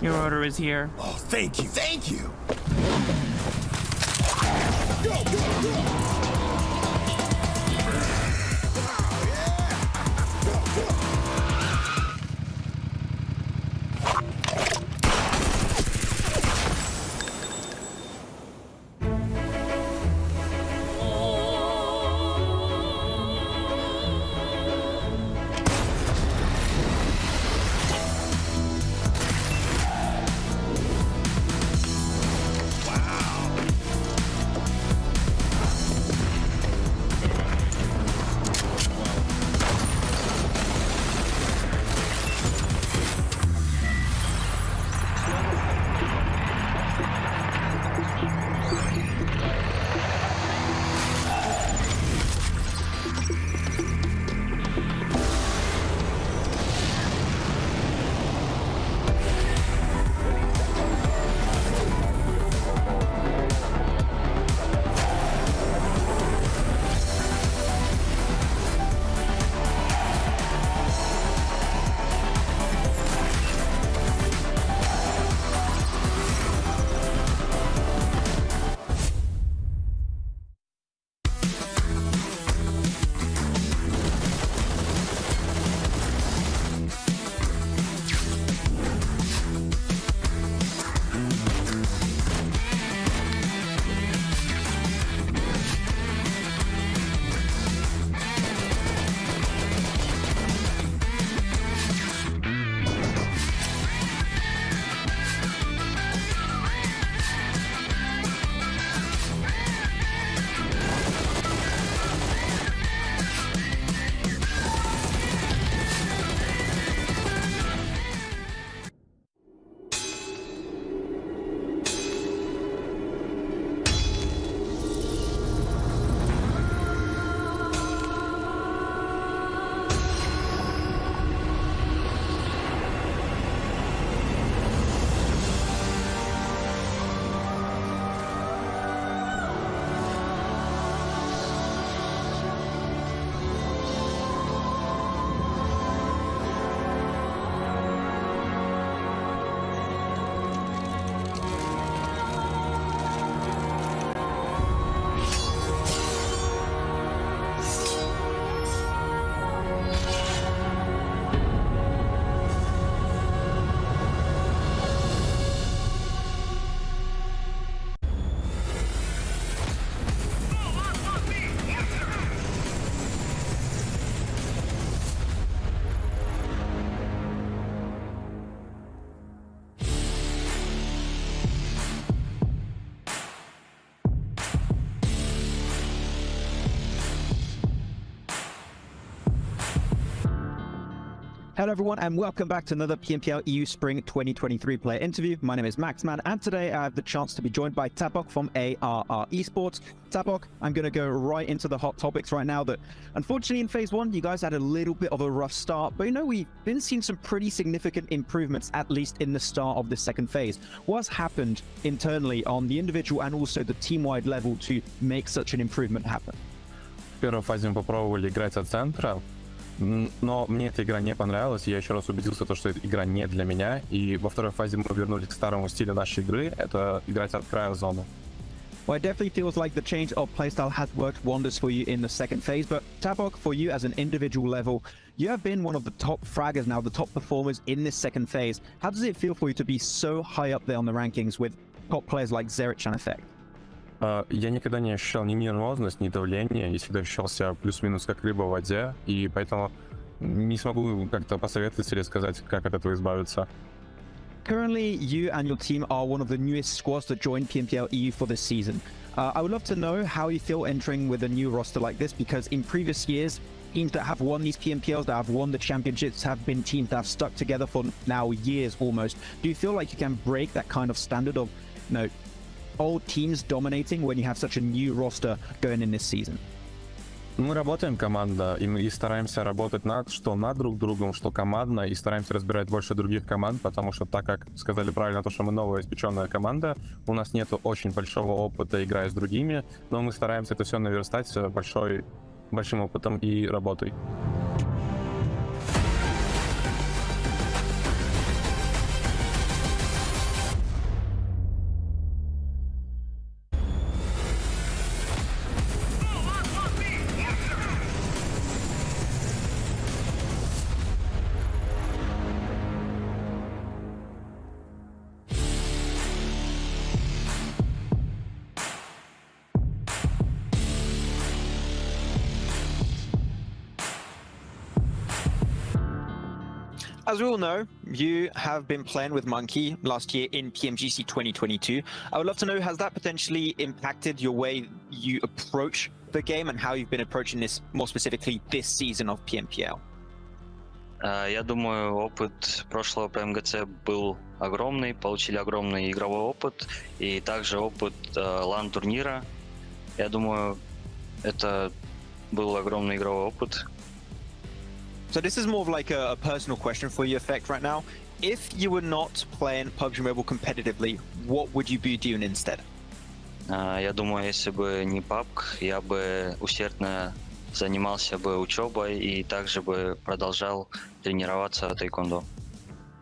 Your order is here. Oh, thank you, thank you. Hello everyone and welcome back to another PMPL EU Spring 2023 player interview. My name is Maxman and today I have the chance to be joined by Tapok from ARR Esports. Tapok, I'm going to go right into the hot topics right now that unfortunately in phase 1 you guys had a little bit of a rough start, but you know we've been seeing some pretty significant improvements at least in the start of the second phase. What's happened internally on the individual and also the team-wide level to make such an improvement happen? В первой фазе мы попробовали играть от центра, но мне эта игра не понравилась, я еще раз убедился, что эта игра не для меня, и во второй фазе мы вернулись к старому стилю нашей игры, это играть от края зоны. Well, it definitely feels like the change of playstyle has worked wonders for you in the second phase, but Tapok, for you as an individual level, you have been one of the top fraggers now, the top performers in this second phase. How does it feel for you to be so high up there on the rankings with top players like Zerich and Effect? Я никогда не ощущал ни нервозность, ни давление, я всегда ощущал себя плюс-минус как рыба в воде, и поэтому не смогу как-то посоветовать или сказать, как от этого избавиться. Currently, you and your team are one of the newest squads to join PMPL EU for this season. I would love to know how you feel entering with a new roster like this, because in previous years, teams that have won these PMPLs, that have won the championships, have been teams that have stuck together for now years almost. Do you feel like you can break that kind of standard of, old teams dominating when you have such a new roster going in this season? Мы работаем команда, и мы стараемся работать что над друг другом, что командно, и стараемся разбирать больше других команд, потому что, так как сказали правильно, что мы новая испеченная команда, у нас нет очень большого опыта, играя с другими, но мы стараемся это все наверстать большим опытом и работой. As we all know, you have been playing with Monkey last year in PMGC 2022. I would love to know, has that potentially impacted your way you approach the game and how you've been approaching this, more specifically, this season of PMPL? Я думаю, опыт прошлого ПМГЦ был огромный, получили огромный игровой опыт и также опыт LAN-турнира. Я думаю, это был огромный игровой опыт. So this is more of like a personal question for you, Effect, right now. If you were not playing PUBG Mobile competitively, what would you be doing instead? Я думаю, если бы не PUBG, я бы усердно занимался бы учебой и также бы продолжал тренироваться тайкондо.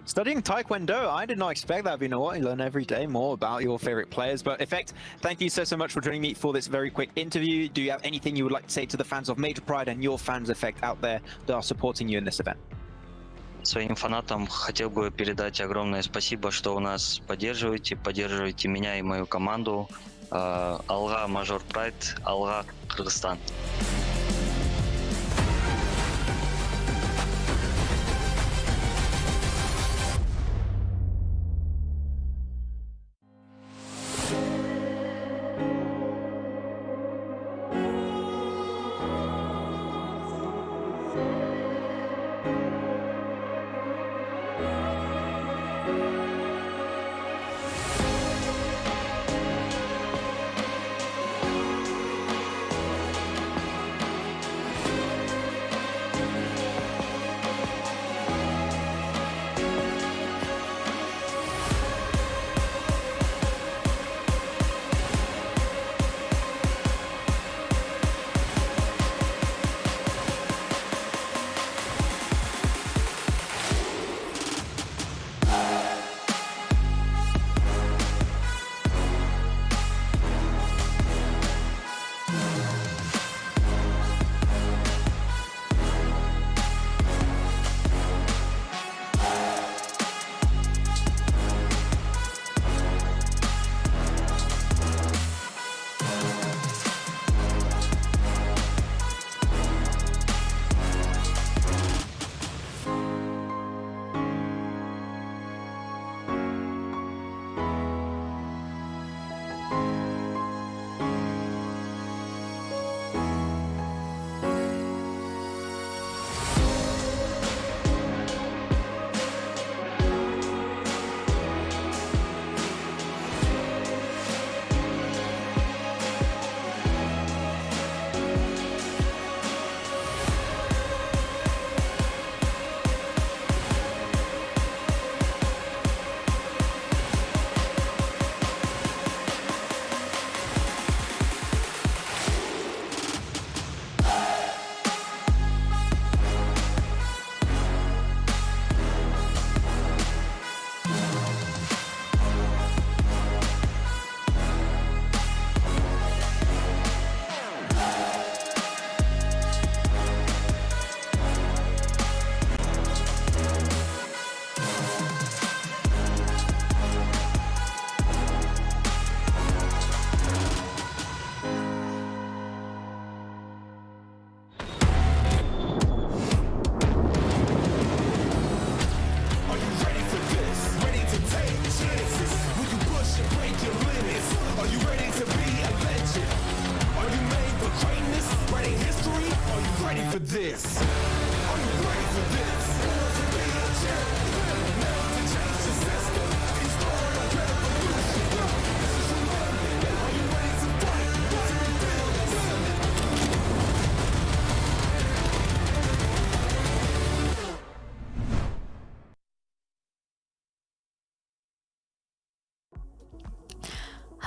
Studying Taekwondo, I did not expect that. But you know what? You learn every day more about your favorite players. But Effect, thank you so much for joining me for this very quick interview. Do you have anything you would like to say to the fans of Major Pride and your fans, Effect, out there that are supporting you in this event? Своим фанатам хотел бы передать огромное спасибо, что у нас поддерживаете меня и мою команду. Алга Major Pride, Алга Кыргызстан.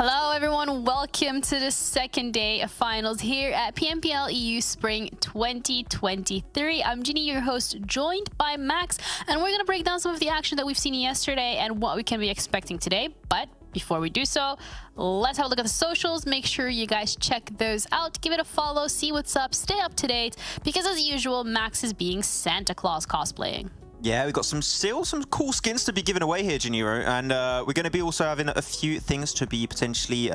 Hello everyone, welcome to the second day of finals here at PMPL EU Spring 2023. I'm Ginny, your host, joined by Max, and we're going to break down some of the action that we've seen yesterday and what we can be expecting today. But before we do so, let's have a look at the socials. Make sure you guys check those out, give it a follow, see what's up, stay up to date, because as usual, Max is being Santa Claus cosplaying. Yeah, we've got still some cool skins to be given away here, Janiro, and we're going to be also having a few things to be potentially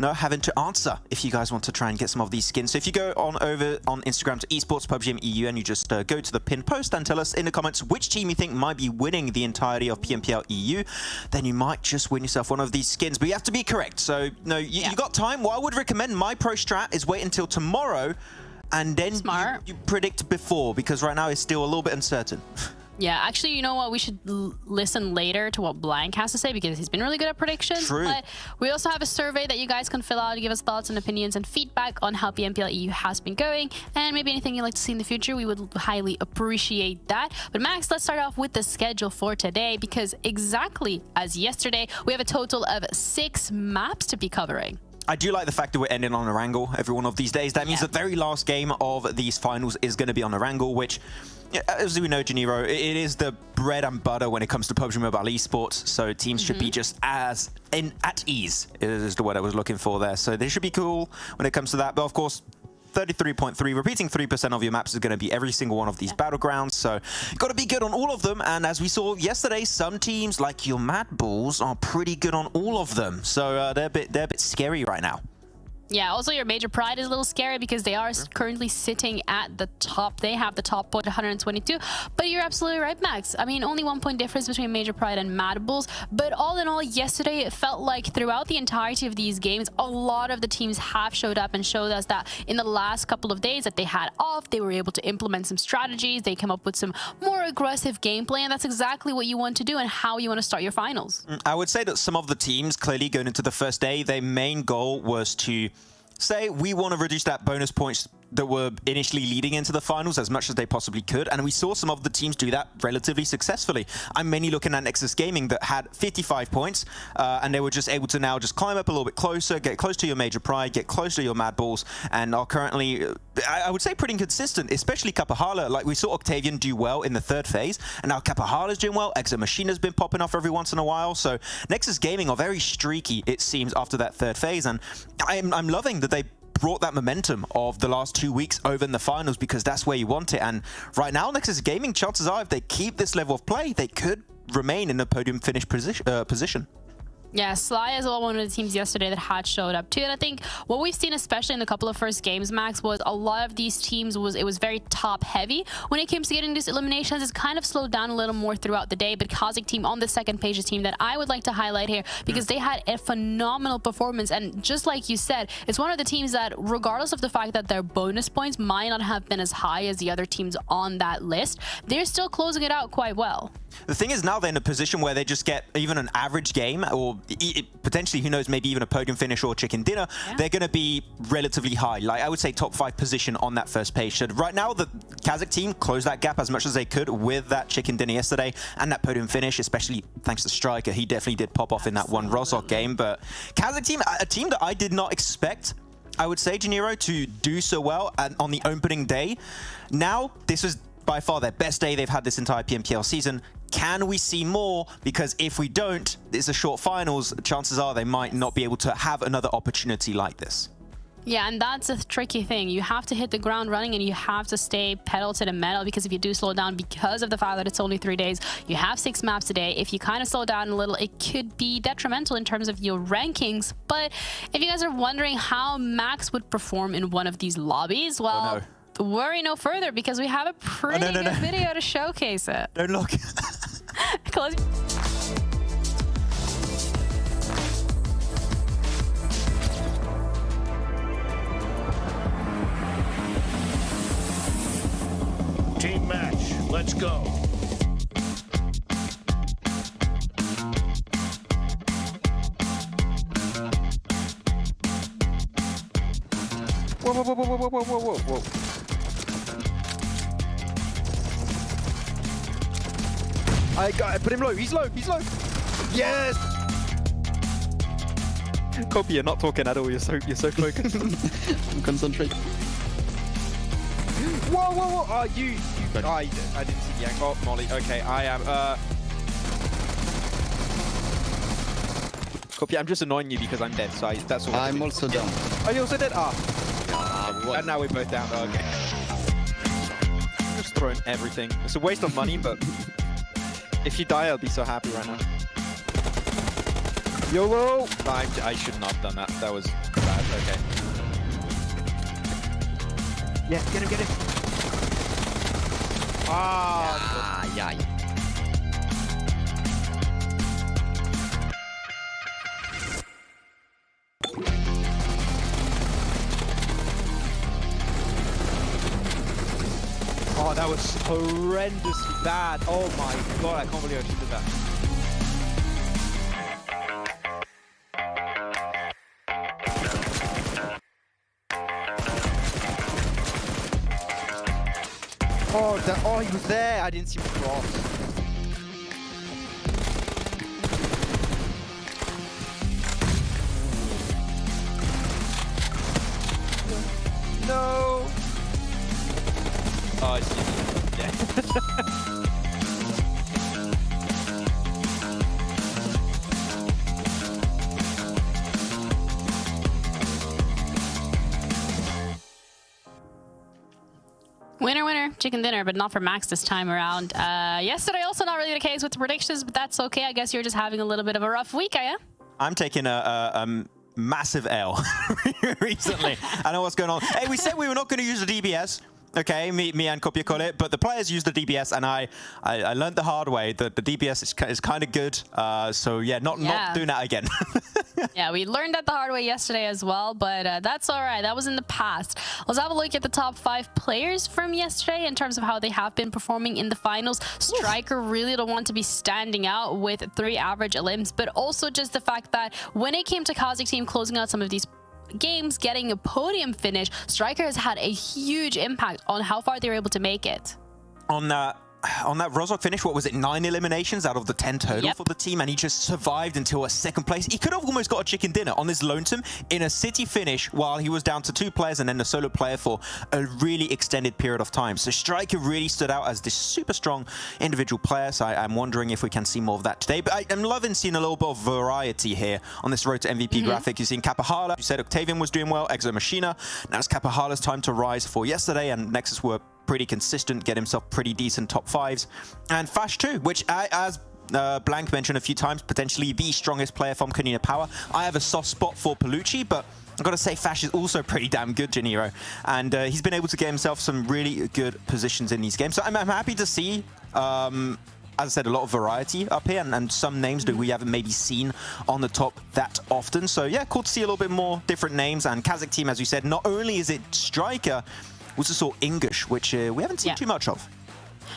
having to answer if you guys want to try and get some of these skins. So if you go over on Instagram to Esports PUBGM EU and you just go to the pinned post and tell us in the comments which team you think might be winning the entirety of PMPL EU, then you might just win yourself one of these skins. But you have to be correct. So no, you got time. What I would recommend, my pro strat is wait until tomorrow and then you predict before, because right now it's still a little bit uncertain. Yeah, actually, you know what? We should listen later to what Blank has to say, because he's been really good at predictions. True. But we also have a survey that you guys can fill out to give us thoughts and opinions and feedback on how PMPL EU has been going, and maybe anything you'd like to see in the future. We would highly appreciate that. But Max, let's start off with the schedule for today, because exactly as yesterday, we have a total of 6 maps to be covering. I do like the fact that we're ending on Erangel every one of these days. That means the very last game of these finals is going to be on Erangel, which, as we know, Janiro, it is the bread and butter when it comes to PUBG Mobile Esports. So teams should be just at ease, is the word I was looking for there. So they should be cool when it comes to that. But of course, 33.3, repeating 3% of your maps is going to be every single one of these battlegrounds. So you've got to be good on all of them. And as we saw yesterday, some teams like your MADBULLS are pretty good on all of them. So they're a bit scary right now. Yeah, also your Major Pride is a little scary because they are currently sitting at the top. They have the top point, 122. But you're absolutely right, Max. I mean, only 1 point difference between Major Pride and MADBULLS. But all in all, yesterday, it felt like throughout the entirety of these games, a lot of the teams have showed up and showed us that in the last couple of days that they had off, they were able to implement some strategies. They came up with some more aggressive gameplay. And that's exactly what you want to do and how you want to start your finals. I would say that some of the teams, clearly going into the first day, their main goal was to say, we want to reduce that bonus points that were initially leading into the finals as much as they possibly could, and we saw some of the teams do that relatively successfully. I'm mainly looking at NEXUS Gaming that had 55 points, and they were just able to now just climb up a little bit closer, get close to your Major Pride, get close to your MADBULLS, and are currently, I would say, pretty consistent, especially Kapahala. Like, we saw Octavian do well in the 3rd phase, and now Kapahala's doing well. Exit Machine has been popping off every once in a while, so NEXUS Gaming are very streaky, it seems, after that 3rd phase, and I'm loving that they brought that momentum of the last 2 weeks over in the finals, because that's where you want it. And right now, NEXUS Gaming, chances are, if they keep this level of play, they could remain in the podium finish position. Yeah, Sly is one of the teams yesterday that had showed up too. And I think what we've seen, especially in the couple of first games, Max, was a lot of these teams it was very top heavy. When it came to getting these eliminations, it's kind of slowed down a little more throughout the day. But KASIK team on the second page is a team that I would like to highlight here, because they had a phenomenal performance. And just like you said, it's one of the teams that, regardless of the fact that their bonus points might not have been as high as the other teams on that list, they're still closing it out quite well. The thing is, now they're in a position where they just get even an average game, or potentially, who knows, maybe even a podium finish or chicken dinner. They're going to be relatively high. Like, I would say top 5 position on that first page. So right now, the KASIK team closed that gap as much as they could with that chicken dinner yesterday and that podium finish, especially thanks to Striker. He definitely did pop off in that one Rozok game. But KASIK team, a team that I did not expect, I would say, Janiro, to do so well on the opening day. Now, this is by far their best day they've had this entire PMPL season. Can we see more? Because if we don't, it's a short finals. Chances are they might not be able to have another opportunity like this. Yeah, and that's a tricky thing. You have to hit the ground running and you have to stay pedal to the metal, because if you do slow down, because of the fact that it's only 3 days, you have 6 maps a day. If you kind of slow down a little, it could be detrimental in terms of your rankings. But if you guys are wondering how Max would perform in one of these lobbies, well, worry no further, because we have a pretty good video to showcase it. Don't look. Close. Team match, let's go. Whoa, whoa, whoa, whoa, whoa, whoa, whoa, whoa. I put him low. He's low. He's low. Yes. Kobe, you're not talking at all. You're so focused. Concentrate. Whoa, whoa, whoa. You. I didn't see the angle. Oh, Molly. Okay, I am. Kobe, I'm just annoying you because I'm dead. So that's all. I'm also down. Are you also dead? Ah. And now we're both down. Oh, okay. thrown everything. It's a waste of money, but if you die, I'll be so happy right now. YOLO! I should not have done that. That was bad. Okay. Yeah, get him, get him. Ah, yeah. Oh, that was horrendously bad. Oh my god, I can't believe I did that. Oh, he was there. I didn't see him cross. No. Oh, I see. Yeah. Winner, winner, chicken dinner, but not for Max this time around. Yesterday, also not really the case with the predictions, but that's okay. I guess you're just having a little bit of a rough week, yeah? I'm taking a massive L recently. I know what's going on. Hey, we said we were not going to use the DBS. Okay, me and Kopia call it, but the players use the DBS, and I learned the hard way that the DBS is kind of good. So yeah, not doing that again. Yeah, we learned that the hard way yesterday as well, but that's all right. That was in the past. Let's have a look at the top 5 players from yesterday in terms of how they have been performing in the finals. Striker really don't want to be standing out with 3 average elims, but also just the fact that when it came to KASIK team closing out some of these games, getting a podium finish, Striker has had a huge impact on how far they were able to make it. On that Rozhok finish, what was it, 9 eliminations out of the 10 total for the team, and he just survived until a 2nd place. He could have almost got a chicken dinner on his lonesome in a city finish while he was down to 2 players and then a solo player for a really extended period of time. So Striker really stood out as this super strong individual player, so I'm wondering if we can see more of that today. But I'm loving seeing a little bit of variety here on this road to MVP graphic. You've seen Kapahala, you said Octavian was doing well, Exo Machina. Now it's Kapahala's time to rise for yesterday, and Nexus were pretty consistent, get himself pretty decent top 5s. And Fash too, which as Blank mentioned a few times, potentially the strongest player from KONINA Power. I have a soft spot for Palucci, but I've got to say Fash is also pretty damn good, Janiro. And he's been able to get himself some really good positions in these games. So I'm happy to see, as I said, a lot of variety up here, and some names that we haven't maybe seen on the top that often. So yeah, cool to see a little bit more different names. And KASIK team, as we said, not only is it Striker, we also saw English, which we haven't seen too much of.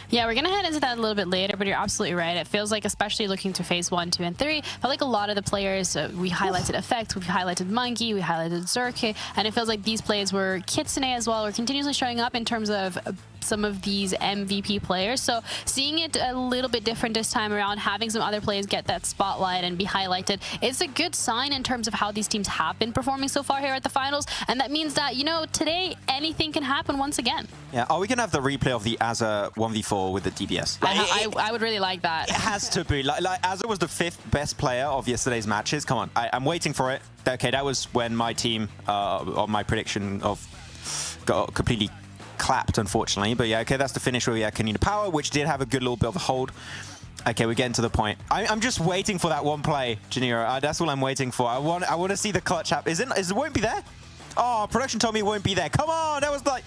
Yeah, we're going to head into that a little bit later, but you're absolutely right. It feels like, especially looking to phase 1, 2, and 3, felt like a lot of the players, we highlighted Effect, we've highlighted Monkey, we highlighted Zerke, and it feels like these players were Kitsune as well, were continuously showing up in terms of some of these MVP players. So seeing it a little bit different this time around, having some other players get that spotlight and be highlighted, it's a good sign in terms of how these teams have been performing so far here at the finals. And that means that, you know, today anything can happen once again. Yeah, are we going to have the replay of the Azza 1v4 with the DBS? Like, I would really like that. It has to be. Like Azza was the 5th best player of yesterday's matches. Come on, I'm waiting for it. Okay, that was when my team, on my prediction of, got completely clapped, unfortunately. But yeah, okay, that's the finish where we had KONINA Power, which did have a good little bit of a hold. Okay, we're getting to the point. I'm just waiting for that one play, Janiro. That's all I'm waiting for. I want to see the clutch app. It won't be there? Oh, production told me it won't be there. Come on, that was like...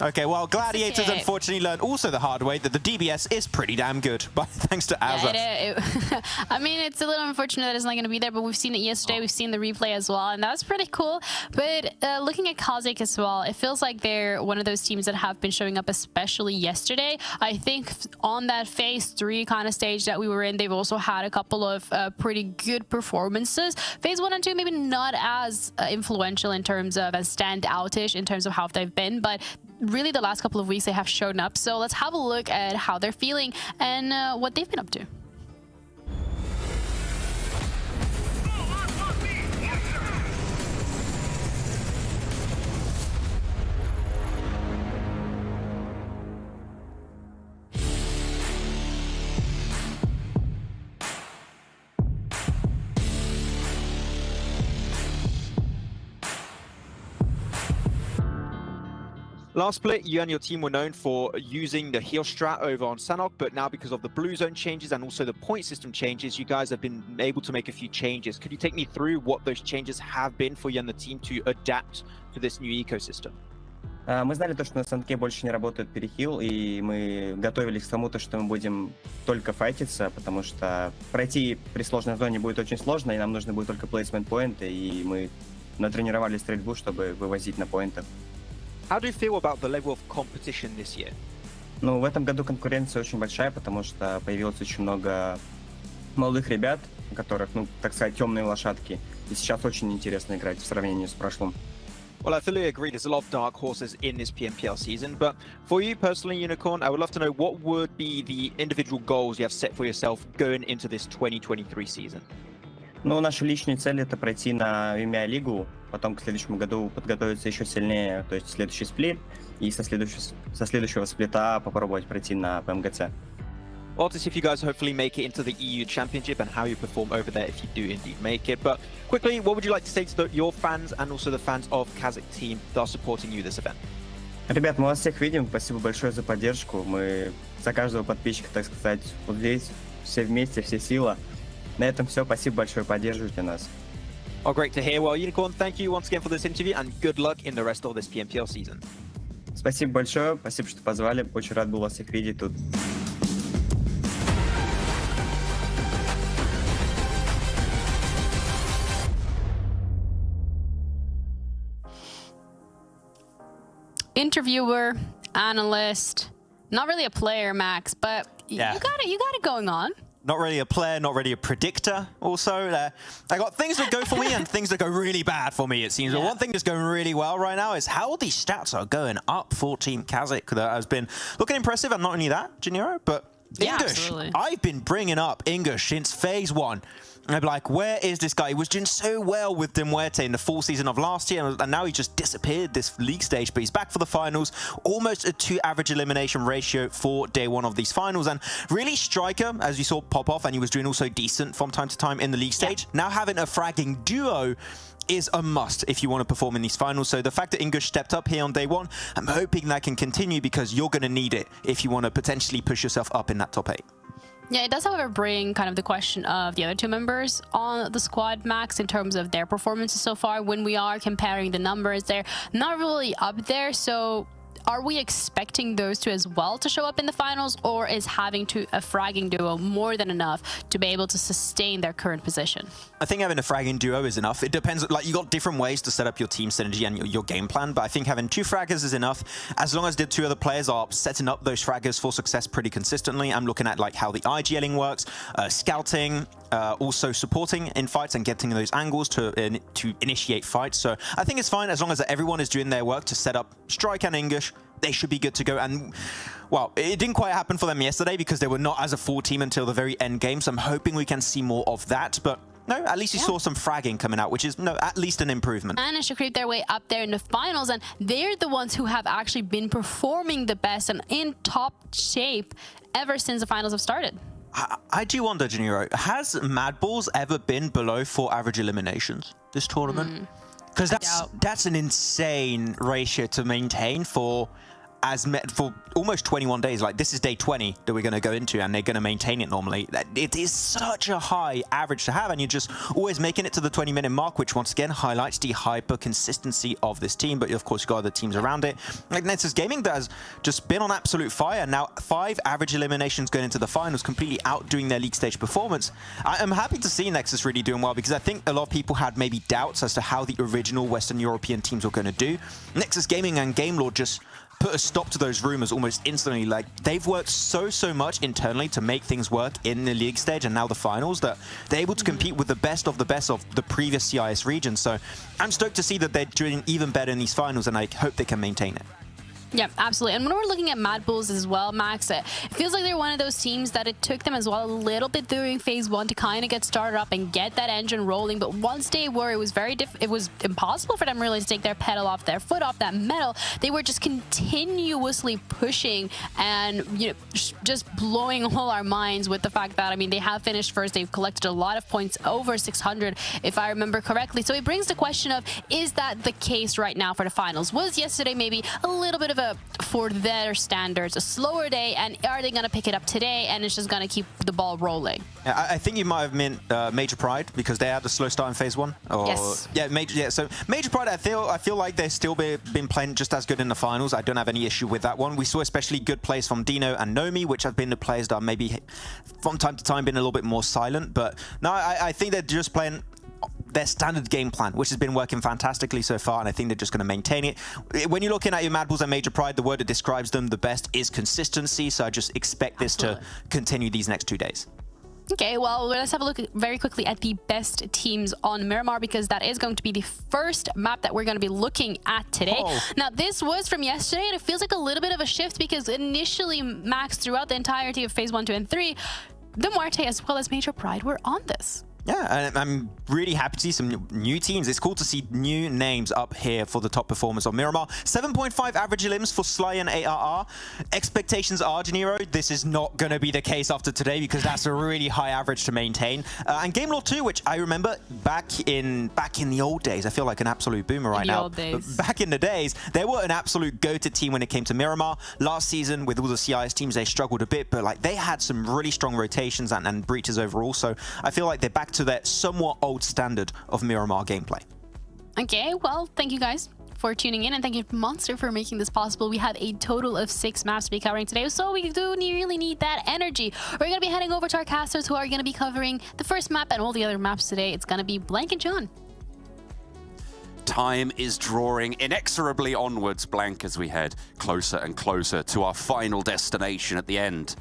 Okay, well, Gladiators unfortunately learned also the hard way that the DBS is pretty damn good, but thanks to Azza. Yeah, I mean, it's a little unfortunate that it's not going to be there, but we've seen it yesterday. We've seen the replay as well, and that was pretty cool. But looking at KASIK as well, it feels like they're one of those teams that have been showing up, especially yesterday. I think on that phase 3 kind of stage that we were in, they've also had a couple of pretty good performances. Phase 1 and 2 maybe not as influential in terms of as stand-outish in terms of how they've been, but really the last couple of weeks they have shown up. So let's have a look at how they're feeling and what they've been up to. Last split, you and your team were known for using the heal strat over on Sanhok, but now because of the blue zone changes and also the point system changes, you guys have been able to make a few changes. Could you take me through what those changes have been for you and the team to adapt to this new ecosystem? Мы знали то, что на Санке больше не работает перехил, и мы готовились к тому, что мы будем только файтиться, потому что пройти при сложной зоне будет очень сложно, и нам нужно будет только плейсмент-поинты, и мы натренировали стрельбу, чтобы вывозить на поинтах. How do you feel about the level of competition this year? Ну, в этом году конкуренция очень большая, потому что появилось очень много молодых ребят, у которых, ну, так сказать, темные лошадки, и сейчас очень интересно играть в сравнении с прошлым. Well, I fully agree. There's a lot of dark horses in this PMPL season, but for you personally, Unicorn, I would love to know what would be the individual goals you have set for yourself going into this 2023 season. Ну, наша личная цель — это пройти на VMI лигу, потом к следующему году подготовиться еще сильнее, то есть следующий сплит, и со следующего сплита попробовать пройти на PMGC. Well, to see if you guys hopefully make it into the EU Championship and how you perform over there if you do indeed make it. But quickly, what would you like to say to your fans and also the fans of KASIK team that are supporting you this event? Ребят, мы вас всех видим, спасибо большое за поддержку. Мы за каждого подписчика, так сказать, вот здесь все вместе, все сила. На этом все, спасибо большое, поддерживайте нас. Oh, great to hear. Well, Unicorn, thank you once again for this interview and good luck in the rest of this PMPL season. Спасибо большое, спасибо, что позвали. Очень рад был вас всех видеть тут. Interviewer, analyst, not really a player, Max, but Yeah. you got it going on. Not really a player, not really a predictor also. I got things that go for me and things that go really bad for me, it seems. But one thing that's going really well right now is how these stats are going up for Team KASIK. That has been looking impressive, and not only that, Gennaro, but Yeah, English. absolutely. I've been bringing up English since phase 1. And I'd be like, where is this guy? He was doing so well with MUERTE in the full season of last year, and now he just disappeared this league stage, but he's back for the finals. Almost a 2 average elimination ratio for day 1 of these finals. And really striker, as you saw pop off, and he was doing also decent from time to time in the league stage. Now having a fragging duo is a must if you want to perform in these finals. So the fact that English stepped up here on day 1, I'm hoping that can continue because you're going to need it if you want to potentially push yourself up in that top 8. Yeah, it does, however, bring kind of the question of the other 2 members on the squad, Max, in terms of their performances so far. When we are comparing the numbers, they're not really up there. So are we expecting those 2 as well to show up in the finals, or is having a fragging duo more than enough to be able to sustain their current position? I think having a fragging duo is enough. It depends, like, you got different ways to set up your team synergy and your game plan, but I think having 2 fraggers is enough. As long as the 2 other players are setting up those fraggers for success pretty consistently. I'm looking at like how the IGLing works, scouting, also supporting in fights and getting those angles to initiate fights. So I think it's fine as long as everyone is doing their work to set up Strike and English. They should be good to go. And well, it didn't quite happen for them yesterday because they were not as a full team until the very end game. So I'm hoping we can see more of that. But no, at least you saw some fragging coming out, which is at least an improvement. Managed to creep their way up there in the finals, and they're the ones who have actually been performing the best and in top shape ever since the finals have started. I do wonder, Gennaro, has MADBULLS ever been below 4 average eliminations this tournament? Because that's an insane ratio to maintain for almost 21 days. Like, this is day 20 that we're going to go into, and they're going to maintain it normally. It is such a high average to have, and you're just always making it to the 20-minute mark, which once again highlights the hyper consistency of this team. But of course, you've got other teams around it, like NEXUS Gaming, that has just been on absolute fire. Now 5 average eliminations going into the finals, completely outdoing their league stage performance. I am happy to see NEXUS really doing well, because I think a lot of people had maybe doubts as to how the original Western European teams were going to do. NEXUS Gaming and GameLord just put a stop to those rumors almost instantly. Like, they've worked so much internally to make things work in the league stage and now the finals, that they're able to compete with the best of the previous CIS region. So I'm stoked to see that they're doing even better in these finals, and I hope they can maintain it. Yeah, absolutely. And when we're looking at MADBULLS as well, Max, it feels like they're one of those teams that it took them as well a little bit during phase 1 to kind of get started up and get that engine rolling. But once they were, it was impossible for them really to take their pedal off their foot off that metal. They were just continuously pushing and, you know, just blowing all our minds with the fact that, I mean, they have finished first. They've collected a lot of points, over 600, if I remember correctly. So it brings the question of, is that the case right now for the finals? Was yesterday maybe a little bit of for their standards, a slower day, and are they going to pick it up today and it's just going to keep the ball rolling? I think you might have meant Major Pride because they had a slow start in phase 1. Or, yes. Yeah, so Major Pride, I feel like they've still been playing just as good in the finals. I don't have any issue with that one. We saw especially good plays from Dino and Nomi, which have been the players that are maybe from time to time been a little bit more silent. But no, I think they're just playing their standard game plan, which has been working fantastically so far, and I think they're just going to maintain it. When you're looking at your MADBULLS and Major Pride, the word that describes them the best is consistency, so I just expect this to continue these next 2 days. Okay, well, let's have a look very quickly at the best teams on Miramar, because that is going to be the first map that we're going to be looking at today. Now, this was from yesterday, and it feels like a little bit of a shift because initially, Max, throughout the entirety of phase 1, 2, and 3, the MUERTE as well as Major Pride were on this. Yeah, and I'm really happy to see some new teams. It's cool to see new names up here for the top performers on Miramar. 7.5 average elims for Sly and ARR. Expectations are, Janiro, this is not going to be the case after today because that's a really high average to maintain. And Game Lord 2, which I remember back in the old days, I feel like an absolute boomer right now. But back in the days, they were an absolute go-to team when it came to Miramar. Last season, with all the CIS teams, they struggled a bit, but like they had some really strong rotations and breaches overall. So I feel like they're back to that somewhat old standard of Miramar gameplay. Okay, well, thank you guys for tuning in, and thank you Monster for making this possible. We have a total of 6 maps to be covering today, so we do really need that energy. We're going to be heading over to our casters who are going to be covering the first map and all the other maps today. It's going to be Blank and John. Time is drawing inexorably onwards, Blank, as we head closer and closer to our final destination at the end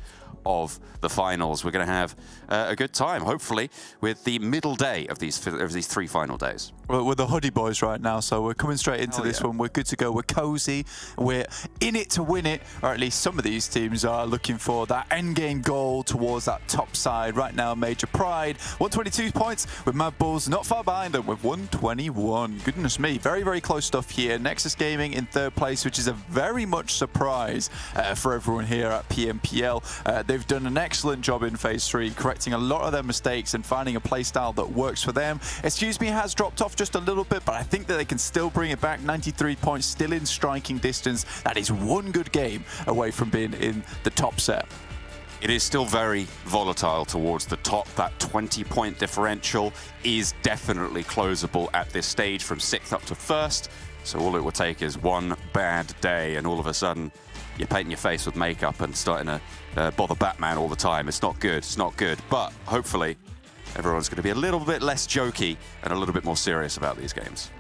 of the finals. We're going to have a good time, hopefully, with the middle day of these 3 final days. Well, we're the hoodie boys right now, so we're coming straight into this one. We're good to go. We're cozy. We're in it to win it, or at least some of these teams are looking for that end game goal towards that top side. Right now, Major Pride, 122 points, with MADBULLS not far behind them with 121. Goodness me, very, very close stuff here. Nexus Gaming in 3rd place, which is a very much surprise for everyone here at PMPL. They've done an excellent job in phase 3, correcting a lot of their mistakes and finding a playstyle that works for them. Excuse Me has dropped off just a little bit, but I think that they can still bring it back. 93 points, still in striking distance. That is one good game away from being in the top set. It is still very volatile towards the top. That 20-point differential is definitely closable at this stage from 6th up to 1st. So all it will take is one bad day and all of a sudden you're painting your face with makeup and starting to bother Batman all the time. It's not good. It's not good. But hopefully everyone's going to be a little bit less jokey and a little bit more serious about these games.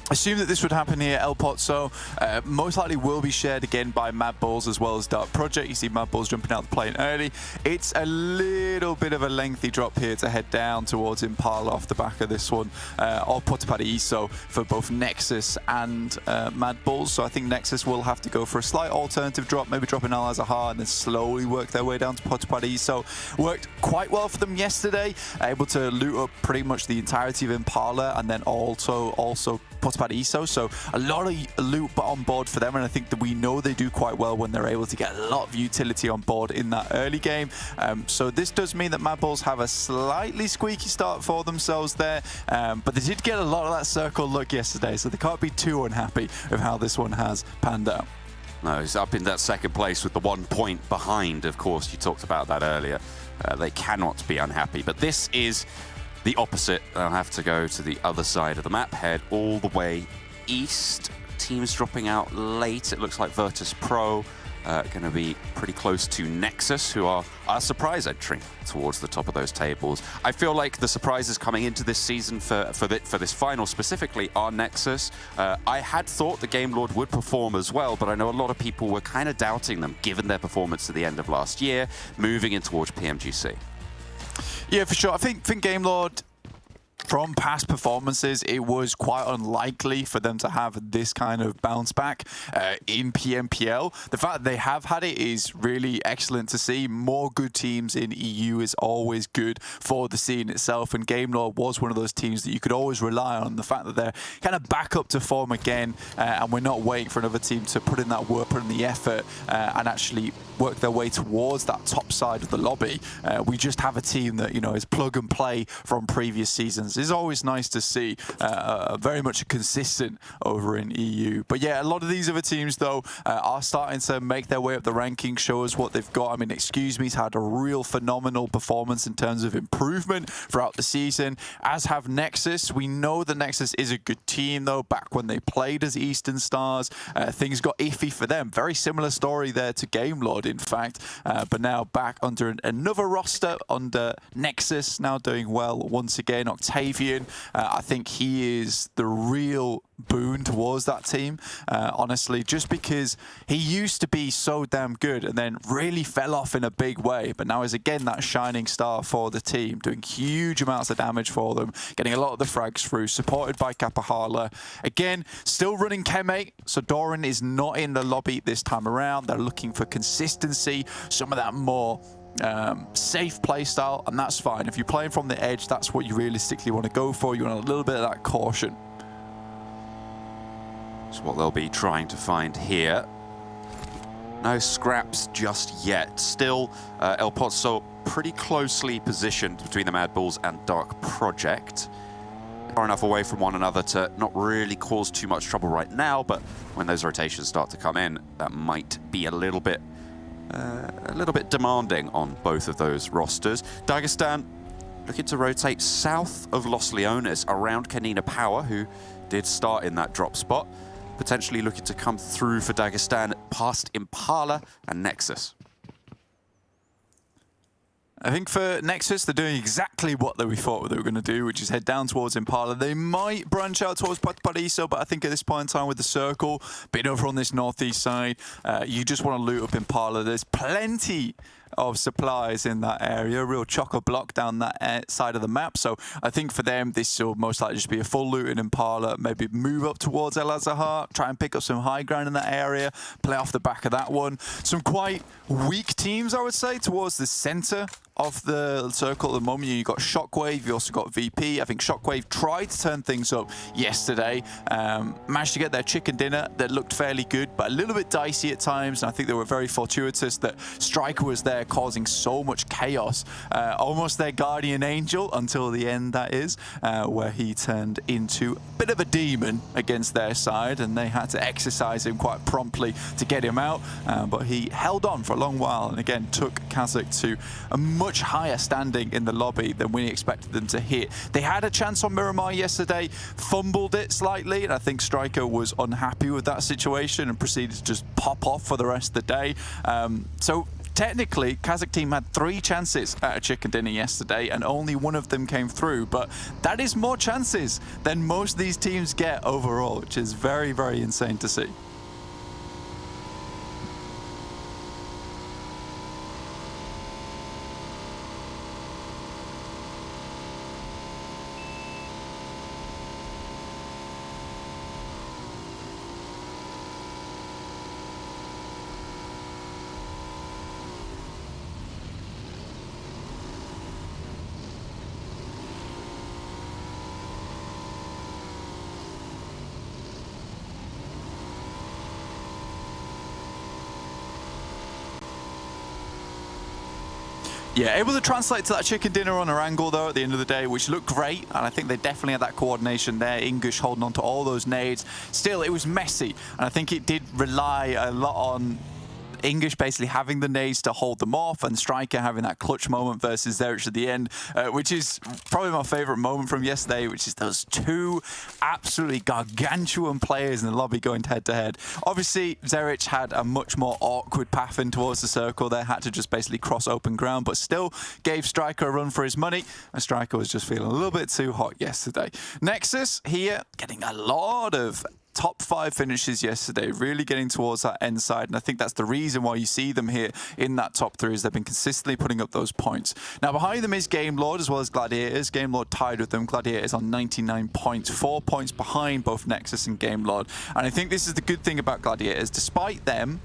Assume that this would happen here, El Potso. Most likely will be shared again by MADBULLS as well as Dark Project. You see MADBULLS jumping out the plane early. It's a little bit of a lengthy drop here to head down towards Impala off the back of this one. Or Potipari ISO for both Nexus and MADBULLS. So I think Nexus will have to go for a slight alternative drop, maybe drop in Al Azahar and then slowly work their way down to Potipari ISO. Worked quite well for them yesterday, able to loot up pretty much the entirety of Impala and then also Potipari ISO, so a lot of loot on board for them, and I think that we know they do quite well when they're able to get a lot of utility on board in that early game. So this does mean that MADBULLS have a slightly squeaky start for themselves there, but they did get a lot of that circle luck yesterday, so they can't be too unhappy with how this one has panned out. No, he's up in that 2nd place with the 1 point behind. Of course, you talked about that earlier. They cannot be unhappy, but this is the opposite. They'll have to go to the other side of the map, head all the way east. Teams dropping out late. It looks like VIRTUS.PRO going to be pretty close to NEXUS, who are a surprise entry towards the top of those tables. I feel like the surprises coming into this season for this final specifically are NEXUS. I had thought the Game Lord would perform as well, but I know a lot of people were kind of doubting them given their performance at the end of last year, moving in towards PMGC. Yeah, for sure. I think Game Lord, from past performances, it was quite unlikely for them to have this kind of bounce back in PMPL. The fact that they have had it is really excellent to see. More good teams in EU is always good for the scene itself, and Game Lord was one of those teams that you could always rely on. The fact that they're kind of back up to form again, and we're not waiting for another team to put in that work, put in the effort, and actually work their way towards that top side of the lobby. We just have a team that, you know, is plug and play from previous seasons. stars. It's always nice to see very much consistent over in EU. But yeah, a lot of these other teams, though, are starting to make their way up the rankings, show us what they've got. I mean, Excuse Me's had a real phenomenal performance in terms of improvement throughout the season, as have NEXUS. We know that NEXUS is a good team, though. Back when they played as Eastern Stars, things got iffy for them. Very similar story there to GameLord, in fact. But now back under another roster, under NEXUS, now doing well once again. Octavian, I think he is the real boon towards that team, honestly, just because he used to be so damn good and then really fell off in a big way, but now is again that shining star for the team, doing huge amounts of damage for them, getting a lot of the frags through, supported by Kapahala. Again, still running Keme, so Doran is not in the lobby this time around. They're looking for consistency, some of that more safe play style, and that's fine. If you're playing from the edge, that's what you realistically want to go for. You want a little bit of that caution. That's what they'll be trying to find here. No scraps just yet. Still, El Pozzo pretty closely positioned between the MADBULLS and Dark Project. Far enough away from one another to not really cause too much trouble right now, but when those rotations start to come in, that might be a little bit demanding on both of those rosters. Dagestan looking to rotate south of Los Leones around KONINA Power, who did start in that drop spot. Potentially looking to come through for Dagestan past Impala and NEXUS. I think for NEXUS, they're doing exactly what we thought they were going to do, which is head down towards Impala. They might branch out towards Paraíso, but I think at this point in time with the circle, being over on this northeast side, you just want to loot up Impala. There's plenty of supplies in that area, real chock-a-block down that side of the map. So I think for them, this will most likely just be a full loot in Impala, maybe move up towards El Azahar, try and pick up some high ground in that area, play off the back of that one. Some quite weak teams, I would say, towards the center of the circle at the moment. You've got Shockwave, you also got VP. I think Shockwave tried to turn things up yesterday, managed to get their chicken dinner that looked fairly good, but a little bit dicey at times, and I think they were very fortuitous that Striker was there causing so much chaos. Almost their guardian angel until the end, that is, where he turned into a bit of a demon against their side, and they had to exercise him quite promptly to get him out, but he held on for a long while, and again took KASIK to a much higher standing in the lobby than we expected them to hit. They had a chance on Miramar yesterday, fumbled it slightly, and I think Striker was unhappy with that situation and proceeded to just pop off for the rest of the day. So technically, KASIK team had 3 chances at a chicken dinner yesterday, and only one of them came through, but that is more chances than most of these teams get overall, which is very, very insane to see. Yeah, able to translate to that chicken dinner on Erangel, though, at the end of the day, which looked great, and I think they definitely had that coordination there. English holding on to all those nades. Still, it was messy, and I think it did rely a lot on English basically having the nades to hold them off, and Striker having that clutch moment versus Zerich at the end, which is probably my favorite moment from yesterday, which is those 2 absolutely gargantuan players in the lobby going head-to-head. Obviously, Zerich had a much more awkward path in towards the circle. They had to just basically cross open ground, but still gave Striker a run for his money, and Striker was just feeling a little bit too hot yesterday. NEXUS here getting a lot of top 5 finishes yesterday, really getting towards that end side, and I think that's the reason why you see them here in that top 3, is they've been consistently putting up those points. Now behind them is GameLord as well as Gladiators. GameLord tied with them. Gladiators on 99 points, 4 points behind both NEXUS and GameLord, and I think this is the good thing about Gladiators. Despite them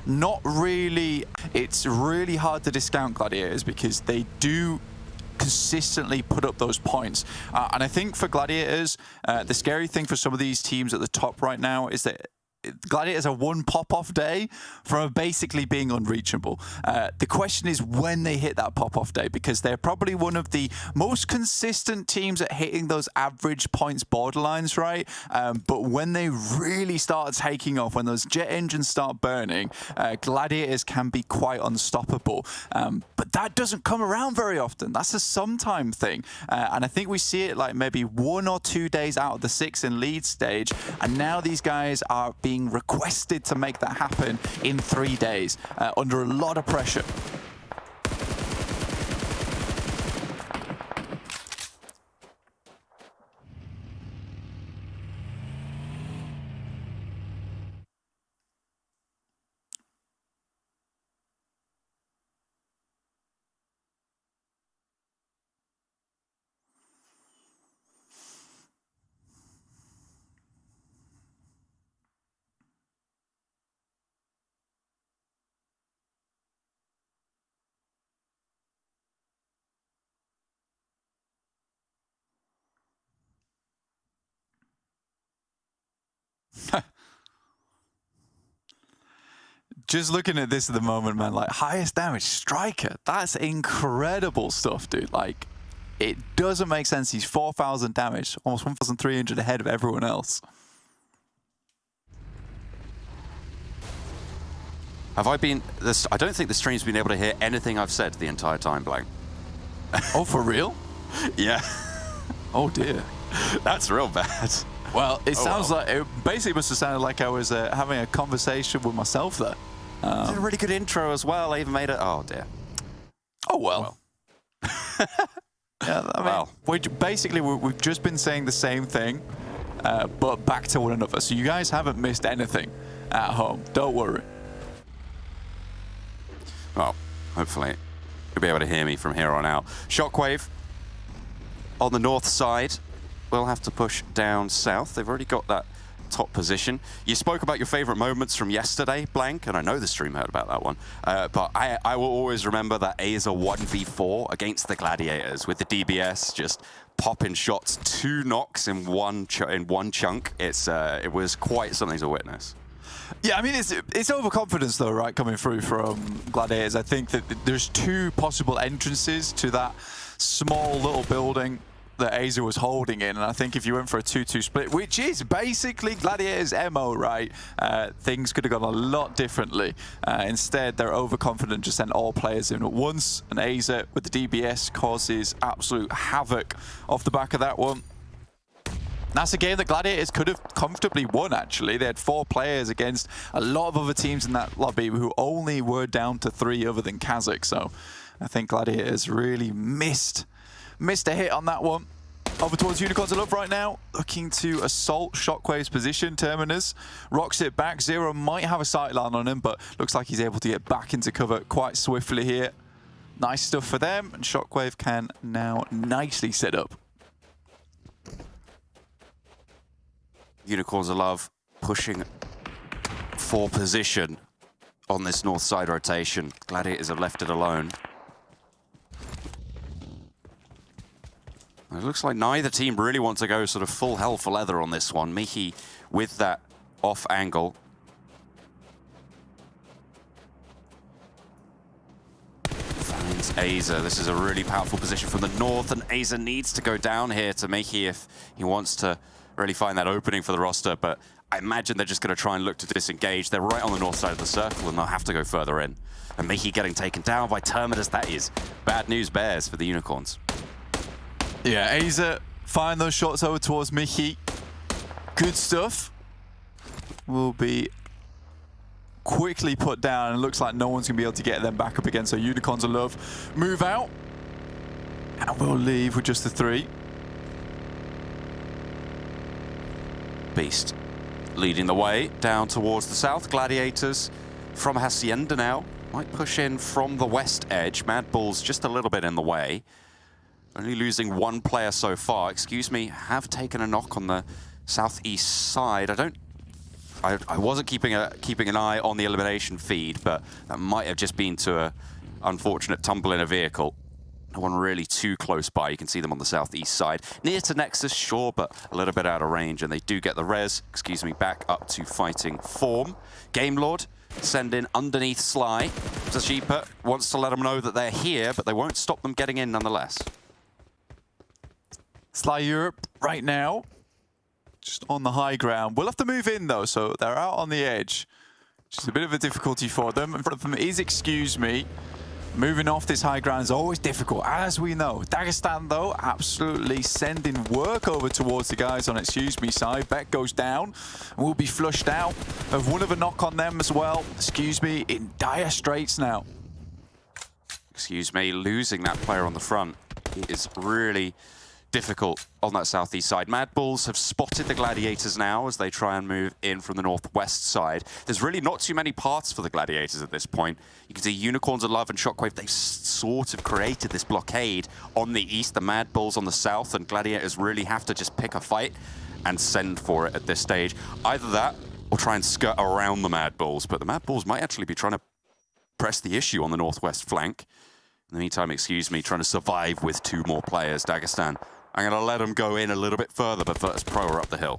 not really, it's really hard to discount Gladiators because they do consistently put up those points. And I think for Gladiators, the scary thing for some of these teams at the top right now is that Gladiators are one pop-off day from basically being unreachable. The question is when they hit that pop-off day, because they're probably one of the most consistent teams at hitting those average points borderlines, right? But when they really start taking off, when those jet engines start burning, Gladiators can be quite unstoppable. But that doesn't come around very often. That's a sometime thing. And I think we see it like maybe 1 or 2 days out of the 6 in lead stage. And now these guys are being requested to make that happen in 3 days under a lot of pressure. Just looking at this at the moment, man, like highest damage striker, that's incredible stuff, dude. Like, it doesn't make sense. He's 4,000 damage, almost 1,300 ahead of everyone else. Have I been... I don't think the stream's been able to hear anything I've said the entire time, Blank. Oh, for real? Yeah. Oh, dear. That's real bad. Well, it sounds like... It basically must have sounded like I was having a conversation with myself there. It's a really good intro as well. I even made it... Oh, dear. Oh, well. Yeah, I mean, we've just been saying the same thing, but back to one another. So you guys haven't missed anything at home. Don't worry. Well, hopefully you'll be able to hear me from here on out. Shockwave on the north side. We'll have to push down south. They've already got that top position. You spoke about your favorite moments from yesterday, Blank, and I know the stream heard about that one. But I will always remember that eagar 1v4 against the Gladiators with the DBS just popping shots, 2 knocks in one chunk. It was quite something to witness. Yeah, I mean, it's overconfidence though, right, coming through from Gladiators. I think that there's 2 possible entrances to that small little building that eagar was holding in, and I think if you went for a 2-2 split, which is basically Gladiators' MO, right, things could have gone a lot differently. Instead, they're overconfident, just send all players in at once, and eagar with the DBS causes absolute havoc off the back of that one. That's a game that Gladiators could have comfortably won, actually. They had 4 players against a lot of other teams in that lobby who only were down to 3 other than KASIK, so I think Gladiators really missed a hit on that one. Over towards Unicorns of Love right now, looking to assault Shockwave's position. Terminus rocks it back. Zero might have a sightline on him, but looks like he's able to get back into cover quite swiftly here. Nice stuff for them, and Shockwave can now nicely set up. Unicorns of Love pushing for position on this north side rotation. Gladiators have left it alone. It looks like neither team really wants to go sort of full hell for leather on this one. Mihi with that off angle. Finds eagar. This is a really powerful position from the north, and eagar needs to go down here to Mihi if he wants to really find that opening for the roster, but I imagine they're just going to try and look to disengage. They're right on the north side of the circle, and they'll have to go further in. And Mihi getting taken down by Terminus. That is bad news bears for the Unicorns. Yeah, eagar find those shots over towards Mihi. Good stuff. Will be quickly put down, and it looks like no one's going to be able to get them back up again. So Unicorns of Love move out, and we'll leave with just the 3. Beast leading the way down towards the south. Gladiators from Hacienda now. Might push in from the west edge. MADBULLS just a little bit in the way. Only losing 1 player so far. Excuse me, have taken a knock on the southeast side. I wasn't keeping an eye on the elimination feed, but that might have just been to a unfortunate tumble in a vehicle. No one really too close by. You can see them on the southeast side. Near to Nexus, sure, but a little bit out of range. And they do get the res, back up to fighting form. Game Lord send in underneath Sly. Zashipa wants to let them know that they're here, but they won't stop them getting in nonetheless. Sly Europe right now, just on the high ground. We'll have to move in though, so they're out on the edge. Just a bit of a difficulty for them. In front of them is Excuse Me. Moving off this high ground is always difficult, as we know. Dagestan, though, absolutely sending work over towards the guys on Excuse Me side. Beck goes down and will be flushed out. Of one of a knock on them as well. Excuse Me in dire straits now. Excuse Me losing that player on the front. It is really difficult on that southeast side. MADBULLS have spotted the Gladiators now as they try and move in from the northwest side. There's really not too many paths for the Gladiators at this point. You can see Unicorns of Love and Shockwave, they've sort of created this blockade on the east, the MADBULLS on the south, and Gladiators really have to just pick a fight and send for it at this stage. Either that or try and skirt around the MADBULLS, but the MADBULLS might actually be trying to press the issue on the northwest flank. In the meantime, Excuse Me, trying to survive with 2 more players. Dagestan, I'm going to let them go in a little bit further, but VIRTUS.PRO are up the hill.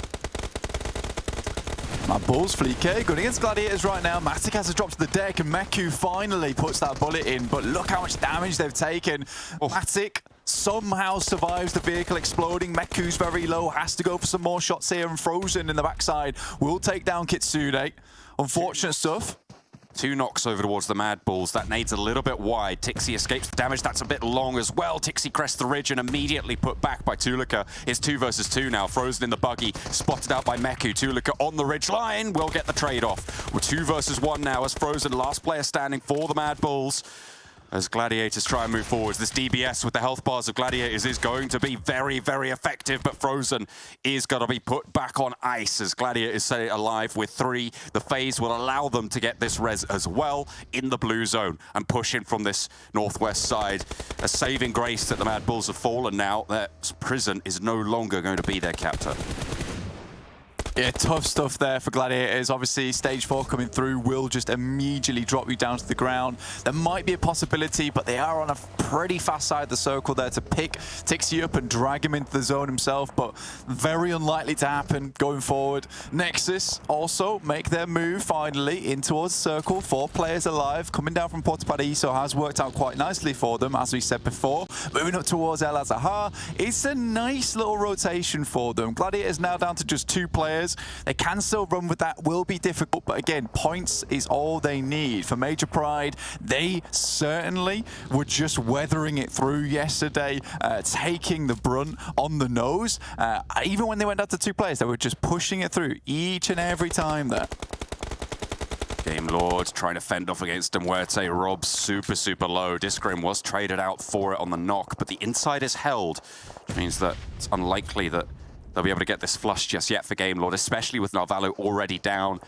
MADBULLS, Fleek going against Gladiators right now. Matic has a drop to the deck, and Meku finally puts that bullet in, but look how much damage they've taken. Matic somehow survives the vehicle exploding. Meku's very low, has to go for some more shots here, and Frozen in the backside will take down Kitsune. Unfortunate stuff. 2 knocks over towards the MADBULLS. That nade's a little bit wide. Tixi escapes the damage. That's a bit long as well. Tixi crests the ridge and immediately put back by Tulika. It's 2 versus 2 now. Frozen in the buggy. Spotted out by Meku. Tulika on the ridge line. Will get the trade-off. We're 2 versus 1 now as Frozen, last player standing for the MADBULLS. As Gladiators try and move forwards. This DBS with the health bars of Gladiators is going to be very, very effective, but Frozen is going to be put back on ice as Gladiators stay alive with 3. The phase will allow them to get this res as well in the blue zone and push in from this northwest side. A saving grace that the MADBULLS have fallen now. Their prison is no longer going to be their captor. Yeah, tough stuff there for Gladiators. Obviously, stage 4 coming through will just immediately drop you down to the ground. There might be a possibility, but they are on a pretty fast side of the circle there to pick Tixi up and drag him into the zone himself, but very unlikely to happen going forward. Nexus also make their move finally in towards the circle. 4 players alive. Coming down from Porta Paradiso has worked out quite nicely for them, as we said before. Moving up towards El Azahar. It's a nice little rotation for them. Gladiators now down to just 2 players. They can still run with that, will be difficult, but again, points is all they need. For Major Pride, they certainly were just weathering it through yesterday, taking the brunt on the nose. Even when they went out to 2 players, they were just pushing it through each and every time there. Game Lord trying to fend off against MUERTE. Rob super, super low. Discrim was traded out for it on the knock, but the inside is held, which means that it's unlikely that they'll be able to get this flush just yet for Game Lord, especially with Narvalo already down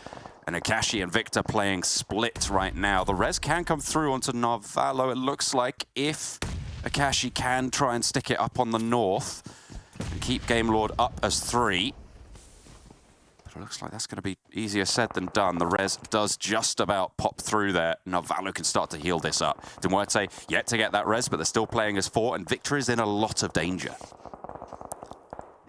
and Akashi and Victor playing split right now. The res can come through onto Narvalo, it looks like, if Akashi can try and stick it up on the north and keep Game Lord up as 3. But it looks like that's going to be easier said than done. The res does just about pop through there. Narvalo can start to heal this up. MUERTE yet to get that res, but they're still playing as 4, and Victor is in a lot of danger.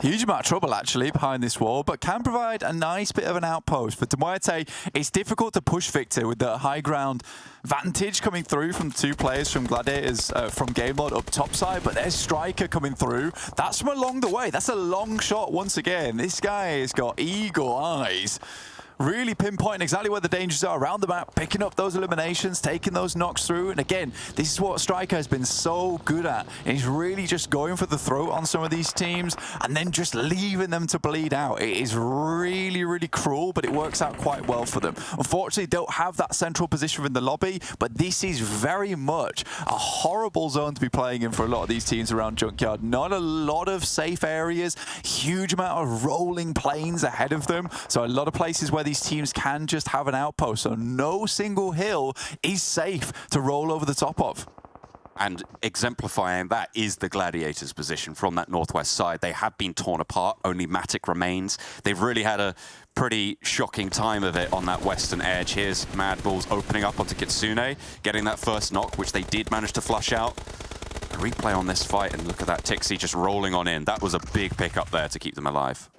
Huge amount of trouble, actually, behind this wall, but can provide a nice bit of an outpost. For MUERTE, it's difficult to push Victor with the high ground vantage coming through from 2 players from Gladiators, from Game Lord up top side, but there's Striker coming through. That's from along the way. That's a long shot once again. This guy has got eagle eyes. Really pinpointing exactly where the dangers are around the map, picking up those eliminations, taking those knocks through. And again, this is what Striker has been so good at. He's really just going for the throat on some of these teams and then just leaving them to bleed out. It is really, really cruel, but it works out quite well for them. Unfortunately, don't have that central position in the lobby, but this is very much a horrible zone to be playing in for a lot of these teams around Junkyard. Not a lot of safe areas, huge amount of rolling plains ahead of them. So a lot of places where these teams can just have an outpost, so no single hill is safe to roll over the top of. And exemplifying that is the Gladiators' position from that northwest side. They have been torn apart, only Matic remains. They've really had a pretty shocking time of it on that western edge. Here's MADBULLS opening up onto Kitsune, getting that first knock, which they did manage to flush out. replay on this fight and look at that Tixi just rolling on in. That was a big pick up there to keep them alive.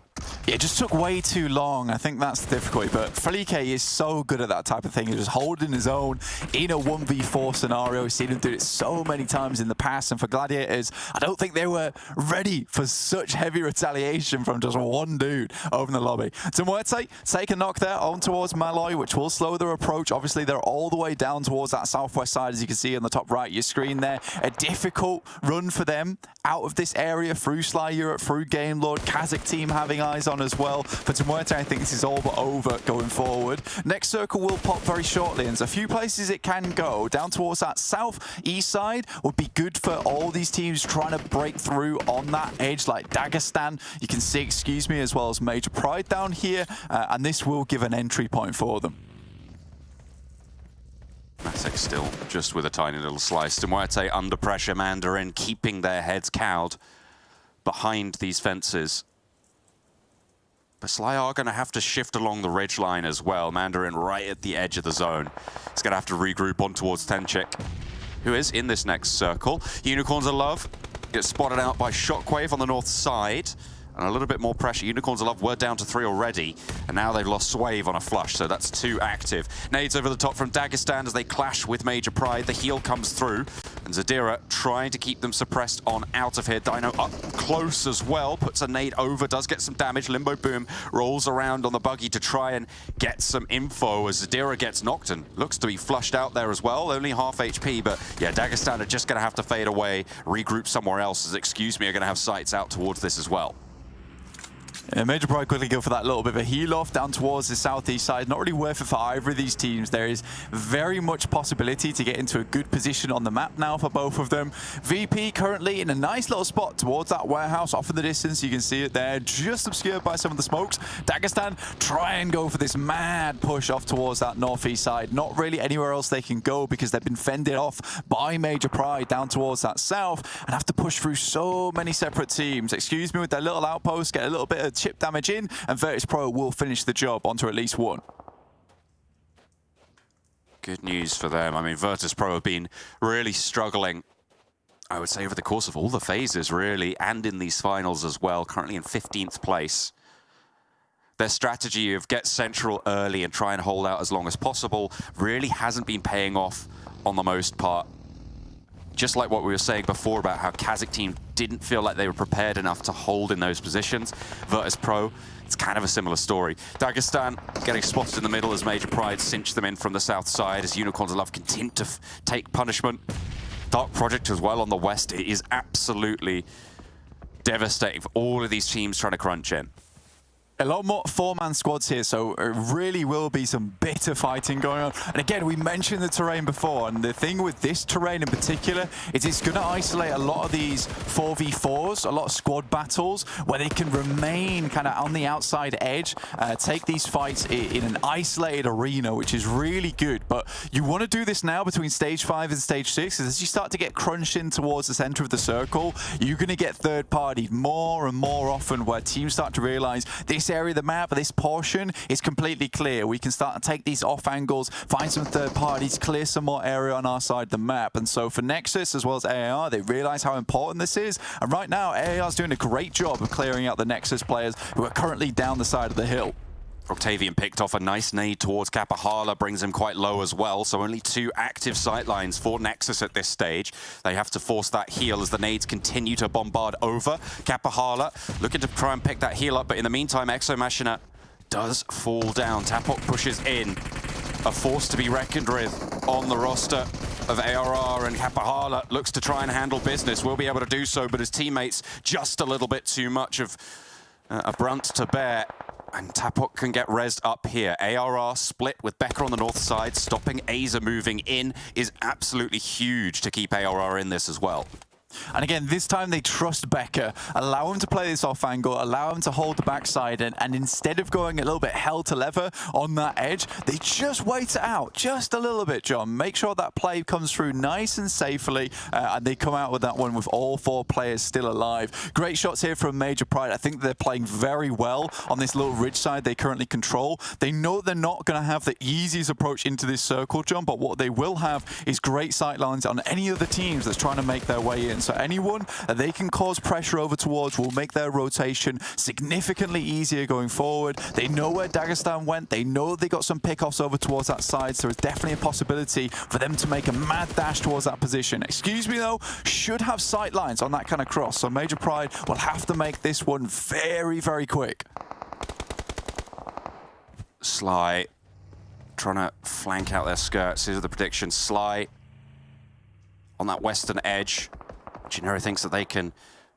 It just took way too long. I think that's the difficulty. But Felipe is so good at that type of thing. He's just holding his own in a 1v4 scenario. We've seen him do it so many times in the past. And for Gladiators, I don't think they were ready for such heavy retaliation from just one dude over in the lobby. So MUERTE take a knock there on towards Malloy, which will slow their approach. Obviously, they're all the way down towards that southwest side, as you can see on the top right of your screen there. A difficult run for them out of this area through Sly Europe, through Game Lord. KASIK team having eyes on as well. For MUERTE, I think this is all but over going forward. Next circle will pop very shortly, and there's a few places it can go. Down towards that southeast side would be good for all these teams trying to break through on that edge, like Dagestan. You can see, excuse me, as well as Major Pride down here, and this will give an entry point for them. KASIK still just with a tiny little slice. MUERTE under pressure, Mandarin keeping their heads cowed behind these fences. But Sly are going to have to shift along the ridge line as well. Mandarin right at the edge of the zone. He's going to have to regroup on towards Tenchik, who is in this next circle. Unicorns of Love gets spotted out by SHOCKWAVE on the north side. And a little bit more pressure. Unicorns of Love were down to 3 already, and now they've lost Swave on a flush, so that's 2 active. Nades over the top from Dagestan as they clash with Major Pride. The heal comes through, and Zadira trying to keep them suppressed on out of here. Dino up close as well, puts a nade over, does get some damage. Limbo Boom rolls around on the buggy to try and get some info as Zadira gets knocked and looks to be flushed out there as well. Only half HP, but yeah, Dagestan are just going to have to fade away, regroup somewhere else, as Excuse Me are going to have sights out towards this as well. Major Pride quickly go for that little bit of a heal off down towards the southeast side. Not really worth it for either of these teams. There is very much possibility to get into a good position on the map now for both of them. VP currently in a nice little spot towards that warehouse off in the distance. You can see it there, just obscured by some of the smokes. Dagestan try and go for this mad push off towards that northeast side. Not really anywhere else they can go because they've been fended off by Major Pride down towards that south and have to push through so many separate teams. Excuse Me with their little outpost, get a little bit of chip damage in, and VIRTUS.PRO will finish the job onto at least 1. Good news for them. I mean, VIRTUS.PRO have been really struggling, I would say, over the course of all the phases, really, and in these finals as well, currently in 15th place. Their strategy of get central early and try and hold out as long as possible really hasn't been paying off on the most part. Just like what we were saying before about how KASIK team didn't feel like they were prepared enough to hold in those positions. VIRTUS.PRO, it's kind of a similar story. Dagestan getting spotted in the middle as Major Pride cinch them in from the south side as Unicorns of Love continue to take punishment. Dark Project as well on the west. It is absolutely devastating for all of these teams trying to crunch in. A lot more 4-man squads here, so it really will be some bitter fighting going on. And again, we mentioned the terrain before, and the thing with this terrain in particular is it's going to isolate a lot of these 4v4s, a lot of squad battles, where they can remain kind of on the outside edge, take these fights in an isolated arena, which is really good. But you want to do this now between stage 5 and stage 6, because as you start to get crunched in towards the center of the circle, you're going to get third party more and more often, where teams start to realize this area of the map, this portion is completely clear. We can start to take these off angles, find some third parties, clear some more area on our side of the map. And so for NEXUS as well as AAR, they realize how important this is. And right now, AAR is doing a great job of clearing out the NEXUS players who are currently down the side of the hill. Octavian picked off a nice nade towards Kapahala, brings him quite low as well, so only 2 active sightlines for NEXUS at this stage. They have to force that heal as the nades continue to bombard over. Kapahala looking to try and pick that heal up, but in the meantime, Exo Machina does fall down. Tapok pushes in, a force to be reckoned with on the roster of ARR, and Kapahala looks to try and handle business. Will be able to do so, but his teammates just a little bit too much of a brunt to bear. And Tapok can get rezzed up here. ARR split with Becker on the north side. Stopping Aza moving in is absolutely huge to keep ARR in this as well. And again, this time they trust Becker, allow him to play this off angle, allow him to hold the backside, and instead of going a little bit hell to leather on that edge, they just wait it out just a little bit, John. Make sure that play comes through nice and safely, and they come out with that one with all 4 players still alive. Great shots here from Major Pride. I think they're playing very well on this little ridge side they currently control. They know they're not going to have the easiest approach into this circle, John, but what they will have is great sightlines on any of the teams that's trying to make their way in. So anyone that they can cause pressure over towards will make their rotation significantly easier going forward. They know where Dagestan went. They know they got some pickoffs over towards that side, so it's definitely a possibility for them to make a mad dash towards that position. Excuse me though, should have sight lines on that kind of cross, so Major Pride will have to make this one very, very quick. Sly trying to flank out their skirts. Here's the prediction. Sly on that western edge. Genero thinks that they can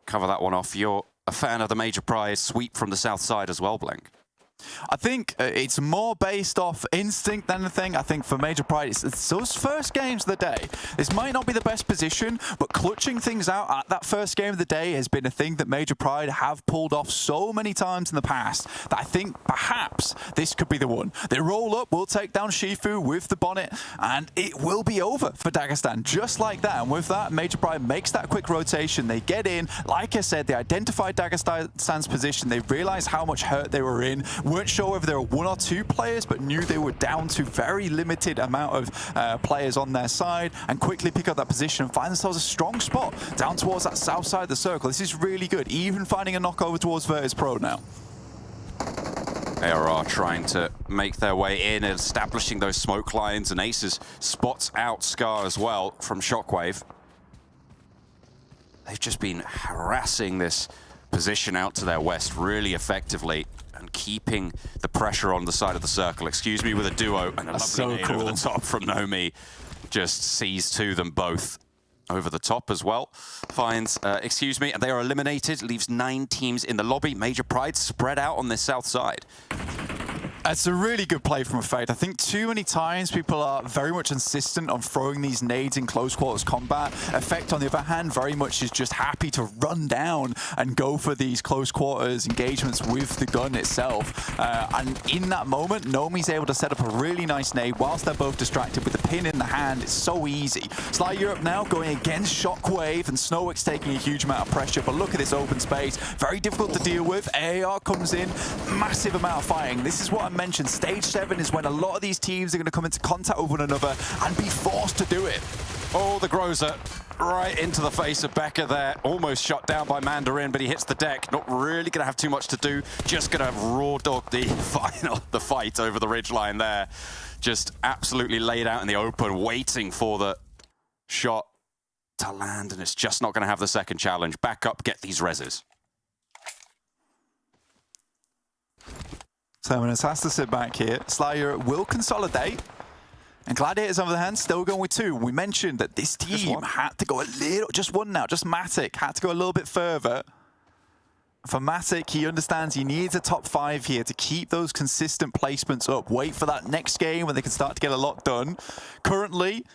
cover that one off. You're a fan of the Major Pride sweep from the south side as well, Blank. I think it's more based off instinct than anything. I think for Major Pride, it's those first games of the day. This might not be the best position, but clutching things out at that first game of the day has been a thing that Major Pride have pulled off so many times in the past that I think perhaps this could be the one. They roll up, will take down Shifu with the bonnet, and it will be over for Dagestan, just like that. And with that, Major Pride makes that quick rotation. They get in. Like I said, they identified Dagestan's position. They realized how much hurt they were in. Weren't sure whether there were one or two players, but knew they were down to very limited amount of players on their side, and quickly pick up that position and find themselves a strong spot down towards that south side of the circle. This is really good, even finding a knockover towards VIRTUS.PRO now. ARR trying to make their way in and establishing those smoke lines, and Aces spots out Scar as well from Shockwave. They've just been harassing this position out to their west really effectively and keeping the pressure on the side of the circle. Excuse me, with a duo and a lovely nade over the top from Nomi. Just sees to them both. Over the top as well. Finds, excuse me, and they are eliminated. Leaves 9 teams in the lobby. Major Pride spread out on the south side. It's a really good play from Effect. I think too many times people are very much insistent on throwing these nades in close quarters combat. Effect, on the other hand, very much is just happy to run down and go for these close quarters engagements with the gun itself. And in that moment, Nomi's able to set up a really nice nade whilst they're both distracted with the pin in the hand. It's so easy. Sly Europe now going against Shockwave, and Snowwick's taking a huge amount of pressure, but look at this open space. Very difficult to deal with. AR comes in, massive amount of fighting. This is what I mentioned. Stage 7 is when a lot of these teams are going to come into contact with one another and be forced to do it. Oh, the Groza right into the face of Becker there. Almost shot down by Mandarin, but he hits the deck. Not really going to have too much to do. Just going to raw dog the fight over the ridgeline there. Just absolutely laid out in the open, waiting for the shot to land, and it's just not going to have the second challenge. Back up, get these reses. Terminus has to sit back here. Sly Europe will consolidate. And Gladiators, on the other hand, still going with 2. We mentioned that this team had to go a little, just one now, just Matic, had to go a little bit further. For Matic, he understands he needs a top 5 here to keep those consistent placements up. Wait for that next game when they can start to get a lot done. Currently,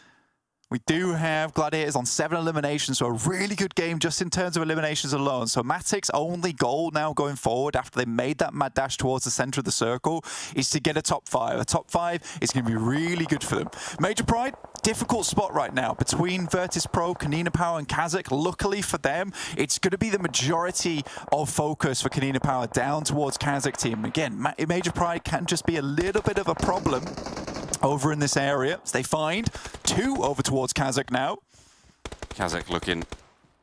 we do have Gladiators on 7 eliminations, so a really good game just in terms of eliminations alone. So Matic's only goal now going forward after they made that mad dash towards the center of the circle is to get a top 5. A top 5 is going to be really good for them. Major Pride, difficult spot right now between VIRTUS.PRO, KONINA Power and KASIK. Luckily for them, it's going to be the majority of focus for KONINA Power down towards KASIK team. Again, Major Pride can just be a little bit of a problem over in this area. So they find 2 over towards KASIK now. KASIK looking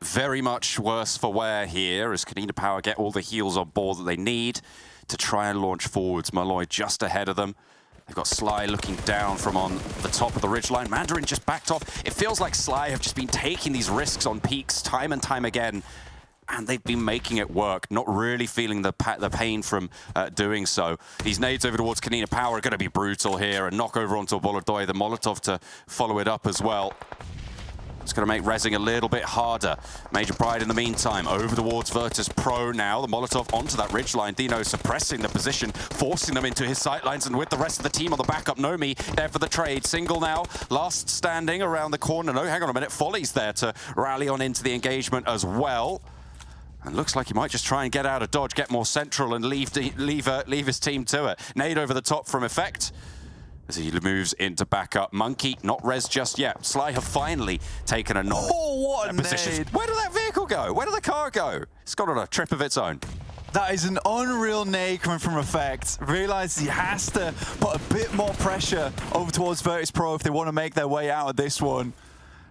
very much worse for wear here as KONINA Power get all the heals on board that they need to try and launch forwards. Malloy just ahead of them. They've got Sly looking down from on the top of the ridgeline. Mandarin just backed off. It feels like Sly have just been taking these risks on peaks time and time again, and they've been making it work, not really feeling the pain from doing so. These nades over towards KONINA Power are going to be brutal here, and knock over onto Bolodoy, the Molotov to follow it up as well. It's going to make rezzing a little bit harder. Major Pride in the meantime, over towards VIRTUS.PRO now. The Molotov onto that ridgeline. Dino suppressing the position, forcing them into his sightlines, and with the rest of the team on the backup, Nomi there for the trade. Single now, last standing around the corner. No, hang on a minute. Folly's there to rally on into the engagement as well. And looks like he might just try and get out of dodge, get more central, and leave his team to it. Nade over the top from Effect as he moves into backup. Monkey not res just yet. Sly have finally taken a knock. Oh, what a nade. Where did that vehicle go? Where did the car go? It's gone on a trip of its own. That is an unreal nade coming from Effect. Realizes he has to put a bit more pressure over towards VIRTUS.PRO if they want to make their way out of this one.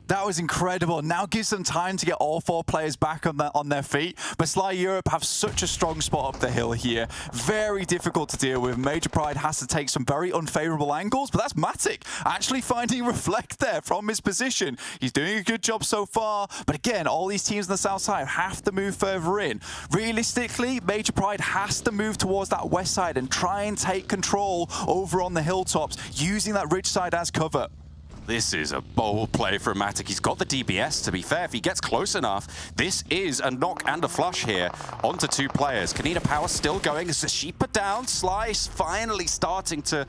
That was incredible. Now gives them time to get all 4 players back on their feet. But Sly Europe have such a strong spot up the hill here. Very difficult to deal with. Major Pride has to take some very unfavorable angles, but that's Matic actually finding Reflect there from his position. He's doing a good job so far. But again, all these teams on the south side have to move further in. Realistically, Major Pride has to move towards that west side and try and take control over on the hilltops, using that ridge side as cover. This is a bold play from Matic. He's got the DBS, to be fair. If he gets close enough, this is a knock and a flush here onto 2 players. KONINA Power still going. Zashipa down. Slice finally starting to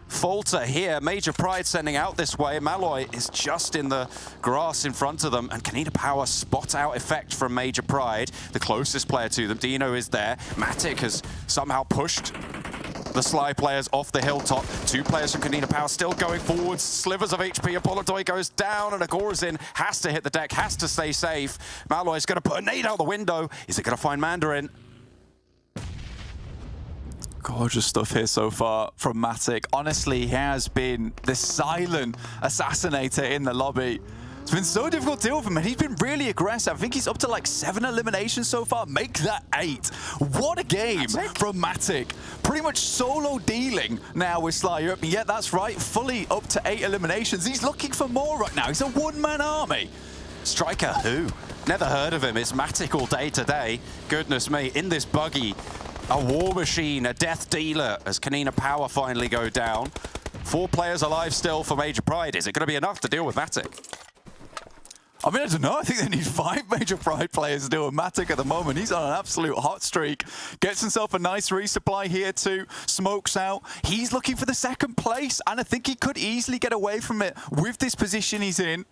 falter here. Major Pride sending out this way. Malloy is just in the grass in front of them, and KONINA Power spot out effect from Major Pride. The closest player to them, Dino, is there. Matic has somehow pushed the Sly players off the hilltop. 2 players from KONINA Power still going forwards. Slivers of HP. Apollodoy goes down, and Agorazin has to hit the deck, has to stay safe. Malloy's going to put a nade out the window. Is it going to find Mandarin? Gorgeous stuff here so far from Matic. Honestly, he has been the silent assassinator in the lobby. It's been so difficult to deal with him, and he's been really aggressive. I think he's up to like 7 eliminations so far. Make that 8. What a game from Matic. Pretty much solo dealing now with Sly Europe. And yet, that's right, fully up to 8 eliminations. He's looking for more right now. He's a one-man army. Striker who? Never heard of him. It's Matic all day today. Goodness me, in this buggy, a war machine, a death dealer, as KONINA Power finally go down. 4 players alive still for Major Pride. Is it going to be enough to deal with Matic? I mean, I don't know. I think they need 5 Major Pride players to deal with Matic at the moment. He's on an absolute hot streak. Gets himself a nice resupply here too. Smokes out. He's looking for the 2nd place, and I think he could easily get away from it with this position he's in.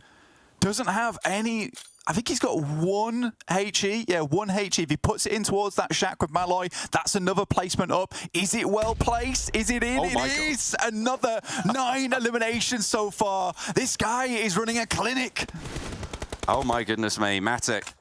Doesn't have any... I think he's got 1 HE. Yeah, 1 HE. If he puts it in towards that shack with Malloy, that's another placement up. Is it well placed? Is it in? Oh it is! Another 9 eliminations so far. This guy is running a clinic. Oh my goodness me, Matic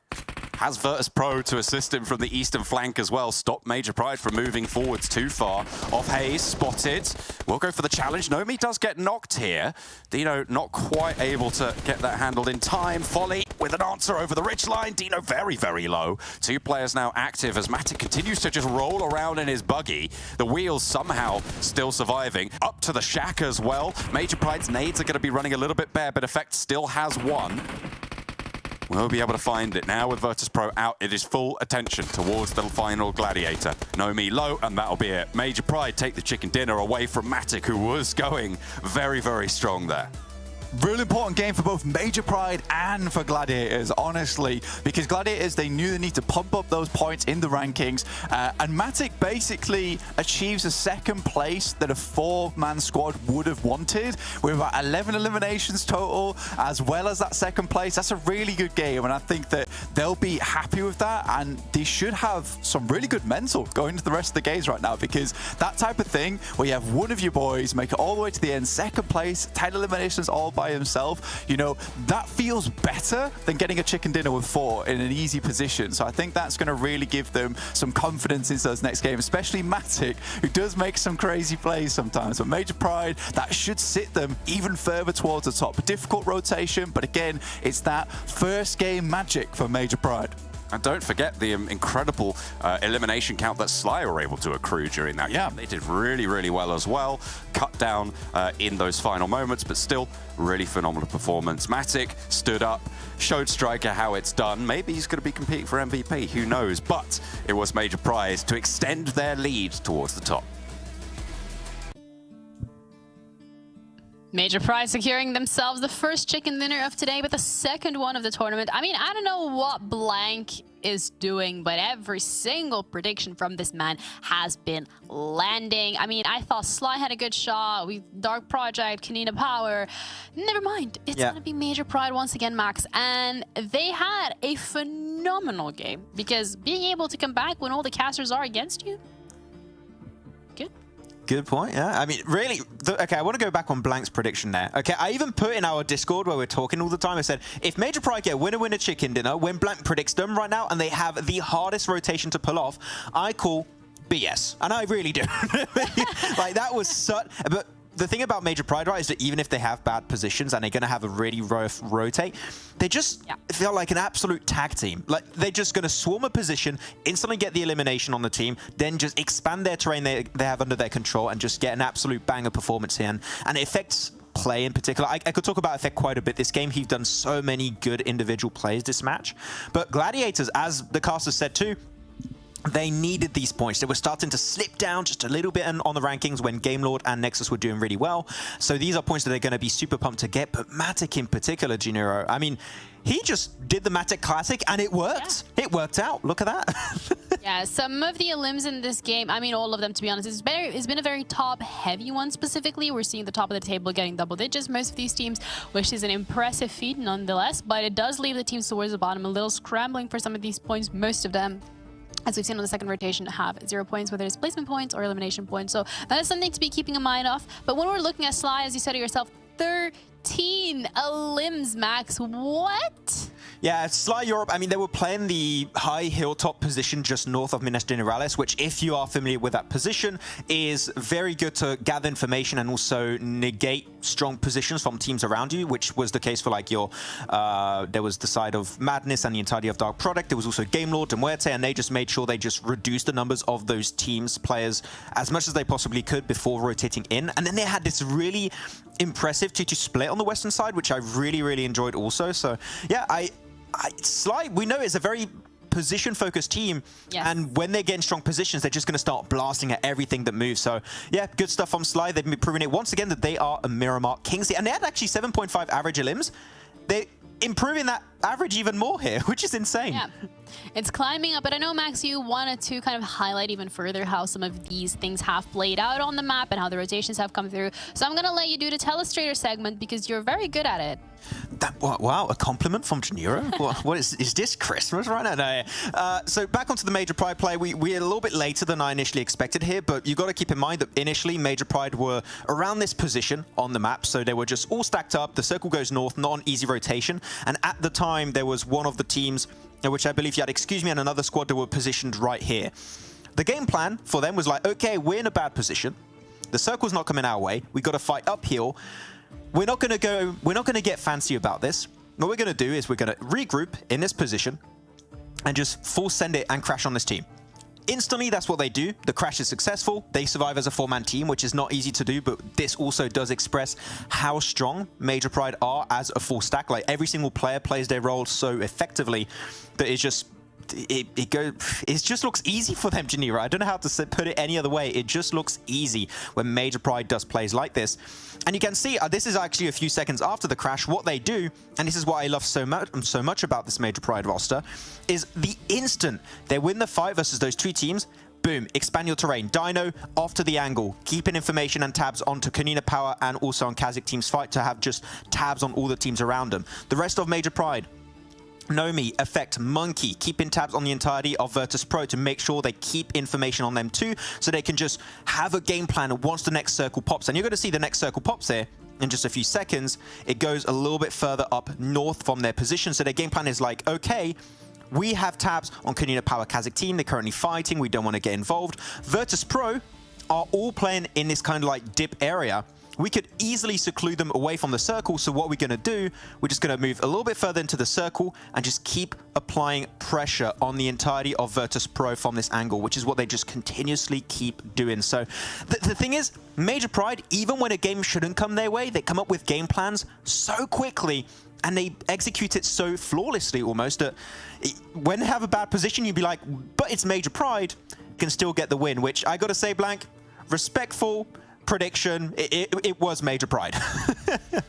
has VIRTUS.PRO to assist him from the eastern flank as well. Stop Major Pride from moving forwards too far. Off Hayes, spotted. We'll go for the challenge. Nomi does get knocked here. Dino not quite able to get that handled in time. Folly with an answer over the ridge line. Dino very, very low. 2 players now active as Matic continues to just roll around in his buggy. The wheels somehow still surviving. Up to the shack as well. Major Pride's nades are going to be running a little bit bare, but Effect still has 1. We'll be able to find it now with VIRTUS.PRO out. It is full attention towards the final Gladiator. Nomi low, and that'll be it. Major Pride take the chicken dinner away from Matic, who was going very, very strong there. Really important game for both Major Pride and for Gladiators, honestly, because Gladiators, they knew they need to pump up those points in the rankings, and Matic basically achieves a 2nd place that a 4-man squad would have wanted, with about 11 eliminations total, as well as that 2nd place. That's a really good game, and I think that they'll be happy with that, and they should have some really good mental going into the rest of the games right now, because that type of thing, where you have one of your boys make it all the way to the end, 2nd place, 10 eliminations all by himself, you know, that feels better than getting a chicken dinner with 4 in an easy position. So I think that's going to really give them some confidence into those next games, especially Matic, who does make some crazy plays sometimes. But Major Pride, that should sit them even further towards the top. A difficult rotation, but again, it's that first game magic for Major Pride. And don't forget the incredible elimination count that Sly were able to accrue during that game. They did really, really well as well. Cut down in those final moments, but still really phenomenal performance. Matic stood up, showed Striker how it's done. Maybe he's going to be competing for MVP, who knows? But it was Major Pride to extend their lead towards the top. Major Pride securing themselves the first chicken dinner of today, but the 2nd one of the tournament. I mean, I don't know what Blank is doing, but every single prediction from this man has been landing. I mean, I thought Sly had a good shot. We Dark Project, KONINA Power. Never mind. It's going to be Major Pride once again, Max. And they had a phenomenal game, because being able to come back when all the casters are against you, good. Good point, yeah. I mean, really, okay, I want to go back on Blank's prediction there. Okay, I even put in our Discord where we're talking all the time, I said, if Major Pride get winner chicken dinner, when Blank predicts them right now, and they have the hardest rotation to pull off, I call BS. And I really do. Like, that was such... But the thing about Major Pride, right, is that even if they have bad positions and they're going to have a really rough rotate, they just feel like an absolute tag team. Like, they're just going to swarm a position, instantly get the elimination on the team, then just expand their terrain they have under their control and just get an absolute banger performance here. And it affects play in particular. I could talk about Effect quite a bit this game. He's done so many good individual plays this match. But Gladiators, as the caster said too, they needed these points. They were starting to slip down just a little bit on the rankings when Gamelord and Nexus were doing really well. So these are points that they're going to be super pumped to get. But Matic in particular, Juniro, I mean, he just did the Matic Classic and it worked. Yeah. It worked out. Look at that. Yeah, some of the elims in this game, I mean, all of them, to be honest, it's been a very top-heavy one specifically. We're seeing the top of the table getting double digits, most of these teams, which is an impressive feat nonetheless. But it does leave the teams towards the bottom a little scrambling for some of these points. Most of them, as we've seen on the second rotation, have 0 points, whether it's placement points or elimination points. So that is something to be keeping in mind of. But when we're looking at Sly, as you said to yourself, 13 elims, Max. What? Yeah, Sly Europe, I mean, they were playing the high hilltop position just north of Minas Generales, which, if you are familiar with that position, is very good to gather information and also negate strong positions from teams around you, which was the case for, like, your... there was the side of Madness and the entirety of Dark Product. There was also Gamelord and MUERTE, and they just made sure they just reduced the numbers of those teams' players as much as they possibly could before rotating in. And then they had this really impressive 2-2 split on the western side, which I really, really enjoyed also. So, yeah, Sly, we know, is a very position-focused team, and when they're getting strong positions, they're just going to start blasting at everything that moves. So, yeah, good stuff from Sly. They've been proving it once again that they are a Miramar Kingsley, and they had actually 7.5 average elims. They're improving that average even more here, which is insane. Yeah, it's climbing up. But I know, Max, you wanted to kind of highlight even further how some of these things have played out on the map and how the rotations have come through. So I'm going to let you do the Telestrator segment because you're very good at it. Wow, a compliment from Janiro? What is this Christmas right now? No. So back onto the Major Pride play, we're a little bit later than I initially expected here, but you got to keep in mind that initially Major Pride were around this position on the map, so they were just all stacked up. The circle goes north, not an easy rotation, and at the time there was one of the teams, which I believe you had Excuse Me and another squad that were positioned right here. The game plan for them was like, okay, we're in a bad position. The circle's not coming our way. We got to fight uphill. We're not going to get fancy about this. What we're going to do is we're going to regroup in this position and just full send it and crash on this team. Instantly, that's what they do. The crash is successful. They survive as a 4-man team, which is not easy to do, but this also does express how strong Major Pride are as a full stack. Like, every single player plays their role so effectively that it's just... It just looks easy for them, Janira. I don't know how to put it any other way. It just looks easy when Major Pride does plays like this. And you can see, this is actually a few seconds after the crash, what they do, and this is what I love so much about this Major Pride roster, is the instant they win the fight versus those two teams, boom, expand your terrain. Dino off to the angle, keeping information and tabs onto KONINA Power and also on KASIK team's fight to have just tabs on all the teams around them. The rest of Major Pride, Nomi, Effect, Monkey, keeping tabs on the entirety of VIRTUS.PRO to make sure they keep information on them too, so they can just have a game plan once the next circle pops. And you're going to see the next circle pops here in just a few seconds. It goes a little bit further up north from their position, so their game plan is like, okay, we have tabs on KONINA Power KASIK team. They're currently fighting. We don't want to get involved. VIRTUS.PRO are all playing in this kind of like dip area. We could easily seclude them away from the circle, so what we're going to do, we're just going to move a little bit further into the circle and just keep applying pressure on the entirety of VIRTUS.PRO from this angle, which is what they just continuously keep doing. So the thing is, Major Pride, even when a game shouldn't come their way, they come up with game plans so quickly and they execute it so flawlessly almost that when they have a bad position, you'd be like, but it's Major Pride, can still get the win, which I got to say, Blank, respectful prediction, it was Major Pride.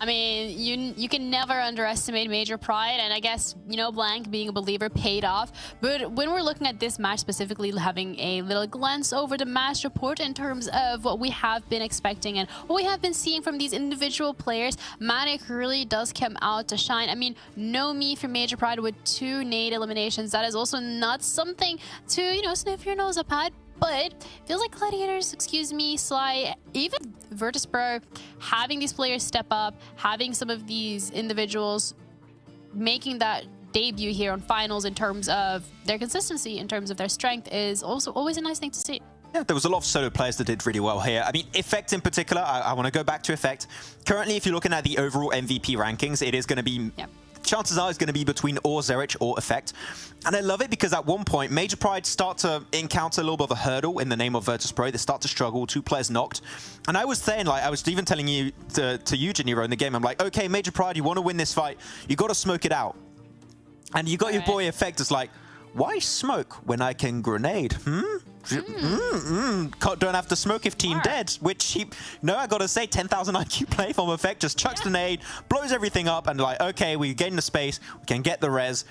I mean, you can never underestimate Major Pride, and I guess, you know, Blank being a believer paid off. But when we're looking at this match specifically, having a little glance over the match report in terms of what we have been expecting and what we have been seeing from these individual players, Matic really does come out to shine. I mean, Nomi for Major Pride with 2 nade eliminations. That is also not something to, you know, sniff your nose up at. But feels like Gladiators, excuse me, Sly, even VIRTUS.PRO, having these players step up, having some of these individuals making that debut here on finals in terms of their consistency, in terms of their strength, is also always a nice thing to see. Yeah, there was a lot of solo players that did really well here. I mean, Effect in particular, I want to go back to Effect. Currently, if you're looking at the overall MVP rankings, it is going to be... Yep. Chances are it's going to be between or Zerich or Effect. And I love it because at one point, Major Pride start to encounter a little bit of a hurdle in the name of VIRTUS.PRO. They start to struggle, 2 players knocked. And I was saying, like, I was even telling you to you, Janiro, in the game, I'm like, okay, Major Pride, you want to win this fight, you got to smoke it out. And you got your boy Effect is like, why smoke when I can grenade? Don't have to smoke if team dead, which he, no, I gotta say, 10,000 IQ play from Effect, just chucks the nade, blows everything up, and like, okay, we gain the space, we can get the res.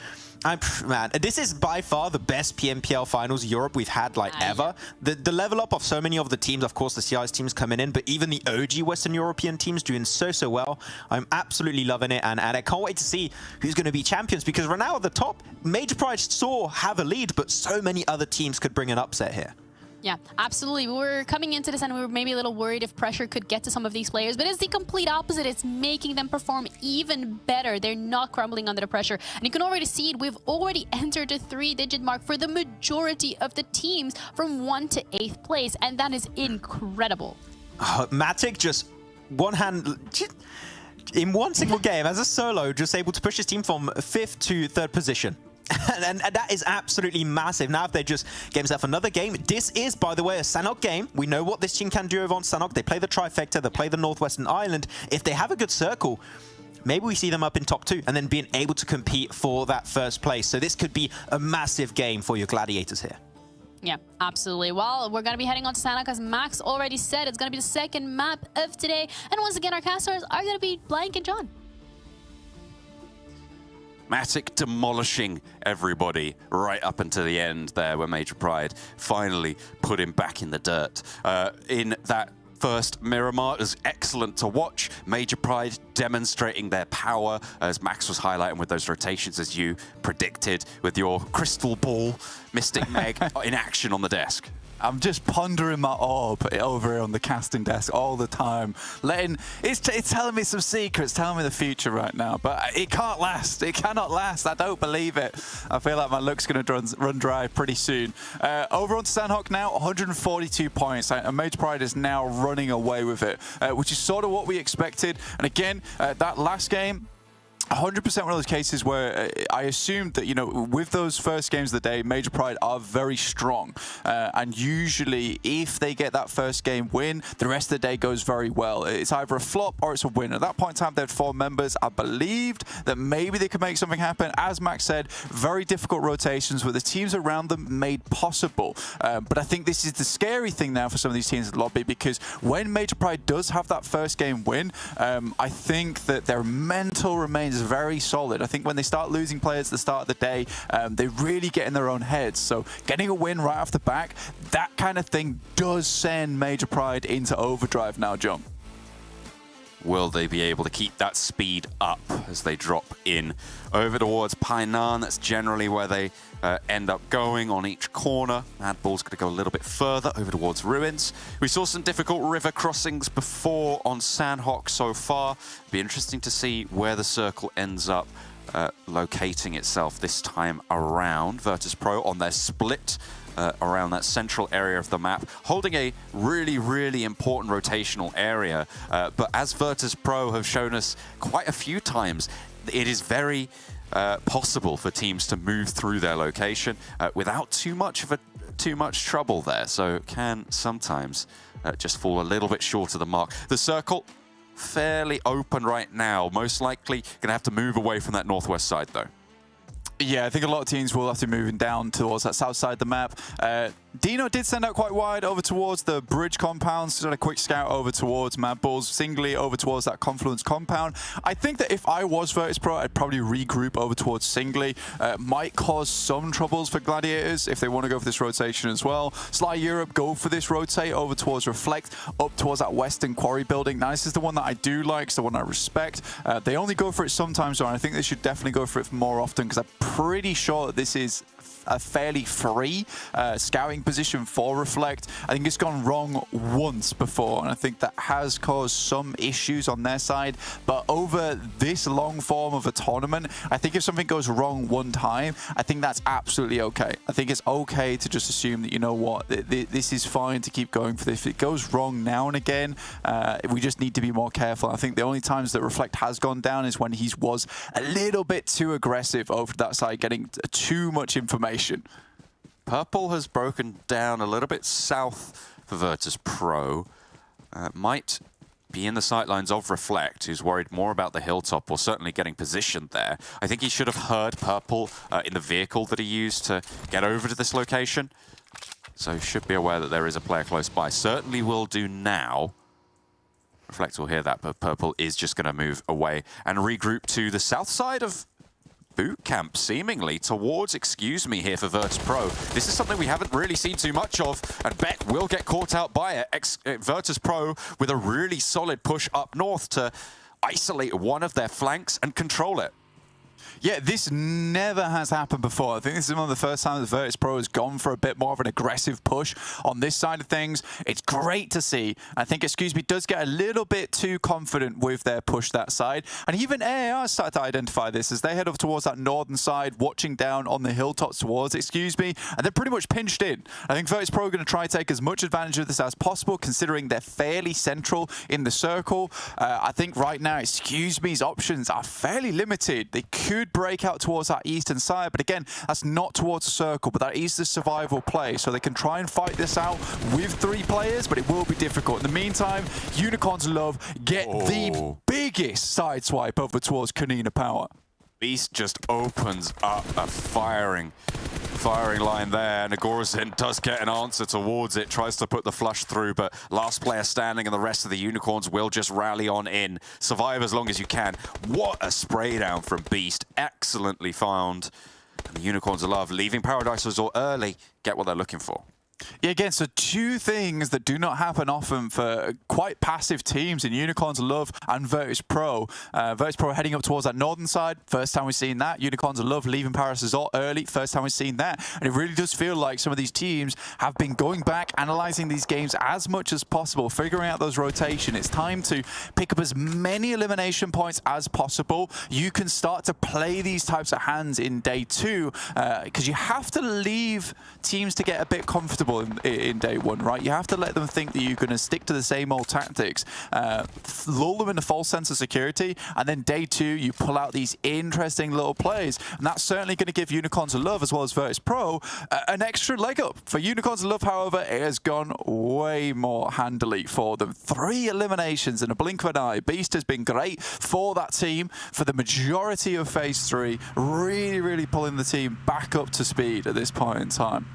Man, this is by far the best PMPL finals Europe we've had like ever. The level up of so many of the teams, of course the CIS teams coming in, but even the OG Western European teams doing so well. I'm absolutely loving it, and I can't wait to see who's going to be champions, because right now at the top, Major Pride still have a lead, but so many other teams could bring an upset here. Yeah, absolutely. We were coming into this and we were maybe a little worried if pressure could get to some of these players, but it's the complete opposite. It's making them perform even better. They're not crumbling under the pressure. And you can already see it. We've already entered the 3-digit mark for the majority of the teams from 1 to 8th place, and that is incredible. Matic just one hand... in one single game, as a solo, just able to push his team from 5th to 3rd position. And that is absolutely massive. Now if they just get himself another game, this is, by the way, a Sanhok game. We know what this team can do over on Sanhok. They play the trifecta, they play the Northwestern Island. If they have a good circle, maybe we see them up in top 2 and then being able to compete for that 1st place. So this could be a massive game for your Gladiators here. Yeah, absolutely. Well, we're going to be heading on to Sanhok, as Max already said. It's going to be the 2nd map of today. And once again, our casters are going to be Blank and John. Matic demolishing everybody right up until the end there, where Major Pride finally put him back in the dirt. In that first Miramar, it was excellent to watch. Major Pride demonstrating their power, as Max was highlighting with those rotations, as you predicted with your crystal ball, Mystic Meg in action on the desk. I'm just pondering my orb over here on the casting desk all the time. It's telling me some secrets, telling me the future right now, but it can't last. It cannot last. I don't believe it. I feel like my luck's going to run dry pretty soon. Over on Sanhok now, 142 points, and Major Pride is now running away with it, which is sort of what we expected. And again, that last game, 100% one of those cases where I assumed that, you know, with those first games of the day, Major Pride are very strong. And usually, if they get that first game win, the rest of the day goes very well. It's either a flop or it's a win. At that point in time, they had 4 members. I believed that maybe they could make something happen. As Max said, very difficult rotations with the teams around them made possible. But I think this is the scary thing now for some of these teams in the lobby, because when Major Pride does have that first game win, I think that their mental remains very solid. I think when they start losing players at the start of the day, they really get in their own heads. So getting a win right off the back, that kind of thing does send Major Pride into overdrive now, John. Will they be able to keep that speed up as they drop in over towards Painan? That's generally where they end up going on each corner. MADBULLS going to go a little bit further over towards Ruins. We saw some difficult river crossings before on Sanhok so far. Be interesting to see where the circle ends up locating itself this time around. VIRTUS.PRO on their split around that central area of the map, holding a really important rotational area. But as VIRTUS.PRO have shown us quite a few times, it is very possible for teams to move through their location without too much trouble there. So it can sometimes just fall a little bit short of the mark. The circle fairly open right now. Most likely gonna have to move away from that northwest side though. Yeah, I think a lot of teams will have to be moving down towards that south side of the map. Dino did send out quite wide over towards the bridge compounds, so did a quick scout over towards MADBULLS, singly over towards that Confluence compound. I think that if I was VIRTUS.PRO, I'd probably regroup over towards singly. Might cause some troubles for Gladiators if they want to go for this rotation as well. Sly Europe go for this rotate over towards Reflect, up towards that western quarry building. Now, this is the one that I do like, it's the one I respect. They only go for it sometimes, so I think they should definitely go for it more often, because I'm pretty sure that this is a fairly free scouting position for Reflect. I think it's gone wrong once before, and I think that has caused some issues on their side. But over this long form of a tournament, I think if something goes wrong one time, I think that's absolutely okay. I think it's okay to just assume that, you know what, this is fine to keep going for this. If it goes wrong now and again, we just need to be more careful. I think the only times that Reflect has gone down is when he was a little bit too aggressive over that side, getting too much information. Purple has broken down a little bit south for VIRTUS.PRO. Might be in the sightlines of Reflect, who's worried more about the hilltop, or certainly getting positioned there. I think he should have heard Purple in the vehicle that he used to get over to this location. So he should be aware that there is a player close by. Certainly will do now. Reflect will hear that, but Purple is just going to move away and regroup to the south side of boot camp, seemingly towards Excuse Me here for VIRTUS.PRO. This is something we haven't really seen too much of, and Beck will get caught out by it. VIRTUS.PRO with a really solid push up north to isolate one of their flanks and control it. Yeah, this never has happened before. I think this is one of the first times that VIRTUS.PRO has gone for a bit more of an aggressive push on this side of things. It's great to see. I think Excuse Me does get a little bit too confident with their push that side. And even AAR started to identify this as they head up towards that northern side, watching down on the hilltops towards Excuse Me, and they're pretty much pinched in. I think VIRTUS.PRO are going to try to take as much advantage of this as possible, considering they're fairly central in the circle. I think right now Excuse Me's options are fairly limited. They could break out towards that eastern side, but again, that's not towards the circle, but that is the survival play, so they can try and fight this out with 3 players, but it will be difficult. In the meantime, Unicorns Love get the biggest side swipe over towards KONINA Power. Beast just opens up a firing line there, and Agorazin does get an answer towards it, tries to put the flush through, but last player standing and the rest of the Unicorns will just rally on in. Survive as long as you can. What a spray down from Beast. Excellently found. And the Unicorns of Love leaving Paradise Resort early, get what they're looking for. Yeah, again, so 2 things that do not happen often for quite passive teams in Unicorns Love and VIRTUS.PRO. VIRTUS.PRO heading up towards that northern side. First time we've seen that. Unicorns Love leaving Paris Resort early. First time we've seen that. And it really does feel like some of these teams have been going back, analyzing these games as much as possible, figuring out those rotation. It's time to pick up as many elimination points as possible. You can start to play these types of hands in day 2 because you have to leave teams to get a bit comfortable in day 1, right? You have to let them think that you're going to stick to the same old tactics, lull them in a false sense of security, and then day 2 you pull out these interesting little plays, and that's certainly going to give Unicorns of Love as well as VIRTUS.PRO an extra leg up. For Unicorns of Love, however, it has gone way more handily for them. 3 eliminations in a blink of an eye. Beast has been great for that team for the majority of phase 3, really pulling the team back up to speed at this point in time.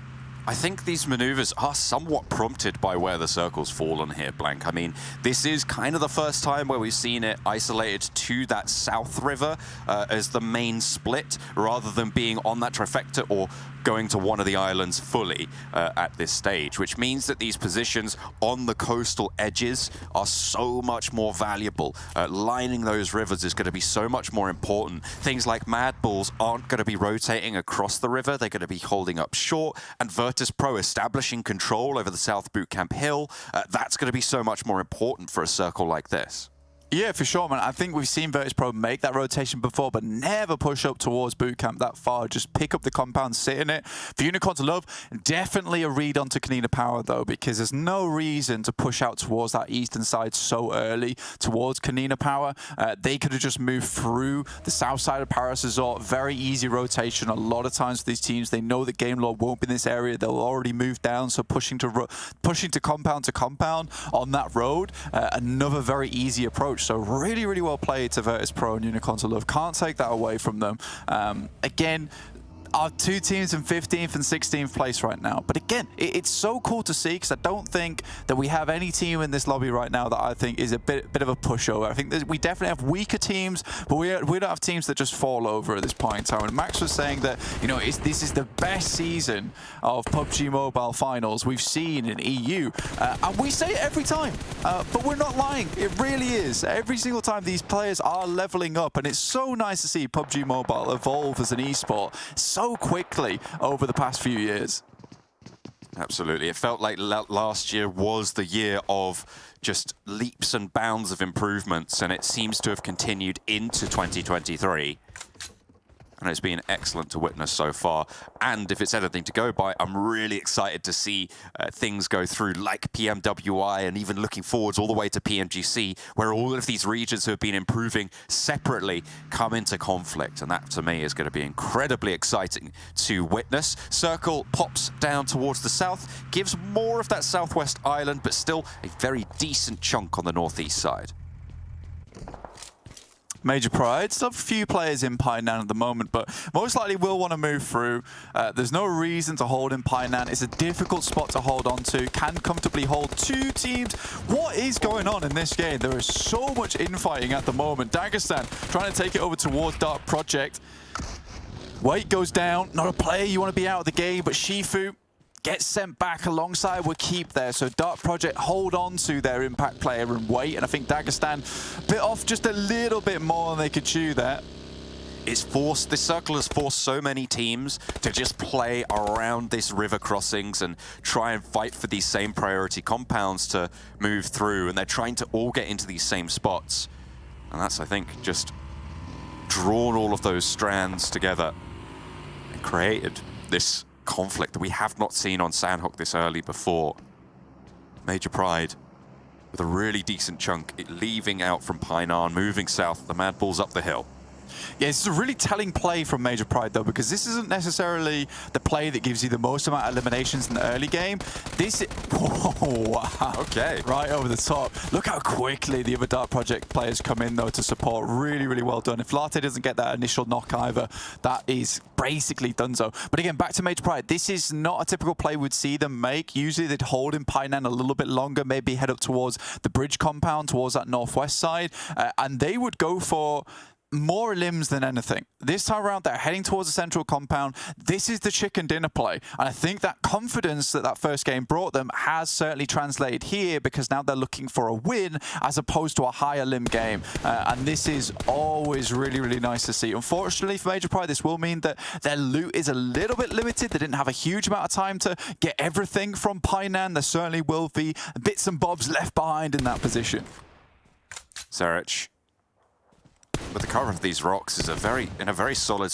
I think these maneuvers are somewhat prompted by where the circle's fallen here, Blank. I mean, this is kind of the first time where we've seen it isolated to that south river as the main split, rather than being on that trifecta or going to one of the islands fully at this stage, which means that these positions on the coastal edges are so much more valuable. Lining those rivers is going to be so much more important. Things like MADBULLS aren't going to be rotating across the river. They're going to be holding up short, and VIRTUS.PRO establishing control over the South Bootcamp Hill. That's going to be so much more important for a circle like this. Yeah, for sure, man. I think we've seen VIRTUS.PRO make that rotation before, but never push up towards bootcamp that far. Just pick up the compound, sit in it. For Unicorns of Love, definitely a read onto KONINA Power, though, because there's no reason to push out towards that eastern side so early towards KONINA Power. They could have just moved through the south side of Paris Resort. Very easy rotation. A lot of times for these teams, they know that Game Lord won't be in this area. They'll already move down, so pushing to compound on that road. Another very easy approach. So really well played to VIRTUS.PRO and Unicorns of Love. Can't take that away from them. Again, our 2 teams in 15th and 16th place right now. But again, it's so cool to see, because I don't think that we have any team in this lobby right now that I think is a bit of a pushover. I think we definitely have weaker teams, but we don't have teams that just fall over at this point in time. And Max was saying that, you know, this is the best season of PUBG Mobile finals we've seen in EU. And we say it every time, but we're not lying. It really is. Every single time these players are leveling up, and it's so nice to see PUBG Mobile evolve as an esport. So so quickly over the past few years. Absolutely. It felt like last year was the year of just leaps and bounds of improvements, and it seems to have continued into 2023. And it's been excellent to witness so far. And if it's anything to go by, I'm really excited to see things go through like PMWI, and even looking forwards all the way to PMGC, where all of these regions who have been improving separately come into conflict. And that, to me, is going to be incredibly exciting to witness. Circle pops down towards the south, gives more of that southwest island, but still a very decent chunk on the northeast side. Major Pride, still have a few players in Painan at the moment, but most likely will want to move through. There's no reason to hold in Painan. It's a difficult spot to hold on to. Can comfortably hold two teams. What is going on in this game? There is so much infighting at the moment. Dagestan trying to take it over towards Dark Project. Weight goes down. Not a player you want to be out of the game, but Shifu gets sent back alongside with Keep there. So Dark Project hold on to their impact player and wait. And I think Dagestan bit off just a little bit more than they could chew there. It's forced, this circle has forced so many teams to just play around this river crossings and try and fight for these same priority compounds to move through. And they're trying to all get into these same spots. And that's, I think, just drawn all of those strands together and created this conflict that we have not seen on Sanhok this early before. Major Pride with a really decent chunk, leaving out from Painan, moving south, the MADBULLS up the hill. Yeah, it's a really telling play from Major Pride, though, because this isn't necessarily the play that gives you the most amount of eliminations in the early game. This is... Whoa, wow. Okay. Right over the top. Look how quickly the other Dark Project players come in, though, to support. Really, really well done. If Latte doesn't get that initial knock either, that is basically done so. But again, back to Major Pride. This is not a typical play we'd see them make. Usually they'd hold in Painan a little bit longer, maybe head up towards the bridge compound, towards that northwest side, and they would go for more limbs than anything. This time around, they're heading towards the central compound. This is the chicken dinner play. And I think that confidence that that first game brought them has certainly translated here, because now they're looking for a win as opposed to a higher limb game. And this is always really, really nice to see. Unfortunately for Major Pride, this will mean that their loot is a little bit limited. They didn't have a huge amount of time to get everything from Painan. There certainly will be bits and bobs left behind in that position. Zarich, with the cover of these rocks, is in a very solid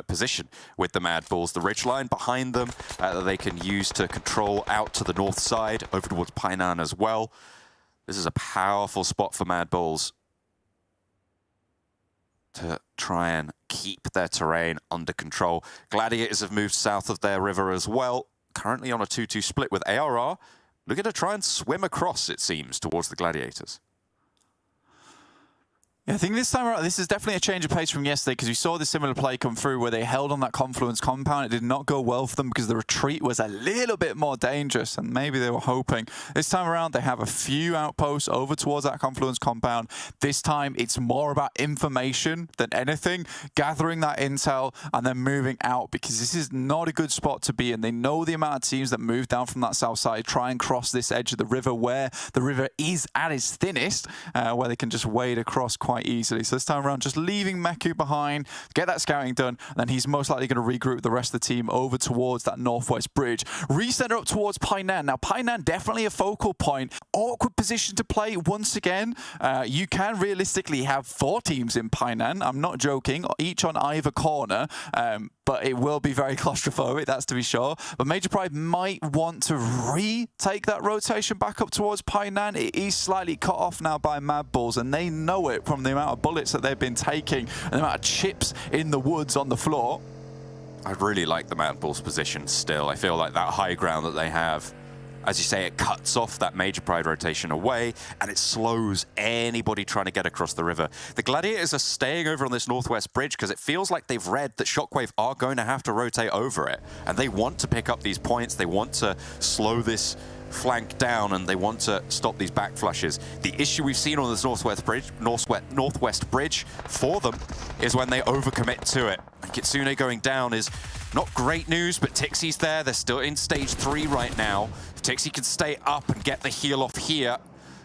position with the MADBULLS. The ridgeline behind them that they can use to control out to the north side, over towards Painan as well. This is a powerful spot for MADBULLS to try and keep their terrain under control. Gladiators have moved south of their river as well, currently on a 2-2 split with ARR. Looking to try and swim across, it seems, towards the Gladiators. Yeah, I think this time around, this is definitely a change of pace from yesterday, because we saw this similar play come through where they held on that confluence compound. It did not go well for them because the retreat was a little bit more dangerous, and maybe they were hoping. This time around, they have a few outposts over towards that confluence compound. This time, it's more about information than anything, gathering that intel and then moving out, because this is not a good spot to be in. They know the amount of teams that move down from that south side, try and cross this edge of the river where the river is at its thinnest, where they can just wade across quite easily. So this time around, just leaving Meku behind, get that scouting done, and then he's most likely going to regroup the rest of the team over towards that northwest bridge. Recenter up towards Painan. Now, Painan definitely a focal point. Awkward position to play once again. You can realistically have 4 teams in Painan. I'm not joking, each on either corner. But it will be very claustrophobic, that's to be sure. But Major Pride might want to retake that rotation back up towards Painan. It is slightly cut off now by MADBULLS, and they know it from the amount of bullets that they've been taking and the amount of chips in the woods on the floor. I really like the MADBULLS position still. I feel like that high ground that they have, as you say, it cuts off that Major Pride rotation away, and it slows anybody trying to get across the river. The Gladiators are staying over on this northwest bridge because it feels like they've read that SHOCKWAVE are going to have to rotate over it, and they want to pick up these points. They want to slow this flank down, and they want to stop these back flushes. The issue we've seen on this northwest bridge for them is when they overcommit to it. And Kitsune going down is not great news, but Tixie's there. They're still in stage 3 right now. If Tixie can stay up and get the heal off here,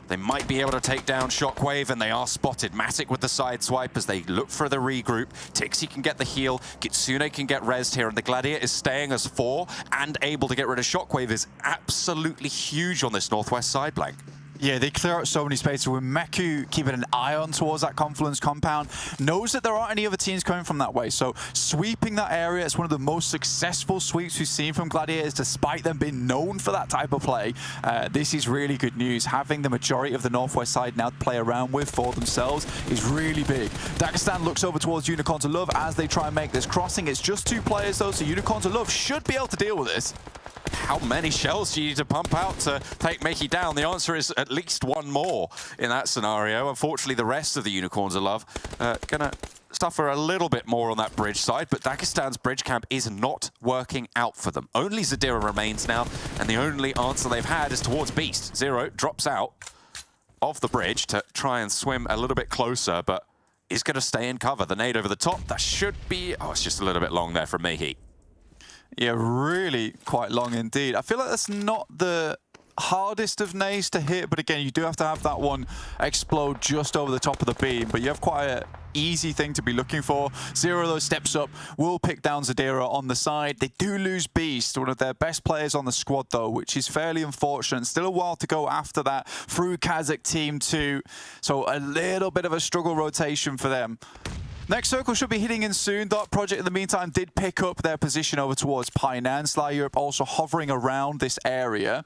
They might be able to take down Shockwave, and they are spotted. Matic with the side swipe as they look for the regroup. Tixi can get the heal. Kitsune can get rezzed here, and the Gladiator is staying as 4 and able to get rid of Shockwave is absolutely huge on this northwest side, Blank. Yeah, they clear out so many spaces with Meku keeping an eye on towards that Confluence compound. Knows that there aren't any other teams coming from that way. So sweeping that area is one of the most successful sweeps we've seen from Gladiators, despite them being known for that type of play. This is really good news. Having the majority of the northwest side now to play around with for themselves is really big. Dagestan looks over towards Unicorn to Love as they try and make this crossing. It's just 2 players though, so Unicorn to Love should be able to deal with this. How many shells do you need to pump out to take Mickey down? The answer is at least 1 more in that scenario. Unfortunately, the rest of the Unicorns of Love gonna suffer a little bit more on that bridge side, but Dagestan's bridge camp is not working out for them. Only Zadira remains now, and the only answer they've had is towards Beast. Zero drops out of the bridge to try and swim a little bit closer, but is gonna stay in cover. The nade over the top, that should be... Oh, it's just a little bit long there from Mickey. Yeah, really quite long indeed. I feel like that's not the hardest of nades to hit, but again, you do have to have that one explode just over the top of the beam, but you have quite an easy thing to be looking for. Zero, though, steps up, will pick down Zadira on the side. They do lose Beast, one of their best players on the squad, though, which is fairly unfortunate. Still a while to go after that through KASIK Team 2, so a little bit of a struggle rotation for them. Next circle should be hitting in soon. Dark Project, in the meantime, did pick up their position over towards Painan. Sly Europe also hovering around this area.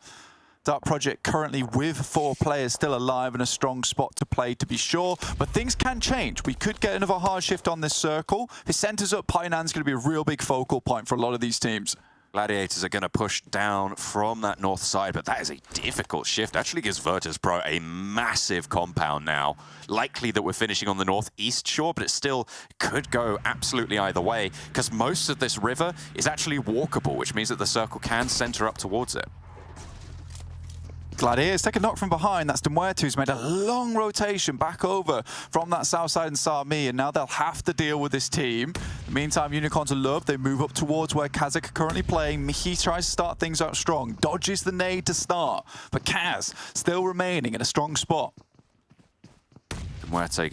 Dark Project currently with 4 players still alive in a strong spot to play, to be sure. But things can change. We could get another hard shift on this circle. If it centers up, Painan's going to be a real big focal point for a lot of these teams. Gladiators are going to push down from that north side, but that is a difficult shift. Actually gives VIRTUS.PRO a massive compound now. Likely that we're finishing on the northeast shore, but it still could go absolutely either way, because most of this river is actually walkable, which means that the circle can center up towards it. Gladiators take a knock from behind. That's MUERTE, who's made a long rotation back over from that south side in Sami, and now they'll have to deal with this team. In the meantime, Unicorn to Love, they move up towards where KASIK are currently playing. Mickey tries to start things out strong, dodges the nade to start, but Kaz still remaining in a strong spot. MUERTE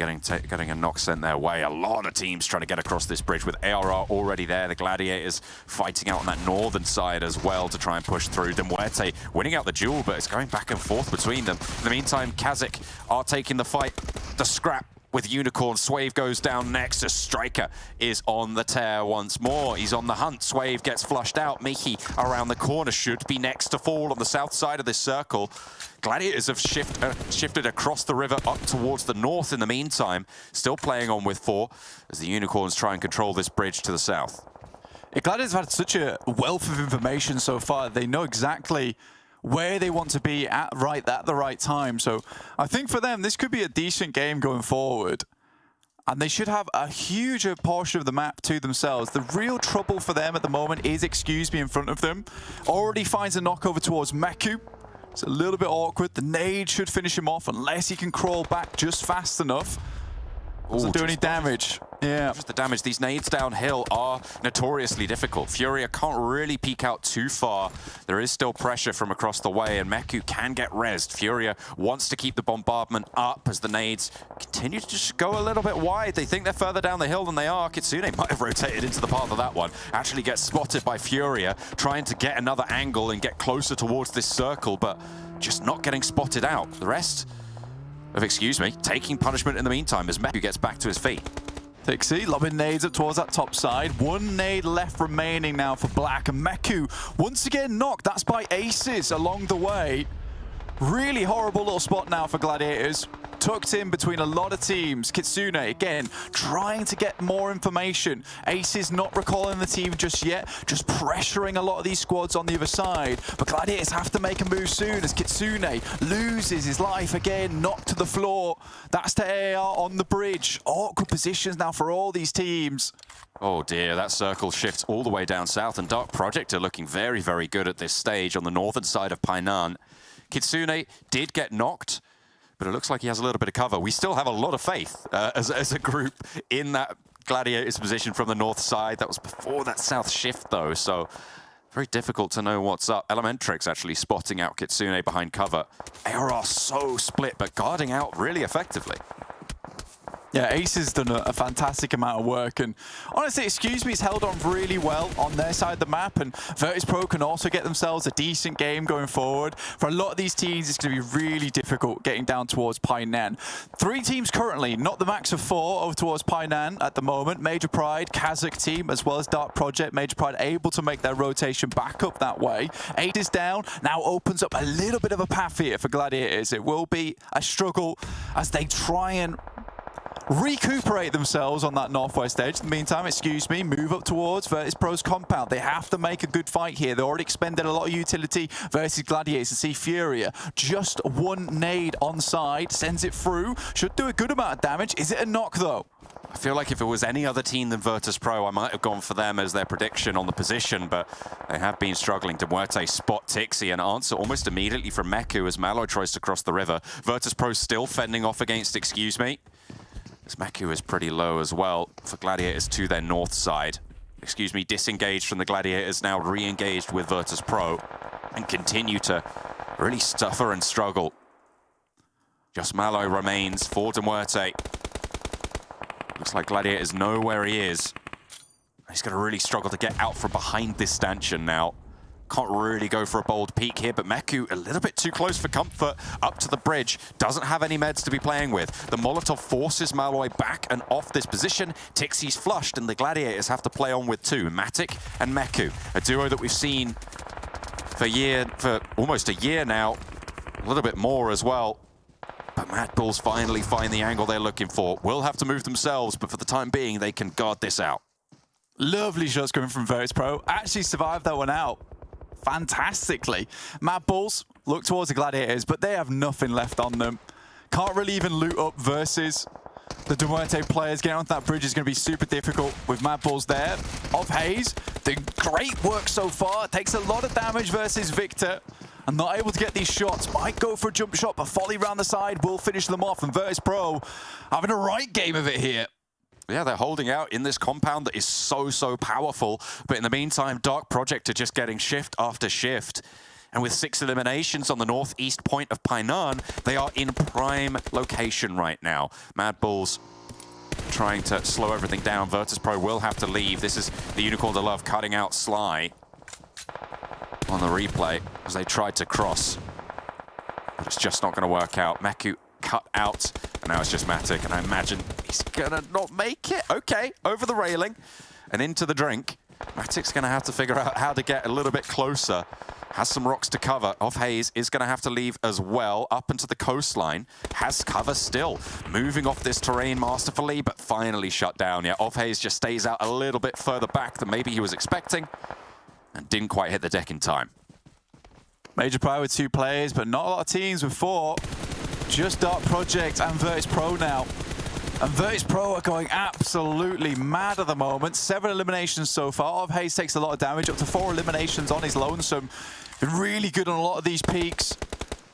getting a knock sent their way. A lot of teams trying to get across this bridge with ARR already there. The Gladiators fighting out on that northern side as well to try and push through. MUERTE winning out the duel, but it's going back and forth between them. In the meantime, KASIK are taking the fight, the scrap with Unicorn. Swave goes down next. A Striker is on the tear once more. He's on the hunt. Swave gets flushed out. Mickey around the corner should be next to fall on the south side of this circle. Gladiators have shifted across the river up towards the north in the meantime. Still playing on with 4 as the Unicorns try and control this bridge to the south. Yeah, Gladiators have had such a wealth of information so far. They know exactly where they want to be at the right time. So I think for them, this could be a decent game going forward. And they should have a huge portion of the map to themselves. The real trouble for them at the moment is Excuse Me in front of them. Already finds a knock over towards Meku. It's a little bit awkward. The nade should finish him off unless he can crawl back just fast enough. Doesn't do any damage. Yeah. Just the damage. These nades downhill are notoriously difficult. Furia can't really peek out too far. There is still pressure from across the way, and Meku can get rezzed. Furia wants to keep the bombardment up as the nades continue to just go a little bit wide. They think they're further down the hill than they are. Kitsune might have rotated into the path of that one. Actually gets spotted by Furia, trying to get another angle and get closer towards this circle, but just not getting spotted out. The rest of Excuse Me taking punishment in the meantime as Meku gets back to his feet. Tixi lobbing nades up towards that top side. 1 nade left remaining now for Black, and Meku once again knocked. That's by Aces along the way. Really horrible little spot now for Gladiators. Tucked in between a lot of teams. Kitsune, again, trying to get more information. Aces not recalling the team just yet, just pressuring a lot of these squads on the other side. But Gladiators have to make a move soon as Kitsune loses his life again, knocked to the floor. That's to AR on the bridge. Awkward positions now for all these teams. Oh dear, that circle shifts all the way down south, and Dark Project are looking very, very good at this stage on the northern side of Painan. Kitsune did get knocked, but it looks like he has a little bit of cover. We still have a lot of faith as a group in that Gladiators position from the north side. That was before that south shift, though, so very difficult to know what's up. Elementrix actually spotting out Kitsune behind cover. ARR so split, but guarding out really effectively. Yeah, Ace has done a fantastic amount of work, and honestly, excuse me, he's held on really well on their side of the map, and VIRTUS.PRO can also get themselves a decent game going forward. For a lot of these teams, it's going to be really difficult getting down towards Painan. 3 teams currently, not the max of 4 over towards Painan at the moment. Major Pride, KASIK team, as well as Dark Project. Major Pride able to make their rotation back up that way. 8 is down, now opens up a little bit of a path here for Gladiators. It will be a struggle as they try and recuperate themselves on that northwest edge. In the meantime, excuse me, move up towards VIRTUS.PRO's compound. They have to make a good fight here. They already expended a lot of utility versus Gladiators. To see Furia, just one nade on side, sends it through. Should do a good amount of damage. Is it a knock though? I feel like if it was any other team than Virtus.Pro, I might have gone for them as their prediction on the position, but they have been struggling. MUERTE spot Tixi and answer almost immediately from Meku as Malo tries to cross the river. Virtus.Pro still fending off against Excuse Me. This Meku is pretty low as well for Gladiators to their north side. Excuse Me, disengaged from the Gladiators, now re-engaged with Virtus.Pro and continue to really suffer and struggle. Just Malo remains for MUERTE. Looks like Gladiators know where he is. He's going to really struggle to get out from behind this stanchion now. Can't really go for a bold peek here, but Meku a little bit too close for comfort. Up to the bridge, doesn't have any meds to be playing with. The Molotov forces Malloy back and off this position. Tixi's flushed, and the Gladiators have to play on with 2, Matic and Meku. A duo that we've seen for almost a year now. A little bit more as well. But MADBULLS finally find the angle they're looking for. Will have to move themselves, but for the time being, they can guard this out. Lovely shots coming from VIRTUS.PRO. Actually survived that one out fantastically. MADBULLS look towards the Gladiators, but they have nothing left on them. Can't really even loot up versus the MUERTE players. Getting onto that bridge is going to be super difficult with MADBULLS there. Off Hayes, doing great work so far. Takes a lot of damage versus Victor. And not able to get these shots. Might go for a jump shot, but volley round the side will finish them off. And VIRTUS.PRO having a right game of it here. Yeah, they're holding out in this compound that is so powerful. But in the meantime, Dark Project are just getting shift after shift. And with 6 eliminations on the northeast point of Painan, they are in prime location right now. MADBULLS trying to slow everything down. Virtus.Pro will have to leave. This is the Unicorn to Love cutting out Sly on the replay as they tried to cross. But it's just not going to work out. Meku cut out, and now it's just Matic, and I imagine he's gonna not make it. Okay, over the railing and into the drink. Matic's gonna have to figure out how to get a little bit closer. Has some rocks to cover. Off Hayes is gonna have to leave as well, up into the coastline. Has cover still. Moving off this terrain masterfully, but finally shut down. Yeah, Off Hayes just stays out a little bit further back than maybe he was expecting, and didn't quite hit the deck in time. Major Pride with 2 players, but not a lot of teams with 4. Just Dark Project and Virtus.Pro now. And Virtus.Pro are going absolutely mad at the moment. 7 eliminations so far. Of Hayes takes a lot of damage, up to 4 eliminations on his lonesome. Been really good on a lot of these peaks.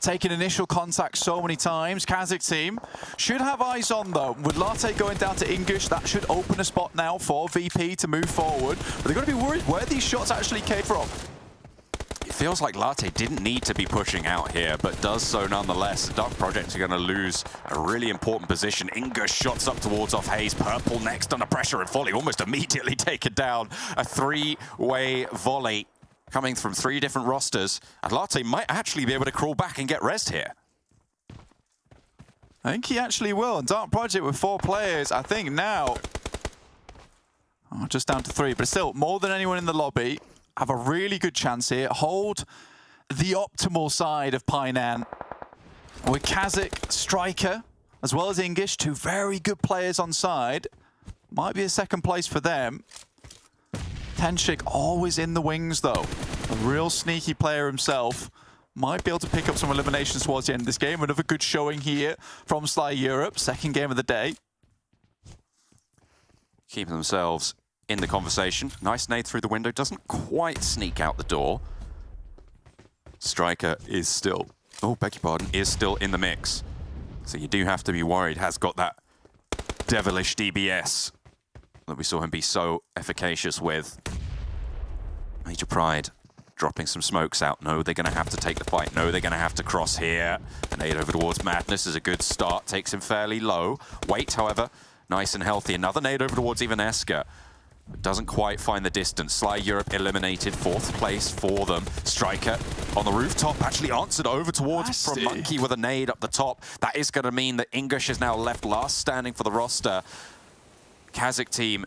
Taking initial contact so many times. KASIK team should have eyes on though. With Latte going down to English, that should open a spot now for VP to move forward. But they're going to be worried where these shots actually came from. It feels like Latte didn't need to be pushing out here, but does so nonetheless. Dark Project are going to lose a really important position. Inga shots up towards Off Hayes. Purple next under pressure, and volley almost immediately taken down. A 3-way volley coming from 3 different rosters. And Latte might actually be able to crawl back and get rest here. I think he actually will. And Dark Project with 4 players, I think now, just down to 3, but still more than anyone in the lobby. Have a really good chance here. Hold the optimal side of Painan with KASIK, Striker, as well as English, 2 very good players on side. Might be a 2nd place for them. Tenshik always in the wings though. A real sneaky player himself. Might be able to pick up some eliminations towards the end of this game. Another good showing here from Sly Europe. 2nd game of the day. Keeping themselves in the conversation. Nice nade through the window. Doesn't quite sneak out the door. Striker is still, beg your pardon, is still in the mix. So you do have to be worried. Has got that devilish DBS that we saw him be so efficacious with. Major Pride dropping some smokes out. No, they're going to have to take the fight. No, they're going to have to cross here. A nade over towards Madness is a good start. Takes him fairly low. Wait, however, nice and healthy. Another nade over towards even Esker. Doesn't quite find the distance. Sly Europe eliminated, 4th place for them. Striker on the rooftop actually answered over towards from Monkey with a nade up the top. That is going to mean that English is now left last standing for the roster. KASIK team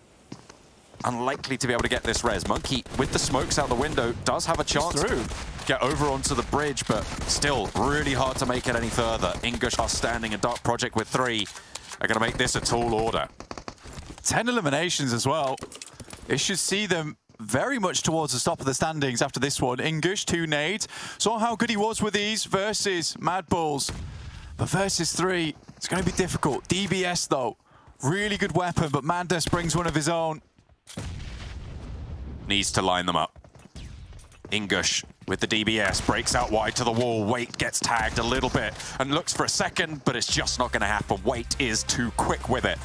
unlikely to be able to get this res. Monkey, with the smokes out the window, does have a chance to get over onto the bridge, but still really hard to make it any further. English are standing, and Dark Project with 3 are going to make this a tall order. 10 eliminations as well. It should see them very much towards the top of the standings after this one. English, 2 nades. Saw how good he was with these versus MADBULLS. But versus 3, it's going to be difficult. DBS, though, really good weapon, but Madness brings one of his own. Needs to line them up. English with the DBS, breaks out wide to the wall. Wait gets tagged a little bit and looks for a second, but it's just not going to happen. Wait is too quick with it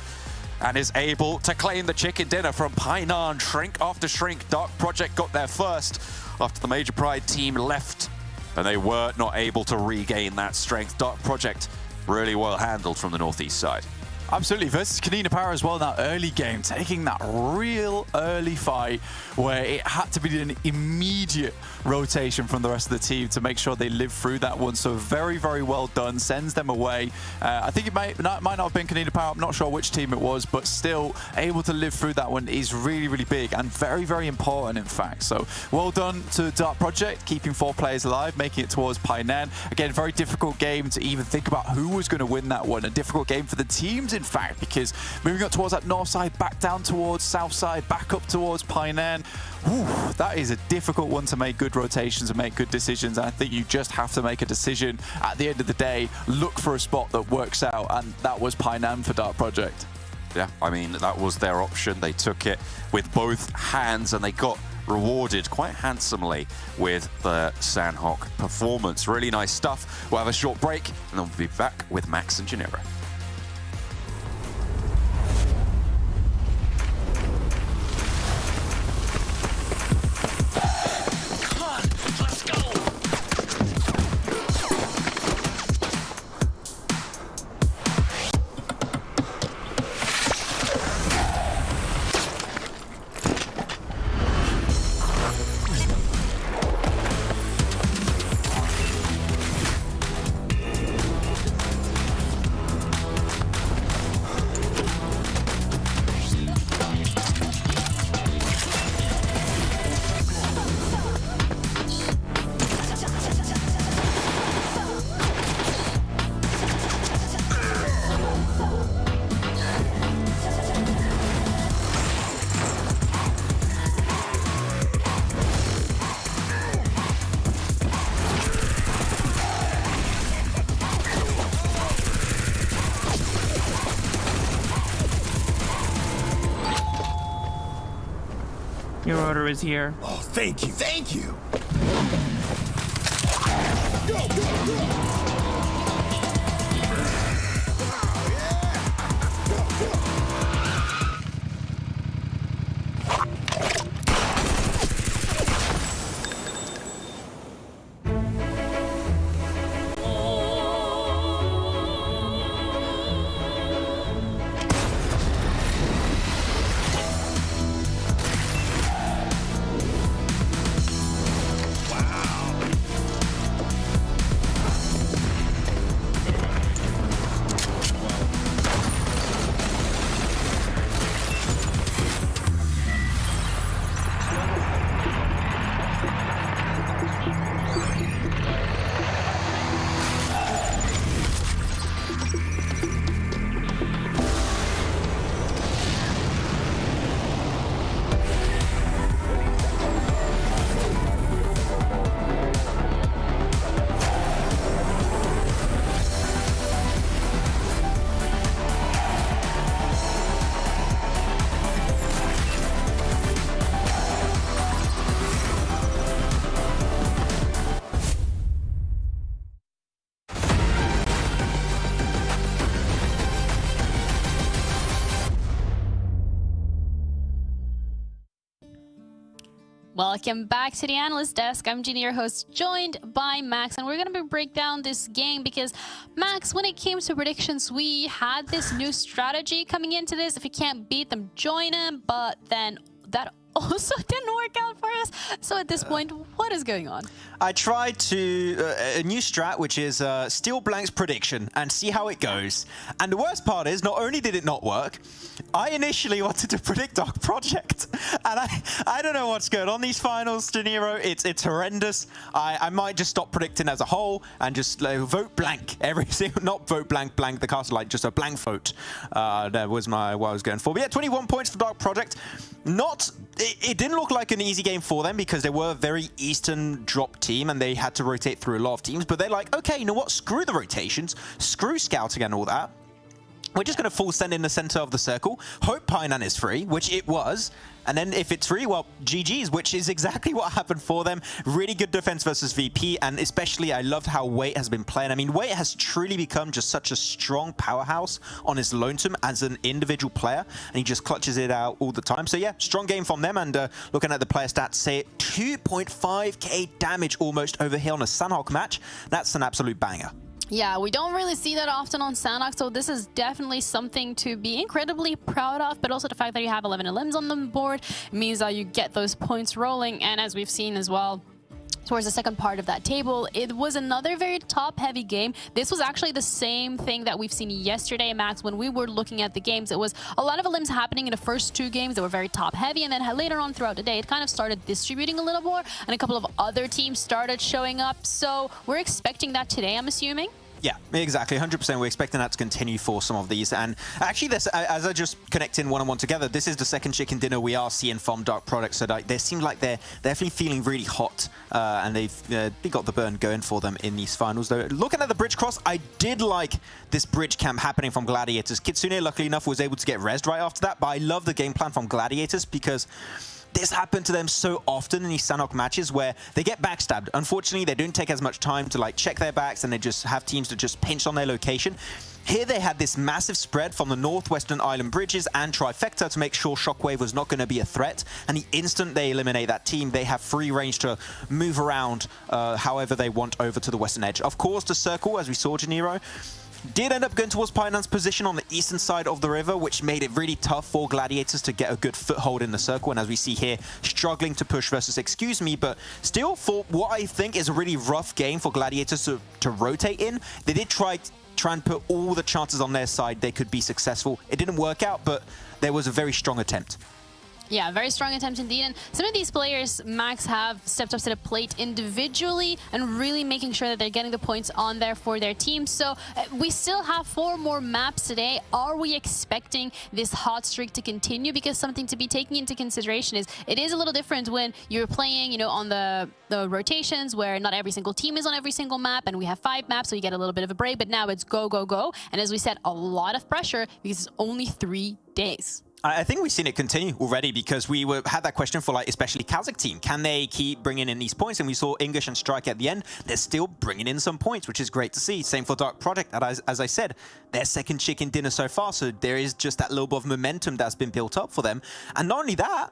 and is able to claim the chicken dinner from Painan. Shrink after shrink. Dark Project got there first after the Major Pride team left, and they were not able to regain that strength. Dark Project really well handled from the northeast side. Absolutely, versus KONINA Power as well in that early game, taking that real early fight where it had to be an immediate rotation from the rest of the team to make sure they live through that one. So very, very well done, sends them away. I think it might not have been KONINA Power, I'm not sure which team it was, but still able to live through that one is really, really big and very, very important in fact. So well done to Dark Project, keeping 4 players alive, making it towards Painan. Again, very difficult game to even think about who was going to win that one. A difficult game for the teams in fact, because moving up towards that north side, back down towards south side, back up towards Painan. That is a difficult one to make good rotations and make good decisions. And I think you just have to make a decision at the end of the day, look for a spot that works out, and that was Painan for Dark Project. Yeah, I mean, that was their option. They took it with both hands and they got rewarded quite handsomely with the Sanhok performance. Really nice stuff. We'll have a short break and then we'll be back with Max and Geneva. Your order is here. Oh, thank you. Thank you. Welcome back to the analyst desk. I'm Ginny, your host, joined by Max, and we're going to break down this game because, Max, when it came to predictions, we had this new strategy coming into this. If you can't beat them, join them, but then that also didn't work out for us. So at this point, what is going on? I tried to a new strat, which is steal Blank's prediction and see how it goes. And the worst part is, not only did it not work, I initially wanted to predict Dark Project, and I don't know what's going on these finals, De Niro. It's horrendous. I might just stop predicting as a whole and just vote blank every single, not vote blank the castle, like just a blank vote. That was what I was going for. But yeah, 21 points for Dark Project. It didn't look like an easy game for them because they were a very Eastern drop team and they had to rotate through a lot of teams. But they're like, okay, you know what? Screw the rotations, screw scouting and all that. We're just going to full send in the center of the circle. Hope Painan is free, which it was. And then if it's free, well, GG's, which is exactly what happened for them. Really good defense versus VP, and especially I loved how Wait has been playing. I mean, Wait has truly become just such a strong powerhouse on his lonesome as an individual player, and he just clutches it out all the time. So yeah, strong game from them, and looking at the player stats, say 2.5k damage almost over here on a Sanhok match. That's an absolute banger. Yeah, we don't really see that often on Sanhok, so this is definitely something to be incredibly proud of, but also the fact that you have 11 limbs on the board means that you get those points rolling, and as we've seen as well, towards the second part of that table, it was another very top-heavy game. This was actually the same thing that we've seen yesterday, Max, when we were looking at the games. It was a lot of limbs happening in the first two games that were very top-heavy, and then later on throughout the day, it kind of started distributing a little more, and a couple of other teams started showing up. So we're expecting that today, I'm assuming. Yeah, exactly. 100%. We're expecting that to continue for some of these. And actually, this, as I just connecting one-on-one together, this is the second chicken dinner we are seeing from Dark Product. So they seem like they're definitely feeling really hot. And they got the burn going for them in these finals. Though, looking at the bridge cross, I did like this bridge camp happening from Gladiators. Kitsune, luckily enough, was able to get rezzed right after that. But I love the game plan from Gladiators because this happened to them so often in these Sanhok matches where they get backstabbed. Unfortunately, they don't take as much time to like check their backs and they just have teams that just pinch on their location. Here they had this massive spread from the northwestern island bridges and trifecta to make sure Shockwave was not going to be a threat. And the instant they eliminate that team, they have free range to move around however they want over to the western edge. Of course, the circle, as we saw, De Niro, did end up going towards Painan's position on the eastern side of the river, which made it really tough for Gladiators to get a good foothold in the circle. And as we see here, struggling to push versus Excuse Me, but still for what I think is a really rough game for Gladiators to rotate in, they did try and put all the chances on their side they could be successful. It didn't work out, but there was a very strong attempt. Yeah, very strong attempt indeed. And some of these players, Max, have stepped up to the plate individually and really making sure that they're getting the points on there for their team. So we still have 4 more maps today. Are we expecting this hot streak to continue? Because something to be taken into consideration is it is a little different when you're playing, you know, on the rotations where not every single team is on every single map, and we have 5 maps, so you get a little bit of a break. But now it's go, go, go. And as we said, a lot of pressure because it's only 3 days. I think we've seen it continue already because we had that question for like especially KASIK team. Can they keep bringing in these points? And we saw English and Strike at the end. They're still bringing in some points, which is great to see. Same for Dark Project. As I said, their second chicken dinner so far. So there is just that little bit of momentum that's been built up for them. And not only that,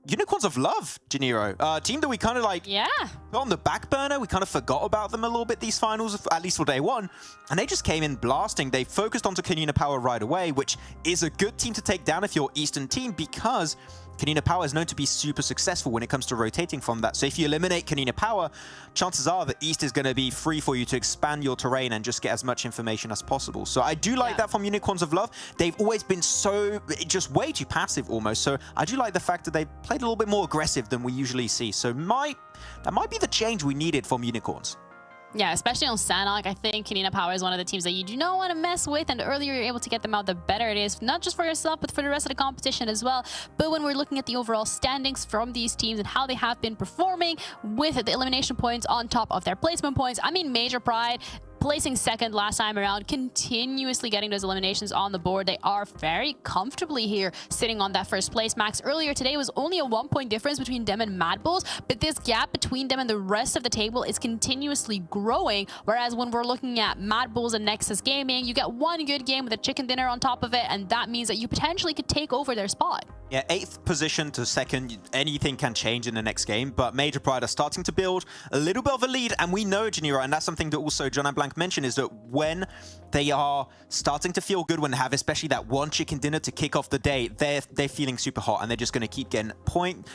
Unicorns of Love, De Niro, team that we kind of like put on the back burner. We kind of forgot about them a little bit these finals, at least for day one. And they just came in blasting. They focused onto KONINA Power right away, which is a good team to take down if you're Eastern team because KONINA Power is known to be super successful when it comes to rotating from that. So if you eliminate KONINA Power, chances are the East is going to be free for you to expand your terrain and just get as much information as possible. So I do like that from Unicorns of Love. They've always been so, just way too passive almost. So I do like the fact that they played a little bit more aggressive than we usually see. So that might be the change we needed from Unicorns. Yeah, especially on Sanhok, I think KONINA Power is one of the teams that you do not want to mess with, and the earlier you're able to get them out, the better it is, not just for yourself, but for the rest of the competition as well. But when we're looking at the overall standings from these teams and how they have been performing with the elimination points on top of their placement points, I mean, Major Pride, placing second last time around, continuously getting those eliminations on the board. They are very comfortably here sitting on that first place. Max, earlier today was only a 1-point difference between them and MADBULLS, but this gap between them and the rest of the table is continuously growing. Whereas when we're looking at MADBULLS and NEXUS Gaming, you get one good game with a chicken dinner on top of it, and that means that you potentially could take over their spot. Yeah, 8th position to 2nd, anything can change in the next game, but Major Pride are starting to build a little bit of a lead, and we know, Janira, and that's something that also John and Blank mentioned, is that when they are starting to feel good, when they have especially that one chicken dinner to kick off the day, they're feeling super hot, and they're just going to keep getting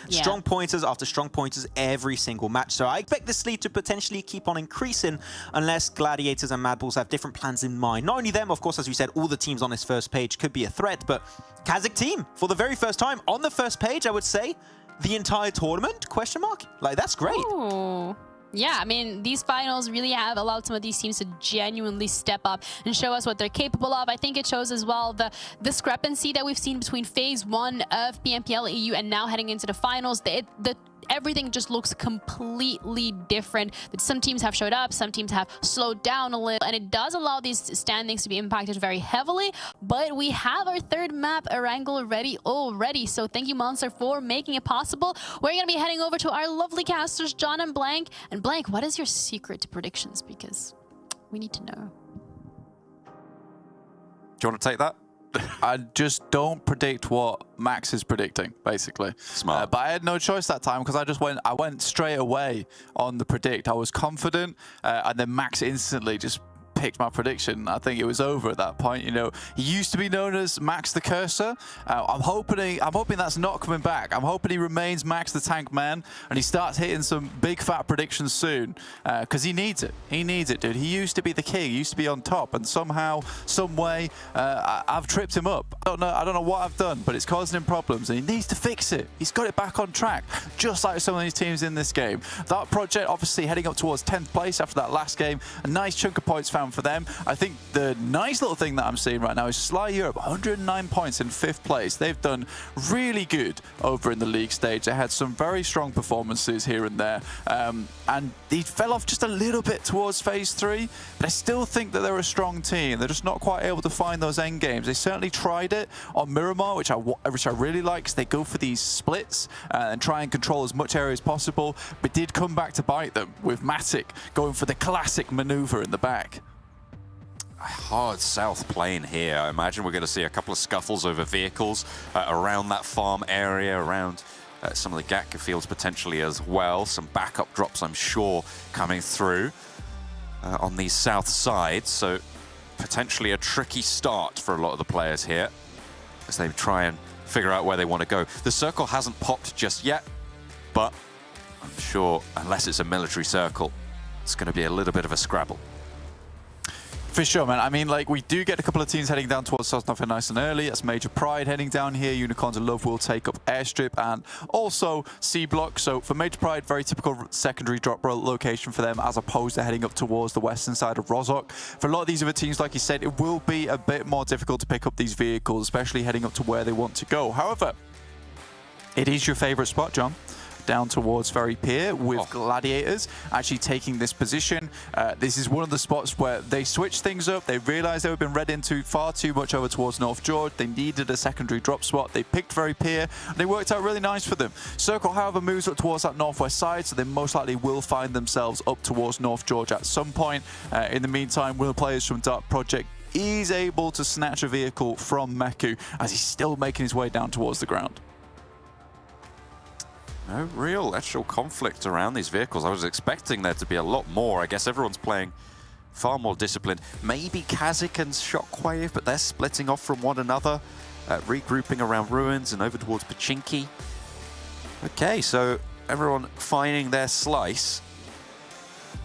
strong pointers after strong pointers every single match. So I expect this lead to potentially keep on increasing unless Gladiators and MADBULLS have different plans in mind. Not only them, of course, as we said, all the teams on this first page could be a threat, but KASIK team, for the very first time on the first page, I would say, the entire tournament, question mark? Like, that's great. Ooh. Yeah, I mean, these finals really have allowed some of these teams to genuinely step up and show us what they're capable of. I think it shows as well the discrepancy that we've seen between phase 1 of PMPL EU and now heading into the finals. Everything just looks completely different. That some teams have showed up, some teams have slowed down a little, and it does allow these standings to be impacted very heavily. But we have our third map, Erangel, ready already. So thank you, Monster, for making it possible. We're going to be heading over to our lovely casters, John and Blank. And Blank, what is your secret to predictions? Because we need to know. Do you want to take that? I just don't predict what Max is predicting, basically. Smart. But I had no choice that time because I went straight away on the predict. I was confident, and then Max instantly just picked my prediction. I think it was over at that point. You know, he used to be known as Max the Cursor. I'm hoping that's not coming back. I'm hoping he remains Max the Tank Man and he starts hitting some big fat predictions soon, because he needs it. He needs it, dude. He used to be the king. He used to be on top, and somehow, some way, I've tripped him up. I don't know what I've done, but it's causing him problems, and he needs to fix it. He's got it back on track, just like some of these teams in this game. That project obviously heading up towards 10th place after that last game. A nice chunk of points found for them. I think the nice little thing that I'm seeing right now is Sly Europe, 109 points in 5th place. They've done really good over in the league stage. They had some very strong performances here and there, and they fell off just a little bit towards phase 3, but I still think that they're a strong team. They're just not quite able to find those end games. They certainly tried it on Miramar, which I really like, because they go for these splits and try and control as much area as possible, but did come back to bite them with Matic going for the classic maneuver in the back. Hard south plane here. I imagine we're going to see a couple of scuffles over vehicles around that farm area, around some of the Gatka fields potentially as well. Some backup drops, I'm sure, coming through on the south side. So potentially a tricky start for a lot of the players here as they try and figure out where they want to go. The circle hasn't popped just yet, but I'm sure unless it's a military circle, it's going to be a little bit of a scrabble. For sure, man. I mean, like, we do get a couple of teams heading down towards Sosnoff nice and early. That's Major Pride heading down here. Unicorns and Love will take up Airstrip and also C-Block. So for Major Pride, very typical secondary drop location for them, as opposed to heading up towards the western side of Rozhok. For a lot of these other teams, like you said, it will be a bit more difficult to pick up these vehicles, especially heading up to where they want to go. However, it is your favorite spot, John, down towards Very Pier with Gladiators actually taking this position. This is one of the spots where they switched things up. They realized they were being read into far too much over towards North George. They needed a secondary drop spot. They picked Very Pier, and it worked out really nice for them. Circle, however, moves up towards that northwest side, so they most likely will find themselves up towards North George at some point. In the meantime, one of the players from Dark Project is able to snatch a vehicle from Meku as he's still making his way down towards the ground. No real actual conflict around these vehicles. I was expecting there to be a lot more. I guess everyone's playing far more disciplined. Maybe KASIK and SHOCKWAVE, but they're splitting off from one another, regrouping around Ruins and over towards Pachinki. Okay, so everyone finding their slice,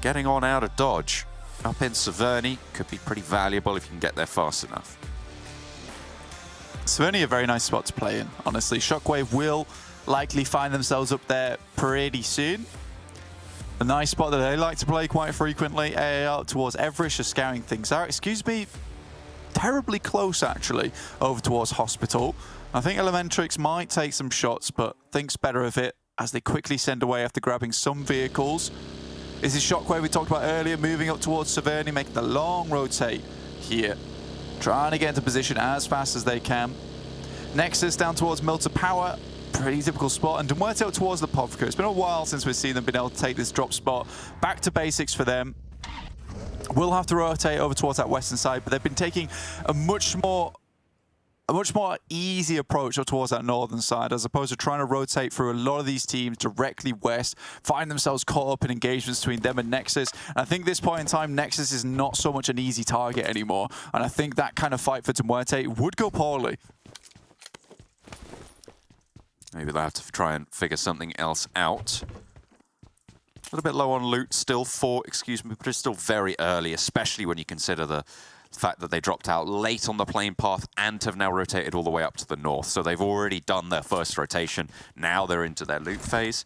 getting on out of dodge. Up in Severny could be pretty valuable if you can get there fast enough. Severny a very nice spot to play in, honestly. SHOCKWAVE will likely find themselves up there pretty soon. A nice spot that they like to play quite frequently. Out towards Everish, just scouring things out. Excuse me, terribly close actually, over towards Hospital. I think Elementrix might take some shots, but thinks better of it as they quickly send away after grabbing some vehicles. This is Shockwave we talked about earlier, moving up towards Severny, making the long rotate here. Trying to get into position as fast as they can. Nexus down towards MUERTE Power. Pretty typical spot. And MUERTE out towards the Povka. It's been a while since we've seen them been able to take this drop spot. Back to basics for them. We'll have to rotate over towards that western side, but they've been taking a much more easy approach up towards that northern side, as opposed to trying to rotate through a lot of these teams directly west, find themselves caught up in engagements between them and Nexus. And I think this point in time, Nexus is not so much an easy target anymore. And I think that kind of fight for MUERTE would go poorly. Maybe they'll have to try and figure something else out. A little bit low on loot still, but it's still very early, especially when you consider the fact that they dropped out late on the plane path and have now rotated all the way up to the north. So they've already done their first rotation. Now they're into their loot phase.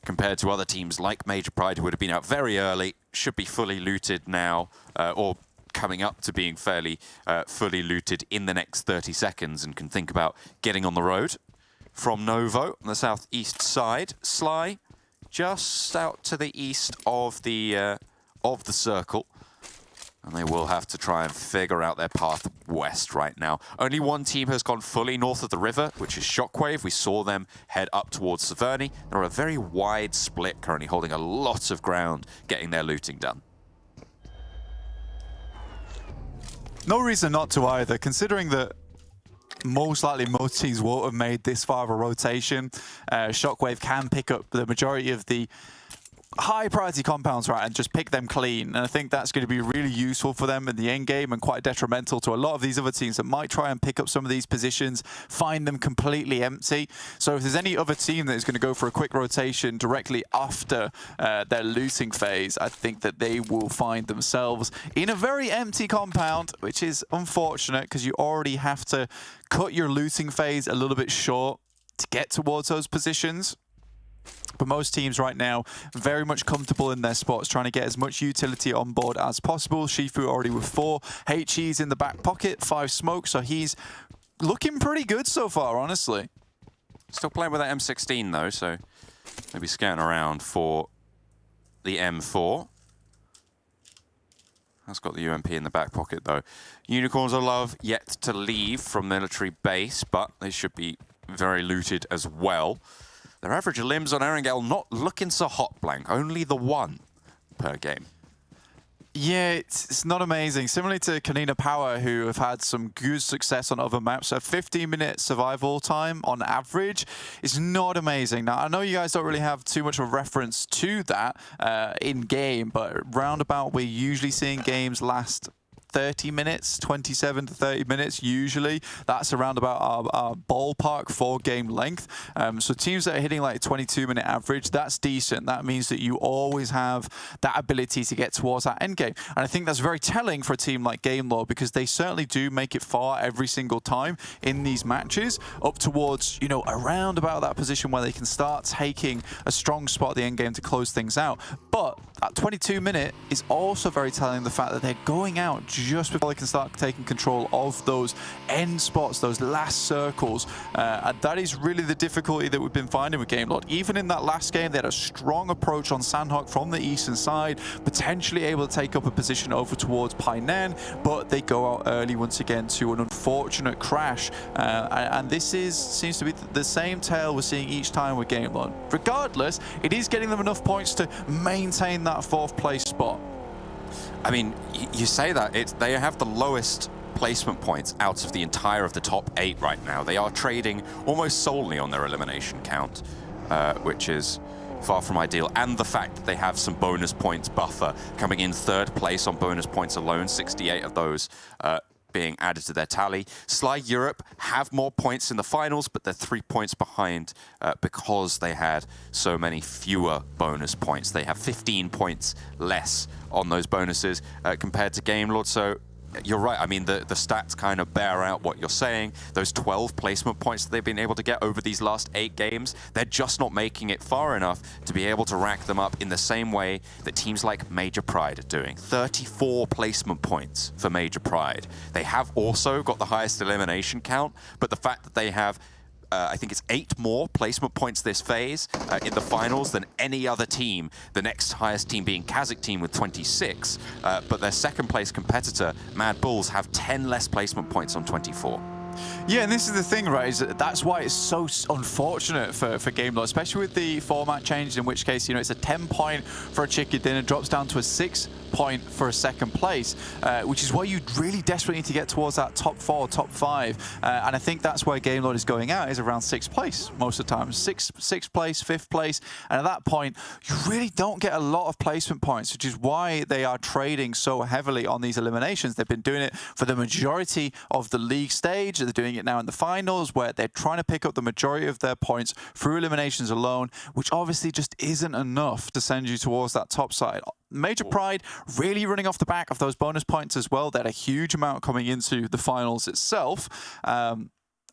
Compared to other teams like Major Pride, who would have been out very early, should be fully looted now, or coming up to being fairly fully looted in the next 30 seconds, and can think about getting on the road. From Novo on the southeast side, Sly just out to the east of the circle. And they will have to try and figure out their path west right now. Only one team has gone fully north of the river, which is Shockwave. We saw them head up towards Severny. They're a very wide split, currently holding a lot of ground, getting their looting done. No reason not to either, considering that most likely most teams won't have made this far of a rotation. Shockwave can pick up the majority of the high priority compounds, right, and just pick them clean. And I think that's going to be really useful for them in the end game, and quite detrimental to a lot of these other teams that might try and pick up some of these positions, find them completely empty. So if there's any other team that is going to go for a quick rotation directly after their looting phase, I think that they will find themselves in a very empty compound, which is unfortunate because you already have to cut your looting phase a little bit short to get towards those positions. But most teams right now very much comfortable in their spots, trying to get as much utility on board as possible. Shifu already with 4. HE's in the back pocket, 5 smoke, so he's looking pretty good so far, honestly. Still playing with that M16 though, so maybe scanning around for the M4. That's got the UMP in the back pocket though. Unicorns of Love yet to leave from military base, but they should be very looted as well. Their average limbs on Erangel not looking so hot, Blank. Only the 1 per game. Yeah, it's not amazing. Similarly to KONINA Power, who have had some good success on other maps. So 15-minute survival time on average is not amazing. Now, I know you guys don't really have too much of a reference to that in-game, but roundabout we're usually seeing games last 30 minutes, 27 to 30 minutes usually. That's around about our ballpark for game length. So teams that are hitting like 22-minute average, that's decent. That means that you always have that ability to get towards that end game. And I think that's very telling for a team like GameLore, because they certainly do make it far every single time in these matches, up towards, you know, around about that position where they can start taking a strong spot at the end game to close things out. But that 22-minute is also very telling, the fact that they're going out just before they can start taking control of those end spots, those last circles. And that is really the difficulty that we've been finding with GameLord. Even in that last game, they had a strong approach on Sanhok from the eastern side, potentially able to take up a position over towards Painan, but they go out early once again to an unfortunate crash. And this seems to be the same tale we're seeing each time with GameLord. Regardless, it is getting them enough points to maintain that 4th place spot. I mean, you say that, they have the lowest placement points out of the entire of the top 8 right now. They are trading almost solely on their elimination count, which is far from ideal. And the fact that they have some bonus points buffer, coming in 3rd place on bonus points alone, 68 of those being added to their tally. Sly Europe have more points in the finals, but they're 3 points behind because they had so many fewer bonus points. They have 15 points less on those bonuses compared to GameLord. So you're right. I mean, the stats kind of bear out what you're saying. Those 12 placement points that they've been able to get over these last 8 games, they're just not making it far enough to be able to rack them up in the same way that teams like Major Pride are doing. 34 placement points for Major Pride. They have also got the highest elimination count, but the fact that they have I think it's 8 more placement points this phase in the finals than any other team, the next highest team being KASIK team with 26, but their second place competitor, MADBULLS, have 10 less placement points on 24. Yeah, and this is the thing, right, is that's why it's so unfortunate for GameLord, especially with the format change, in which case, you know, it's a 10-point for a chicken dinner, drops down to a 6-point for a second place, which is why you really desperately need to get towards that top 4, top 5, and I think that's where GameLord is going out, is around 6th place most of the time. 6th place, 5th place, and at that point, you really don't get a lot of placement points, which is why they are trading so heavily on these eliminations. They've been doing it for the majority of the league stage. They're doing it now in the finals, where they're trying to pick up the majority of their points through eliminations alone, which obviously just isn't enough to send you towards that top side. Major Pride really running off the back of those bonus points as well. They had a huge amount coming into the finals itself. And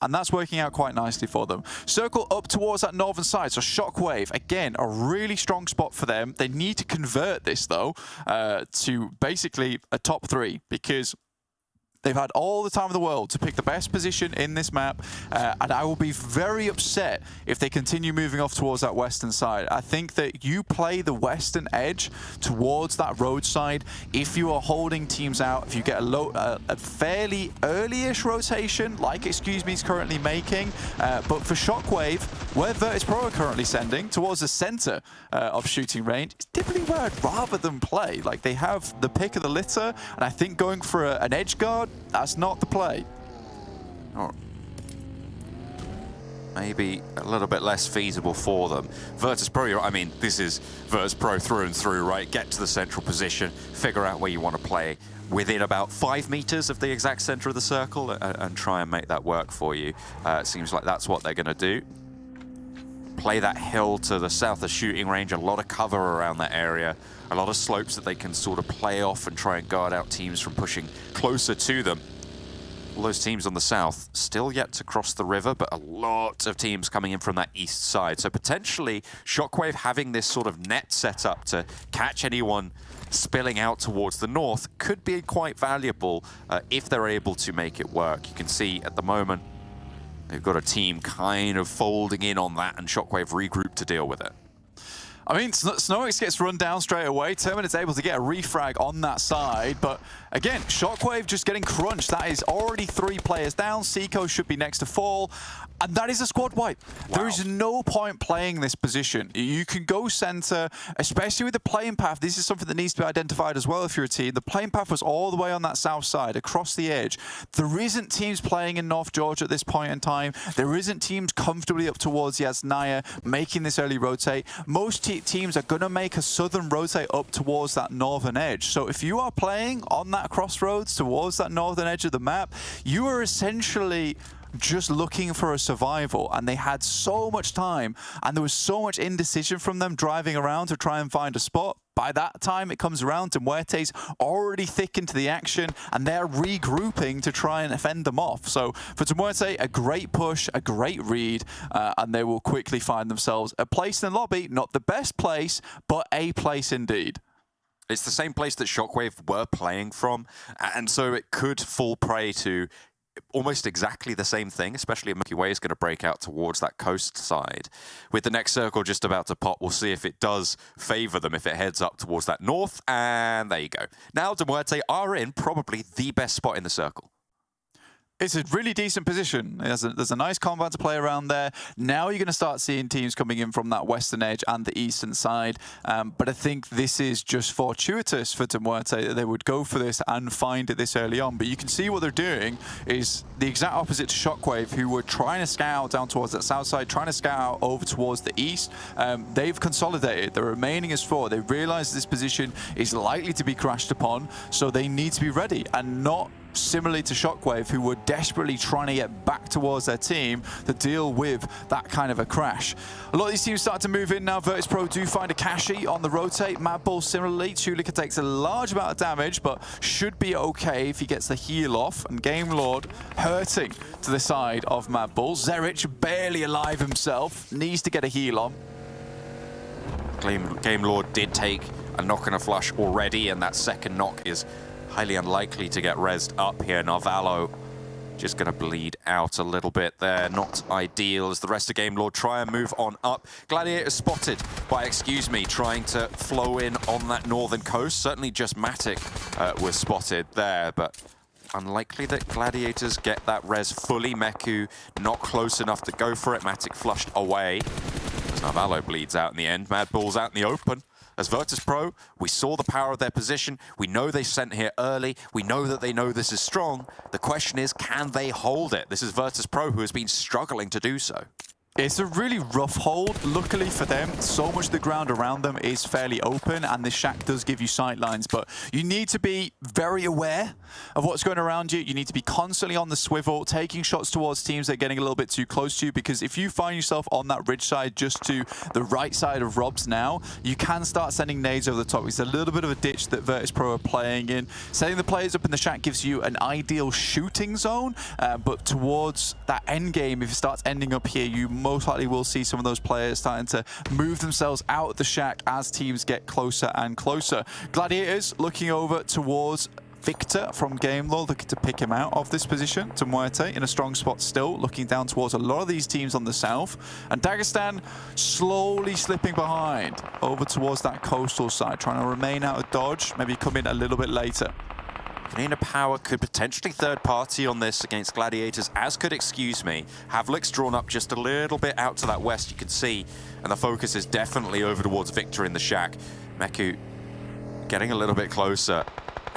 that's working out quite nicely for them. Circle up towards that northern side. So SHOCKWAVE, again, a really strong spot for them. They need to convert this, though, to basically a top 3, because they've had all the time in the world to pick the best position in this map, and I will be very upset if they continue moving off towards that western side. I think that you play the western edge towards that roadside. If you are holding teams out, if you get a fairly early-ish rotation, like Excuse Me is currently making, but for SHOCKWAVE, where VIRTUS.PRO are currently sending, towards the center of shooting range, is typically where I'd rather them play. Like, they have the pick of the litter, and I think going for an edge guard, that's not the play. Or maybe a little bit less feasible for them. VIRTUS.PRO, I mean, this is VIRTUS.PRO through and through, right? Get to the central position, figure out where you want to play within about 5 meters of the exact center of the circle, and try and make that work for you. It seems like that's what they're going to do. Play that hill to the south of shooting range, a lot of cover around that area, a lot of slopes that they can sort of play off and try and guard out teams from pushing closer to them. All those teams on the south still yet to cross the river, but a lot of teams coming in from that east side. So potentially SHOCKWAVE having this sort of net set up to catch anyone spilling out towards the north could be quite valuable if they're able to make it work. You can see at the moment they've got a team kind of folding in on that, and SHOCKWAVE regroup to deal with it. I mean, SNOWX gets run down straight away. Terminate's able to get a refrag on that side, but again, SHOCKWAVE just getting crunched. That is already 3 players down. Seiko should be next to fall, and that is a squad wipe. Wow. There is no point playing this position. You can go center, especially with the playing path. This is something that needs to be identified as well if you're a team. The playing path was all the way on that south side, across the edge. There isn't teams playing in North Georgia at this point in time. There isn't teams comfortably up towards Yasnaya making this early rotate. Most teams are going to make a southern rotate up towards that northern edge. So if you are playing on that crossroads towards that northern edge of the map, you are essentially just looking for a survival, and they had so much time, and there was so much indecision from them driving around to try and find a spot. By that time it comes around, MUERTE's already thick into the action, and they're regrouping to try and fend them off. So for MUERTE, a great push, a great read, and they will quickly find themselves a place in the lobby. Not the best place, but a place indeed. It's the same place that SHOCKWAVE were playing from, and so it could fall prey to almost exactly the same thing, especially if Milky Way is going to break out towards that coast side. With the next circle just about to pop, we'll see if it does favor them, if it heads up towards that north, and there you go. Now MUERTE are in probably the best spot in the circle. It's a really decent position. There's a nice combat to play around there. Now you're going to start seeing teams coming in from that western edge and the eastern side. But I think this is just fortuitous for MUERTE that they would go for this and find it this early on. But you can see what they're doing is the exact opposite to SHOCKWAVE, who were trying to scout down towards that south side, trying to scout over towards the east. They've consolidated. They're remaining as 4. They realize this position is likely to be crashed upon, so they need to be ready, and not similarly to SHOCKWAVE, who were desperately trying to get back towards their team to deal with that kind of a crash. A lot of these teams start to move in now. VIRTUS.PRO do find a Kashi on the rotate. MADBULLS similarly. Chulika takes a large amount of damage, but should be okay if he gets the heal off. And GameLord hurting to the side of MADBULLS. Zerich barely alive himself. Needs to get a heal on. GameLord did take a knock and a flush already, and that second knock is highly unlikely to get rezzed up here. Narvalo just going to bleed out a little bit there. Not ideal as the rest of Game Lord try and move on up. Gladiators spotted by Excuse Me, trying to flow in on that northern coast. Certainly just Matic was spotted there, but unlikely that Gladiators get that res fully. Meku not close enough to go for it. Matic flushed away. As Narvalo bleeds out in the end. MADBULLS out in the open. As VIRTUS.PRO, we saw the power of their position. We know they sent here early. We know that they know this is strong. The question is, can they hold it? This is VIRTUS.PRO who has been struggling to do so. It's a really rough hold. Luckily for them, so much of the ground around them is fairly open, and this shack does give you sightlines, but you need to be very aware of what's going around you. You need to be constantly on the swivel, taking shots towards teams that are getting a little bit too close to you, because if you find yourself on that ridge side just to the right side of Rob's now, you can start sending nades over the top. It's a little bit of a ditch that VIRTUS.PRO are playing in. Setting the players up in the shack gives you an ideal shooting zone, but towards that end game, if it starts ending up here, you most likely will see some of those players starting to move themselves out of the shack as teams get closer and closer. Gladiators looking over towards Victor from Game Lord, looking to pick him out of this position. To MUERTE in a strong spot still, looking down towards a lot of these teams on the south. And Dagestan slowly slipping behind over towards that coastal side, trying to remain out of dodge, maybe come in a little bit later. KONINA Power could potentially third party on this against Gladiators, as could Excuse Me. Havlic's drawn up just a little bit out to that west, you can see, and the focus is definitely over towards Victor in the shack. Meku getting a little bit closer.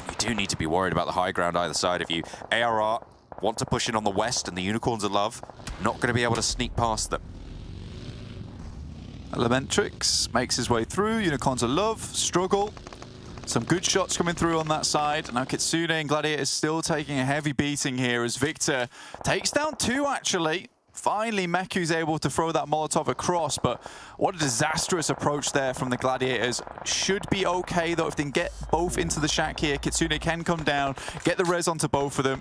You do need to be worried about the high ground either side of you. ARR want to push in on the west, and the Unicorns of Love not going to be able to sneak past them. Elementrix makes his way through. Unicorns of Love struggle. Some good shots coming through on that side. Now Kitsune and Gladiators still taking a heavy beating here as Victor takes down two, actually. Finally, Meku's able to throw that Molotov across, but what a disastrous approach there from the Gladiators. Should be okay, though, if they can get both into the shack here. Kitsune can come down, get the res onto both of them.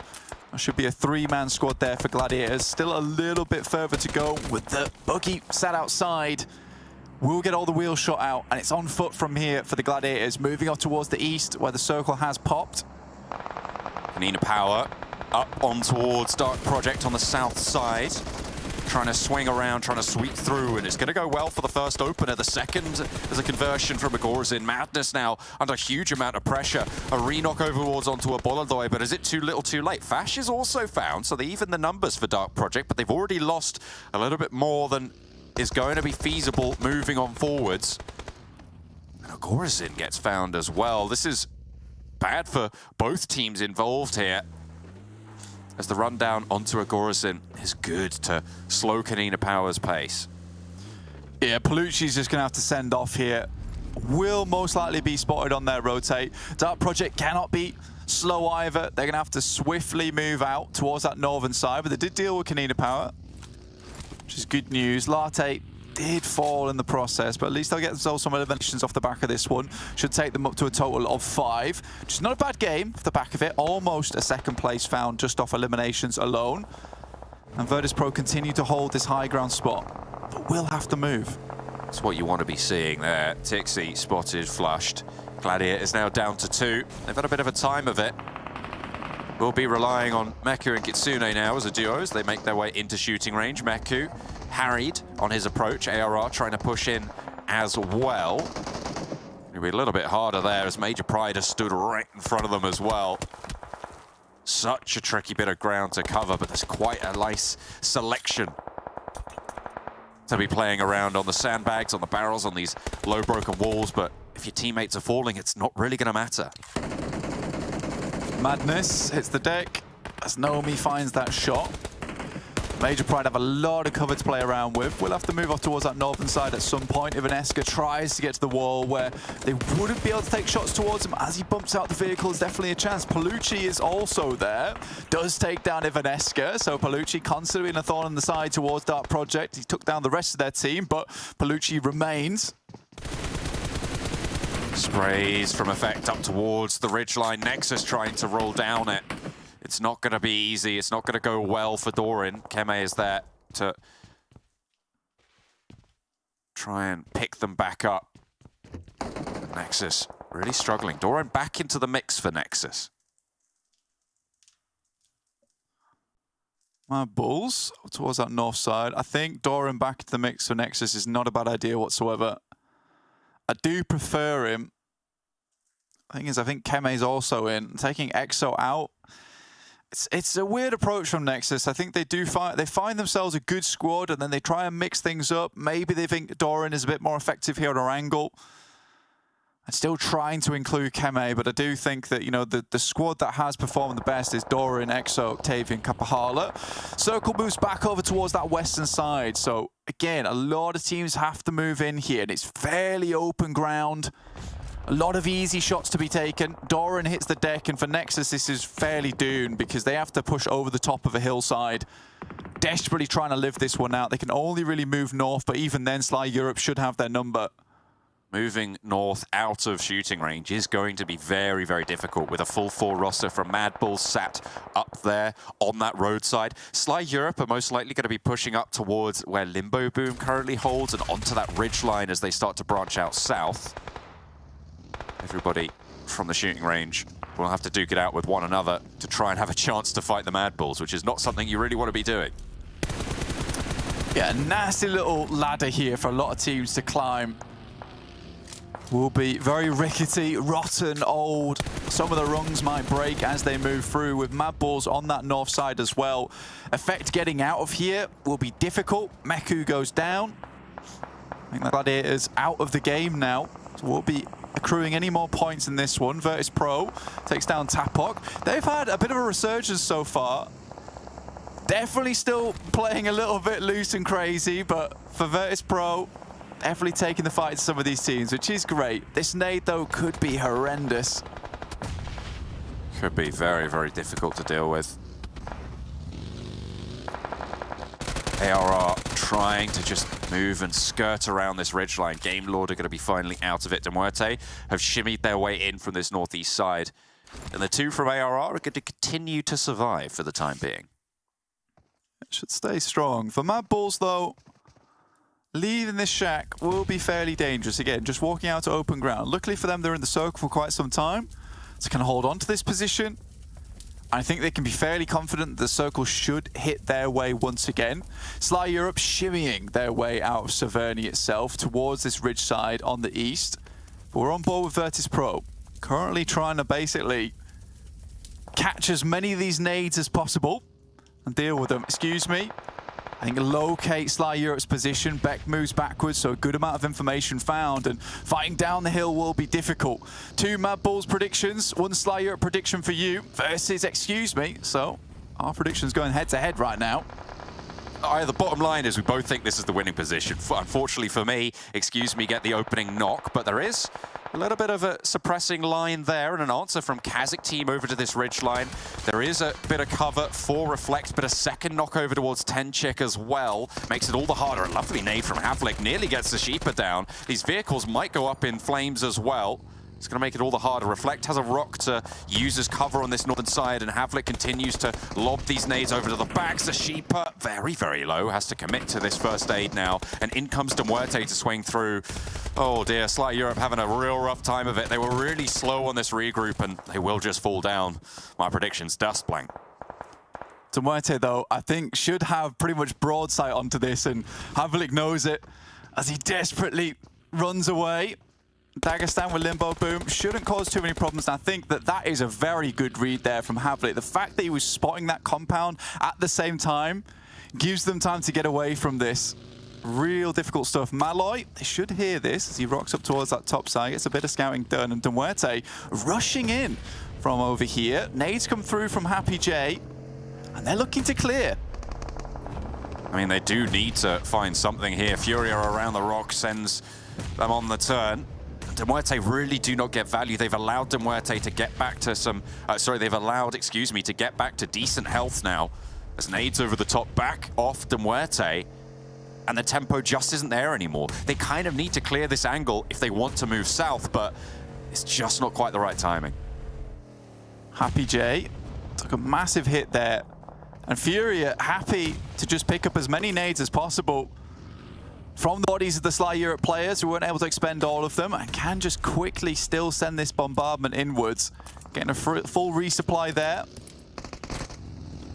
That should be a three-man squad there for Gladiators. Still a little bit further to go with the buggy sat outside. We'll get all the wheels shot out, and it's on foot from here for the Gladiators, moving up towards the east, where the circle has popped. KONINA Power up on towards Dark Project on the south side, trying to swing around, trying to sweep through, and it's going to go well for the first opener. The second is a conversion from Agorazin. Madness now under a huge amount of pressure. A re-knock overwards onto a Boladoi, but is it too little too late? Fash is also found, so they even the numbers for Dark Project, but they've already lost a little bit more than is going to be feasible moving on forwards. And Agorazin gets found as well. This is bad for both teams involved here, as the rundown onto Agorazin is good to slow KONINA Power's pace. Yeah, Palucci's just going to have to send off here. Will most likely be spotted on their rotate. Dark Project cannot be slow either. They're going to have to swiftly move out towards that northern side, but they did deal with KONINA Power, which is good news. Latte did fall in the process, but at least they'll get themselves some eliminations off the back of this one. Should take them up to a total of 5, which is not a bad game off the back of it. Almost a second place found just off eliminations alone. And VIRTUS.PRO continue to hold this high ground spot, but will have to move. That's what you want to be seeing there. Tixi spotted, flushed. Gladiator is now down to 2. They've had a bit of a time of it. We'll be relying on Meku and Kitsune now as a duo as they make their way into shooting range. Meku harried on his approach. ARR trying to push in as well. It'll be a little bit harder there as Major Pride has stood right in front of them as well. Such a tricky bit of ground to cover, but there's quite a nice selection to be playing around on the sandbags, on the barrels, on these low broken walls. But if your teammates are falling, it's not really going to matter. Madness hits the deck as Naomi finds that shot. Major Pride have a lot of cover to play around with. We'll have to move off towards that northern side at some point. If Eska tries to get to the wall where they wouldn't be able to take shots towards him, as he bumps out the vehicle, is definitely a chance. Palucci is also there. Does take down Eska, so Palucci constantly in a thorn in the side towards Dark Project. He took down the rest of their team, but Palucci remains. Sprays from effect up towards the ridgeline. Nexus trying to roll down it. It's not going to be easy. It's not going to go well for Doran. Keme is there to try and pick them back up. Nexus really struggling. Doran back into the mix for Nexus. MADBULLS towards that north side. I think Doran back into the mix for NEXUS is not a bad idea whatsoever. I do prefer him. The thing is, I think Keme's also in. Taking EXO out, it's a weird approach from NEXUS. I think they find themselves a good squad and then they try and mix things up. Maybe they think Doran is a bit more effective here at Erangel. I'm still trying to include Keme, but I do think that, you know, the squad that has performed the best is Doran, EXO, Octavian, Kapahala. Circle moves back over towards that western side. So, again, a lot of teams have to move in here, and it's fairly open ground. A lot of easy shots to be taken. Doran hits the deck, and for NEXUS, this is fairly doomed because they have to push over the top of a hillside. Desperately trying to live this one out. They can only really move north, but even then, Sly Europe should have their number. Moving north out of shooting range is going to be very, very difficult with a full 4 roster from MADBULLS sat up there on that roadside. Sly Europe are most likely going to be pushing up towards where Limbo Boom currently holds and onto that ridge line as they start to branch out south. Everybody from the shooting range will have to duke it out with one another to try and have a chance to fight the MADBULLS, which is not something you really want to be doing. Yeah, a nasty little ladder here for a lot of teams to climb. Will be very rickety, rotten, old. Some of the rungs might break as they move through, with MADBULLS on that north side as well. Effect getting out of here will be difficult. Meku goes down. I think the Gladiators out of the game now, so we'll be accruing any more points in this one. VIRTUS.PRO takes down Tapok. They've had a bit of a resurgence so far. Definitely still playing a little bit loose and crazy, but for VIRTUS.PRO, definitely taking the fight to some of these teams, which is great. This nade, though, could be horrendous. Could be very, very difficult to deal with. ARR trying to just move and skirt around this ridgeline. Game Lord are going to be finally out of it. MUERTE have shimmied their way in from this northeast side. And the two from ARR are going to continue to survive for the time being. It should stay strong. For MADBULLS, though, leaving this shack will be fairly dangerous. Again, just walking out to open ground. Luckily for them, they're in the circle for quite some time, so can hold on to this position. I think they can be fairly confident the circle should hit their way once again. Sly Europe shimmying their way out of Severny itself towards this ridge side on the east. But we're on board with VIRTUS.PRO. Currently trying to basically catch as many of these nades as possible and deal with them. Excuse me. I think locate Sly Europe's position. Beck moves backwards, so a good amount of information found, and fighting down the hill will be difficult. 2 MADBULLS predictions, 1 Sly Europe prediction for you versus, excuse me, so our prediction's going head to head right now. The bottom line is we both think this is the winning position. Unfortunately for me, excuse me, get the opening knock, but there is a little bit of a suppressing line there and an answer from KASIK team over to this ridge line. There is a bit of cover for Reflect, but a second knock over towards Tenchik as well. Makes it all the harder. A lovely nade from Havlik nearly gets the Sheeper down. These vehicles might go up in flames as well. It's going to make it all the harder. Reflect has a rock to use as cover on this northern side, and Havlik continues to lob these nades over to the backs. The Sheeper, very, very low, has to commit to this first aid now, and in comes MUERTE to swing through. Oh dear, Sly Europe having a real rough time of it. They were really slow on this regroup, and they will just fall down. My prediction's dust blank. MUERTE, though, I think should have pretty much broad sight onto this, and Havlik knows it as he desperately runs away. Dagestan with Limbo Boom shouldn't cause too many problems. And I think that that is a very good read there from Havlik. The fact that he was spotting that compound at the same time gives them time to get away from this. Real difficult stuff. Malloy, they should hear this as he rocks up towards that top side. Gets a bit of scouting done, and MUERTE rushing in from over here. Nades come through from Happy J, and they're looking to clear. I mean, they do need to find something here. Furia around the rock sends them on the turn. MUERTE really do not get value. They've allowed MUERTE to get back to some... they've allowed, excuse me, to get back to decent health now. As nades over the top, back off MUERTE, and the tempo just isn't there anymore. They kind of need to clear this angle if they want to move south, but it's just not quite the right timing. Happy J took a massive hit there, and Furia happy to just pick up as many nades as possible from the bodies of the Sly Europe players who weren't able to expend all of them, and can just quickly still send this bombardment inwards. Getting a full resupply there.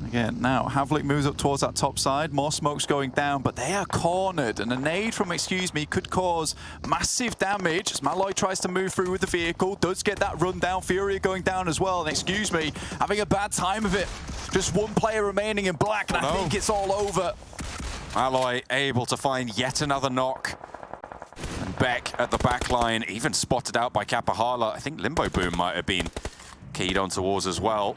Again, now Havlik moves up towards that top side. More smokes going down, but they are cornered. And a nade from Excuse Me could cause massive damage as Malloy tries to move through with the vehicle. Does get that run down. Furia going down as well. And Excuse Me having a bad time of it. Just one player remaining in black, and I think it's all over. Malloy able to find yet another knock. And Beck at the back line, even spotted out by Kapahala. I think Limbo Boom might have been keyed on towards as well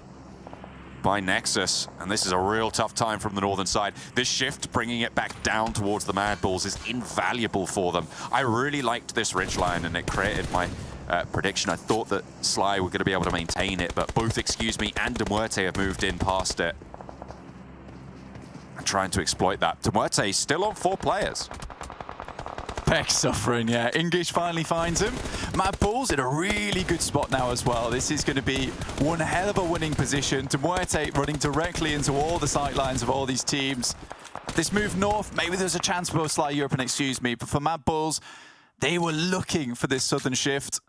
by Nexus, and this is a real tough time from the northern side. This shift, bringing it back down towards the MADBULLS, is invaluable for them. I really liked this ridgeline, and it created my prediction. I thought that Sly were going to be able to maintain it, but both Excuse Me and MUERTE have moved in past it. And trying to exploit that. MUERTE is still on 4 players. Beck suffering, yeah. English finally finds him. MADBULLS in a really good spot now as well. This is going to be one hell of a winning position. MUERTE running directly into all the sightlines of all these teams. This move north, maybe there's a chance for both Sly Europe and Excuse Me, but for MADBULLS, they were looking for this southern shift.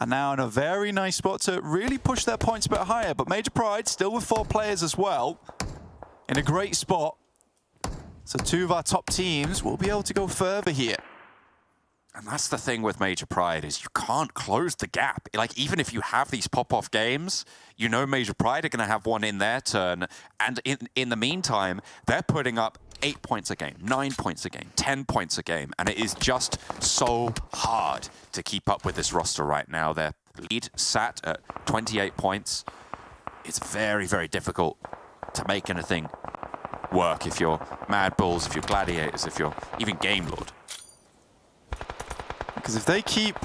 And now in a very nice spot to really push their points a bit higher. But Major Pride still with 4 players as well. In a great spot. So 2 of our top teams will be able to go further here. And that's the thing with Major Pride, is you can't close the gap. Like, even if you have these pop-off games, you know Major Pride are going to have one in their turn. And in the meantime, they're putting up 8 points a game, 9 points a game, 10 points a game. And it is just so hard to keep up with this roster right now. Their lead sat at 28 points. It's very, very difficult to make anything work if you're MADBULLS, if you're Gladiators, if you're even Game Lord. Because if they keep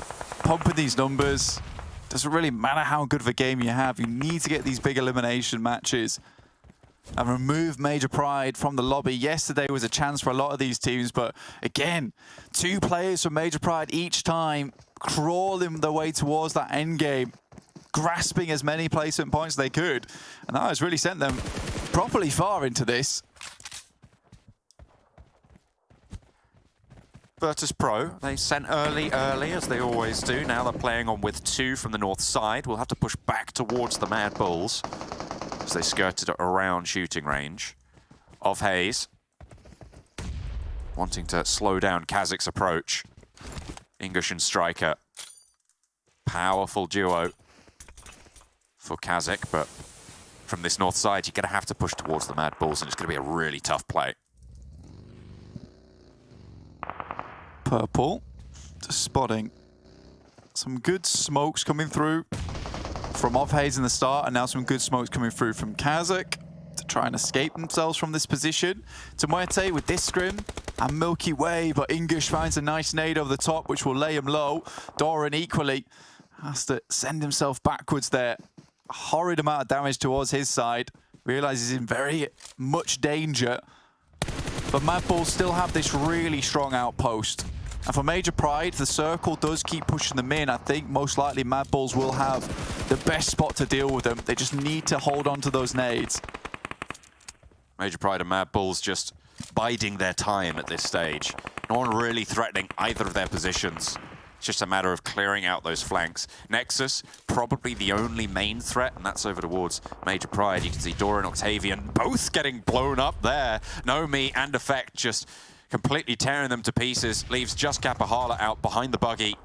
pumping these numbers, doesn't really matter how good of a game you have. You need to get these big elimination matches and remove Major Pride from the lobby. Yesterday was a chance for a lot of these teams, but again, 2 players from Major Pride each time crawling their way towards that end game, grasping as many placement points as they could. And that has really sent them properly far into this. VIRTUS.PRO, they sent early, as they always do. Now they're playing on with 2 from the north side. We'll have to push back towards the MADBULLS as they skirted around shooting range of Hayes. Wanting to slow down KASIK's approach. English and Striker. Powerful duo for KASIK, but from this north side, you're going to have to push towards the MADBULLS, and it's going to be a really tough play. Purple, just spotting some good smokes coming through from Hayes in the start, and now some good smokes coming through from KASIK to try and escape themselves from this position. MUERTE with this scrim and Milky Way, but English finds a nice nade over the top, which will lay him low. Doran equally has to send himself backwards there. A horrid amount of damage towards his side. Realizes he's in very much danger. But MADBULLS still have this really strong outpost. And for Major Pride, the circle does keep pushing them in. I think most likely MADBULLS will have the best spot to deal with them. They just need to hold on to those nades. Major Pride and MADBULLS just biding their time at this stage. No one really threatening either of their positions. It's just a matter of clearing out those flanks. NEXUS, probably the only main threat, and that's over towards Major Pride. You can see Dora and Octavian both getting blown up there. Nomi and Effect just completely tearing them to pieces. Leaves just Kapahala out behind the buggy.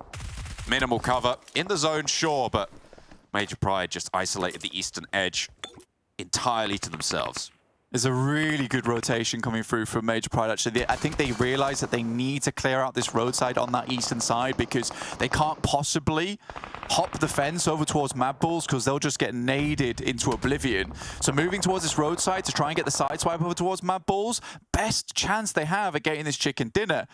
Minimal cover. In the zone, sure, but Major Pride just isolated the eastern edge entirely to themselves. There's a really good rotation coming through from Major Pride, actually. I think they realize that they need to clear out this roadside on that eastern side because they can't possibly hop the fence over towards MADBULLS because they'll just get naded into oblivion. So moving towards this roadside to try and get the side swipe over towards MADBULLS, best chance they have at getting this chicken dinner.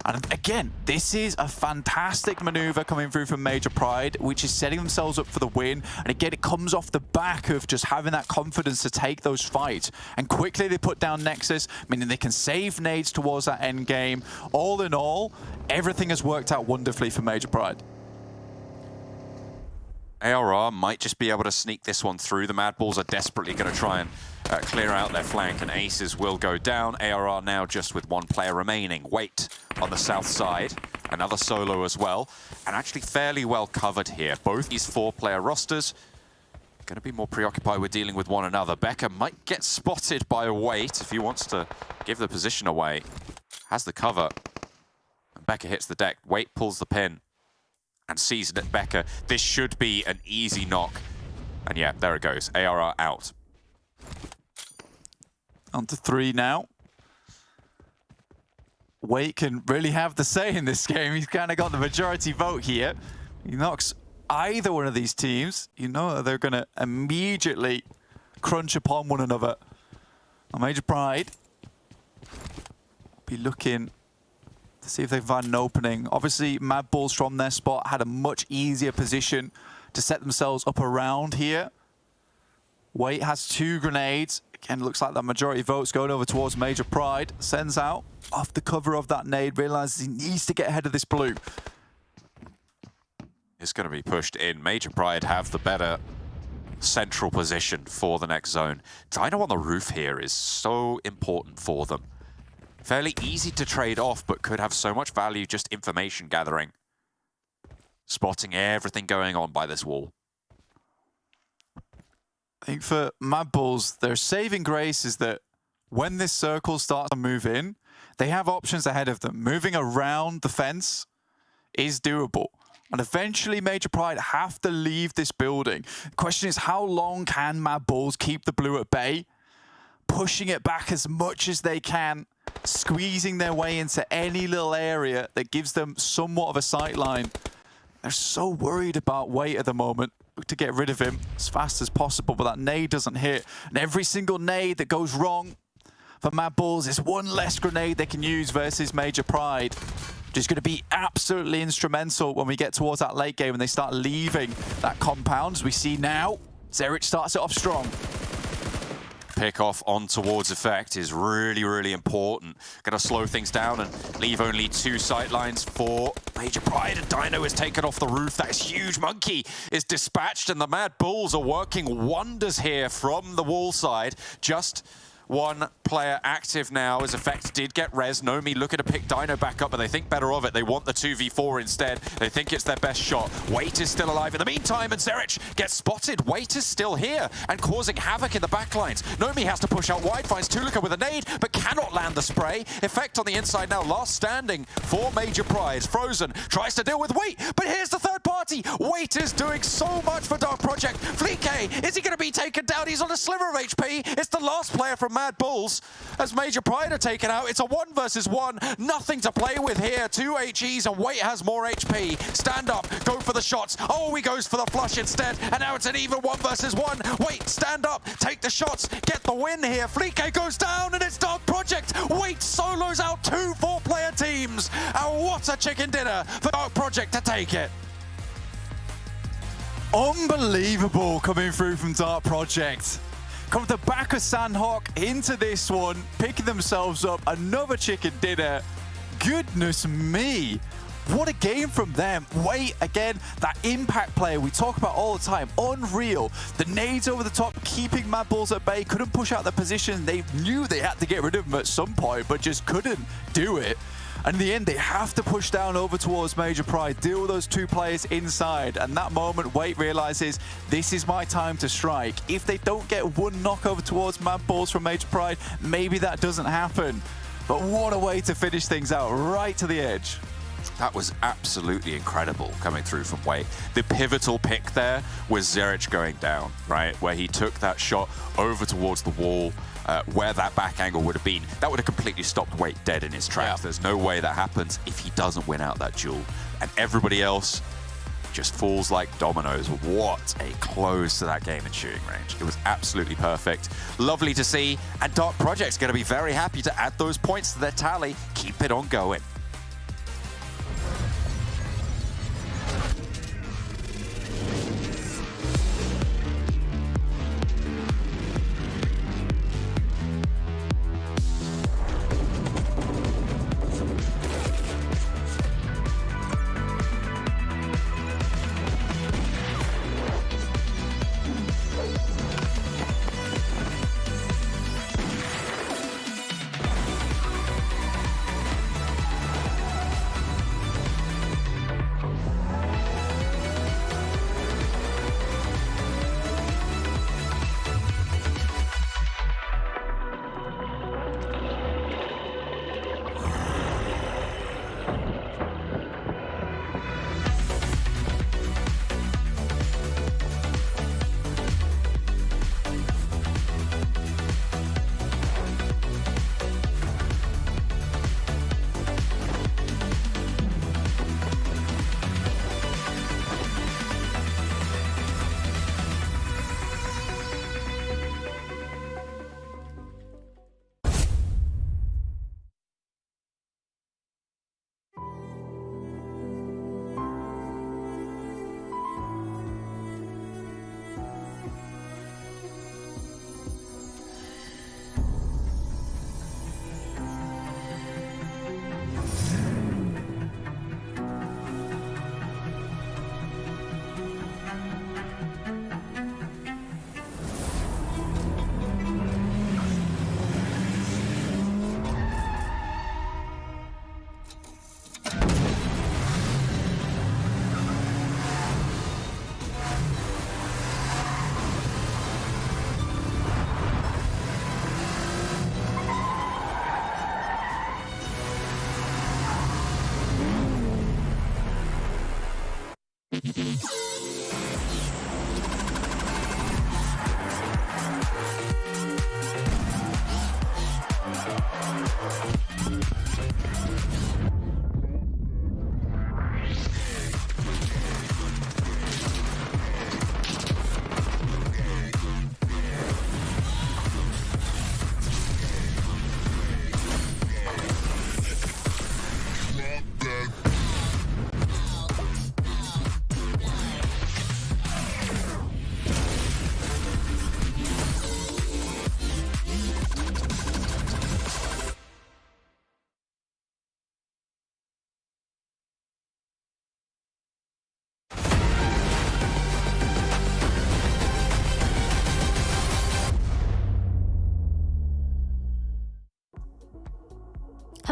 And again, this is a fantastic maneuver coming through from Major Pride, which is setting themselves up for the win. And again, it comes off the back of just having that confidence to take those fights. And quickly they put down NEXUS, meaning they can save nades towards that end game. All in all, everything has worked out wonderfully for Major Pride. ARR might just be able to sneak this one through. The MADBULLS are desperately going to try and clear out their flank, and Aces will go down. ARR now just with 1 player remaining. Wait on the south side. Another solo as well. And actually fairly well covered here. Both these 4-player rosters going to be more preoccupied with dealing with one another. Becker might get spotted by Wait if he wants to give the position away. Has the cover. And Becker hits the deck. Wait pulls the pin and sees it at Becker. This should be an easy knock. And yeah, there it goes. ARR out. On to 3 now. Wait can really have the say in this game. He's kind of got the majority vote here. He knocks either one of these teams. You know they're going to immediately crunch upon one another. Major Pride be looking to see if they can find an opening. Obviously, MADBULLS from their spot had a much easier position to set themselves up around here. Wait has 2 grenades. Again, looks like the majority votes going over towards Major Pride. Sends out off the cover of that nade, realizes he needs to get ahead of this blue. It's going to be pushed in. Major Pride have the better central position for the next zone. Dino on the roof here is so important for them. Fairly easy to trade off, but could have so much value just information gathering. Spotting everything going on by this wall. I think for MADBULLS, their saving grace is that when this circle starts to move in, they have options ahead of them. Moving around the fence is doable. And eventually Major Pride have to leave this building. The question is, how long can MADBULLS keep the blue at bay? Pushing it back as much as they can, squeezing their way into any little area that gives them somewhat of a sight line. They're so worried about Wait at the moment. Look to get rid of him as fast as possible, but that nade doesn't hit. And every single nade that goes wrong for MADBULLS is one less grenade they can use versus Major Pride. Which is going to be absolutely instrumental when we get towards that late game and they start leaving that compound. As we see now, Zerich starts it off strong. Pick off on towards effect is really, really important. Gonna slow things down and leave only 2 sight lines for Major Pride, and Dino is taken off the roof. That is huge. Monkey is dispatched, and the MADBULLS are working wonders here from the wall side. Just 1 player active now, as Effect did get res. Nomi looking to pick Dino back up, but they think better of it. They want the 2v4 instead. They think it's their best shot. Wait is still alive in the meantime, and Zerich gets spotted. Wait is still here and causing havoc in the backlines. Nomi has to push out wide, finds Tulika with a nade, but cannot land the spray. Effect on the inside now, last standing for Major Pride. Frozen tries to deal with Wait, but here's the third party. Wait is doing so much for Dark Project. Fleek, is he going to be taken down? He's on a sliver of HP. It's the last player from MADBULLS as Major Pride are taken out. It's a 1 versus 1. Nothing to play with here. 2 HEs and Wait has more HP. Stand up, go for the shots. Oh, he goes for the flush instead. And now it's an even 1 versus 1. Wait, stand up, take the shots, get the win here. Fleek goes down and it's Dark Project. Wait solos out 2 4-player teams. And what a chicken dinner for Dark Project to take it. Unbelievable coming through from Dark Project. Come to the back of Sanhok into this one, picking themselves up another chicken dinner. Goodness me. What a game from them. Wait, again, that impact player we talk about all the time. Unreal. The nades over the top, keeping MADBULLS at bay. Couldn't push out the position. They knew they had to get rid of them at some point, but just couldn't do it. And in the end, they have to push down over towards Major Pride, deal with those 2 players inside. And that moment, Wait realizes, this is my time to strike. If they don't get 1 knock over towards MADBULLS from Major Pride, maybe that doesn't happen. But what a way to finish things out, right to the edge. That was absolutely incredible coming through from Wait. The pivotal pick there was Zerich going down, right? Where he took that shot over towards the wall, where that back angle would have been. That would have completely stopped Wait dead in his tracks. Yeah. There's no way that happens if he doesn't win out that duel. And everybody else just falls like dominoes. What a close to that game in shooting range. It was absolutely perfect. Lovely to see. And Dark Project's going to be very happy to add those points to their tally. Keep it on going.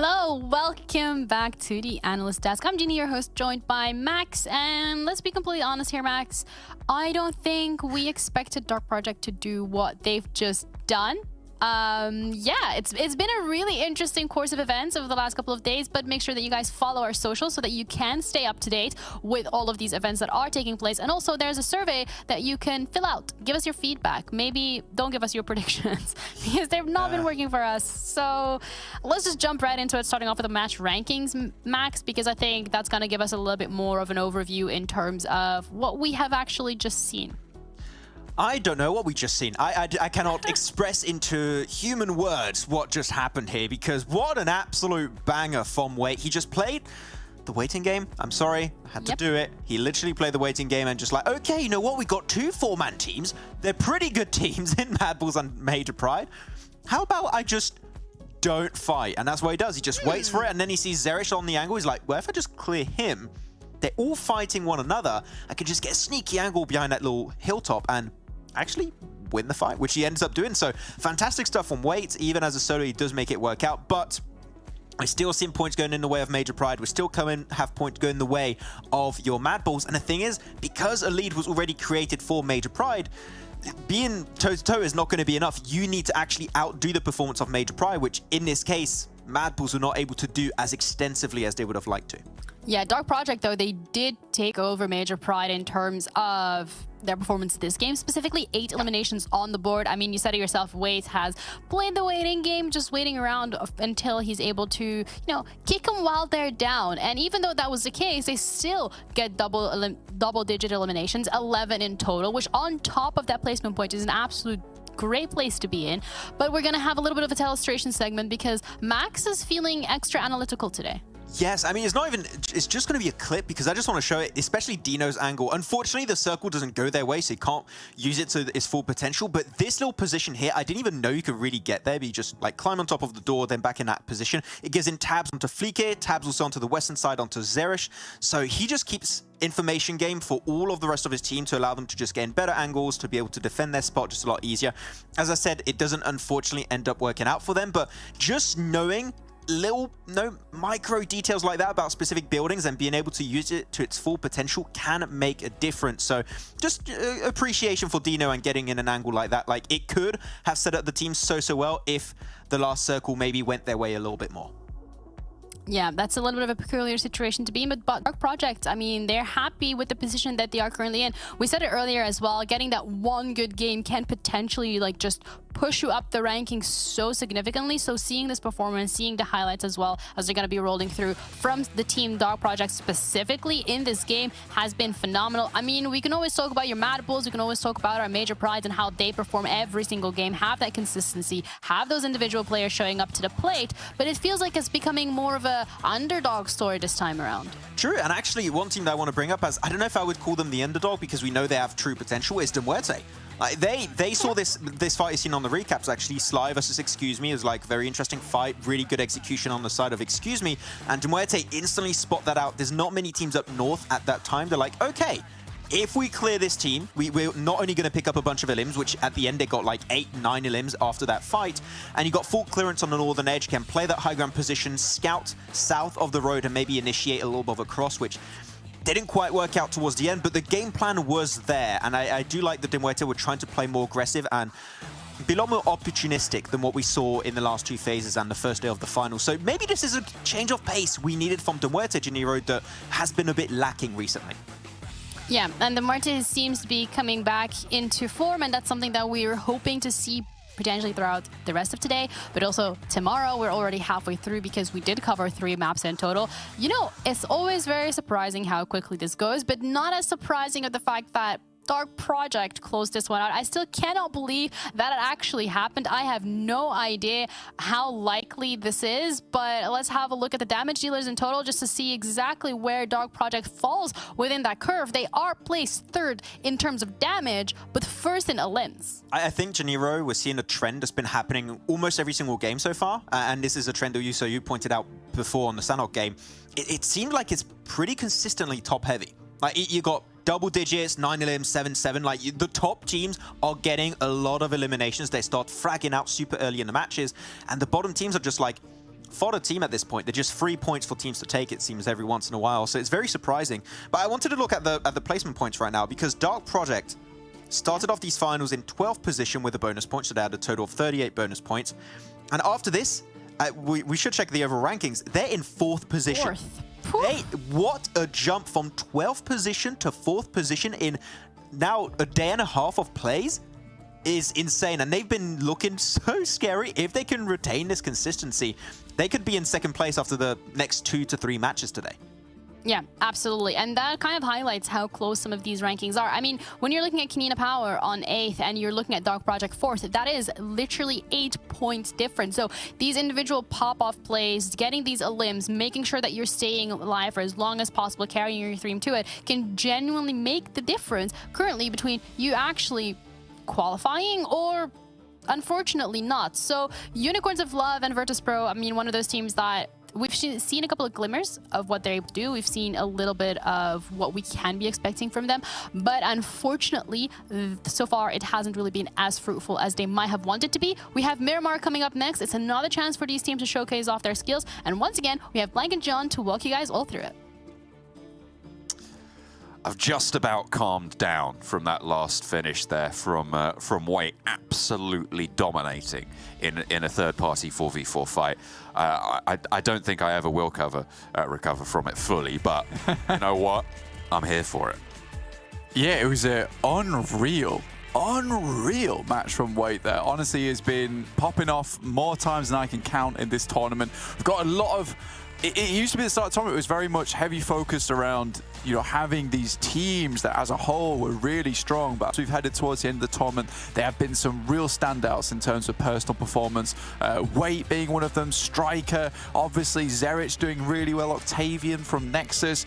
Hello, welcome back to the analyst desk. I'm Jeannie, your host, joined by Max. And let's be completely honest here, Max. I don't think we expected Dark Project to do what they've just done. Yeah, it's been a really interesting course of events over the last couple of days, but make sure that you guys follow our socials so that you can stay up to date with all of these events that are taking place. And also there's a survey that you can fill out. Give us your feedback. Maybe don't give us your predictions because they've not been working for us. So let's just jump right into it, starting off with the match rankings, Max, because I think that's going to give us a little bit more of an overview in terms of what we have actually just seen. I don't know what we just seen. I cannot express into human words what just happened here, because what an absolute banger from Wait. He just played the waiting game. I'm sorry, I had to do it. He literally played the waiting game and just like, okay, you know what? We got 2 4-man teams. They're pretty good teams in MADBULLS and Major Pride. How about I just don't fight? And that's what he does. He just waits for it, and then he sees Zerish on the angle. He's like, well, if I just clear him, they're all fighting one another. I could just get a sneaky angle behind that little hilltop and actually win the fight, which he ends up doing. So fantastic stuff from Wait. Even as a solo, he does make it work out, but we're still seeing points going in the way of Major Pride. We're still have points going the way of your MADBULLS. And the thing is, because a lead was already created for Major Pride, being toe-to-toe is not going to be enough. You need to actually outdo the performance of Major Pride, which in this case, MADBULLS were not able to do as extensively as they would have liked to. Yeah, Dark Project, though, they did take over Major Pride in terms of their performance this game, specifically 8 eliminations on the board. I mean, you said it yourself, Wait has played the waiting game, just waiting around until he's able to, you know, kick them while they're down. And even though that was the case, they still get double-digit eliminations, 11 in total, which on top of that placement point is an absolute great place to be in. But we're going to have a little bit of a illustration segment because Max is feeling extra analytical today. Yes, I mean, it's not even, it's just going to be a clip because I just want to show it, especially Dino's angle. Unfortunately, the circle doesn't go their way, so you can't use it to its full potential. But this little position here, I didn't even know you could really get there, but you just like climb on top of the door, then back in that position. It gives him tabs onto Fleeke, tabs also onto the western side onto Zerish. So he just keeps information game for all of the rest of his team to allow them to just get in better angles, to be able to defend their spot just a lot easier. As I said, it doesn't unfortunately end up working out for them, but just knowing little micro details like that about specific buildings and being able to use it to its full potential can make a difference. So just appreciation for Dino and getting in an angle like that. Like, it could have set up the team so well if the last circle maybe went their way a little bit more. Yeah, that's a little bit of a peculiar situation to be in, but Dark Project, I mean, they're happy with the position that they are currently in. We said it earlier as well, getting that one good game can potentially like just push you up the rankings so significantly. So seeing this performance, seeing the highlights as well as they're going to be rolling through from the team Dark Project specifically in this game has been phenomenal. I mean, we can always talk about your MADBULLS, we can always talk about our Major Prides and how they perform every single game, have that consistency, have those individual players showing up to the plate, but it feels like it's becoming more of a underdog story this time around. True, and actually one team that I want to bring up as, I don't know if I would call them the underdog because we know they have true potential, is MUERTE. Like they saw this fight is seen on the recaps actually. Sly versus Excuse Me is like very interesting fight, really good execution on the side of Excuse Me, and MUERTE instantly spot that out. There's not many teams up north at that time. They're like, okay, if we clear this team, we're not only going to pick up a bunch of elims, which at the end they got like 8, 9 elims after that fight, and you got full clearance on the northern edge, can play that high ground position, scout south of the road and maybe initiate a little bit of a cross, which didn't quite work out towards the end, but the game plan was there, and I do like that MUERTE were trying to play more aggressive and be a lot more opportunistic than what we saw in the last 2 phases and the first day of the final. So maybe this is a change of pace we needed from MUERTE, Janiro, that has been a bit lacking recently. Yeah, and the MUERTE seems to be coming back into form, and that's something that we're hoping to see potentially throughout the rest of today, but also tomorrow. We're already halfway through because we did cover 3 maps in total. You know, it's always very surprising how quickly this goes, but not as surprising of the fact that Dark Project closed this one out. I still cannot believe that it actually happened. I have no idea how likely this is, but let's have a look at the damage dealers in total just to see exactly where Dark Project falls within that curve. They are placed 3rd in terms of damage, but 1st in elims. I think, Janiro, we're seeing a trend that's been happening almost every single game so far, and this is a trend that you pointed out before on the Sanhok game. It seemed like it's pretty consistently top-heavy. Like, you got double digits, 9 elims, 7-7. Like, the top teams are getting a lot of eliminations. They start fragging out super early in the matches, and the bottom teams are just like, fodder team at this point. They're just 3 points for teams to take, it seems, every once in a while. So it's very surprising. But I wanted to look at the placement points right now, because Dark Project started off these finals in 12th position with a bonus point, so they had a total of 38 bonus points. And after this, we should check the overall rankings. They're in 4th position. What a jump from 12th position to 4th position in now a day and a half of plays is insane. And they've been looking so scary. If they can retain this consistency, they could be in 2nd place after the next 2 to 3 matches today. Yeah, absolutely. And that kind of highlights how close some of these rankings are. I mean, when you're looking at KONINA Power on 8th and you're looking at Dark Project 4th, that is literally 8 points different. So these individual pop-off plays, getting these elims, making sure that you're staying alive for as long as possible, carrying your team to it, can genuinely make the difference currently between you actually qualifying or unfortunately not. So Unicorns of Love and VIRTUS.PRO, I mean, one of those teams that we've seen a couple of glimmers of what they're able to do. We've seen a little bit of what we can be expecting from them. But unfortunately, so far, it hasn't really been as fruitful as they might have wanted to be. We have Miramar coming up next. It's another chance for these teams to showcase off their skills. And once again, we have Blank and John to walk you guys all through it. I've just about calmed down from that last finish there from Wei absolutely dominating in a third-party 4v4 fight. I don't think I ever will recover from it fully, but you know what? I'm here for it. Yeah, it was an unreal match from Wei there. Honestly, it's been popping off more times than I can count in this tournament. We've got a lot of... It used to be the start of the tournament, it was very much heavy focused around, you know, having these teams that as a whole were really strong. But as we've headed towards the end of the tournament, there have been some real standouts in terms of personal performance. Wei being one of them, Striker, obviously Zerich doing really well, Octavian from Nexus.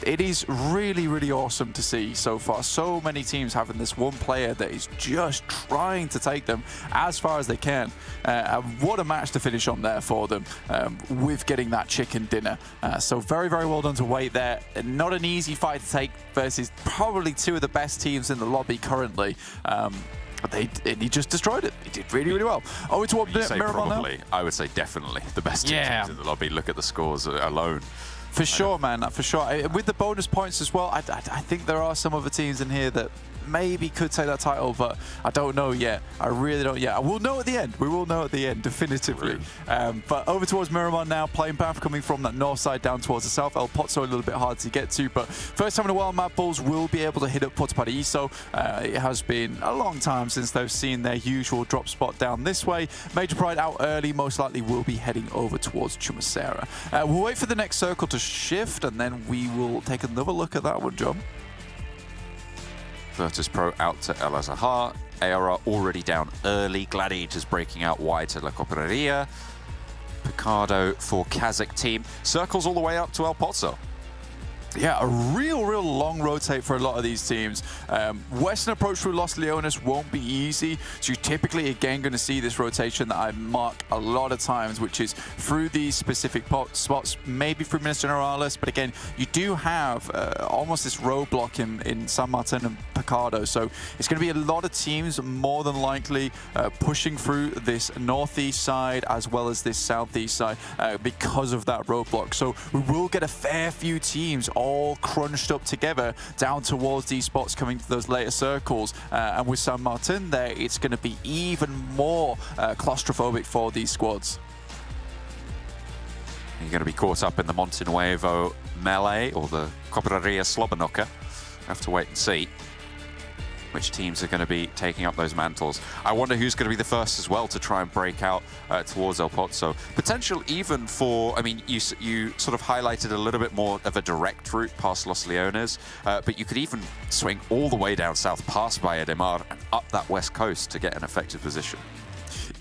It is really, really awesome to see so far. So many teams having this one player that is just trying to take them as far as they can. What a match to finish on there for them with getting that chicken dinner. So very, very well done to Wei there. Not an easy fight to take versus probably 2 of the best teams in the lobby currently. He just destroyed it. He did really, really well. Oh, it's what Miramar now? I would say definitely the best two teams in the lobby. Look at the scores alone. For sure, man. For sure. With the bonus points as well, I think there are some other teams in here that maybe could take that title, but I don't know yet. I really don't yet. We'll know at the end. We will know at the end, definitively. But over towards Miramar now, playing path coming from that north side down towards the south. El Pozzo a little bit hard to get to, but first time in a while, MADBULLS will be able to hit up Porto Paraíso. It has been a long time since they've seen their usual drop spot down this way. Major Pride out early, most likely will be heading over towards Chumacera. We'll wait for the next circle to shift, and then we will take another look at that one, John. VIRTUS.PRO out to El Azahar. ARR already down early. Gladiators breaking out wide to La Cooperaria. Picardo for KASIK team. Circles all the way up to El Pozzo. Yeah, a real long rotate for a lot of these teams. Western approach through Los Leones won't be easy, so you're typically, again, going to see this rotation that I mark a lot of times, which is through these specific spots, maybe through Minas Generalis, but again, you do have almost this roadblock in San Martin and Picardo, so it's going to be a lot of teams, more than likely, pushing through this northeast side as well as this southeast side because of that roadblock. So we will get a fair few teams all crunched up together down towards these spots coming to those later circles. And with San Martin there, it's going to be even more claustrophobic for these squads. You're going to be caught up in the Monte Nuevo melee or the Cooperaria Slobberknocker. Have to wait and see which teams are going to be taking up those mantles. I wonder who's going to be the first as well to try and break out towards El Pozzo. Potential even for, I mean, you sort of highlighted a little bit more of a direct route past Los Leones, but you could even swing all the way down south past Valle de Mar and up that west coast to get an effective position.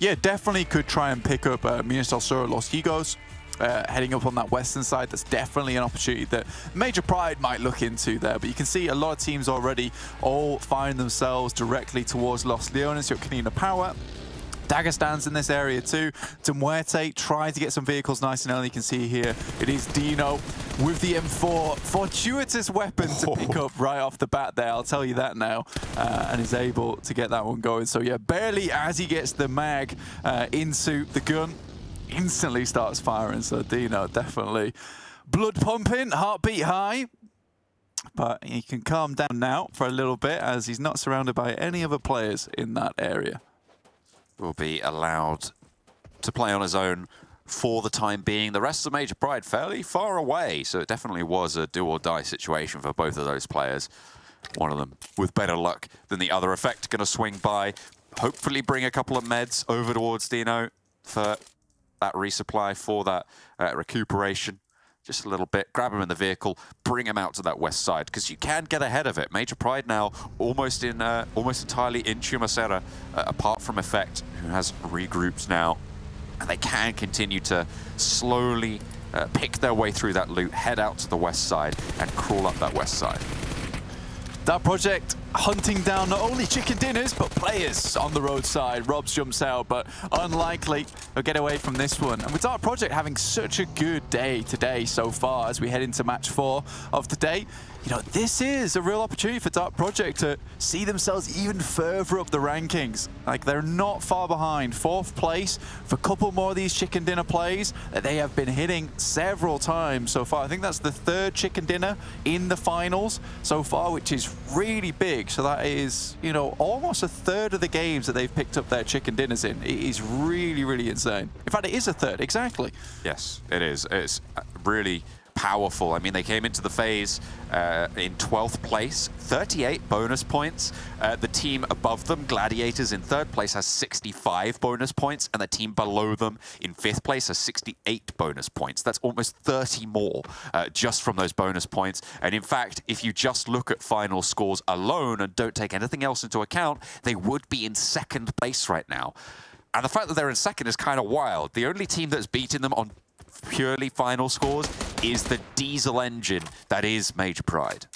Yeah, definitely could try and pick up Minas del Sur, Los Higos. Heading up on that western side, that's definitely an opportunity that Major Pride might look into there. But you can see a lot of teams already all find themselves directly towards Los Leones. You've got KONINA Power. Dagestan's in this area too. MUERTE trying to get some vehicles nice and early. You can see here, it is Dino with the M4. Fortuitous weapon to pick up right off the bat there, I'll tell you that now. And is able to get that one going. So yeah, barely as he gets the mag into the gun. instantly starts firing. So Dino definitely blood pumping, heartbeat high. But he can calm down now for a little bit as he's not surrounded by any other players in that area. Will be allowed to play on his own for the time being. The rest of Major Pride fairly far away, so it definitely was a do-or-die situation for both of those players. One of them with better luck than the other. Effect going to swing by, hopefully bring a couple of meds over towards Dino for that resupply, for that recuperation. Just a little bit, grab him in the vehicle, bring him out to that west side, because you can get ahead of it. Major Pride now almost entirely in Chumacera, apart from Effect, who has regrouped now. And they can continue to slowly pick their way through that loot, head out to the west side, and crawl up that west side. That project hunting down not only chicken dinners, but players on the roadside. Robs jumps out, but unlikely he'll get away from this one. And with Dark Project having such a good day today so far as we head into match 4 of the day, you know, this is a real opportunity for Dark Project to see themselves even further up the rankings. Like, they're not far behind. 4th place for a couple more of these chicken dinner plays that they have been hitting several times so far. I think that's the 3rd chicken dinner in the finals so far, which is really big. So that is, you know, almost a 1/3 of the games that they've picked up their chicken dinners in. It is really, really insane. In fact, it is a 1/3, exactly. Yes, it is. It's really powerful. I mean, they came into the phase in 12th place, 38 bonus points. The team above them, Gladiators, in 3rd place has 65 bonus points, and the team below them in 5th place has 68 bonus points. That's almost 30 more just from those bonus points. And in fact, if you just look at final scores alone and don't take anything else into account, they would be in 2nd place right now. And the fact that they're in 2nd is kind of wild. The only team that's beaten them on purely final scores is the diesel engine that is Major Pride.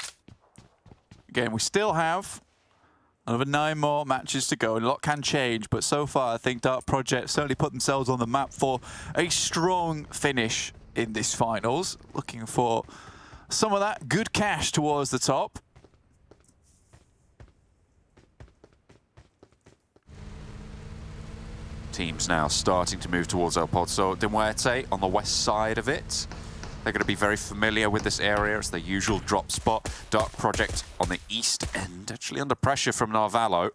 Again, we still have another 9 more matches to go. A lot can change, but so far I think Dark Project certainly put themselves on the map for a strong finish in this finals. Looking for some of that good cash towards the top. Teams now starting to move towards El Pozo de Muerte on the west side of it. They're going to be very familiar with this area. It's the usual drop spot. Dark Project on the east end, actually under pressure from Narvalo.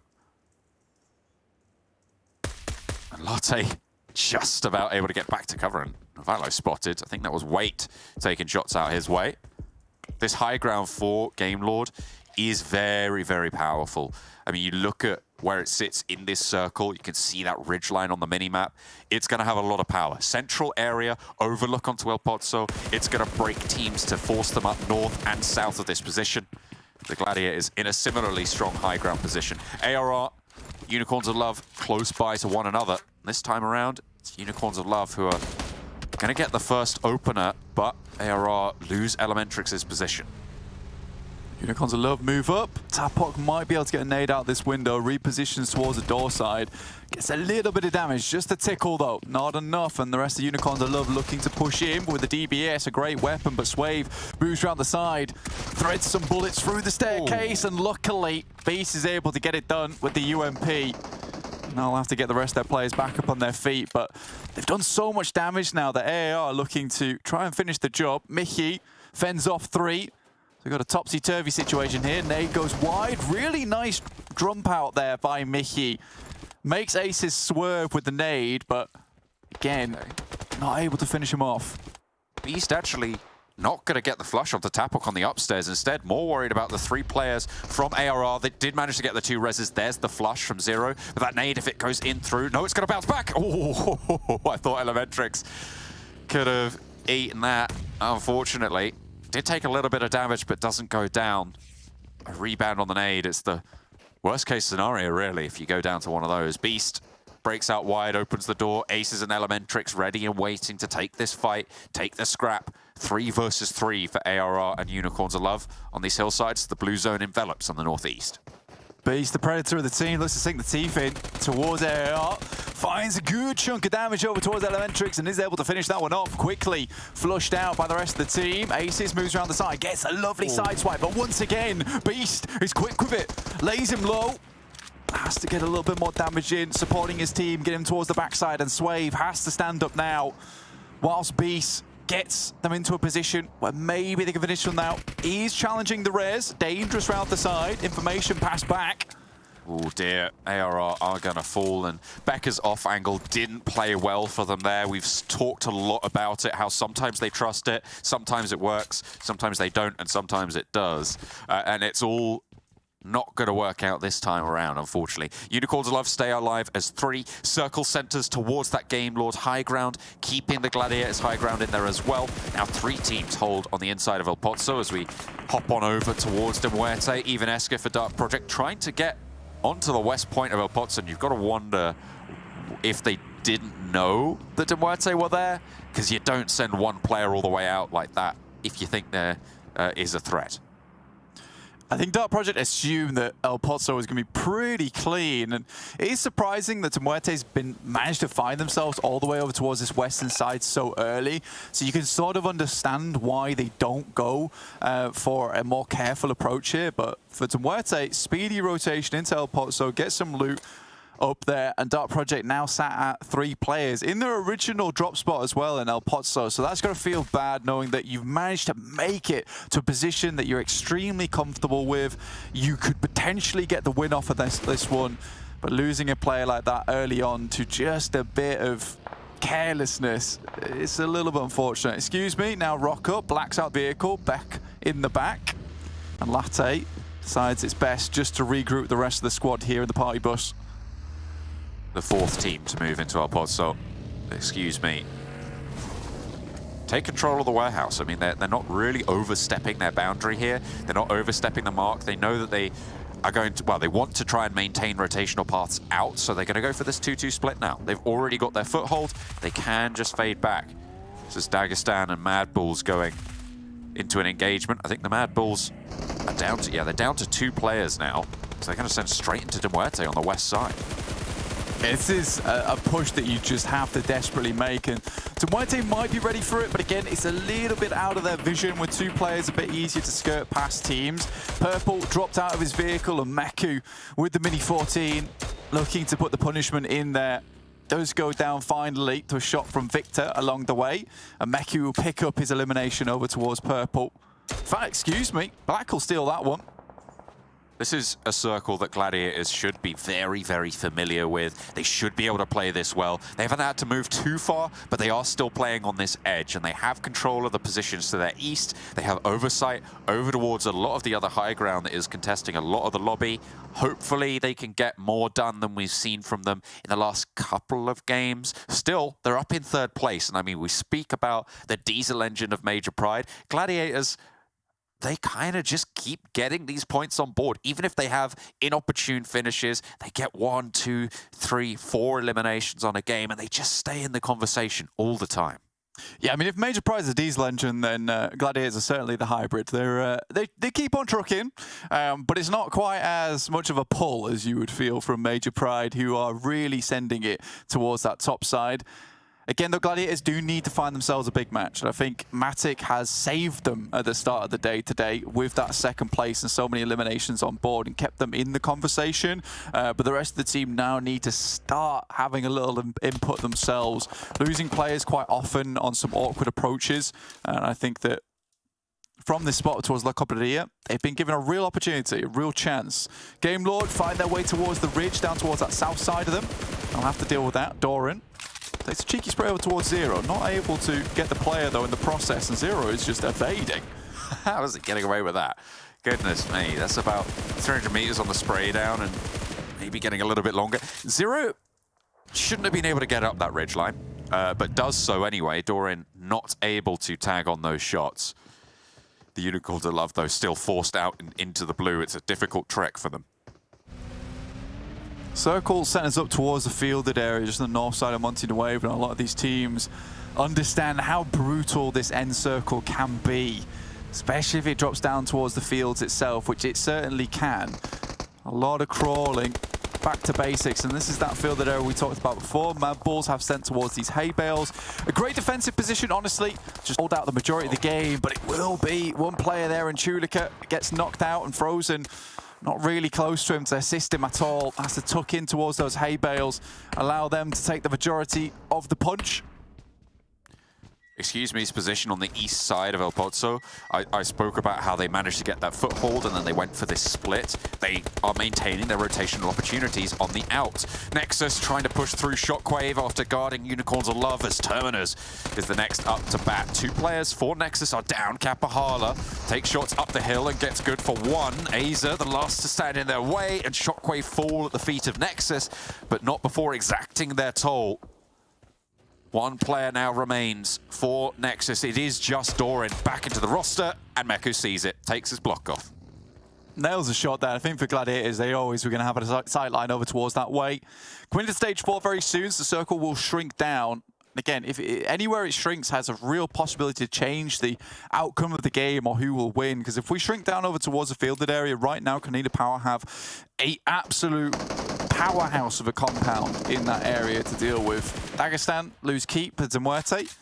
And Lotte just about able to get back to cover, and Narvalo spotted. I think that was Wait taking shots out his way. This high ground for Game Lord is very, very powerful. I mean, you look at where it sits in this circle, you can see that ridgeline on the minimap. It's going to have a lot of power. Central area, overlook onto El Pozo. It's going to break teams to force them up north and south of this position. The Gladiators in a similarly strong high ground position. ARR, Unicorns of Love, close by to one another. This time around, it's Unicorns of Love who are going to get the first opener, but ARR lose Elementrix's position. Unicorns of Love move up. Tapok might be able to get a nade out this window, repositions towards the door side. Gets a little bit of damage, just a tickle though, not enough. And the rest of Unicorns of Love looking to push in with the DBS, a great weapon, but SHOCKWAVE moves around the side, threads some bullets through the staircase, and luckily, Beast is able to get it done with the UMP. And they'll have to get the rest of their players back up on their feet, but they've done so much damage now that AAR are looking to try and finish the job. Mickey fends off 3. So we've got a topsy-turvy situation here. Nade goes wide. Really nice jump out there by Mickey. Makes Aces swerve with the nade, but again, not able to finish him off. Beast actually not going to get the flush off the Tapok on the upstairs. Instead, more worried about the 3 players from ARR. They did manage to get the 2 reses. There's the flush from Zero. But that nade, if it goes in through, no, it's going to bounce back. Oh, I thought Elementrix could have eaten that, unfortunately. Did take a little bit of damage, but doesn't go down. A rebound on the nade. It's the worst case scenario, really, if you go down to one of those. Beast breaks out wide, opens the door. Aces and Elementrix ready and waiting to take this fight, take the scrap. 3 versus 3 for ARR and Unicorns of Love on these hillsides. The blue zone envelops on the northeast. Beast, the predator of the team, looks to sink the teeth in towards AR. Finds a good chunk of damage over towards Elementrix and is able to finish that one off quickly. Flushed out by the rest of the team. Aces moves around the side, gets a lovely side swipe, but once again, Beast is quick with it. Lays him low. has to get a little bit more damage in, supporting his team, get him towards the backside, and SHOCKWAVE has to stand up now, whilst Beast gets them into a position where maybe they can finish them now. He's challenging the res, dangerous round the side, information passed back. Oh dear, ARR are going to fall, and Becca's off angle didn't play well for them there. We've talked a lot about it, how sometimes they trust it, sometimes it works, sometimes they don't, and sometimes it does. And it's all not going to work out this time around, unfortunately. Unicorns Love stay alive as 3 circle centers towards that Game Lord high ground, keeping the Gladiators high ground in there as well. Now 3 teams hold on the inside of El Pozzo as we hop on over towards de MUERTE. Even Esker for Dark Project trying to get onto the west point of El Pozzo, and you've got to wonder if they didn't know that de MUERTE were there, because you don't send one player all the way out like that if you think there is a threat. I think Dark Project assumed that El Pozzo was going to be pretty clean, and it is surprising that de MUERTE's managed to find themselves all the way over towards this western side so early. So you can sort of understand why they don't go for a more careful approach here. But for de MUERTE, speedy rotation into El Pozzo, get some loot up there, and Dark Project now sat at 3 players in their original drop spot as well in El Pozzo. So that's going to feel bad knowing that you've managed to make it to a position that you're extremely comfortable with. You could potentially get the win off of this one, but losing a player like that early on to just a bit of carelessness, it's a little bit unfortunate. Excuse me, now rock up, blacks out vehicle, back in the back, and Latte decides it's best just to regroup the rest of the squad here in the party bus. The 4th team to move into our pod, so excuse me. Take control of the warehouse. I mean, they're not really overstepping their boundary here. They're not overstepping the mark. They know that they are going to, well, they want to try and maintain rotational paths out, so they're going to go for this 2-2 split now. They've already got their foothold. They can just fade back. This is Dagestan and MADBULLS going into an engagement. I think the MADBULLS are down to, yeah, they're down to 2 players now. So they're going to send straight into de MUERTE on the west side. This is a push that you just have to desperately make, and de MUERTE might be ready for it, but again, it's a little bit out of their vision with 2 players, a bit easier to skirt past teams. Purple dropped out of his vehicle, and Meku with the Mini 14 looking to put the punishment in there. Does go down finally to a shot from Victor along the way, and Meku will pick up his elimination over towards Purple. In fact, excuse me, Black will steal that one. This is a circle that Gladiators should be very, very familiar with. They should be able to play this well. They haven't had to move too far, but they are still playing on this edge, and they have control of the positions to their east. They have oversight over towards a lot of the other high ground that is contesting a lot of the lobby. Hopefully they can get more done than we've seen from them in the last couple of games. Still, they're up in 3rd place, and I mean, we speak about the diesel engine of Major Pride. Gladiators, they kind of just keep getting these points on board. Even if they have inopportune finishes, they get 1, 2, 3, 4 eliminations on a game, and they just stay in the conversation all the time. Yeah, I mean, if Major Pride is a diesel engine, then Gladiators are certainly the hybrid. They keep on trucking, but it's not quite as much of a pull as you would feel from Major Pride, who are really sending it towards that top side. Again, the Gladiators do need to find themselves a big match, and I think Matic has saved them at the start of the day today with that 2nd place and so many eliminations on board and kept them in the conversation. But the rest of the team now need to start having a little input themselves, losing players quite often on some awkward approaches. And I think that from this spot towards La Copadilla, they've been given a real opportunity, a real chance. Game Lord find their way towards the ridge, down towards that south side of them. I'll have to deal with that. Doran takes a cheeky spray over towards Zero. Not able to get the player, though, in the process, and Zero is just evading. How is it getting away with that? Goodness me, that's about 300 meters on the spray down and maybe getting a little bit longer. Zero shouldn't have been able to get up that ridgeline, but does so anyway. Doran not able to tag on those shots. The Unicorns of Love, though, still forced out and into the blue. It's a difficult trek for them. Circle centers up towards the fielded area, just on the north side of Monty the Wave, and a lot of these teams understand how brutal this end circle can be, especially if it drops down towards the fields itself, which it certainly can. A lot of crawling, back to basics, and this is that fielded area we talked about before. MADBULLS have sent towards these hay bales. A great defensive position, honestly. Just hold out the majority of the game, but it will be one player there, and Chulika gets knocked out and frozen Not really close to him to assist him at all. Has to tuck in towards those hay bales, allow them to take the majority of the punch. Excuse me's position on the east side of El Pozo. I spoke about how they managed to get that foothold and then they went for this split. They are maintaining their rotational opportunities on the out. Nexus trying to push through Shockwave after guarding Unicorns of Love as Terminus is the next up to bat. 2 players for Nexus are down. Kapahala takes shots up the hill and gets good for 1. Aza, the last to stand in their way, and Shockwave fall at the feet of Nexus, but not before exacting their toll. 1 player now remains for Nexus. It is just Doran back into the roster, and Meku sees it, takes his block off. Nails a shot there. I think for Gladiators, they always were going to have a sight line over towards that way. Coming into stage 4 very soon, so the circle will shrink down. Again, if anywhere it shrinks has a real possibility to change the outcome of the game or who will win. Because if we shrink down over towards the fielded area, right now, KONINA Power have an absolute powerhouse of a compound in that area to deal with. Dagestan lose keep to MUERTE,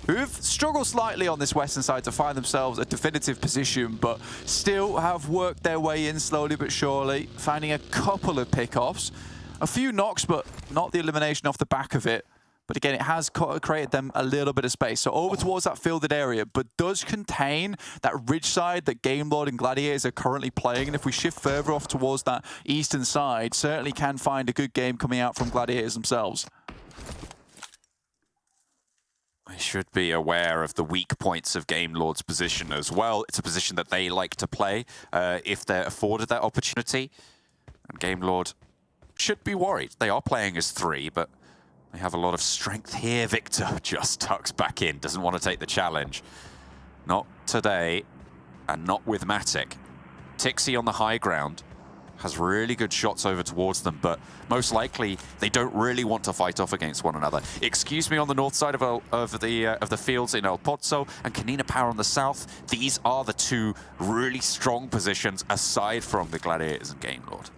who have struggled slightly on this western side to find themselves a definitive position, but still have worked their way in slowly but surely, finding a couple of pickoffs. A few knocks, but not the elimination off the back of it. But again, it has created them a little bit of space. So over towards that fielded area, but does contain that ridge side that Game Lord and Gladiators are currently playing. And if we shift further off towards that eastern side, certainly can find a good game coming out from Gladiators themselves. They should be aware of the weak points of Game Lord's position as well. It's a position that they like to play if they're afforded that opportunity. And Game Lord should be worried. They are playing as 3, but they have a lot of strength here. Victor just tucks back in, doesn't want to take the challenge. Not today, and not with Matic. Tixi on the high ground has really good shots over towards them, but most likely they don't really want to fight off against one another. Excuse me on the north side of the fields in El Pozo, and KONINA Power on the south. These are the 2 really strong positions aside from the Gladiators and Game Lord.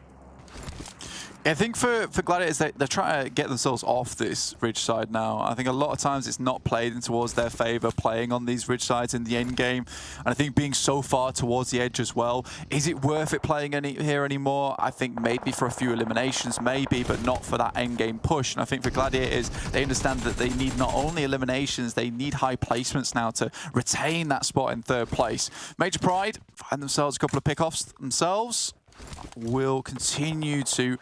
I think for Gladiators, they're trying to get themselves off this ridge side now. I think a lot of times it's not played in towards their favor, playing on these ridge sides in the end game. And I think being so far towards the edge as well, is it worth it playing here anymore? I think maybe for a few eliminations, maybe, but not for that end game push. And I think for Gladiators, they understand that they need not only eliminations, they need high placements now to retain that spot in 3rd place. Major Pride find themselves a couple of pickoffs themselves. Will continue to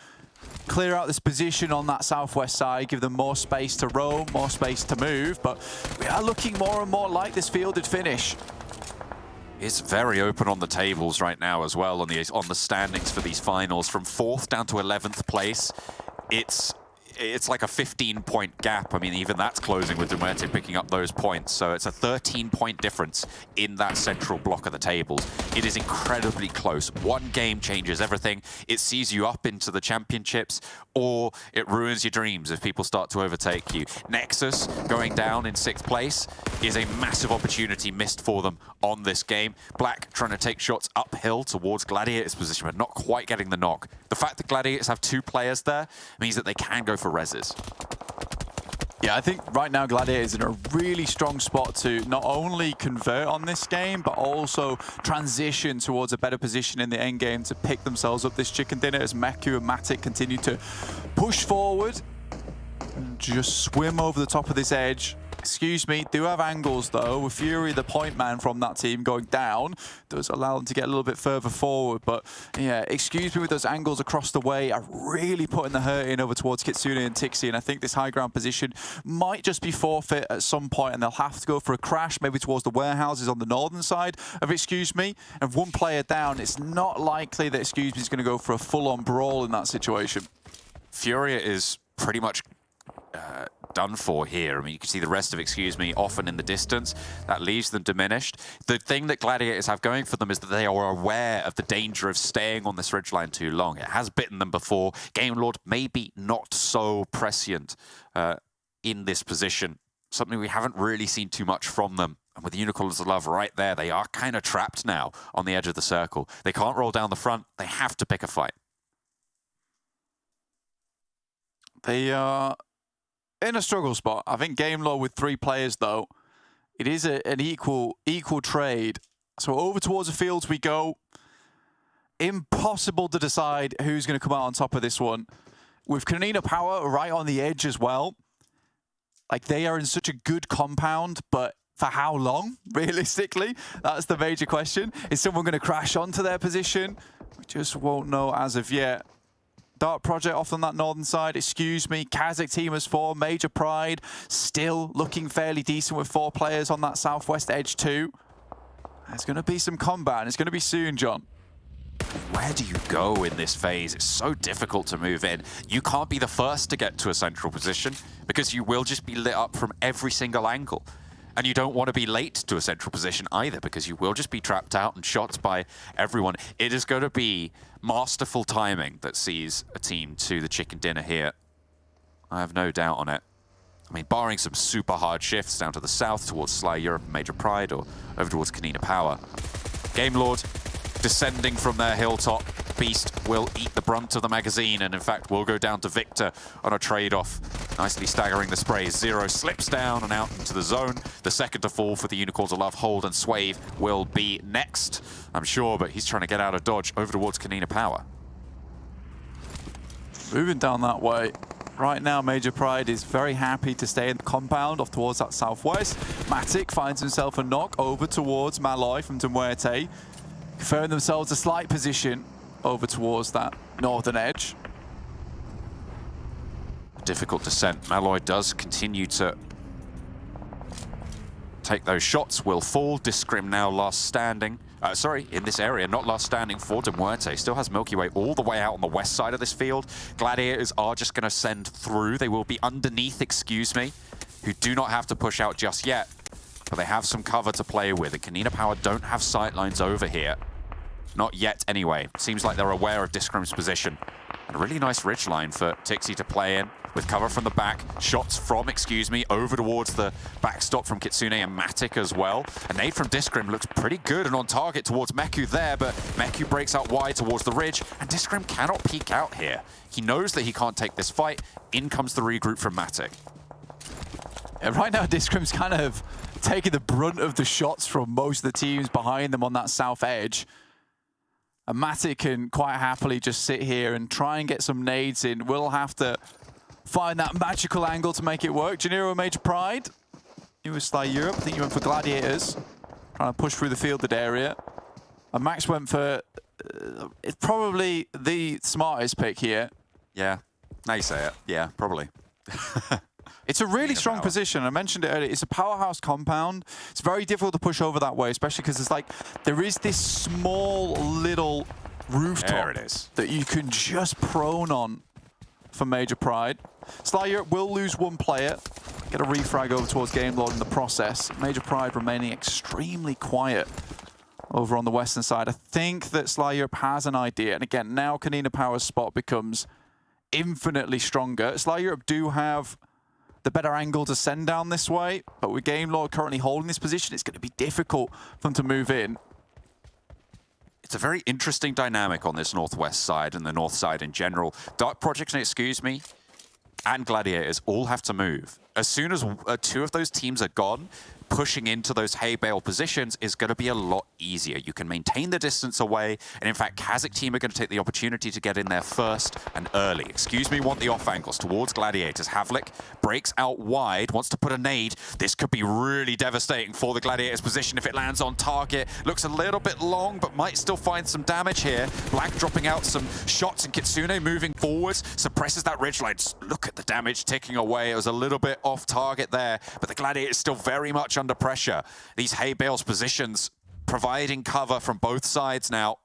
clear out this position on that southwest side, give them more space to roam, more space to move, but we are looking more and more like this fielded finish. It's very open on the tables right now as well on the standings for these finals. From 4th down to 11th place, it's like a 15-point gap. I mean, even that's closing with MUERTE picking up those points. So it's a 13-point difference in that central block of the tables. It is incredibly close. 1 game changes everything. It sees you up into the championships, or it ruins your dreams if people start to overtake you. Nexus going down in 6th place is a massive opportunity missed for them on this game. Black trying to take shots uphill towards Gladiators' position, but not quite getting the knock. The fact that Gladiators have 2 players there means that they can go for reses. Yeah, I think right now Gladiators in a really strong spot to not only convert on this game, but also transition towards a better position in the end game to pick themselves up this chicken dinner as Meku and Matic continue to push forward and just swim over the top of this edge. Excuse me, do have angles though, with Fury, the point man from that team, going down. Does allow them to get a little bit further forward, but yeah, excuse me with those angles across the way are really putting the hurt in over towards Kitsune and Tixi, and I think this high ground position might just be forfeit at some point, and they'll have to go for a crash, maybe towards the warehouses on the northern side of Excuse Me, and 1 player down. It's not likely that Excuse Me is going to go for a full-on brawl in that situation. Furia is pretty much done for here. I mean, you can see the rest of Excuse Me often in the distance. That leaves them diminished. The thing that Gladiators have going for them is that they are aware of the danger of staying on this ridgeline too long. It has bitten them before. Game Lord maybe not so prescient in this position. Something we haven't really seen too much from them. And with Unicorns of Love right there, they are kind of trapped now on the edge of the circle. They can't roll down the front. They have to pick a fight. They are in a struggle spot. I think Game Lord with 3 players, though, it is an equal trade. So over towards the fields we go. impossible to decide who's going to come out on top of this one. With KONINA Power right on the edge as well. Like, they are in such a good compound, but for how long, realistically? That's the major question. Is someone going to crash onto their position? We just won't know as of yet. Dark Project off on that northern side, excuse me. KASIK team has 4, Major Pride still looking fairly decent with 4 players on that southwest edge too. There's going to be some combat, and it's going to be soon, John. Where do you go in this phase? It's so difficult to move in. You can't be the first to get to a central position because you will just be lit up from every single angle. And you don't want to be late to a central position either because you will just be trapped out and shot by everyone. It is going to be masterful timing that sees a team to the chicken dinner here. I have no doubt on it. I mean, barring some super hard shifts down to the south towards Sly Europe and Major Pride or over towards KONINA Power. Game Lord descending from their hilltop. Beast will eat the brunt of the magazine and in fact will go down to Victor on a trade-off. Nicely staggering the sprays. Zero slips down and out into the zone. The second to fall for the Unicorns of Love, Hold and SHOCKWAVE will be next, I'm sure, but he's trying to get out of dodge over towards KONINA Power. Moving down that way. Right now, Major Pride is very happy to stay in the compound off towards that southwest. Matic finds himself a knock over towards Malloy from MUERTE, conferring themselves a slight position over towards that northern edge. Difficult descent. Malloy does continue to take those shots. Will fall. Discrim now last standing. In this area, not last standing for MUERTE. Still has Milky Way all the way out on the west side of this field. Gladiators are just going to send through. They will be underneath, excuse me, who do not have to push out just yet. But they have some cover to play with. And KONINA Power don't have sightlines over here. Not yet, anyway. Seems like they're aware of Discrim's position. And a really nice ridge line for Tixi to play in with cover from the back. Shots from, excuse me, over towards the backstop from Kitsune and Matic as well. A nade from Discrim looks pretty good and on target towards Meku there, but Meku breaks out wide towards the ridge, and Discrim cannot peek out here. He knows that he can't take this fight. In comes the regroup from Matic. And right now, Discrim's kind of taking the brunt of the shots from most of the teams behind them on that south edge. And Matic can quite happily just sit here and try and get some nades in. We'll have to find that magical angle to make it work. Janiro Major Pride. He was Sly Europe. I think he went for Gladiators. Trying to push through the fielded area. And Max went for it's probably the smartest pick here. Yeah, now you say it. Yeah, probably. It's a really strong position. I mentioned it earlier. It's a powerhouse compound. It's very difficult to push over that way, especially because it's like there is this small little rooftop there it is. that you can just prone on for Major Pride. Sly Europe will lose one player. Get a refrag over towards Game Lord in the process. Major Pride remaining extremely quiet over on the western side. I think that Sly Europe has an idea. And again, now KONINA Power's spot becomes infinitely stronger. Sly Europe do have the better angle to send down this way, but with Game Lord currently holding this position, it's going to be difficult for them to move in. It's a very interesting dynamic on this northwest side and the north side in general. Dark Project, excuse me, and Gladiators all have to move. As soon as 2 of those teams are gone, pushing into those hay bale positions is going to be a lot easier. You can maintain the distance away, and in fact, KASIK team are going to take the opportunity to get in there first and early. Excuse me, want the off angles towards Gladiators. Havlik breaks out wide, wants to put a nade. This could be really devastating for the Gladiators position if it lands on target. Looks a little bit long, but might still find some damage here. Black dropping out some shots, and Kitsune moving forwards, suppresses that ridgeline. Look at the damage ticking away. It was a little bit off target there, but the Gladiators still very much under pressure. These hay bales positions providing cover from both sides now.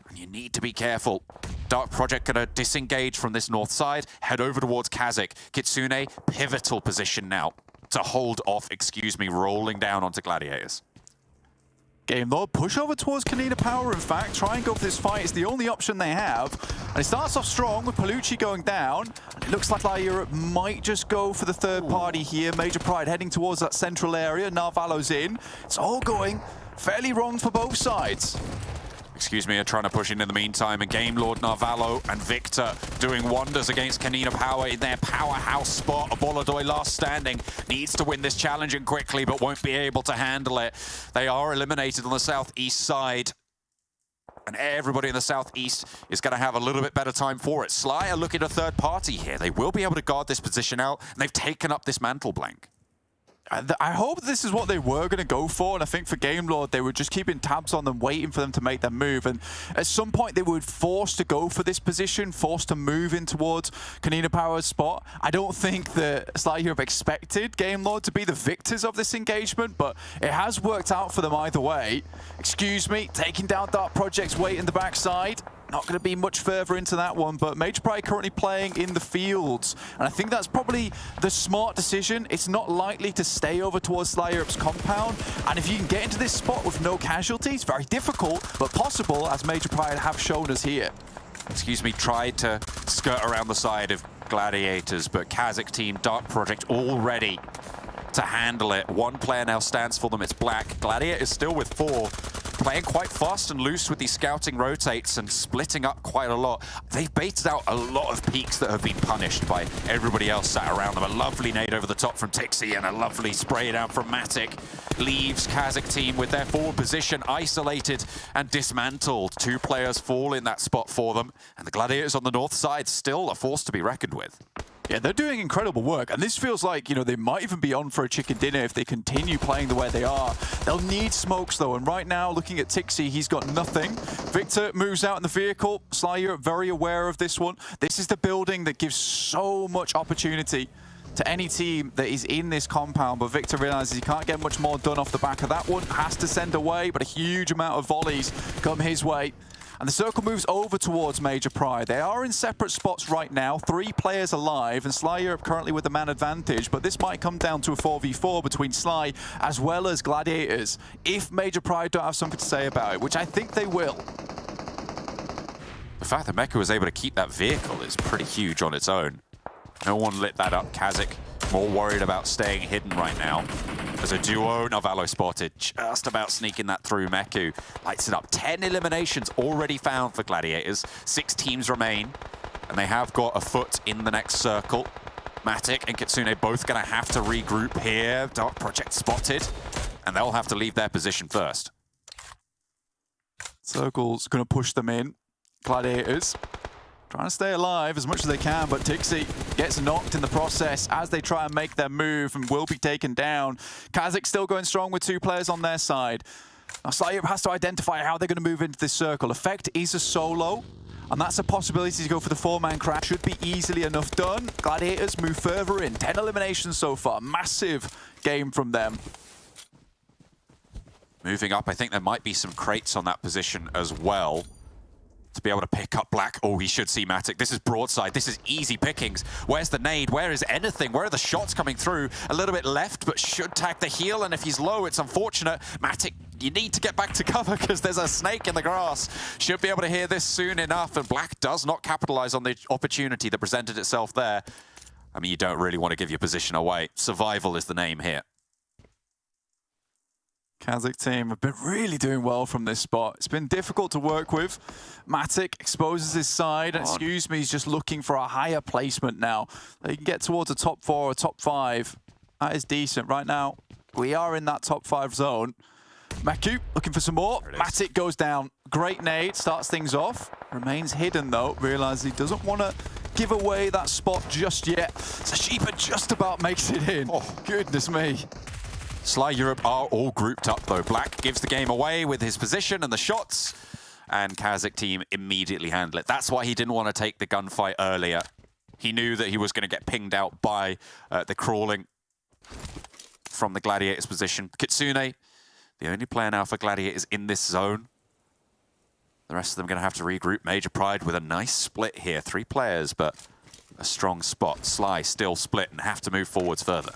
And you need to be careful. Dark Project gonna disengage from this north side, head over towards KASIK. Kitsune, pivotal position now to hold off, excuse me, rolling down onto Gladiators. Game Lord push over towards KONINA Power, in fact. Try and go for this fight. It's the only option they have. And it starts off strong with Palucci going down. It looks like Sly Europe might just go for the third party here. Major Pride heading towards that central area. Narvalo's in. It's all going fairly wrong for both sides. Excuse me, are trying to push in the meantime, and Game Lord, Narvalo, and Victor doing wonders against KONINA Power in their powerhouse spot. Boladoy last standing, needs to win this challenge and quickly, but won't be able to handle it. They are eliminated on the southeast side. and everybody in the southeast is going to have a little bit better time for it. Sly are looking at a third party here. They will be able to guard this position out, and they've taken up this mantle blank. I hope this is what they were going to go for, and I think for Game Lord, they were just keeping tabs on them, waiting for them to make their move, and at some point they were forced to go for this position, forced to move in towards KONINA Power's spot. I don't think that Sly Europe expected Game Lord to be the victors of this engagement, but it has worked out for them either way. Excuse me, taking down Dark Project's weight in the backside. Not going to be much further into that one, but Major Pride currently playing in the fields. And I think that's probably the smart decision. It's not likely to stay over towards Sly Europe's compound. And if you can get into this spot with no casualties, very difficult, but possible, as Major Pride have shown us here. Excuse me, tried to skirt around the side of Gladiators, but KASIK team, Dark Project, all ready to handle it. One player now stands for them, it's Black. Gladiator is still with 4. Playing quite fast and loose with these scouting rotates and splitting up quite a lot. They've baited out a lot of peaks that have been punished by everybody else sat around them. A lovely nade over the top from Tixi and a lovely spray down from Matic. Leaves KASIK team with their forward position isolated and dismantled. 2 players fall in that spot for them. And the Gladiators on the north side still a force to be reckoned with. Yeah, they're doing incredible work, and this feels like, you know, they might even be on for a chicken dinner if they continue playing the way they are. They'll need smokes, though, and right now, looking at Tixi, he's got nothing. Victor moves out in the vehicle. Sly Europe very aware of this one. This is the building that gives so much opportunity to any team that is in this compound, but Victor realizes he can't get much more done off the back of that one. Has to send away, but a huge amount of volleys come his way. And the circle moves over towards Major Pride. They are in separate spots right now, 3 players alive, and Sly Europe currently with the man advantage, but this might come down to a 4v4 between Sly as well as Gladiators, if Major Pride don't have something to say about it, which I think they will. The fact that Mecha was able to keep that vehicle is pretty huge on its own. No one lit that up. KASIK more worried about staying hidden right now. As a duo, Navalo spotted, just about sneaking that through. Meku lights it up. 10 eliminations already found for Gladiators. 6 teams remain, and they have got a foot in the next circle. Matic and Kitsune both going to have to regroup here. Dark Project spotted, and they'll have to leave their position first. Circle's going to push them in. Gladiators trying to stay alive as much as they can, but Tixi gets knocked in the process as they try and make their move and will be taken down. KASIK still going strong with 2 players on their side. Now Sly Europe has to identify how they're going to move into this circle. Effect is a solo, and that's a possibility to go for the 4-man crash. Should be easily enough done. Gladiators move further in. 10 eliminations so far. Massive game from them. Moving up, I think there might be some crates on that position as well, to be able to pick up Black. Oh, he should see Matic. This is broadside. This is easy pickings. Where's the nade? Where is anything? Where are the shots coming through? A little bit left, but should tag the heel, and if he's low, it's unfortunate. Matic, you need to get back to cover because there's a snake in the grass. Should be able to hear this soon enough, and Black does not capitalize on the opportunity that presented itself there. I mean, you don't really want to give your position away. Survival is the name here. KASIK team have been really doing well from this spot. It's been difficult to work with. Matic exposes his side, and excuse me, he's just looking for a higher placement now. They can get towards a top 4 or top 5. That is decent. Right now, we are in that top 5 zone. Meku looking for some more. Matic goes down. Great nade, starts things off. Remains hidden though, realizes he doesn't want to give away that spot just yet. Sashipa just about makes it in. Oh, goodness me. Sly Europe are all grouped up though. Black gives the game away with his position and the shots, and KASIK team immediately handle it. That's why he didn't want to take the gunfight earlier. He knew that he was going to get pinged out by the crawling from the Gladiators position. Kitsune, the only player now for Gladiators in this zone. The rest of them going to have to regroup. Major Pride with a nice split here. 3 players, but a strong spot. Sly still split and have to move forwards further.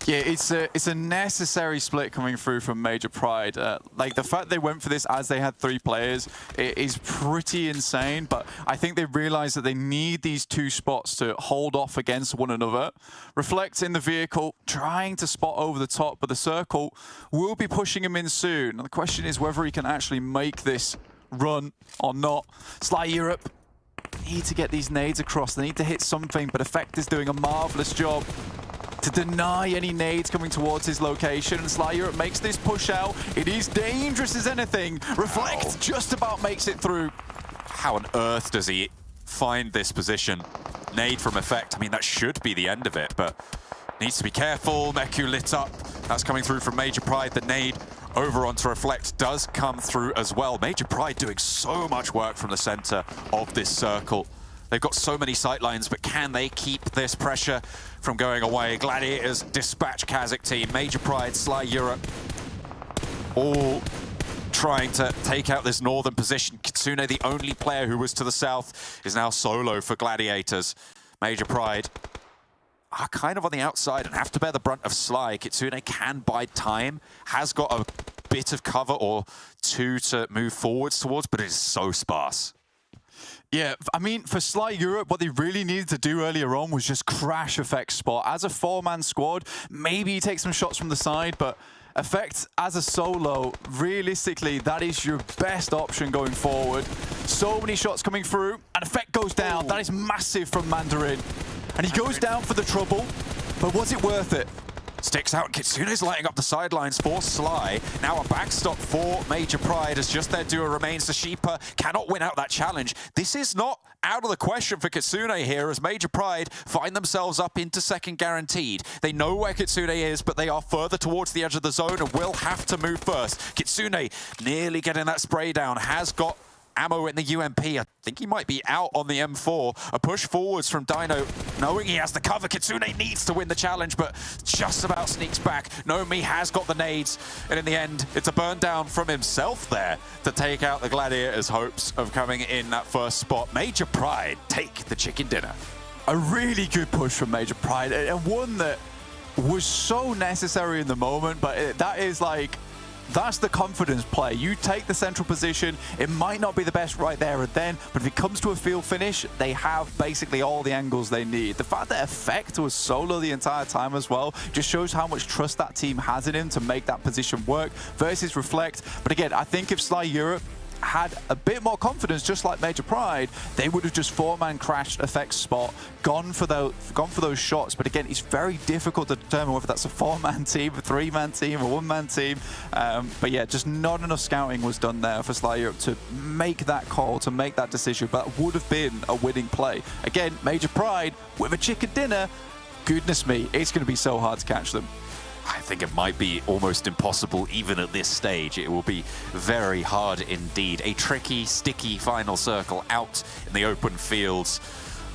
Yeah, it's a necessary split coming through from Major Pride. Like, the fact they went for this as they had 3 players is pretty insane, but I think they realized that they need these 2 spots to hold off against one another. Reflect in the vehicle, trying to spot over the top, but the circle will be pushing him in soon. And the question is whether he can actually make this run or not. Sly Europe need to get these nades across. They need to hit something, but Effect is doing a marvelous job. to deny any nades coming towards his location. And Sly Europe makes this push out. It is dangerous as anything. Reflect just about makes it through. How on earth does he find this position? Nade from Effect, I mean, that should be the end of it, but needs to be careful. Meku lit up. That's coming through from Major Pride. The nade over onto Reflect does come through as well. Major Pride doing so much work from the center of this circle. They've got so many sightlines, but can they keep this pressure from going away? Gladiators dispatch KASIK team. Major Pride, Sly Europe, all trying to take out this northern position. Kitsune, the only player who was to the south, is now solo for Gladiators. Major Pride are kind of on the outside and have to bear the brunt of Sly. Kitsune can bide time, has got a bit of cover or two to move forwards towards, but it is so sparse. Yeah, I mean, for Sly Europe, what they really needed to do earlier on was just crash Effect's spot. As a four-man squad, maybe take some shots from the side, but Effect as a solo, realistically, that is your best option going forward. So many shots coming through, and Effect goes down. That is massive from Mandarin. And he goes down for the trouble, but was it worth it? Sticks out. Kitsune's lighting up the sidelines for Sly. Now a backstop for Major Pride as just their duo remains. Sheepa cannot win out that challenge. This is not out of the question for Kitsune here as Major Pride find themselves up into second guaranteed. They know where Kitsune is, but they are further towards the edge of the zone and will have to move first. Kitsune nearly getting that spray down, has got ammo in the UMP. I think he might be out on the M4. A push forwards from Dino, knowing he has the cover. Kitsune needs to win the challenge, but just about sneaks back. Nomi has got the nades, and in the end, it's a burn down from himself there to take out the Gladiators' hopes of coming in that first spot. Major Pride take the chicken dinner. A really good push from Major Pride, and one that was so necessary in the moment, but that is like, that's the confidence play. You take the central position, it might not be the best right there and then, but if it comes to a field finish, they have basically all the angles they need. The fact that Effect was solo the entire time as well just shows how much trust that team has in him to make that position work versus Reflect. But again, I think if Sly Europe had a bit more confidence, just like Major Pride, they would have just four-man crashed Effect's spot, gone for those shots. But again, it's very difficult to determine whether that's a four-man team, a three-man team, a one-man team. But yeah, just not enough scouting was done there for Sly Europe to make that call, to make that decision. But that would have been a winning play. Again, Major Pride with a chicken dinner. Goodness me, it's going to be so hard to catch them. I think it might be almost impossible even at this stage. It will be very hard indeed. A tricky, sticky final circle out in the open fields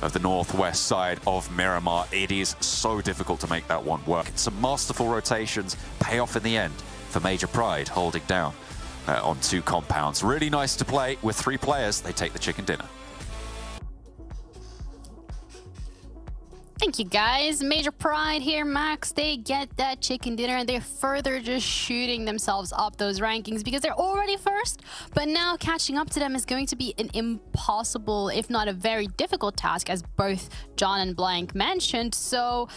of the northwest side of Miramar. It is so difficult to make that one work. Some masterful rotations pay off in the end for Major Pride holding down on two compounds. Really nice to play with three players. They take the chicken dinner. Thank you, guys. Major Pride here, Max. They get that chicken dinner and they're further just shooting themselves up those rankings because they're already first. But now catching up to them is going to be an impossible, if not a very difficult task, as both John and Blank mentioned. So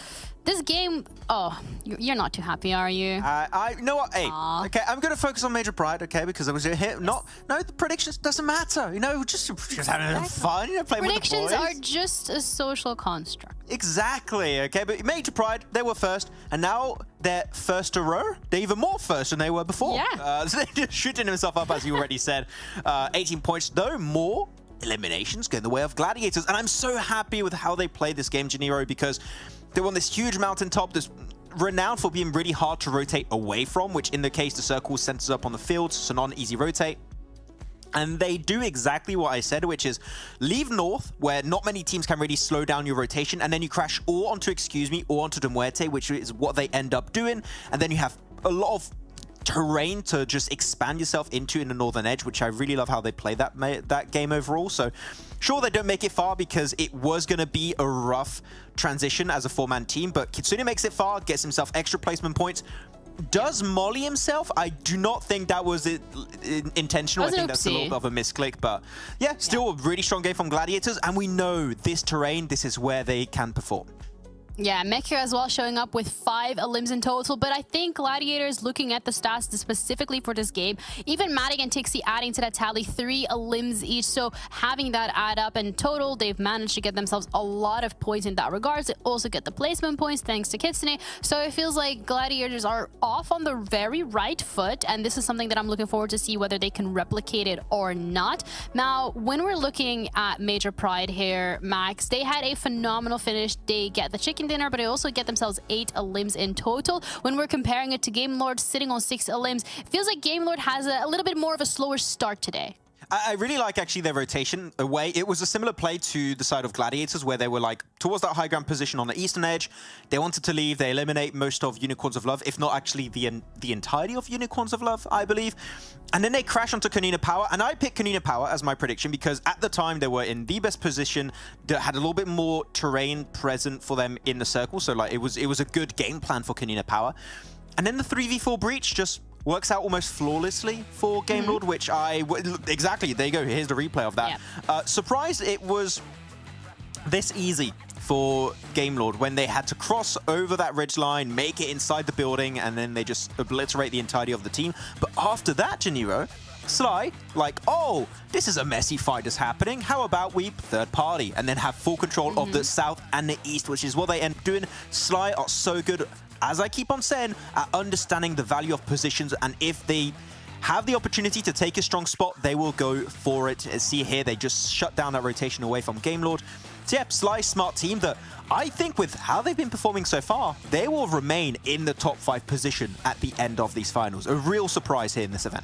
this game, oh, you're not too happy, are you? You know what? Hey, okay, I'm going to focus on Major Pride, okay, because I was here. No, the predictions doesn't matter. You know, just having fun. You know, playing with the boys. Predictions are just a social construct. Exactly, okay, but Major Pride, they were first, and now they're first a row. They're even more first than they were before. Yeah. So they're just shooting themselves up, as you already said. 18 points, though, more eliminations going the way of Gladiators, and I'm so happy with how they played this game, Janiro, because they're on this huge mountaintop that's renowned for being really hard to rotate away from, which in the case, the circle centers up on the field, so non-easy rotate. And they do exactly what I said, which is leave north, where not many teams can really slow down your rotation, and then you crash all onto, or onto MUERTE, which is what they end up doing. And then you have a lot of terrain to just expand yourself into in the northern edge, which I really love how they play that game overall. So sure, they don't make it far because it was going to be a rough transition as a four-man team, but Kitsune makes it far, gets himself extra placement points, does molly himself. I do not think that was intentional. I think that's a little bit of a misclick, but yeah, still a really strong game from Gladiators, and we know this terrain, this is where they can perform. Yeah, Mekir as well showing up with 5 elims in total, but I think Gladiators, looking at the stats specifically for this game, even Matic and Tixi adding to that tally 3 elims each, so having that add up in total, they've managed to get themselves a lot of points in that regards. They also get the placement points thanks to Kitsune, so it feels like Gladiators are off on the very right foot, and this is something that I'm looking forward to see whether they can replicate it or not. Now, when we're looking at Major Pride here, Max, they had a phenomenal finish. They get the chicken dinner, but they also get themselves 8 elims in total. When we're comparing it to Game Lord sitting on 6 elims, it feels like Game Lord has a little bit more of a slower start today. I really like actually their rotation away. It was a similar play to the side of Gladiators where they were like towards that high ground position on the eastern edge. They wanted to leave. They eliminate most of Unicorns of Love, if not actually the entirety of Unicorns of Love, I believe. And then they crash onto KONINA Power. And I picked KONINA Power as my prediction because at the time they were in the best position that had a little bit more terrain present for them in the circle. So like it was a good game plan for KONINA Power. And then the 3v4 breach just works out almost flawlessly for Game Lord, which exactly, there you go, here's the replay of that. Yeah. Surprised it was this easy for Game Lord when they had to cross over that ridge line, make it inside the building, and then they just obliterate the entirety of the team. But after that, Janiro, Sly, like, oh, this is a messy fight that's happening. How about we third party and then have full control of the south and the east, which is what they end up doing. Sly are so good, as I keep on saying, at understanding the value of positions, and if they have the opportunity to take a strong spot, they will go for it. See here, they just shut down that rotation away from Game Lord. So yeah, Sly, smart team that I think with how they've been performing so far, they will remain in the top 5 position at the end of these finals. A real surprise here in this event.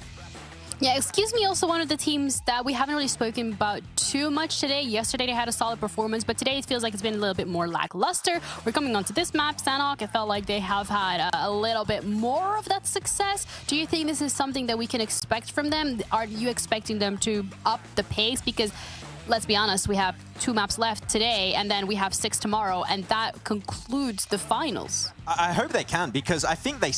Yeah, excuse me, also one of the teams that we haven't really spoken about too much today. Yesterday they had a solid performance, but today it feels like it's been a little bit more lackluster. We're coming onto this map, Sanhok. It felt like they have had a little bit more of that success. Do you think this is something that we can expect from them? Are you expecting them to up the pace? Because let's be honest, we have 2 maps left today, and then we have 6 tomorrow, and that concludes the finals. I hope they can, because I think they...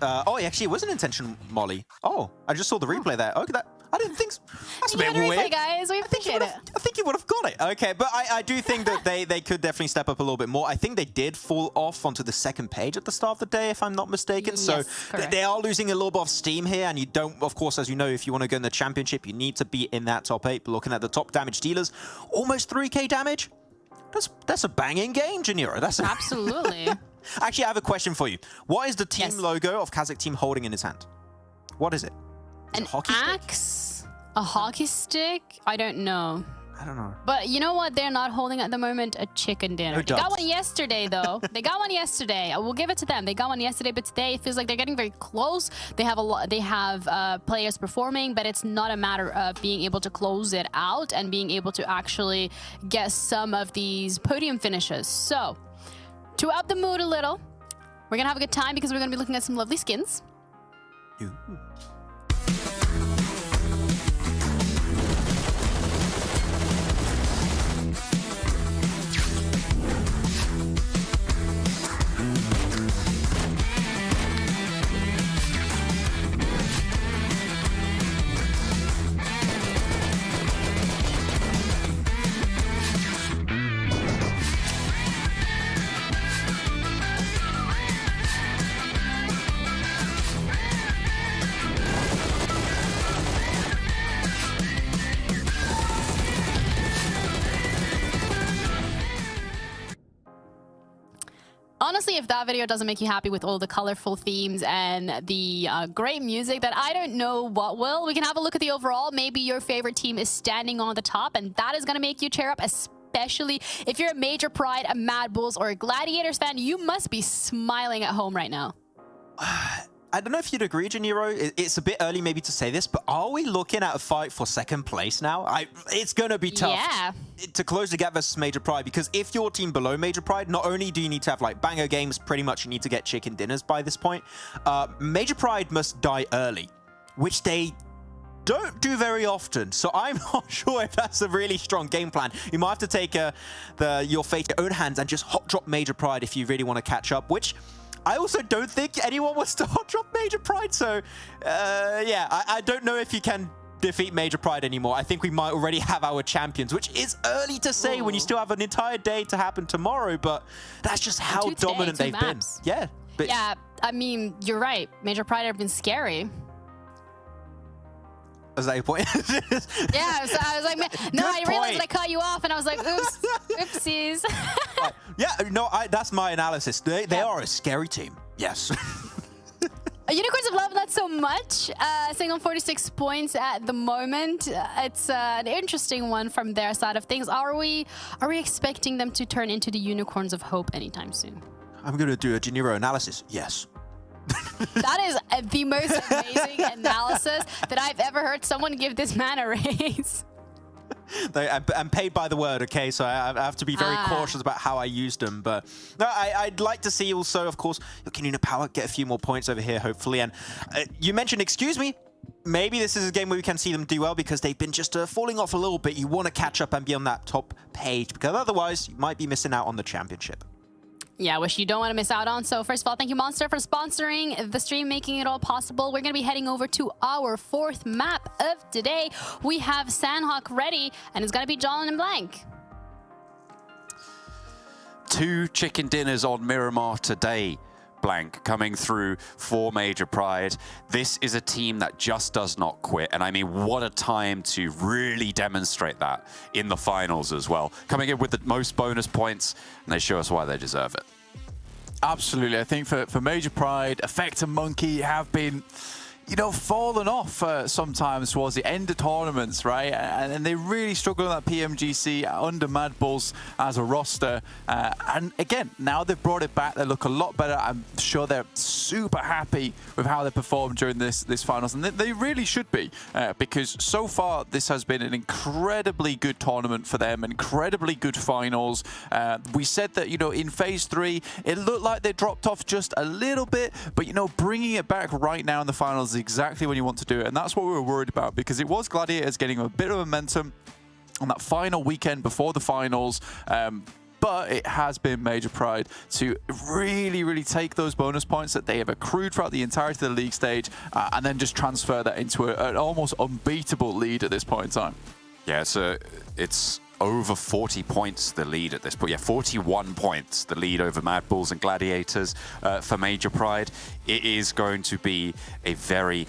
oh, actually, it was an intention molly. Oh, I just saw the replay there. Okay, I didn't think so. That's a bit weird. Replay, guys. We appreciate it. I think you would have got it. Okay, but I do think that they could definitely step up a little bit more. I think they did fall off onto the second page at the start of the day, if I'm not mistaken. Yes, so correct. They are losing a little bit of steam here, and you don't, of course, as you know, if you want to go in the championship, you need to be in that top 8. But looking at the top damage dealers, almost 3k damage. That's a banging game, Janiro. That's absolutely. Actually, I have a question for you. What is the team logo of KASIK team holding in his hand? What is it? An axe? A hockey stick? I don't know. I don't know. But you know what they're not holding at the moment? A chicken dinner. They got one yesterday, though. They got one yesterday. I will give it to them. They got one yesterday, but today it feels like they're getting very close. They have a lot. They have players performing, but it's not a matter of being able to close it out and being able to actually get some of these podium finishes. So, to up the mood a little, we're gonna have a good time because we're gonna be looking at some lovely skins. Ooh. Honestly, if that video doesn't make you happy with all the colorful themes and the great music, then I don't know what will. We can have a look at the overall. Maybe your favorite team is standing on the top, and that is going to make you cheer up, especially if you're a Major Pride, a MADBULLS, or a Gladiators fan. You must be smiling at home right now. I don't know if you'd agree, Janiro. It's a bit early maybe to say this, but are we looking at a fight for second place now? It's going to be tough to close the gap versus Major Pride, because if your team below Major Pride, not only do you need to have like banger games, pretty much you need to get chicken dinners by this point. Major Pride must die early, which they don't do very often. So I'm not sure if that's a really strong game plan. You might have to take your fate in your own hands and just hot drop Major Pride if you really want to catch up, which I also don't think anyone wants to hot drop Major Pride. So yeah, I don't know if you can defeat Major Pride anymore. I think we might already have our champions, which is early to say when you still have an entire day to happen tomorrow, but that's just how dominant they've been. Yeah. But yeah, I mean, you're right. Major Pride have been scary. Is that your point? Yeah, so I was like, no, I realized that I cut you off, and I was like, oops, oopsies. Yeah, no, that's my analysis. They are a scary team. Yes. Unicorns of Love, not so much. Sitting on 46 points at the moment. It's an interesting one from their side of things. Are we expecting them to turn into the Unicorns of Hope anytime soon? I'm going to do a De Niro analysis. Yes. That is the most amazing analysis that I've ever heard someone give this man a raise. I'm paid by the word, okay? So I have to be very cautious about how I use them. But no, I'd like to see also, of course, your KONINA Power get a few more points over here, hopefully. And you mentioned, excuse me, maybe this is a game where we can see them do well because they've been just falling off a little bit. You want to catch up and be on that top page because otherwise you might be missing out on the championship. Yeah, which you don't want to miss out on. So first of all, thank you, Monster, for sponsoring the stream, making it all possible. We're going to be heading over to our fourth map of today. We have Sanhok ready, and it's going to be John and Blank. 2 chicken dinners on Miramar today, Blank, coming through for Major Pride. This is a team that just does not quit. And I mean, what a time to really demonstrate that in the finals as well. Coming in with the most bonus points, and they show us why they deserve it. Absolutely. I think for Major Pride, Effect and Monkey have been, you know, fallen off sometimes towards the end of tournaments, right? And they really struggle in that PMGC under MADBULLS as a roster. And again, now they've brought it back. They look a lot better. I'm sure they're super happy with how they performed during this finals. And they really should be, because so far this has been an incredibly good tournament for them, incredibly good finals. We said that, you know, in phase 3, it looked like they dropped off just a little bit, but, you know, bringing it back right now in the finals exactly when you want to do it, and that's what we were worried about because it was Gladiators getting a bit of momentum on that final weekend before the finals, but it has been Major Pride to really take those bonus points that they have accrued throughout the entirety of the league stage and then just transfer that into an almost unbeatable lead at this point in time. Yeah, so it's over 40 points the lead at this point. Yeah, 41 points the lead over MADBULLS and Gladiators for Major Pride. It is going to be a very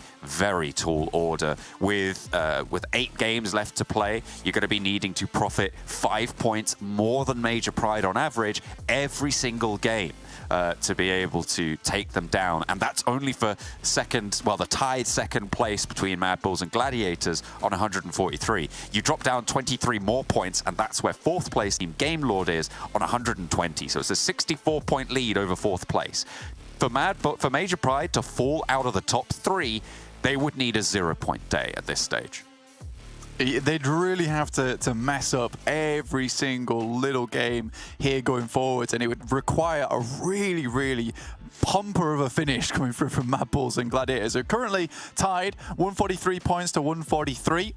tall order. With 8 games left to play, you're going to be needing to profit 5 points more than Major Pride on average every single game to be able to take them down. And that's only for the tied second place between MADBULLS and Gladiators on 143. You drop down 23 more points, and that's where 4th place team Game Lord is on 120. So it's a 64-point lead over 4th place. For Major Pride to fall out of the top 3, they would need a 0-point day at this stage. They'd really have to mess up every single little game here going forwards, and it would require a really pumper of a finish coming through from MADBULLS and Gladiators. They're currently tied 143 points to 143.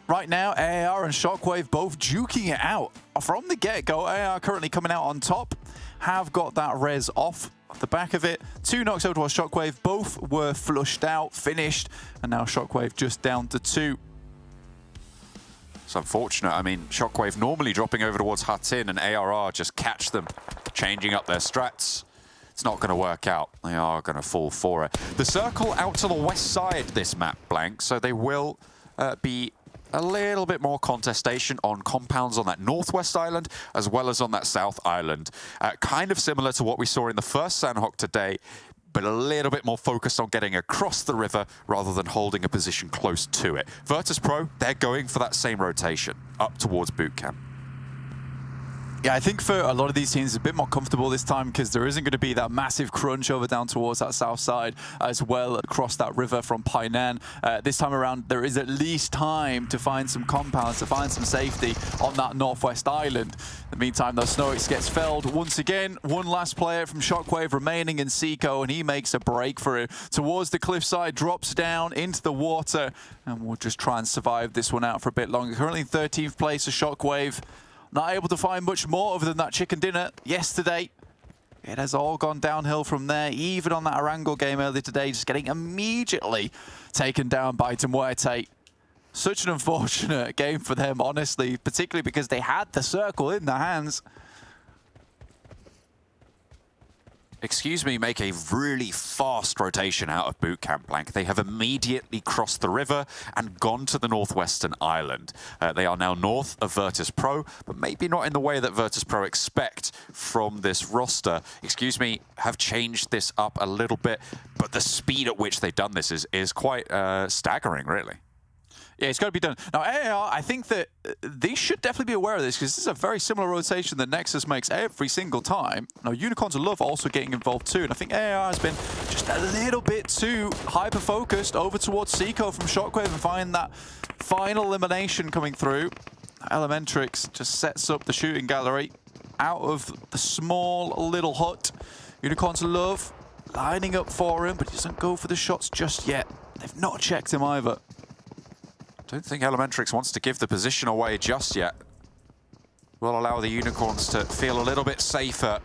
Right now, AAR and Shockwave both duking it out. From the get-go, AAR currently coming out on top, have got that res off the back of it. 2 knocks over to Shockwave, both were flushed out, finished, and now Shockwave just down to 2. It's unfortunate. I mean, Shockwave normally dropping over towards Hatin and ARR just catch them, changing up their strats. It's not going to work out. They are going to fall for it. The circle out to the west side this map, Blank, so they will be a little bit more contestation on compounds on that northwest island as well as on that south island. Kind of similar to what we saw in the first Sanhok today, but a little bit more focused on getting across the river rather than holding a position close to it. VIRTUS.PRO, they're going for that same rotation up towards boot camp. Yeah, I think for a lot of these teams, it's a bit more comfortable this time because there isn't going to be that massive crunch over down towards that south side as well across that river from Painan. This time around, there is at least time to find some compounds, to find some safety on that northwest island. In the meantime, though, Snoix gets felled once again. One last player from Shockwave remaining in Seco, and he makes a break for it towards the cliffside, drops down into the water, and we'll just try and survive this one out for a bit longer. Currently in 13th place for Shockwave. Not able to find much more other than that chicken dinner yesterday. It has all gone downhill from there, even on that Erangel game earlier today, just getting immediately taken down by MUERTE. Such an unfortunate game for them, honestly, particularly because they had the circle in their hands. Excuse me, make a really fast rotation out of boot camp blank. They have immediately crossed the river and gone to the northwestern island. They are now north of VIRTUS.PRO, but maybe not in the way that VIRTUS.PRO expect from this roster. Excuse me, have changed this up a little bit, but the speed at which they've done this is quite staggering, really. Yeah, it's got to be done. Now, AAR, I think that they should definitely be aware of this because this is a very similar rotation that Nexus makes every single time. Now, Unicorns of Love also getting involved too, and I think AAR has been just a little bit too hyper-focused over towards Seiko from Shockwave and find that final elimination coming through. Elementrix just sets up the shooting gallery out of the small little hut. Unicorns of Love lining up for him, but he doesn't go for the shots just yet. They've not checked him either. Don't think Elementrix wants to give the position away just yet. Will allow the Unicorns to feel a little bit safer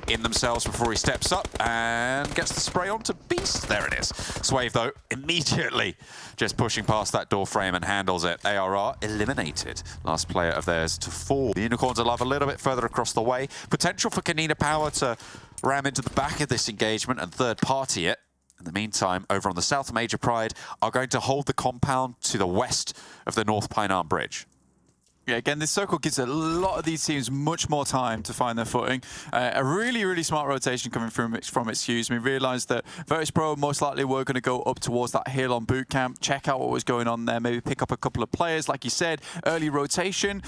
in themselves before he steps up and gets the spray onto Beast. There it is. SHOCKWAVE, though, immediately just pushing past that door frame and handles it. ARR eliminated. Last player of theirs to fall. The Unicorns are a little bit further across the way. Potential for KONINA Power to ram into the back of this engagement and third party it. In the meantime, over on the south, Major Pride are going to hold the compound to the west of the North Pine Arm Bridge. Yeah, again, this circle gives a lot of these teams much more time to find their footing. A really, really smart rotation coming from its Hughes. We realised that VIRTUS.PRO most likely were going to go up towards that hill on boot camp, check out what was going on there, maybe pick up a couple of players. Like you said, early rotation.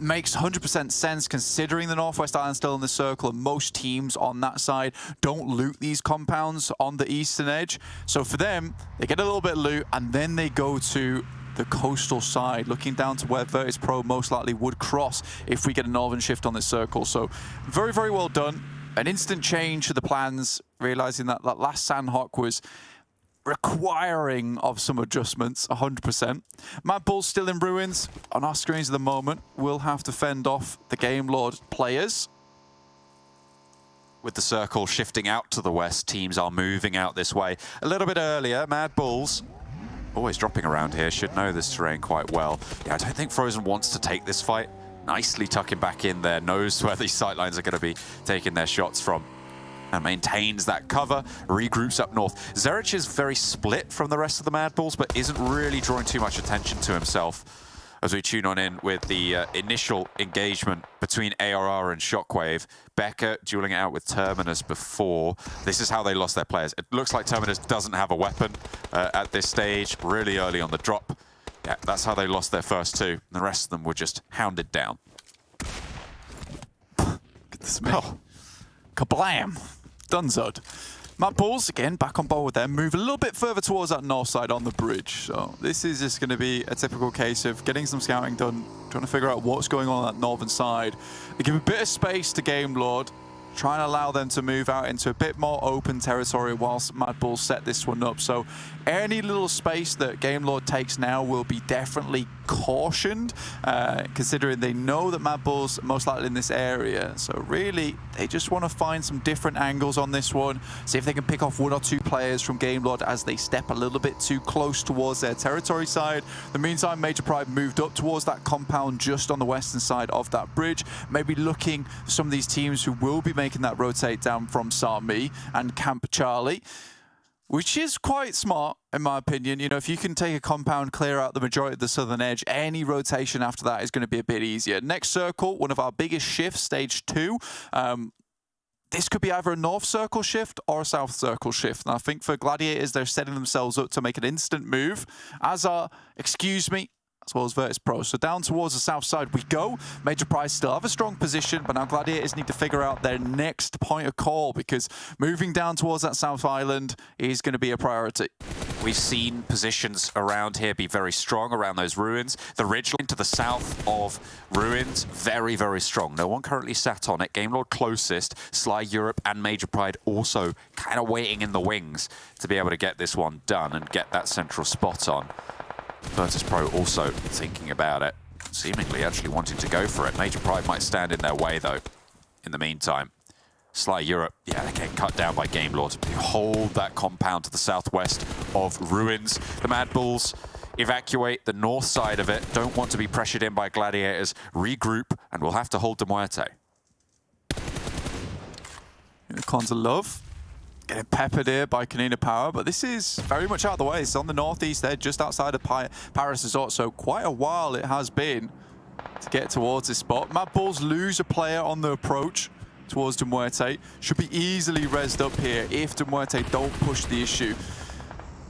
Makes 100% sense considering the Northwest Island still in the circle and most teams on that side don't loot these compounds on the eastern edge. So for them, they get a little bit of loot and then they go to the coastal side, looking down to where VIRTUS.PRO most likely would cross if we get a northern shift on this circle. So very, very well done. An instant change to the plans, realizing that that last Sanhok was requiring of some adjustments, 100%. MADBULLS still in ruins on our screens at the moment. We'll have to fend off the Game Lord players. With the circle shifting out to the west, teams are moving out this way. A little bit earlier, MADBULLS, always dropping around here, should know this terrain quite well. Yeah, I don't think Frozen wants to take this fight. Nicely tucking back in there, knows where these sightlines are going to be taking their shots from. And maintains that cover, regroups up north. Zerich is very split from the rest of the MADBULLS, but isn't really drawing too much attention to himself. As we tune on in with the initial engagement between ARR and Shockwave. Becca dueling it out with Terminus before. This is how they lost their players. It looks like Terminus doesn't have a weapon at this stage, really early on the drop. Yeah, that's how they lost their first two. The rest of them were just hounded down. Goodness me. Oh. Kablam! Dunzod. MADBULLS, again, back on board with them, move a little bit further towards that north side on the bridge. So this is just going to be a typical case of getting some scouting done, trying to figure out what's going on that northern side. They give a bit of space to Game Lord, trying to allow them to move out into a bit more open territory whilst MADBULLS set this one up. So any little space that Game Lord takes now will be definitely cautioned, considering they know that MADBULLS are most likely in this area. So really, they just want to find some different angles on this one, see if they can pick off one or two players from Game Lord as they step a little bit too close towards their territory side. In the meantime, Major Pride moved up towards that compound just on the western side of that bridge, maybe looking for some of these teams who will be making that rotate down from Sami and Camp Charlie, which is quite smart, in my opinion. You know, if you can take a compound, clear out the majority of the southern edge, any rotation after that is going to be a bit easier. Next circle, one of our biggest shifts, stage 2. This could be either a north circle shift or a south circle shift. And I think for Gladiators, they're setting themselves up to make an instant move, as are, excuse me, as well as VIRTUS.PRO. So down towards the south side we go. Major Prize still have a strong position, but now Gladiators need to figure out their next point of call, because moving down towards that south island is going to be a priority. We've seen positions around here be very strong around those ruins. The ridgeline to the south of ruins, very, very strong. No one currently sat on it. Game Lord closest, Sly Europe and Major Pride also kind of waiting in the wings to be able to get this one done and get that central spot on. VIRTUS.PRO also thinking about it, seemingly actually wanting to go for it. Major Pride might stand in their way, though, in the meantime. Sly Europe, yeah, they're getting cut down by Game Lord. They hold that compound to the southwest of ruins. The MADBULLS evacuate the north side of it. Don't want to be pressured in by Gladiators. Regroup, and we'll have to hold the MUERTE. Unicorns of Love getting peppered here by KONINA Power, but this is very much out of the way. It's on the northeast there, just outside of Paris Resort, so quite a while it has been to get towards this spot. MADBULLS lose a player on the approach towards the MUERTE. Should be easily rezzed up here if the MUERTE don't push the issue.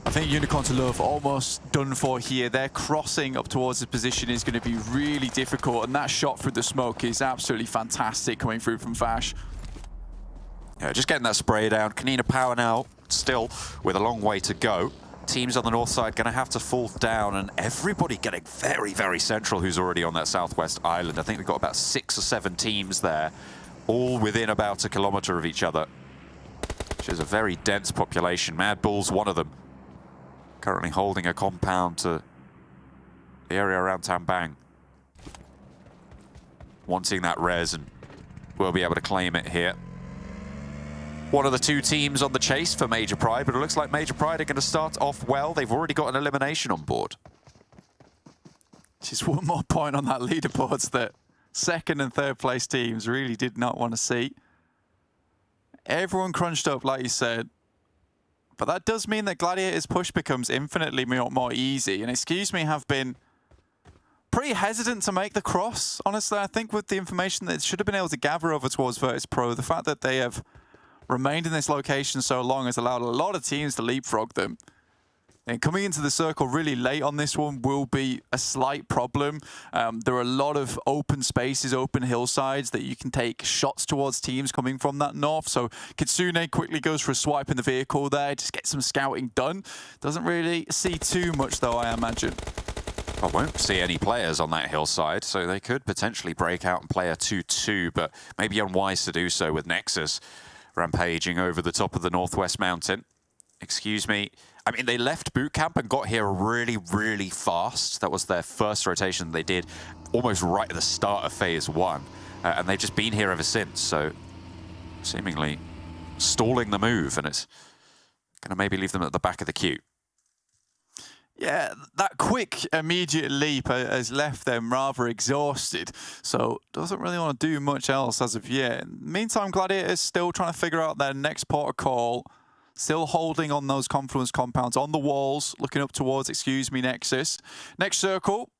I think Unicorns of Love almost done for here. Their crossing up towards this position is going to be really difficult, and that shot through the smoke is absolutely fantastic coming through from Vash. Yeah, just getting that spray down. KONINA Power now still with a long way to go. Teams on the north side going to have to fall down, and everybody getting very, very central who's already on that southwest island. I think we've got about 6 or 7 teams there, all within about a kilometer of each other, which is a very dense population. MADBULLS, one of them, currently holding a compound to the area around Tambang. Wanting that res, and we'll be able to claim it here. One of the 2 teams on the chase for Major Pride, but it looks like Major Pride are going to start off well. They've already got an elimination on board. Just one more point on that leaderboards that 2nd and 3rd place teams really did not want to see. Everyone crunched up, like you said. But that does mean that Gladiators' push becomes infinitely more easy. And excuse me, have been pretty hesitant to make the cross. Honestly, I think with the information that should have been able to gather over towards VIRTUS.PRO, the fact that they have remained in this location so long has allowed a lot of teams to leapfrog them. And coming into the circle really late on this one will be a slight problem. There are a lot of open spaces, open hillsides that you can take shots towards teams coming from that north. So Kitsune quickly goes for a swipe in the vehicle there, just get some scouting done. Doesn't really see too much though, I imagine. I won't see any players on that hillside, so they could potentially break out and play a 2-2, but maybe unwise to do so with NEXUS rampaging over the top of the northwest mountain. Excuse me. I mean, they left boot camp and got here really, really fast. That was their first rotation they did almost right at the start of phase 1. And they've just been here ever since, so seemingly stalling the move, and it's going to maybe leave them at the back of the queue. Yeah, that quick, immediate leap has left them rather exhausted, so doesn't really want to do much else as of yet. Meantime, Gladiators still trying to figure out their next port of call, still holding on those confluence compounds on the walls, looking up towards, excuse me, NEXUS. Next circle,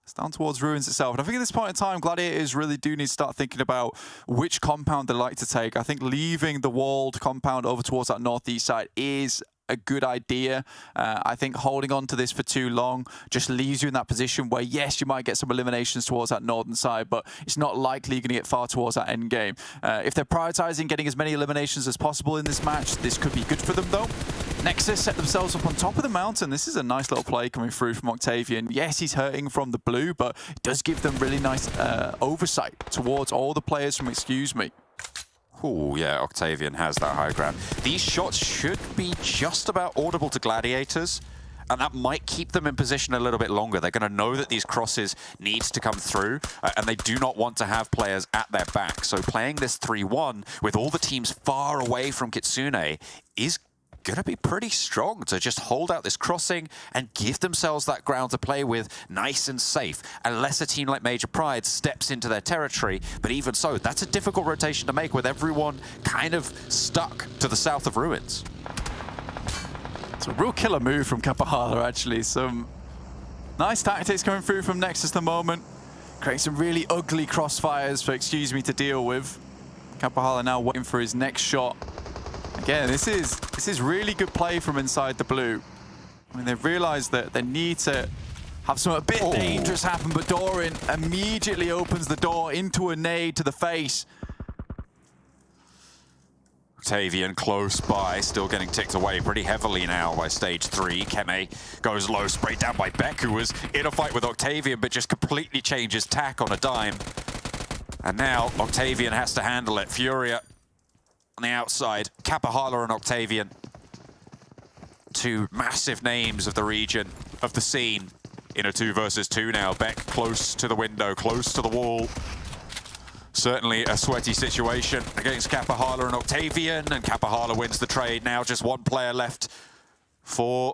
it's down towards Ruins itself. And I think at this point in time, Gladiators really do need to start thinking about which compound they like to take. I think leaving the walled compound over towards that northeast side is a good idea. I think holding on to this for too long just leaves you in that position where, yes, you might get some eliminations towards that northern side, but it's not likely you're going to get far towards that end game. If they're prioritizing getting as many eliminations as possible in this match, this could be good for them, though. NEXUS set themselves up on top of the mountain. This is a nice little play coming through from Octavian. Yes, he's hurting from the blue, but it does give them really nice oversight towards all the players from Excuse Me. Oh, yeah, Octavian has that high ground. These shots should be just about audible to Gladiators, and that might keep them in position a little bit longer. They're going to know that these crosses need to come through, and they do not want to have players at their back. So playing this 3-1 with all the teams far away from Kitsune is going to be pretty strong to just hold out this crossing and give themselves that ground to play with nice and safe, unless a team like Major Pride steps into their territory. But even so, that's a difficult rotation to make with everyone kind of stuck to the south of Ruins. It's a real killer move from Kapahala, actually. Some nice tactics coming through from NEXUS at the moment, creating some really ugly crossfires for Excuse Me to deal with. Kapahala now waiting for his next shot. Again, this is really good play from inside the blue. I mean, they've realized that they need to have something a bit dangerous happen, but Doran immediately opens the door into a nade to the face. Octavian close by, still getting ticked away pretty heavily now by stage 3. Keme goes low, sprayed down by Beck, who was in a fight with Octavian, but just completely changes tack on a dime. And now Octavian has to handle it. Furia on the outside, Kapahala and Octavian. 2 massive names of the region, of the scene, in a 2 versus 2 now. Beck close to the window, close to the wall. Certainly a sweaty situation against Kapahala and Octavian, and Kapahala wins the trade. Now just 1 player left for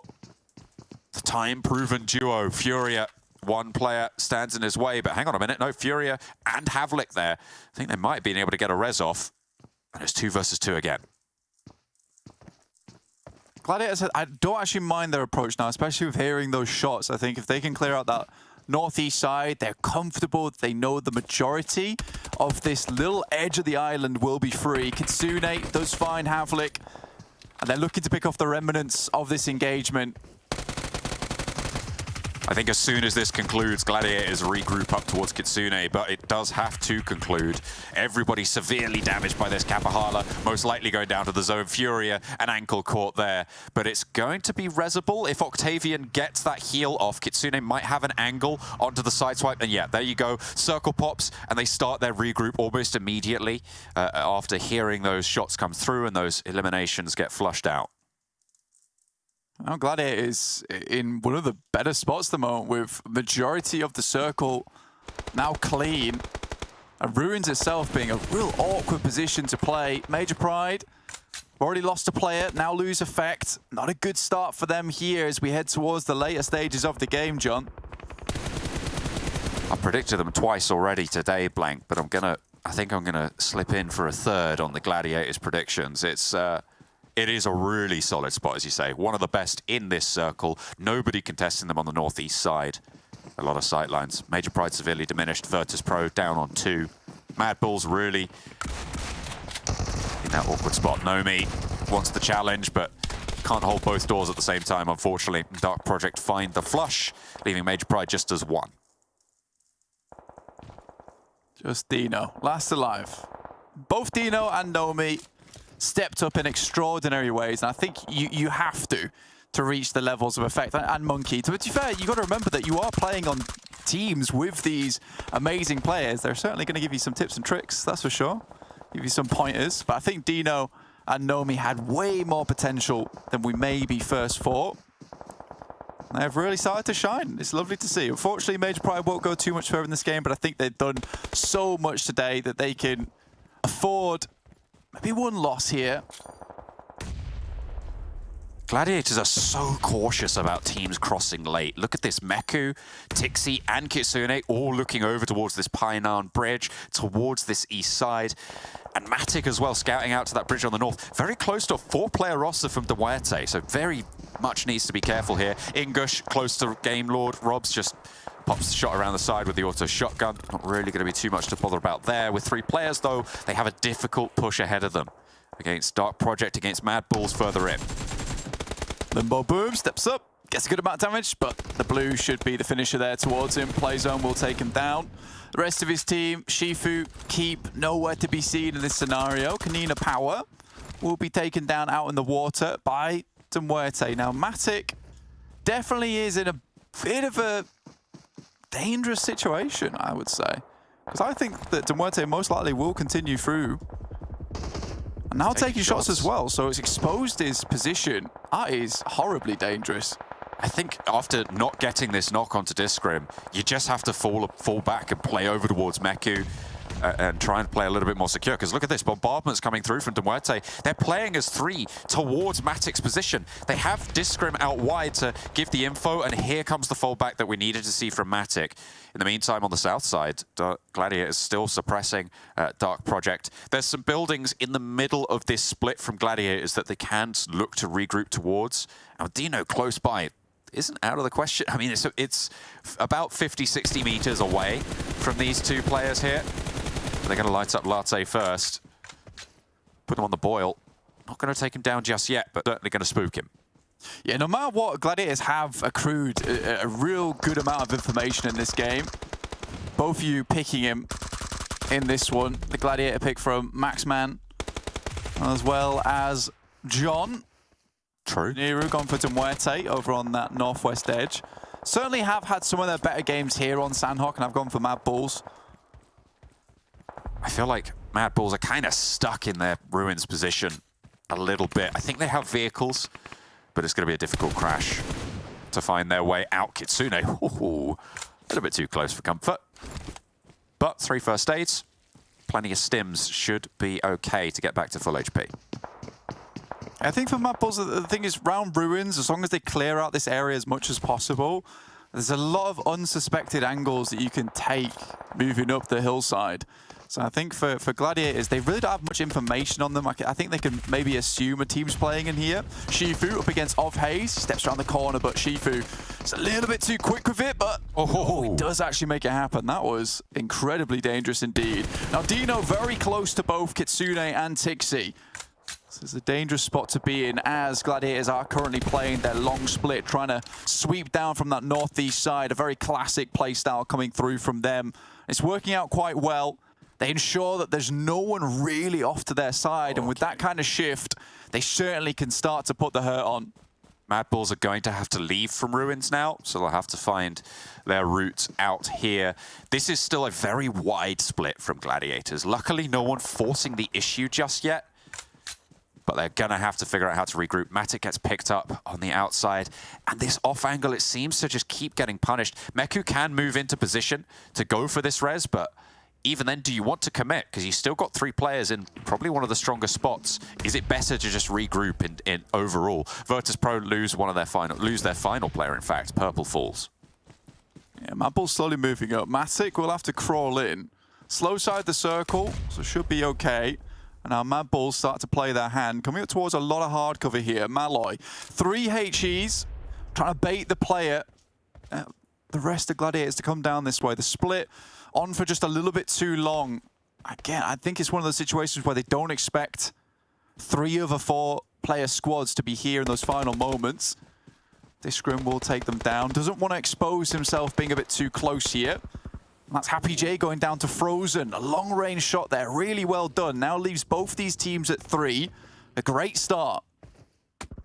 The time-proven duo, Furia. One player stands in his way, but hang on a minute. No, Furia and Havlik there. I think they might have been able to get a res off. And it's 2 versus 2 again. Gladiators, I don't actually mind their approach now, especially with hearing those shots. I think if they can clear out that northeast side, they're comfortable. They know the majority of this little edge of the island will be free. Kitsune does find Havlik, and they're looking to pick off the remnants of this engagement. I think as soon as this concludes, Gladiators regroup up towards Kitsune, but it does have to conclude. Everybody severely damaged by this Kapahala, most likely going down to the zone. Furia, an ankle caught there, but it's going to be resable. If Octavian gets that heal off, Kitsune might have an angle onto the side swipe, and yeah, there you go. Circle pops, and they start their regroup almost immediately after hearing those shots come through and those eliminations get flushed out. Now Gladiator is in one of the better spots at the moment, with majority of the circle now clean. And Ruins itself being a real awkward position to play. Major Pride already lost a player, now lose effect. Not a good start for them here as we head towards the later stages of the game, John. I predicted them twice already today, Blank, but I think I'm gonna slip in for a third on the Gladiators predictions. It is a really solid spot, as you say. One of the best in this circle. Nobody contesting them on the northeast side. A lot of sightlines. Major Pride severely diminished. VIRTUS.PRO down on 2. MADBULLS really in that awkward spot. Nomi wants the challenge, but can't hold both doors at the same time, unfortunately. Dark Project find the flush, leaving Major Pride just as 1. Just Dino, last alive. Both Dino and Nomi stepped up in extraordinary ways, and I think you have to reach the levels of effect. And Monkey, to be fair, you got to remember that you are playing on teams with these amazing players. They're certainly going to give you some tips and tricks, that's for sure. Give you some pointers, but I think Dino and Nomi had way more potential than we maybe first thought. They've really started to shine. It's lovely to see. Unfortunately, Major Pride won't go too much further in this game, but I think they've done so much today that they can afford maybe one loss here. Gladiators are so cautious about teams crossing late. Look at this, Meku, Tixi and Kitsune all looking over towards this Painan bridge, towards this east side. And Matic as well, scouting out to that bridge on the north. Very close to a 4-player roster from MUERTE, so very much needs to be careful here. Ingush close to Game Lord. Robs just pops the shot around the side with the auto shotgun. Not really going to be too much to bother about there. With 3 players, though, they have a difficult push ahead of them against Dark Project, against MADBULLS further in. Limbo Boom steps up, gets a good amount of damage, but the blue should be the finisher there towards him. Playzone will take him down. The rest of his team, Shifu, Keep, nowhere to be seen in this scenario. KONINA Power will be taken down out in the water by MUERTE. Now, Matic definitely is in a bit of a dangerous situation, I would say. Because I think that MUERTE most likely will continue through. And now taking shots as well, so it's exposed his position. That is horribly dangerous. I think after not getting this knock onto Discrim, you just have to fall back and play over towards Meku and try and play a little bit more secure. Because look at this, bombardment's coming through from MUERTE. They're playing as 3 towards Matic's position. They have Discrim out wide to give the info, and here comes the fallback that we needed to see from Matic. In the meantime, on the south side, Gladiator is still suppressing Dark Project. There's some buildings in the middle of this split from Gladiators that they can look to regroup towards. Now, Dino close by isn't out of the question. I mean, it's about 50, 60 meters away from these 2 players here. They're going to light up Latte first. Put him on the boil. Not going to take him down just yet, but certainly going to spook him. Yeah, no matter what, Gladiators have accrued a real good amount of information in this game. Both of you picking him in this one. The Gladiator pick from Maxman, as well as John. True. Niru gone for MUERTE over on that northwest edge. Certainly have had some of their better games here on Sanhok, and I've gone for MADBULLS. I feel like MADBULLS are kind of stuck in their Ruins position a little bit. I think they have vehicles, but it's going to be a difficult crash to find their way out. Kitsune, ooh, a little bit too close for comfort. But 3 first aids, plenty of stims, should be okay to get back to full HP. I think for MADBULLS, the thing is, round Ruins, as long as they clear out this area as much as possible, there's a lot of unsuspected angles that you can take moving up the hillside. So I think for Gladiators, they really don't have much information on them. I think they can maybe assume a team's playing in here. Shifu up against Of Haze, steps around the corner, but Shifu is a little bit too quick with it, but he does actually make it happen. That was incredibly dangerous indeed. Now Dino very close to both Kitsune and Tixi. This is a dangerous spot to be in as Gladiators are currently playing their long split, trying to sweep down from that northeast side. A very classic playstyle coming through from them. It's working out quite well. They ensure that there's no one really off to their side, and with that kind of shift, they certainly can start to put the hurt on. MADBULLS are going to have to leave from Ruins now, so they'll have to find their route out here. This is still a very wide split from Gladiators. Luckily, no one forcing the issue just yet. But they're going to have to figure out how to regroup. Matic gets picked up on the outside. And this off angle, it seems to just keep getting punished. Meku can move into position to go for this res, but even then, do you want to commit? Because you still got 3 players in probably one of the strongest spots. Is it better to just regroup in overall? VIRTUS.PRO lose their final player, in fact. Purple falls. Yeah, MADBULLS slowly moving up. Matic will have to crawl in. Slow side the circle, so should be okay. And now MADBULLS start to play their hand. Coming up towards a lot of hard cover here. Malloy, 3 HEs, trying to bait the player. The rest of Gladiators to come down this way. The split on for just a little bit too long. Again, I think it's one of those situations where they don't expect 3 of a 4-player squads to be here in those final moments. This scrim will take them down. Doesn't want to expose himself being a bit too close here. That's Happy J going down to Frozen. A long-range shot there, really well done. Now leaves both these teams at 3. A great start.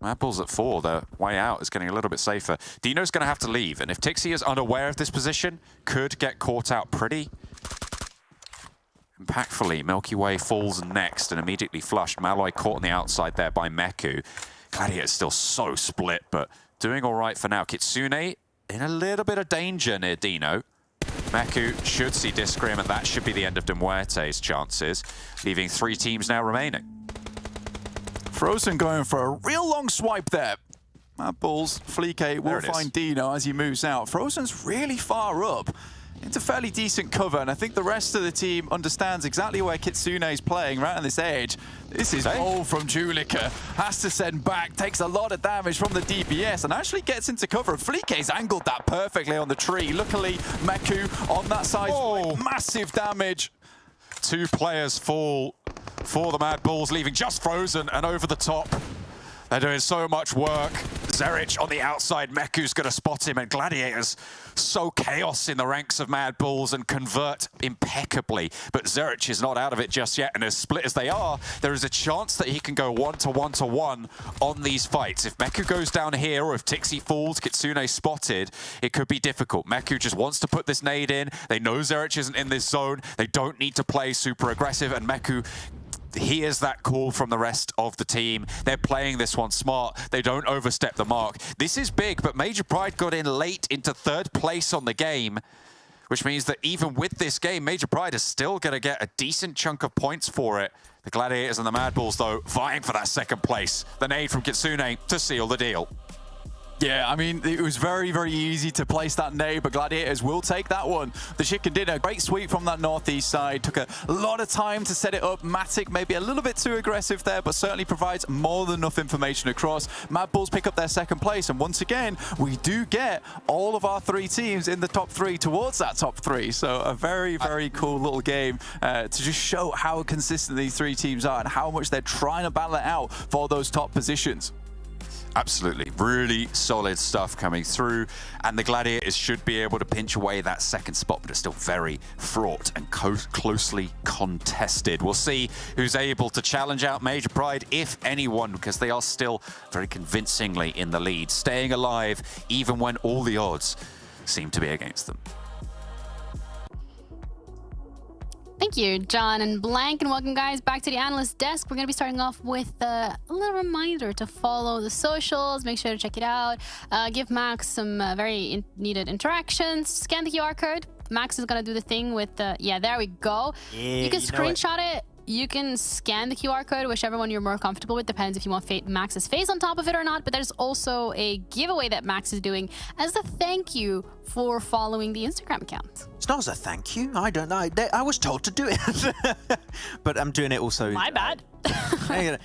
MADBULLS at 4, their way out is getting a little bit safer. Dino's going to have to leave, and if Tixi is unaware of this position, could get caught out pretty impactfully. Milky Way falls next and immediately flushed. Malloy caught on the outside there by Meku. Gladiator's still so split, but doing all right for now. Kitsune in a little bit of danger near Dino. Meku should see Discrim, and that should be the end of MUERTE's chances, leaving 3 teams now remaining. Frozen going for a real long swipe there. MADBULLS, Fleek will find Dino as he moves out. Frozen's really far up into fairly decent cover, and I think the rest of the team understands exactly where Kitsune is playing, right on this edge. This is bold from Julika. Has to send back, takes a lot of damage from the DPS, and actually gets into cover. Fleek's angled that perfectly on the tree. Luckily, Meku on that side, massive damage. 2 players fall for the MADBULLS, leaving just Frozen and over the top. They're doing so much work. Zerich on the outside, Meku's going to spot him, and Gladiators so chaos in the ranks of MADBULLS and convert impeccably. But Zerich is not out of it just yet, and as split as they are, there is a chance that he can go 1-to-1-to-1 on these fights. If Meku goes down here, or if Tixi falls, Kitsune spotted, it could be difficult. Meku just wants to put this nade in. They know Zerich isn't in this zone. They don't need to play super aggressive, and Meku hears that call from the rest of the team. They're playing this one smart. They don't overstep the mark. This is big, but Major Pride got in late into 3rd place on the game, which means that even with this game, Major Pride is still going to get a decent chunk of points for it. The Gladiators and the MADBULLS, though, vying for that 2nd place. The nade from Kitsune to seal the deal. Yeah, I mean, it was very, very easy to place that nade, but Gladiators will take that one. The Chicken did a great sweep from that northeast side. Took a lot of time to set it up. Matic maybe a little bit too aggressive there, but certainly provides more than enough information across. MADBULLS pick up their 2nd place, and once again, we do get all of our 3 teams in the top 3 towards that top 3. So a very, very cool little game to just show how consistent these 3 teams are and how much they're trying to battle it out for those top positions. Absolutely. Really solid stuff coming through, and the Gladiators should be able to pinch away that 2nd spot, but it's still very fraught and closely contested. We'll see who's able to challenge out Major Pride, if anyone, because they are still very convincingly in the lead, staying alive even when all the odds seem to be against them. Thank you, John and Blank, and welcome guys back to the analyst desk. We're going to be starting off with a little reminder to follow the socials. Make sure to check it out. Give Max some very needed interactions. Scan the QR code. Max is going to do the thing with the... Yeah, there we go. Yeah, you can screenshot it. you can scan the QR code, whichever one you're more comfortable with. Depends if you want Max's face on top of it or not. But there's also a giveaway that Max is doing as a thank you for following the Instagram account. It's not as a thank you. I don't know. I was told to do it. But I'm doing it also. My bad. No.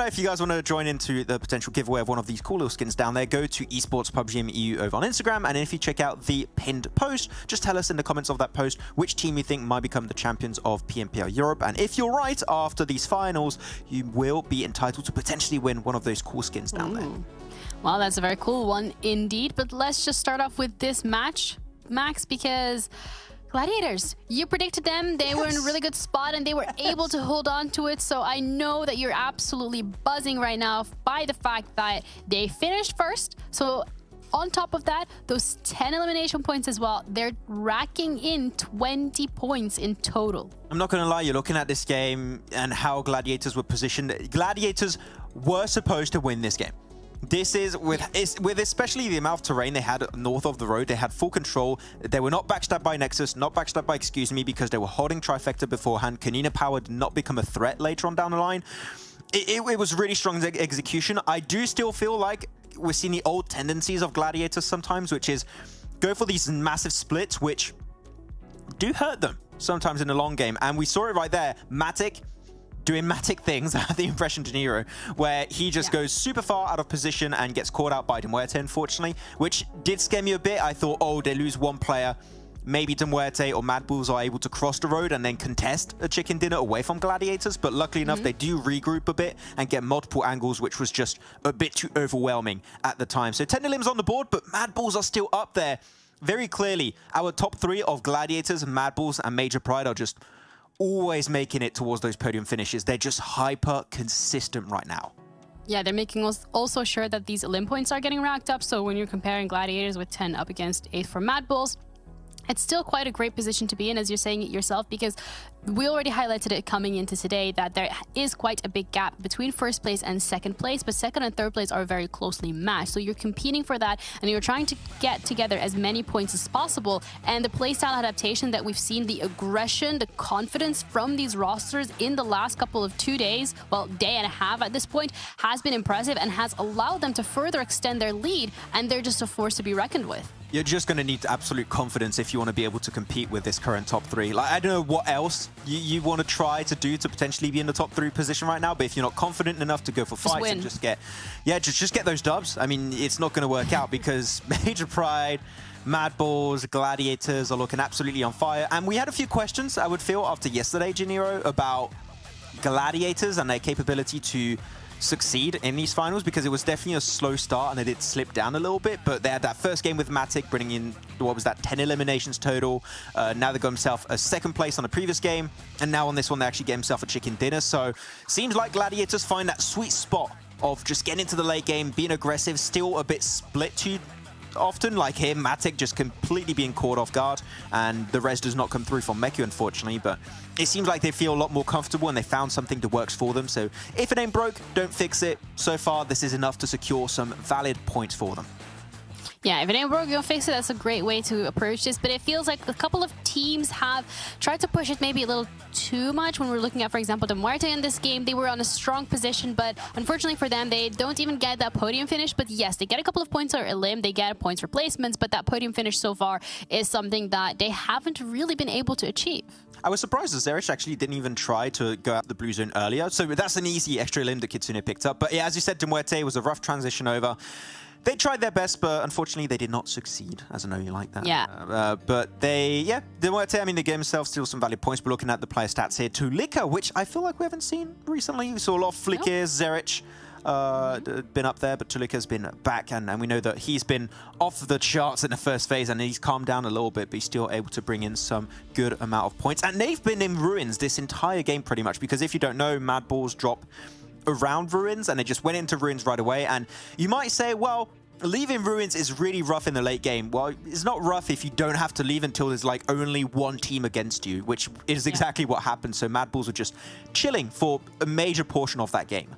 If you guys want to join into the potential giveaway of one of these cool little skins down there, go to Esports PUBGM EU over on Instagram. And if you check out the pinned post, just tell us in the comments of that post which team you think might become the champions of PMPL Europe. And if you're right, after these finals, you will be entitled to potentially win one of those cool skins down there. Well, that's a very cool one indeed. But let's just start off with this match, Max, because Gladiators, you predicted them. They were in a really good spot and they were able to hold on to it. So I know that you're absolutely buzzing right now by the fact that they finished first. So on top of that, those 10 elimination points as well, they're racking in 20 points in total. I'm not going to lie, you're looking at this game and how Gladiators were positioned. Gladiators were supposed to win this game. This is with especially the amount of terrain they had north of the road. They had full control. They were not backstabbed by Nexus, not backstabbed by Excuse Me, because they were holding Trifecta beforehand. KONINA power did not become a threat later on down the line. It was really strong execution. I do still feel like we're seeing the old tendencies of Gladiators sometimes, which is go for these massive splits, which do hurt them sometimes in the long game. And we saw it right there. Matic doing Matic things, I have the impression, De Niro, where he just goes super far out of position and gets caught out by MUERTE, unfortunately, which did scare me a bit. I thought, oh, they lose one player. Maybe MUERTE or MADBULLS are able to cross the road and then contest a chicken dinner away from Gladiators. But luckily enough, they do regroup a bit and get multiple angles, which was just a bit too overwhelming at the time. So 10 limbs on the board, but MADBULLS are still up there. Very clearly, our top three of Gladiators, MADBULLS, and Major Pride are just always making it towards those podium finishes. They're just hyper consistent right now. Yeah, they're making us also sure that these elim points are getting racked up. So when you're comparing Gladiators with 10 up against 8 for MADBULLS, it's still quite a great position to be in, as you're saying it yourself, because we already highlighted it coming into today that there is quite a big gap between first place and second place, but second and third place are very closely matched. So you're competing for that and you're trying to get together as many points as possible. And the playstyle adaptation that we've seen, the aggression, the confidence from these rosters in the last couple of 2 days, well, day and a half at this point, has been impressive and has allowed them to further extend their lead, and they're just a force to be reckoned with. You're just going to need absolute confidence if you want to be able to compete with this current top three. Like, I don't know what else you want to try to do to potentially be in the top 3 position right now, but if you're not confident enough to go for fights and just get, just get those dubs, I mean, it's not going to work out because Major Pride, MADBULLS, Gladiators are looking absolutely on fire. And we had a few questions, I would feel, after yesterday, Janiro, about Gladiators and their capability to succeed in these finals, because it was definitely a slow start and it did slip down a little bit, but they had that first game with Matic bringing in, what was that, 10 eliminations total. Now they got himself a second place on the previous game, and now on this one they actually get himself a chicken dinner. So seems like Gladiators find that sweet spot of just getting into the late game, being aggressive, still a bit split too often, like him, Matic just completely being caught off guard, and the res does not come through from Meku, unfortunately, but it seems like they feel a lot more comfortable and they found something that works for them. So if it ain't broke, don't fix it. So far, this is enough to secure some valid points for them. Yeah, if it ain't broke, you'll fix it. That's a great way to approach this. But it feels like a couple of teams have tried to push it maybe a little too much. When we're looking at, for example, the MUERTE in this game, they were on a strong position, but unfortunately for them, they don't even get that podium finish. But yes, they get a couple of points or elim, they get points for placements, but that podium finish so far is something that they haven't really been able to achieve. I was surprised that Zerich actually didn't even try to go out the blue zone earlier. So that's an easy extra elim that Kitsune picked up. But yeah, as you said, MUERTE was a rough transition over. They tried their best, but unfortunately they did not succeed, as I know you like that. Yeah. But they MUERTE, I mean, they gave themselves still some valid points, but looking at the player stats here, Tulika, which I feel like we haven't seen recently. We saw a lot of Flickr, Zerich been up there, but Tulika's been back, and we know that he's been off the charts in the first phase, and he's calmed down a little bit, but he's still able to bring in some good amount of points. And they've been in ruins this entire game pretty much, because if you don't know, MADBULLS drop around ruins and they just went into ruins right away. And you might say, well, leaving ruins is really rough in the late game. Well, it's not rough if you don't have to leave until there's like only one team against you, which is exactly what happened. So MADBULLS were just chilling for a major portion of that game.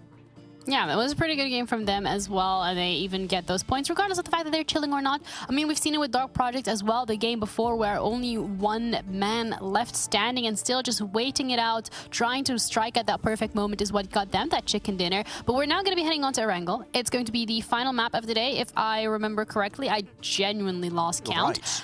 Yeah, it was a pretty good game from them as well, and they even get those points, regardless of the fact that they're chilling or not. I mean, we've seen it with Dark Project as well, the game before, where only one man left standing and still just waiting it out, trying to strike at that perfect moment is what got them that chicken dinner. But we're now going to be heading on to Erangel. It's going to be the final map of the day, if I remember correctly. I genuinely lost count. Right.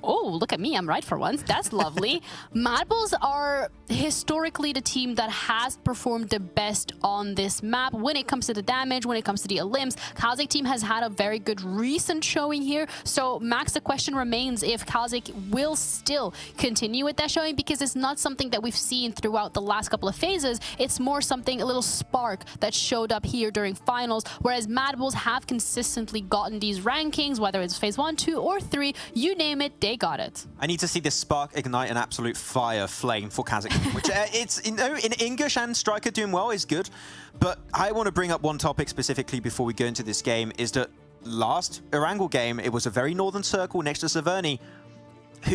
Oh, look at me. I'm right for once. That's lovely. MADBULLS are historically the team that has performed the best on this map when it comes to the damage, when it comes to the elims. KASIK team has had a very good recent showing here. So, Max, the question remains if KASIK will still continue with that showing, because it's not something that we've seen throughout the last couple of phases. It's more something, a little spark that showed up here during finals, whereas MADBULLS have consistently gotten these rankings, whether it's phase 1, 2, or 3, you name it, they got it. I need to see this spark ignite an absolute fire flame for KASIK, which it's, you know, in English and Striker doing well is good. But I want to bring up one topic specifically before we go into this game, is that last Erangel game, it was a very northern circle next to Severny.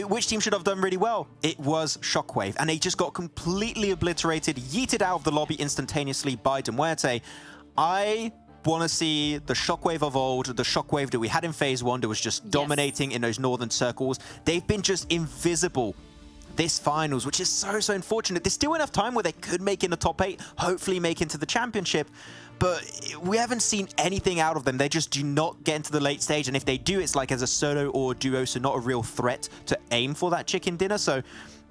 Which team should have done really well? It was SHOCKWAVE, and they just got completely obliterated, yeeted out of the lobby instantaneously by MUERTE. I want to see the SHOCKWAVE of old, the SHOCKWAVE that we had in phase 1 that was just dominating in those northern circles. They've been just invisible this finals, which is so unfortunate. There's still enough time where they could make in the top 8, hopefully make into the championship, but we haven't seen anything out of them. They just do not get into the late stage, and if they do, it's like as a solo or a duo, so not a real threat to aim for that chicken dinner. So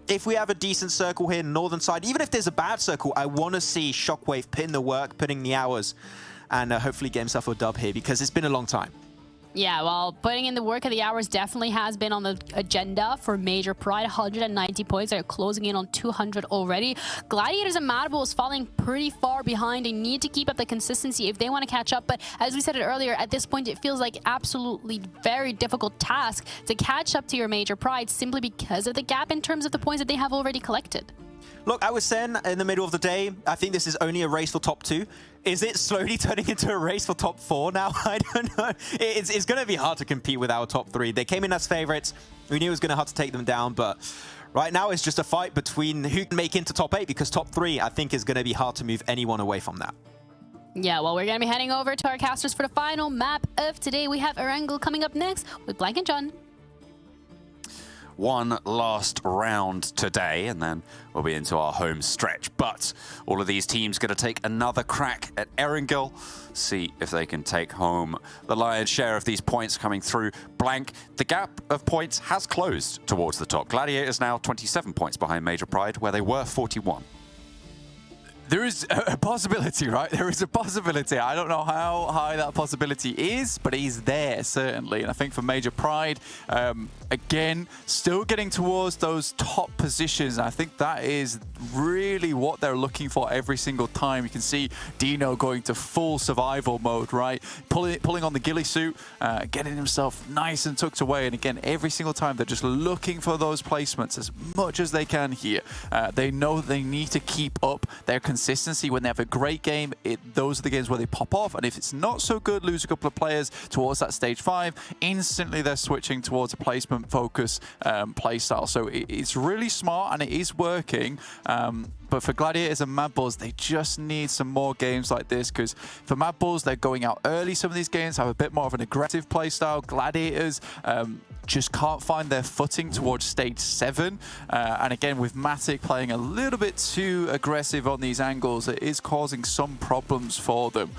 if we have a decent circle here, northern side, even if there's a bad circle, I want to see SHOCKWAVE put in the work, put in the hours, and hopefully get himself a dub here, because it's been a long time. Yeah, well, putting in the work of the hours definitely has been on the agenda for Major Pride. 190 points. They're closing in on 200 already. Gladiators and MADBULLS falling pretty far behind. They need to keep up the consistency if they want to catch up. But as we said it earlier, at this point, it feels like absolutely very difficult task to catch up to your Major Pride simply because of the gap in terms of the points that they have already collected. Look, I was saying in the middle of the day, I think this is only a race for top 2. Is it slowly turning into a race for top 4 now? I don't know. It's going to be hard to compete with our top 3. They came in as favorites. We knew it was going to have to take them down, but right now it's just a fight between who can make into top 8, because top 3, I think, is going to be hard to move anyone away from that. Yeah, well, we're going to be heading over to our casters for the final map of today. We have Erangel coming up next with Blank and John. One last round today, and then we'll be into our home stretch. But all of these teams going to take another crack at Erangel, see if they can take home the lion's share of these points coming through. Blank, the gap of points has closed towards the top. Gladiators now 27 points behind Major Pride, where they were 41. There is a possibility, right? There is a possibility. I don't know how high that possibility is, but it is there, certainly. And I think for Major Pride, again, still getting towards those top positions. I think that is really what they're looking for every single time. You can see Dino going to full survival mode, right? Pulling on the ghillie suit, getting himself nice and tucked away. And again, every single time they're just looking for those placements as much as they can here. They know they need to keep up their consistency. When they have a great game, those are the games where they pop off. And if it's not so good, lose a couple of players towards that stage 5, instantly they're switching towards a placement focus playstyle. So it's really smart and it is working. But for Gladiators and MADBULLS, they just need some more games like this, because for MADBULLS, they're going out early. Some of these games have a bit more of an aggressive playstyle. Gladiators just can't find their footing towards stage 7. And again, with Matic playing a little bit too aggressive on these angles, it is causing some problems for them.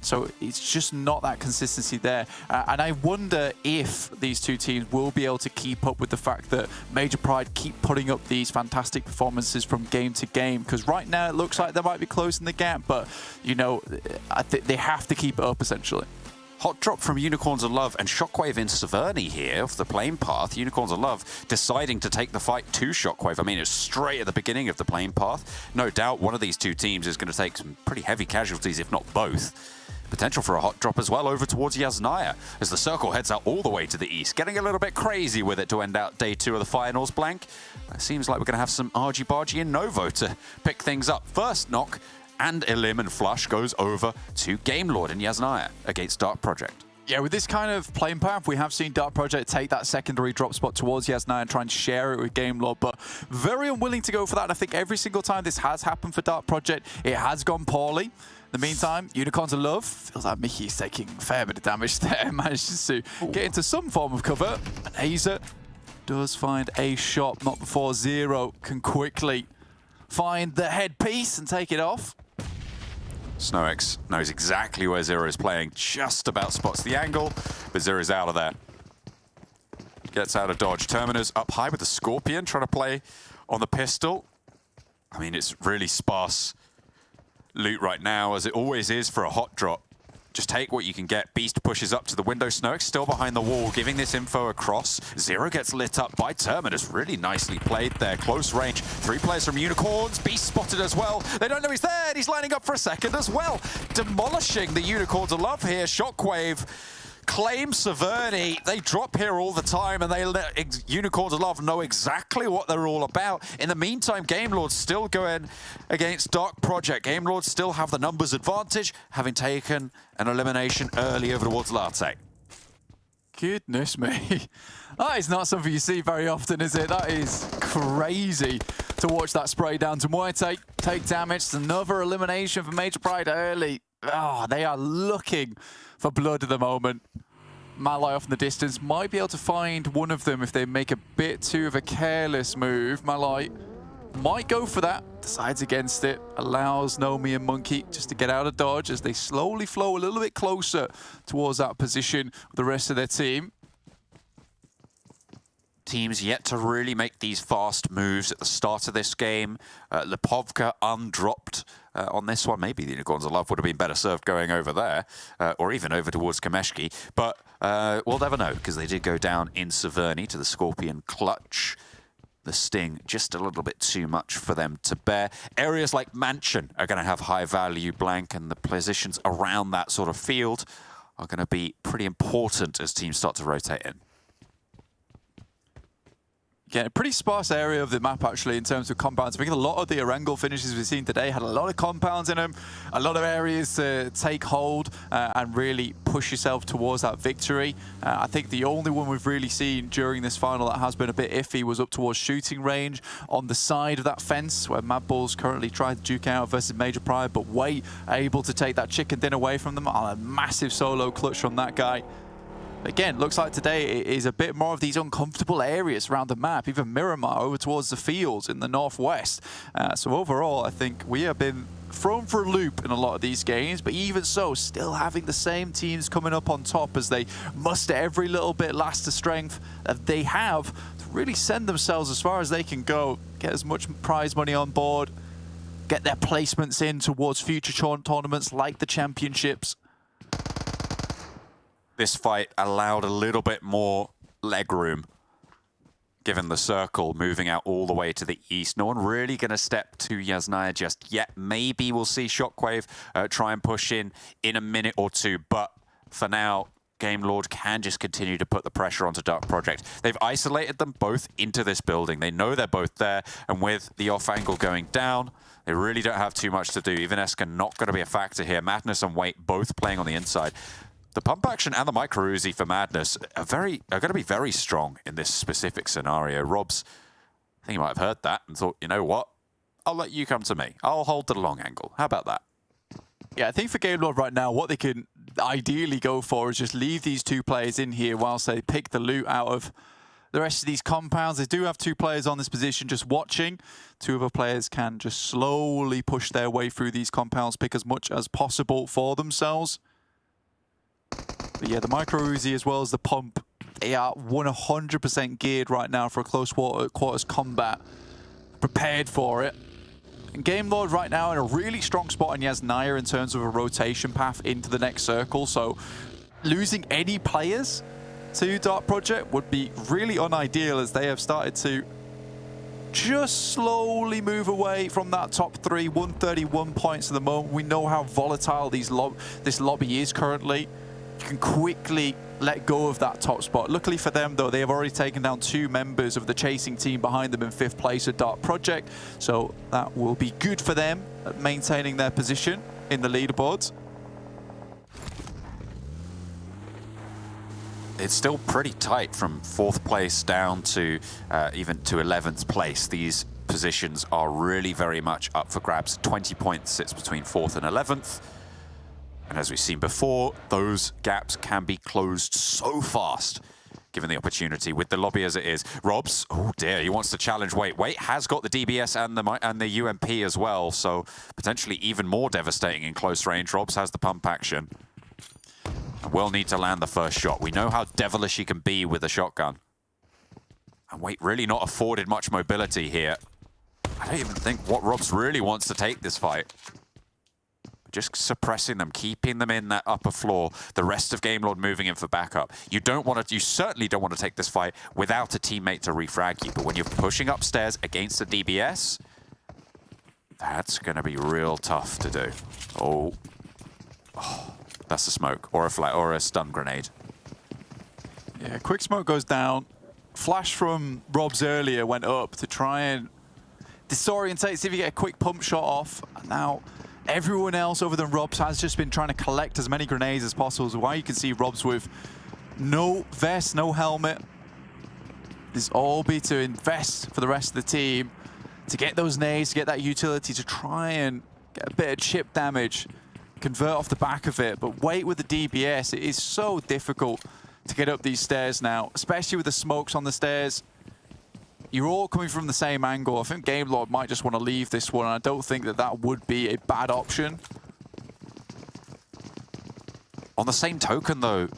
So it's just not that consistency there. And I wonder if these two teams will be able to keep up with the fact that Major Pride keep putting up these fantastic performances from game to game. Because right now it looks like they might be closing the gap, but you know, I think they have to keep it up essentially. Hot drop from Unicorns of Love and SHOCKWAVE in Severny here off the plane path. Unicorns of Love deciding to take the fight to SHOCKWAVE. I mean, it's straight at the beginning of the plane path. No doubt one of these two teams is going to take some pretty heavy casualties, if not both. Potential for a hot drop as well over towards Yasnaya as the circle heads out all the way to the east. Getting a little bit crazy with it to end out day 2 of the finals. Blank, it seems like we're going to have some argy-bargy and Novo to pick things up. First knock and Elim and Flush goes over to Game Lord and Yasnaya against Dark Project. Yeah, with this kind of playing path, we have seen Dark Project take that secondary drop spot towards Yasnaya and try and share it with Game Lord, but very unwilling to go for that. And I think every single time this has happened for Dark Project, it has gone poorly. In the meantime, Unicorns of Love, feels like Mickey's taking a fair bit of damage there, manages to get into some form of cover. And Azer does find a shot, not before Zero can quickly find the headpiece and take it off. SnowX knows exactly where Zero is playing, just about spots the angle, but Zero's out of there. Gets out of dodge. Terminus up high with the Scorpion, trying to play on the pistol. I mean, it's really sparse loot right now, as it always is for a hot drop. Just take what you can get. Beast pushes up to the window. SnowX still behind the wall, giving this info across. Zero gets lit up by Terminus. Really nicely played there. Close range. 3 players from Unicorns. Beast spotted as well. They don't know he's there, and he's lining up for a second as well. Demolishing the Unicorns of Love here. Shockwave claim Severny. They drop here all the time, and they let Unicorns of Love know exactly what they're all about. In the meantime, Game Lords still going against Dark Project. Game Lords still have the numbers advantage, having taken an elimination early over towards Latte. Goodness me. That is not something you see very often, is it? That is crazy to watch that spray down to MUERTE. Take damage. It's another elimination for Major Pride early. Oh, they are looking for blood at the moment. Malai off in the distance might be able to find one of them if they make a bit too of a careless move. Malai might go for that, decides against it, allows Nomi and Monkey just to get out of dodge as they slowly flow a little bit closer towards that position with the rest of their team. Teams yet to really make these fast moves at the start of this game. Lipovka undropped on this one. Maybe the Unicorns of Love would have been better served going over there, or even over towards Kameshki. But we'll never know, because they did go down in Severny to the Scorpion clutch. The Sting, just a little bit too much for them to bear. Areas like Mansion are going to have high value blank, and the positions around that sort of field are going to be pretty important as teams start to rotate in. Yeah, a pretty sparse area of the map, actually, in terms of compounds. I think a lot of the Erangel finishes we've seen today had a lot of compounds in them, a lot of areas to take hold and really push yourself towards that victory. I think the only one we've really seen during this final that has been a bit iffy was up towards shooting range on the side of that fence, where MADBULLS currently tried to duke out versus Major Pride, but Way able to take that chicken dinner away from them on a massive solo clutch from that guy. Again, looks like today it is a bit more of these uncomfortable areas around the map, even Miramar over towards the fields in the northwest. So overall, I think we have been thrown for a loop in a lot of these games, but even so, still having the same teams coming up on top as they muster every little bit last of strength that they have to really send themselves as far as they can go, get as much prize money on board, get their placements in towards future tournaments like the championships. This fight allowed a little bit more leg room, given the circle moving out all the way to the east. No one really going to step to Yasnaya just yet. Maybe we'll see Shockwave try and push in a minute or two, but for now, Game Lord can just continue to put the pressure onto Dark Project. They've isolated them both into this building. They know they're both there, and with the off angle going down, they really don't have too much to do. Even Eska not going to be a factor here. Madness and Wait both playing on the inside. The pump action and the micro Uzi for Madness are going to be very strong in this specific scenario. Robs, I think you might have heard that and thought, you know what? I'll let you come to me. I'll hold the long angle. How about that? Yeah, I think for Game Lord right now, what they can ideally go for is just leave these 2 players in here whilst they pick the loot out of the rest of these compounds. They do have 2 players on this position just watching. 2 other players can just slowly push their way through these compounds, pick as much as possible for themselves. But yeah, the micro Uzi as well as the pump, they are 100% geared right now for a close quarters combat. Prepared for it. And Game Lord right now in a really strong spot in Yasnaya in terms of a rotation path into the next circle. So losing any players to Dark Project would be really unideal, as they have started to just slowly move away from that top 3, 131 points at the moment. We know how volatile this lobby is currently. You can quickly let go of that top spot. Luckily for them, though, they have already taken down 2 members of the chasing team behind them in 5th place at Dark Project. So that will be good for them at maintaining their position in the leaderboards. It's still pretty tight from 4th place down to even to 11th place. These positions are really very much up for grabs. 20 points sits between 4th and 11th. And as we've seen before, those gaps can be closed so fast, given the opportunity with the lobby as it is. Robs, oh dear, he wants to challenge Wait. Wait has got the DBS and the UMP as well, so potentially even more devastating in close range. Robs has the pump action. And will need to land the first shot. We know how devilish he can be with a shotgun. And Wait really not afforded much mobility here. I don't even think what Robs really wants to take this fight. Just suppressing them, keeping them in that upper floor. The rest of Game Lord moving in for backup. You certainly don't want to take this fight without a teammate to refrag you. But when you're pushing upstairs against a DBS, that's going to be real tough to do. Oh, that's a smoke or a stun grenade. Yeah, quick smoke goes down. Flash from Robs earlier went up to try and disorientate, see if you get a quick pump shot off. And now everyone else other than Robs has just been trying to collect as many grenades as possible. So why you can see Robs with no vest, no helmet. This all be to invest for the rest of the team to get those nades, to get that utility, to try and get a bit of chip damage, convert off the back of it. But Wait with the DBS, it is so difficult to get up these stairs now, especially with the smokes on the stairs. You're all coming from the same angle. I think Game Lord might just want to leave this one, and I don't think that that would be a bad option. On the same token, though,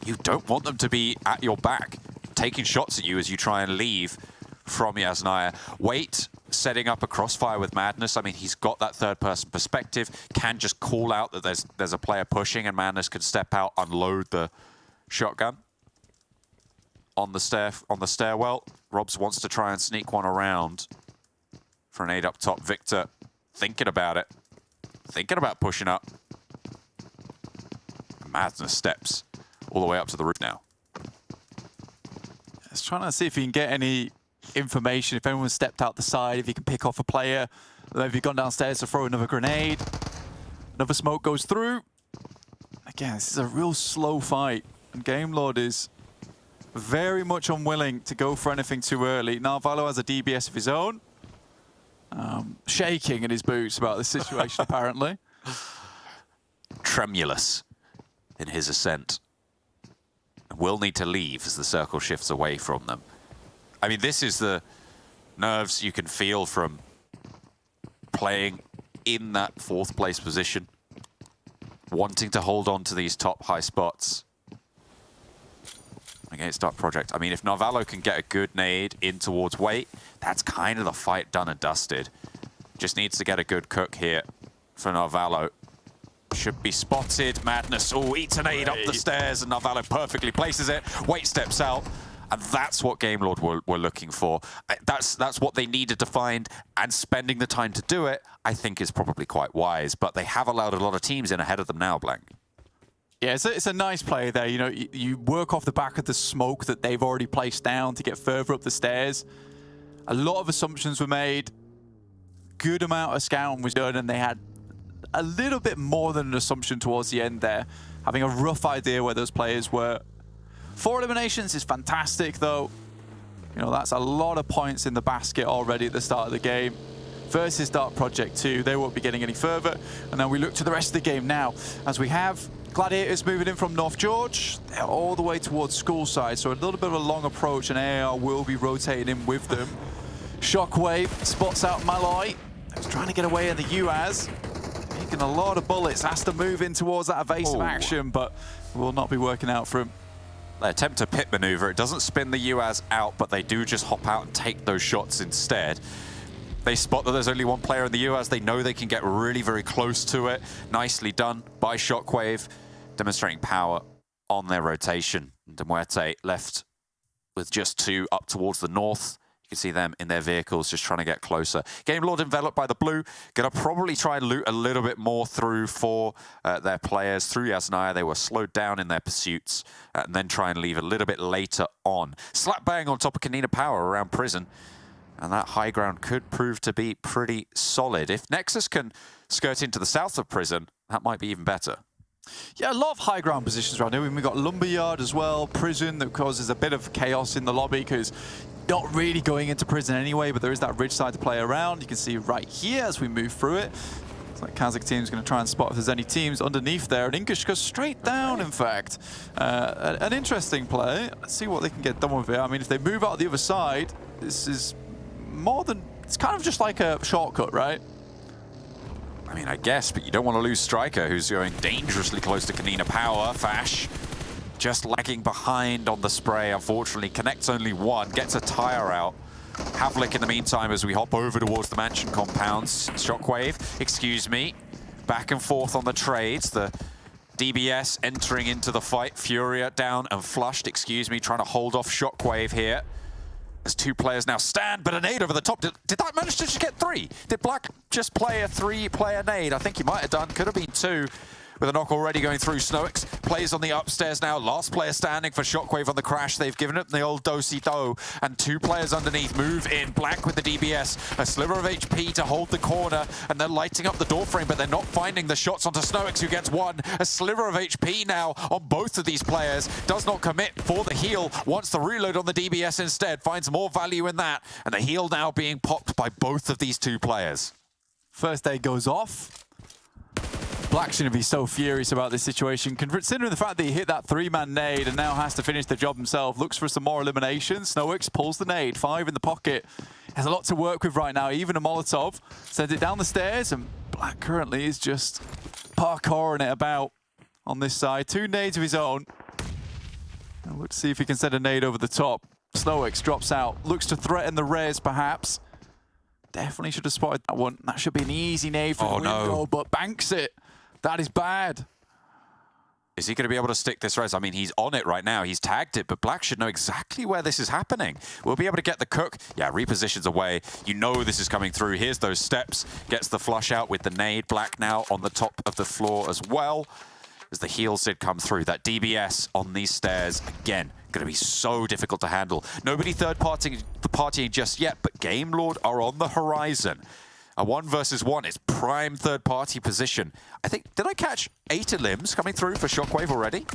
you don't want them to be at your back, taking shots at you as you try and leave from Yasnaya. Wait, setting up a crossfire with Madness. I mean, he's got that third-person perspective, can just call out that there's a player pushing, and Madness can step out, unload the shotgun. On the stairwell, Robs wants to try and sneak one around for an 8 up top. Victor thinking about it, thinking about pushing up. Madness steps all the way up to the roof now. Just trying to see if he can get any information, if anyone stepped out the side, if he can pick off a player. If he's gone downstairs to throw another grenade. Another smoke goes through. Again, this is a real slow fight, and Game Lord is very much unwilling to go for anything too early. Narvalo has a DBS of his own. Shaking in his boots about this situation, apparently. Tremulous in his ascent. Will need to leave as the circle shifts away from them. I mean, this is the nerves you can feel from playing in that 4th place position. Wanting to hold on to these top high spots against Dark Project. I mean, if Narvalo can get a good nade in towards Wait, that's kind of the fight done and dusted. Just needs to get a good cook here for Narvalo. Should be spotted. Madness, oh, eats an nade up the stairs, and Narvalo perfectly places it. Wait steps out, and that's what Game Lord were looking for. That's what they needed to find, and spending the time to do it, I think, is probably quite wise. But they have allowed a lot of teams in ahead of them now, Blank. Yeah, it's a nice play there. You know, you work off the back of the smoke that they've already placed down to get further up the stairs. A lot of assumptions were made. Good amount of scouting was done, and they had a little bit more than an assumption towards the end there, having a rough idea where those players were. 4 eliminations is fantastic, though. You know, that's a lot of points in the basket already at the start of the game. Versus Dark Project 2, they won't be getting any further. And then we look to the rest of the game now, as we have Gladiators moving in from North George. They're all the way towards Schoolside, so a little bit of a long approach, and AR will be rotating in with them. Shockwave spots out Malloy. He's trying to get away in the UAS. Taking a lot of bullets, has to move in towards that evasive action, but will not be working out for him. They attempt a pit maneuver. It doesn't spin the UAS out, but they do just hop out and take those shots instead. They spot that there's only one player in the UAS. They know they can get really very close to it. Nicely done by Shockwave, demonstrating power on their rotation. And MUERTE left with just 2 up towards the north. You can see them in their vehicles just trying to get closer. Game Lord enveloped by the blue. Gonna probably try and loot a little bit more through for their players. Through Yasnaya, they were slowed down in their pursuits and then try and leave a little bit later on. Slap bang on top of KONINA Power around Prison. And that high ground could prove to be pretty solid. If Nexus can skirt into the south of Prison, that might be even better. Yeah, a lot of high ground positions around here. We've got Lumberyard as well, Prison, that causes a bit of chaos in the lobby because not really going into Prison anyway, but there is that ridge side to play around. You can see right here as we move through it. So the KASIK team's going to try and spot if there's any teams underneath there, and Inkish goes straight down, in fact. An interesting play. Let's see what they can get done with it. I mean, if they move out the other side, this is more than... It's kind of just like a shortcut, right? I mean, I guess, but you don't want to lose Striker, who's going dangerously close to KONINA power. Fash just lagging behind on the spray, unfortunately. Connects only one, gets a tire out. Havlik in the meantime as we hop over towards the mansion compounds. Shockwave, excuse me. Back and forth on the trades. The DBS entering into the fight. Furia down and flushed, excuse me, trying to hold off Shockwave here. As two players now stand, but a nade over the top. Did that manage to just get three? Did Black just play a three-player nade? I think he might have done. Could have been two. With a knock already going through. Snoix plays on the upstairs now. Last player standing for Shockwave on the crash. They've given it the old do-si-do. And two players underneath move in. Black with the DBS. A sliver of HP to hold the corner. And they're lighting up the door frame, but they're not finding the shots onto Snoix, who gets one. A sliver of HP now on both of these players. Does not commit for the heal. Wants the reload on the DBS instead. Finds more value in that. And the heal now being popped by both of these two players. First aid goes off. Black shouldn't be so furious about this situation, considering the fact that he hit that three-man nade and now has to finish the job himself. Looks for some more eliminations. Snoix pulls the nade, 5 in the pocket. Has a lot to work with right now, even a Molotov. Sends it down the stairs, and Black currently is just parkouring it about on this side. 2 nades of his own. And let's see if he can send a nade over the top. Snoix drops out, looks to threaten the res perhaps. Definitely should have spotted that one. That should be an easy nade for the window, but banks it. That is bad. Is he going to be able to stick this res? I mean, he's on it right now. He's tagged it, but Black should know exactly where this is happening. We'll be able to get the cook. Yeah, repositions away. You know this is coming through. Here's those steps. Gets the flush out with the nade. Black now on the top of the floor as well. As the heals did come through. That DBS on these stairs, again, going to be so difficult to handle. Nobody third-partying just yet, but Game Lord are on the horizon. A 1 versus 1 is prime third-party position. I think, did I catch 8 limbs coming through for Shockwave already?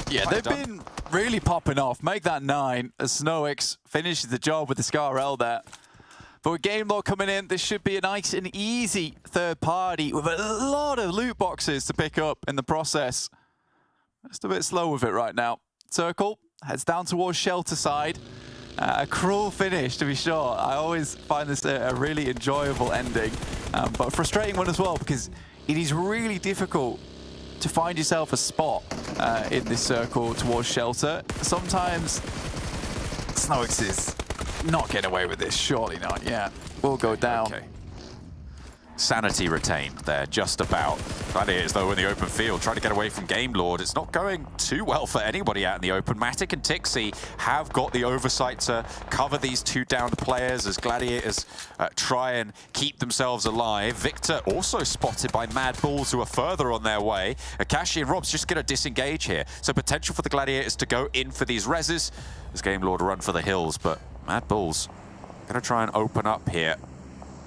Yeah, they've been really popping off. Make that 9 as Snoix finishes the job with the ScarL there. But with Game Lord coming in, this should be a nice and easy third party with a lot of loot boxes to pick up in the process. Just a bit slow with it right now. Circle heads down towards shelter side. A cruel finish, to be sure. I always find this a really enjoyable ending, but a frustrating one as well, because it is really difficult to find yourself a spot in this circle towards shelter. Sometimes Snoix is not getting away with this, surely not. Yeah, we'll go down. Okay. Sanity retained there, just about. Gladiators, though, in the open field, trying to get away from Game Lord. It's not going too well for anybody out in the open. Matic and Tixi have got the oversight to cover these 2 downed players as Gladiators try and keep themselves alive. Victor also spotted by MADBULLS, who are further on their way. Akashi and Rob's just going to disengage here. So potential for the Gladiators to go in for these reses as Game Lord run for the hills, but MADBULLS going to try and open up here.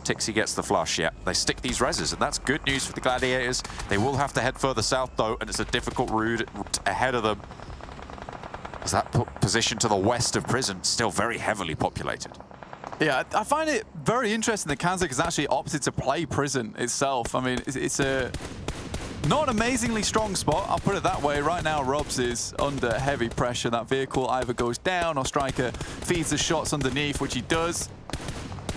Tixi gets the flush, yeah. They stick these reses, and that's good news for the Gladiators. They will have to head further south, though, and it's a difficult route ahead of them. As that position to the west of Prison, still very heavily populated. Yeah, I find it very interesting that KASIK has actually opted to play Prison itself. I mean, it's a not an amazingly strong spot, I'll put it that way. Right now, Robs is under heavy pressure. That vehicle either goes down or Striker feeds the shots underneath, which he does.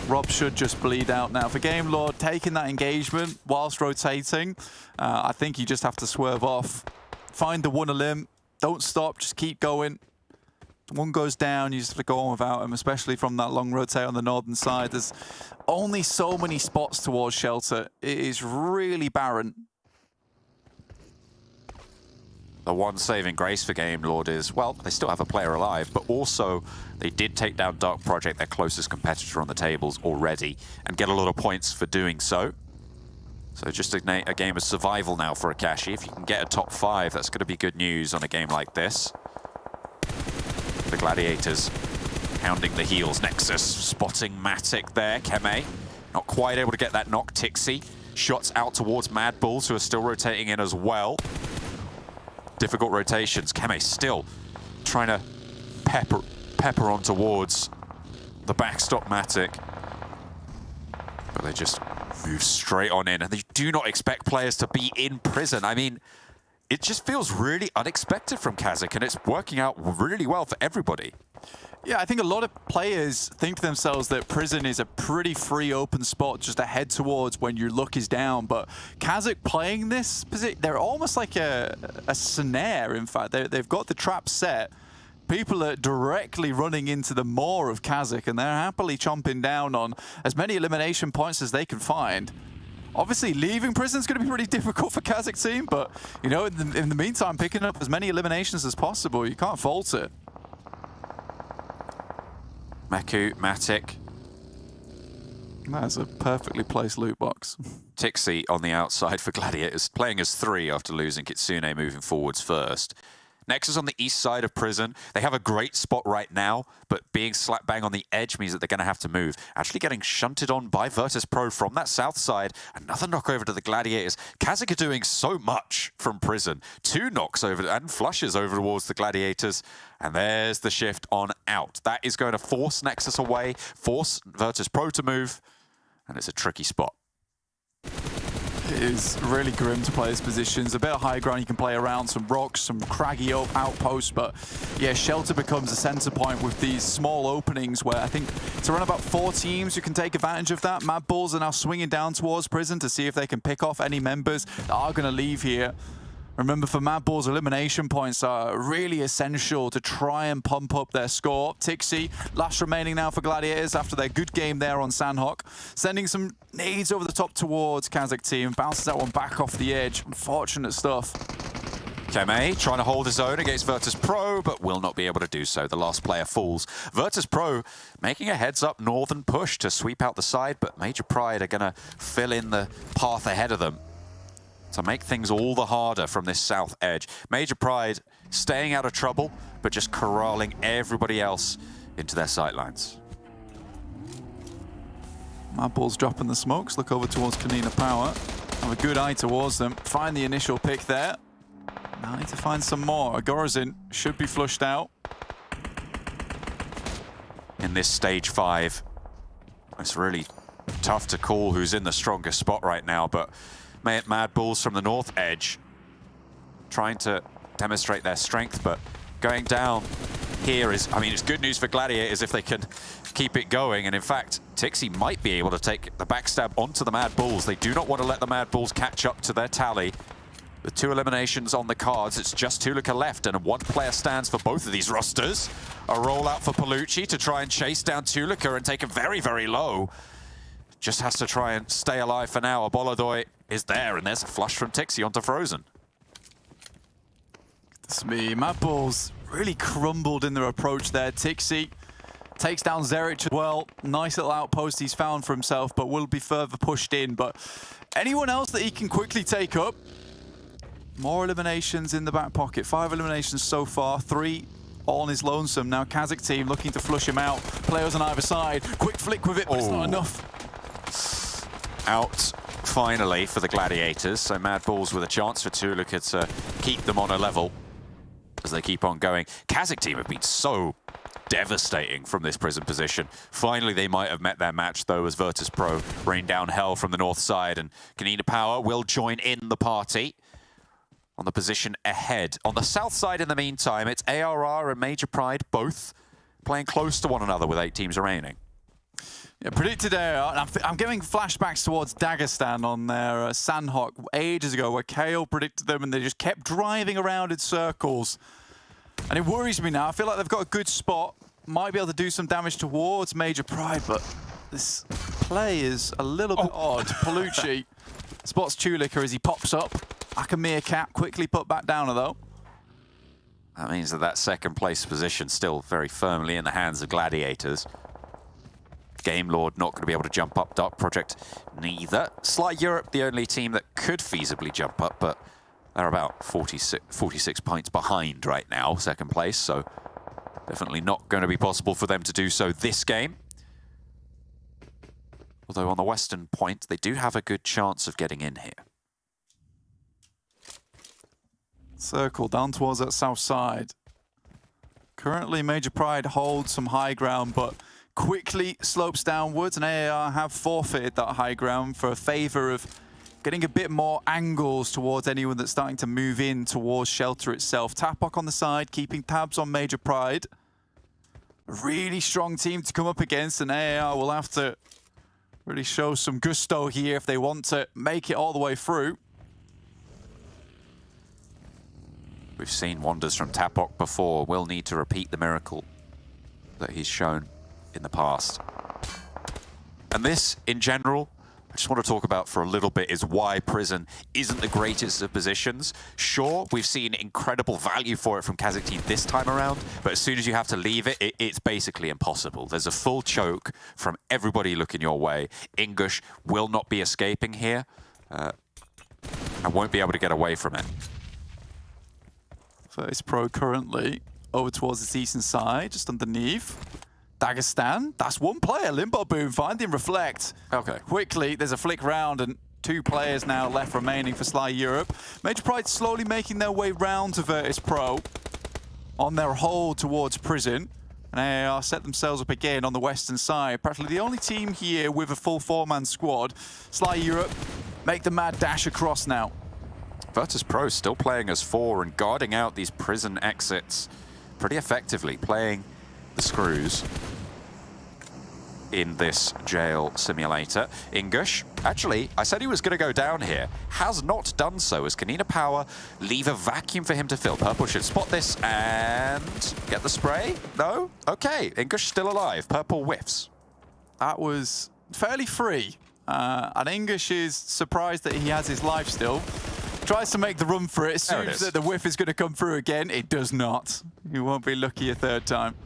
Rob should just bleed out now. For Game Lord, taking that engagement whilst rotating, I think you just have to swerve off. Find the one limb, don't stop, just keep going. One goes down, you just have to go on without him, especially from that long rotate on the northern side. There's only so many spots towards shelter. It is really barren. The one saving grace for Game Lord is, well, they still have a player alive, but also they did take down Dark Project, their closest competitor on the tables already, and get a lot of points for doing so. So just a game of survival now for Akashi. If you can get a top 5, that's going to be good news on a game like this. The Gladiators hounding the heels. Nexus spotting Matic there. Keme not quite able to get that knock. Tixi shots out towards MADBULLS, who are still rotating in as well. Difficult rotations. Keme still trying to pepper on towards the backstop Matic. But they just move straight on in. And they do not expect players to be in prison. I mean, it just feels really unexpected from KASIK, and it's working out really well for everybody. Yeah, I think a lot of players think to themselves that prison is a pretty free open spot just to head towards when your luck is down. But KASIK playing this position, they're almost like a snare, in fact. They've got the trap set. People are directly running into the maw of KASIK, and they're happily chomping down on as many elimination points as they can find. Obviously, leaving prison is going to be pretty difficult for KASIK team, but, you know, in the meantime, picking up as many eliminations as possible, you can't fault it. Meku, Matic. That's a perfectly placed loot box. Tixi on the outside for Gladiators, playing as 3 after losing Kitsune, moving forwards first. Nexus on the east side of prison. They have a great spot right now, but being slap bang on the edge means that they're going to have to move. Actually getting shunted on by VIRTUS.PRO from that south side. Another knock over to the Gladiators. KASIK are doing so much from prison. 2 knocks over and flushes over towards the Gladiators. And there's the shift on out. That is going to force Nexus away, force VIRTUS.PRO to move. And it's a tricky spot. It is really grim to play his positions. A bit of high ground you can play around, some rocks, some craggy outposts, but yeah, shelter becomes a center point with these small openings where I think it's around about 4 teams who can take advantage of that. MADBULLS are now swinging down towards prison to see if they can pick off any members that are going to leave here. Remember, for MADBULLS, elimination points are really essential to try and pump up their score. Tixi, last remaining now for Gladiators after their good game there on Sanhok. Sending some nades over the top towards KASIK team. Bounces that one back off the edge. Unfortunate stuff. Keme trying to hold his own against VIRTUS.PRO, but will not be able to do so. The last player falls. VIRTUS.PRO making a heads-up northern push to sweep out the side, but Major Pride are going to fill in the path ahead of them to make things all the harder from this south edge. Major Pride staying out of trouble, but just corralling everybody else into their sightlines. MADBULLS dropping the smokes, look over towards KONINA Power. Have a good eye towards them, find the initial pick there. Now need to find some more. Agorazin should be flushed out. In this stage 5, it's really tough to call who's in the strongest spot right now, but MADBULLS from the north edge trying to demonstrate their strength, but going down here is, I mean, it's good news for Gladiators if they can keep it going. And in fact, Tixi might be able to take the backstab onto the MADBULLS. They do not want to let the MADBULLS catch up to their tally. With 2 eliminations on the cards, it's just Tulika left, and 1 player stands for both of these rosters. A rollout for Palucci to try and chase down Tulika and take him very, very low. Just has to try and stay alive for now. Abolodoi is there, and there's a flush from Tixi onto Frozen. It's me. MADBULLS really crumbled in their approach there. Tixi takes down Zerich as well. Nice little outpost he's found for himself, but will be further pushed in. But anyone else that he can quickly take up? More eliminations in the back pocket. 5 eliminations so far, 3 all on his lonesome. Now KASIK team looking to flush him out. Players on either side. Quick flick with it, but it's not enough. Out finally for the Gladiators, so MADBULLS with a chance for Tulika to keep them on a level as they keep on going. KASIK team have been so devastating from this prison position. Finally, they might have met their match, though, as VIRTUS.PRO rain down hell from the north side, and KONINA Power will join in the party on the position ahead. On the south side, in the meantime, it's ARR and Major Pride both playing close to one another with 8 teams remaining. Yeah, predicted AR. I'm getting flashbacks towards Dagestan on their Sanhok ages ago, where KO predicted them and they just kept driving around in circles. And it worries me now. I feel like they've got a good spot, might be able to do some damage towards Major Pride, but this play is a little bit odd. Palucci spots Tulika as he pops up. Akamir Cap quickly put back down, though. That means that second place position still very firmly in the hands of Gladiators. Game Lord not going to be able to jump up. Dark Project neither. Sly Europe, the only team that could feasibly jump up, but they're about 46 points behind right now, second place, so definitely not going to be possible for them to do so this game. Although on the western point, they do have a good chance of getting in here. Circle down towards that south side. Currently, Major Pride holds some high ground, but quickly slopes downwards, and AAR have forfeited that high ground for a favor of getting a bit more angles towards anyone that's starting to move in towards shelter itself. Tapok on the side, keeping tabs on Major Pride. A really strong team to come up against, and AAR will have to really show some gusto here if they want to make it all the way through. We've seen wonders from Tapok before. We'll need to repeat the miracle that he's shown in the past. And this, in general, I just want to talk about for a little bit is why Prison isn't the greatest of positions. Sure, we've seen incredible value for it from KASIK team this time around, but as soon as you have to leave it, it's basically impossible. There's a full choke from everybody looking your way. English will not be escaping here. And won't be able to get away from it. VIRTUS.PRO currently over towards the eastern side, just underneath. Dagestan, that's one player. Limbo Boom finding Reflect. Okay. Quickly, there's a flick round and 2 players now left remaining for Sly Europe. Major Pride slowly making their way round to VIRTUS.PRO on their hold towards Prison. And AAR set themselves up again on the western side. Practically the only team here with a full 4-man squad. Sly Europe make the mad dash across now. VIRTUS.PRO still playing as 4 and guarding out these Prison exits pretty effectively, playing the screws in this jail simulator. Ingush, actually, I said he was going to go down here. Has not done so as KONINA Power leave a vacuum for him to fill. Purple should spot this and get the spray. No? Okay, Ingush still alive. Purple whiffs. That was fairly free. And English is surprised that he has his life still. Tries to make the run for it. Assumes that the whiff is going to come through again. It does not. You won't be lucky a third time.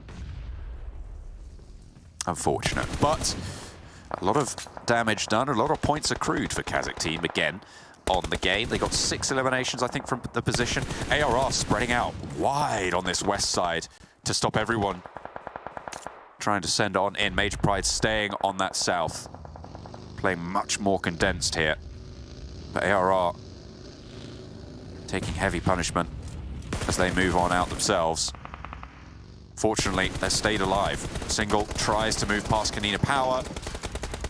Unfortunate. But a lot of damage done. A lot of points accrued for KASIK team again on the game. They got 6 eliminations, I think, from the position. ARR spreading out wide on this west side to stop everyone trying to send on in. Major Pride staying on that south. Playing much more condensed here. But ARR taking heavy punishment as they move on out themselves. Fortunately, they stayed alive. Single tries to move past KONINA Power,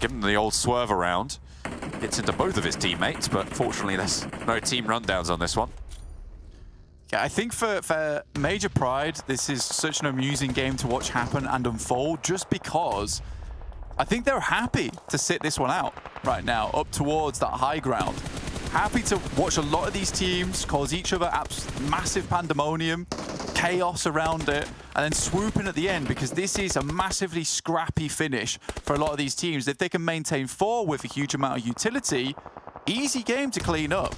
give him the old swerve around. Hits into both of his teammates, but fortunately there's no team rundowns on this one. Yeah, I think for Major Pride, this is such an amusing game to watch happen and unfold, just because I think they're happy to sit this one out right now, up towards that high ground. Happy to watch a lot of these teams cause each other massive pandemonium, chaos around it, and then swoop in at the end, because this is a massively scrappy finish for a lot of these teams. If they can maintain 4 with a huge amount of utility, easy game to clean up.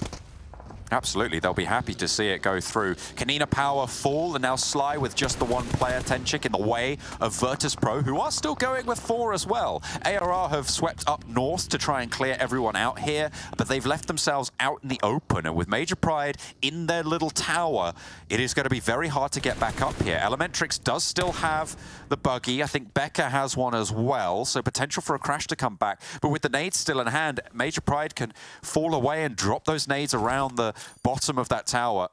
Absolutely, they'll be happy to see it go through. KONINA Power fall, and now Sly with just the 1 player, Tenchik, in the way of VIRTUS.PRO, who are still going with 4 as well. ARR have swept up north to try and clear everyone out here, but they've left themselves out in the open, and with Major Pride in their little tower, it is going to be very hard to get back up here. Elementrix does still have the buggy. I think Becca has one as well, so potential for a crash to come back. But with the nades still in hand, Major Pride can fall away and drop those nades around the bottom of that tower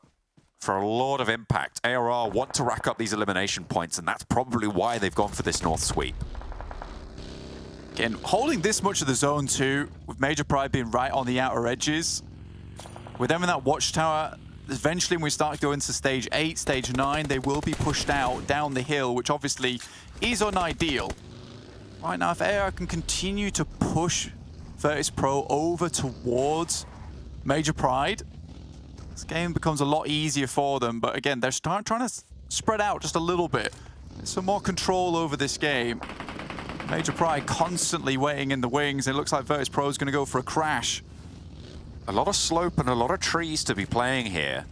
for a lot of impact. ARR want to rack up these elimination points, and that's probably why they've gone for this north sweep. Again, holding this much of the zone too, with Major Pride being right on the outer edges. With them in that watchtower, eventually when we start going to stage 8, stage 9, they will be pushed out down the hill, which obviously is unideal. Right now, if AR can continue to push VIRTUS.PRO over towards Major Pride, this game becomes a lot easier for them. But again, they're trying to spread out just a little bit. There's some more control over this game. Major Pride constantly waiting in the wings. It looks like VIRTUS.PRO is going to go for a crash. A lot of slope and a lot of trees to be playing here,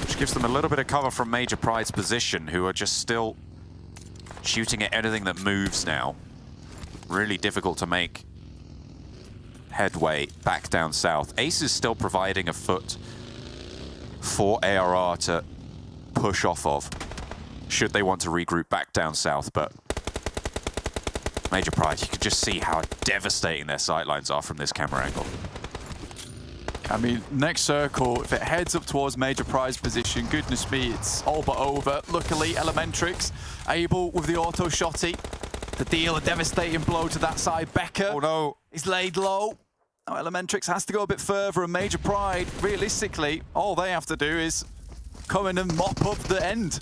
which gives them a little bit of cover from Major Pride's position, who are just still shooting at anything that moves now. Really difficult to make headway back down south. Ace is still providing a foot for ARR to push off of, should they want to regroup back down south. But Major Pride, you can just see how devastating their sightlines are from this camera angle. I mean, next circle, if it heads up towards Major Pride's position, goodness me, it's all but over. Luckily, Elementrix able with the auto shotty to deal a devastating blow to that side. Becca is laid low. Now Elementrix has to go a bit further, and Major Pride, realistically, all they have to do is come in and mop up the end.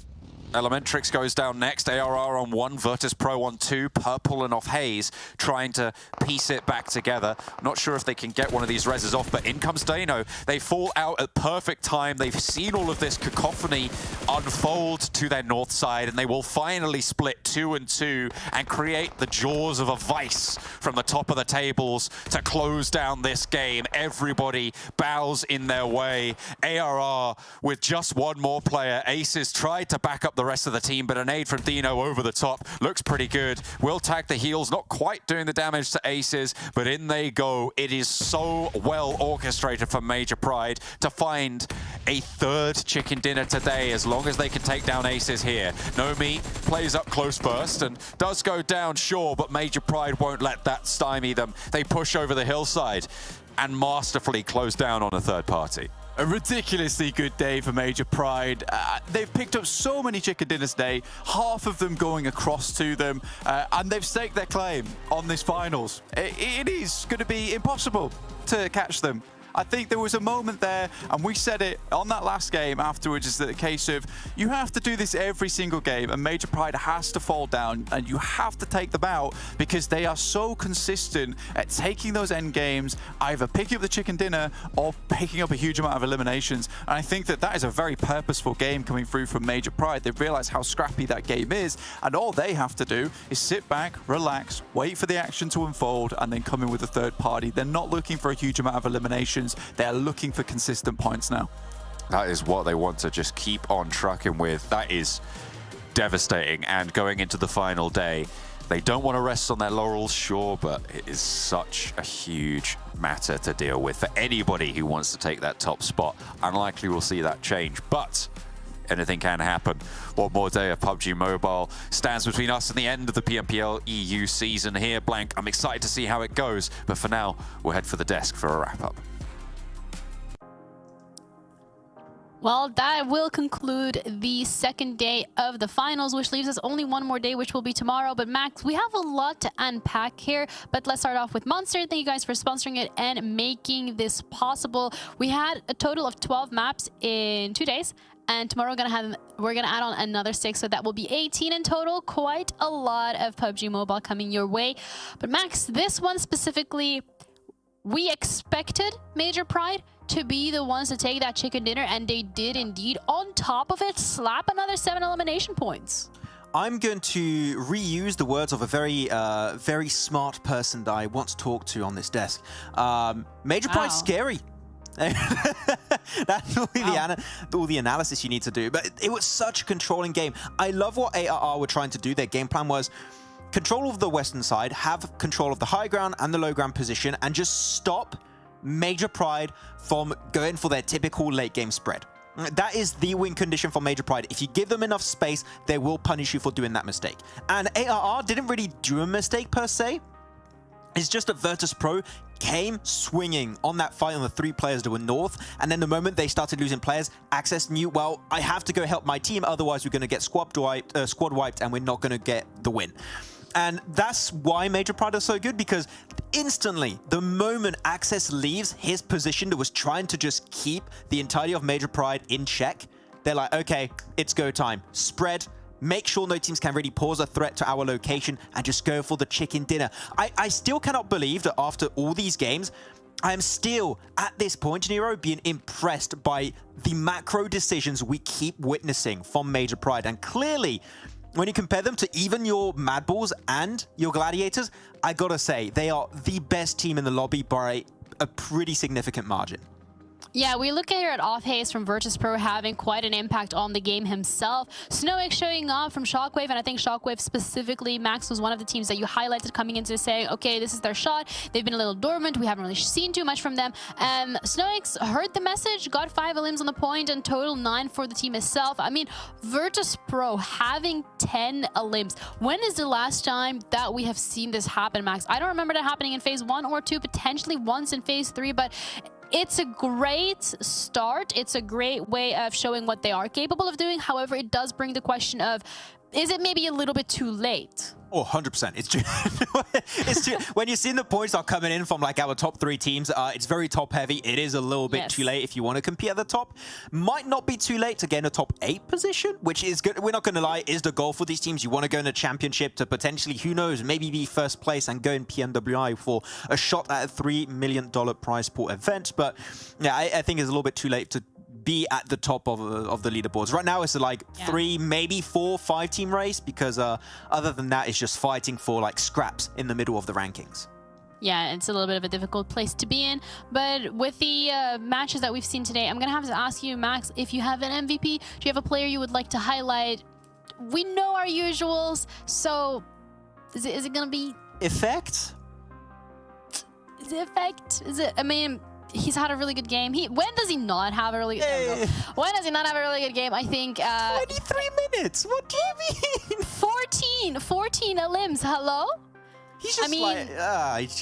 Elementrix goes down next, ARR on 1, VIRTUS.PRO on 2, Purple and off Haze, trying to piece it back together. Not sure if they can get one of these reses off, but in comes Dano. They fall out at perfect time. They've seen all of this cacophony unfold to their north side, and they will finally split 2 and 2 and create the jaws of a vice from the top of the tables to close down this game. Everybody bows in their way. ARR with just one more player. Aces tried to back up the rest of the team, but a nade from Dino over the top looks pretty good. Will tag the heals, not quite doing the damage to Aces, but in they go. It is so well orchestrated for Major Pride to find a third chicken dinner today, as long as they can take down Aces here. Nomi plays up close first and does go down, sure, but Major Pride won't let that stymie them. They push over the hillside and masterfully close down on a third party. A ridiculously good day for Major Pride. They've picked up so many chicken dinners today, half of them going across to them, and they've staked their claim on this finals. It is going to be impossible to catch them. I think there was a moment there, and we said it on that last game afterwards, is that the case of you have to do this every single game, and Major Pride has to fall down, and you have to take them out because they are so consistent at taking those end games, either picking up the chicken dinner or picking up a huge amount of eliminations. And I think that that is a very purposeful game coming through from Major Pride. They've realized how scrappy that game is, and all they have to do is sit back, relax, wait for the action to unfold, and then come in with a third party. They're not looking for a huge amount of eliminations. They're looking for consistent points now. That is what they want to just keep on trucking with. That is devastating. And going into the final day, they don't want to rest on their laurels, sure, but it is such a huge matter to deal with for anybody who wants to take that top spot. Unlikely we'll see that change, but anything can happen. One more day of PUBG Mobile stands between us and the end of the PMPL EU season here. Blank, I'm excited to see how it goes, but for now, we'll head for the desk for a wrap-up. Well, that will conclude the second day of the finals, which leaves us only one more day, which will be tomorrow. But Max, we have a lot to unpack here, but let's start off with Monster. Thank you guys for sponsoring it and making this possible. We had a total of 12 maps in 2 days, and tomorrow we're gonna add on another 6, so that will be 18 in total. Quite a lot of PUBG Mobile coming your way. But Max, this one specifically, we expected Major Pride to be the ones to take that chicken dinner, and they did indeed. On top of it, slap another 7 elimination points. I'm going to reuse the words of a very smart person that I once talked to on this desk. Major Pride's scary. That's all the analysis you need to do. But it was such a controlling game. I love what ARR were trying to do. Their game plan was control of the western side, have control of the high ground and the low ground position, and just stop Major Pride from going for their typical late game spread. That is the win condition for Major Pride. If you give them enough space, they will punish you for doing that mistake. And ARR didn't really do a mistake per se. It's just that VIRTUS.PRO came swinging on that fight on the 3 players that were north, and then the moment they started losing players, Access knew, well, I have to go help my team, otherwise we're going to get squad wiped and we're not going to get the win. And that's why Major Pride is so good, because instantly, the moment Access leaves his position that was trying to just keep the entirety of Major Pride in check, they're like, okay, it's go time. Spread, make sure no teams can really pose a threat to our location, and just go for the chicken dinner. I still cannot believe that after all these games, I am still, at this point, Nero, being impressed by the macro decisions we keep witnessing from Major Pride. And clearly, when you compare them to even your MADBULLS and your Gladiators, I gotta say, they are the best team in the lobby by a pretty significant margin. Yeah, we look here at Off Haze from VIRTUS.PRO having quite an impact on the game himself. Snowegg showing up from SHOCKWAVE, and I think SHOCKWAVE specifically, Max, was one of the teams that you highlighted coming into saying, okay, this is their shot. They've been a little dormant. We haven't really seen too much from them. Snowegg heard the message, got 5 elims on the point, and total 9 for the team itself. I mean, VIRTUS.PRO having 10 elims. When is the last time that we have seen this happen, Max? I don't remember that happening in phase 1 or 2, potentially once in phase 3, but it's a great start. It's a great way of showing what they are capable of doing. However, it does bring the question of, is it maybe a little bit too late? Oh, 100%. It's true. It's true. When you're seeing the points are coming in from like our top 3 teams, it's very top heavy. It is a little bit too late if you want to compete at the top. Might not be too late to get in a top 8 position, which is good. We're not going to lie, is the goal for these teams. You want to go in a championship to potentially, who knows, maybe be first place and go in PMWI for a shot at a $3 million prize pool event. But yeah, I think it's a little bit too late to be at the top of the leaderboards. Right now it's like 3, maybe 4, 5 team race, because other than that it's just fighting for like scraps in the middle of the rankings. Yeah, it's a little bit of a difficult place to be in. But with the matches that we've seen today, I'm going to have to ask you, Max, if you have an MVP, do you have a player you would like to highlight? We know our usuals, so is it going to be... Effect? Is it Effect? Is it... I mean... He's had a really good game. When does he not have a really good game? When does he not have a really good game? I think 23 minutes. What do you mean? 14 limbs. Hello? He's just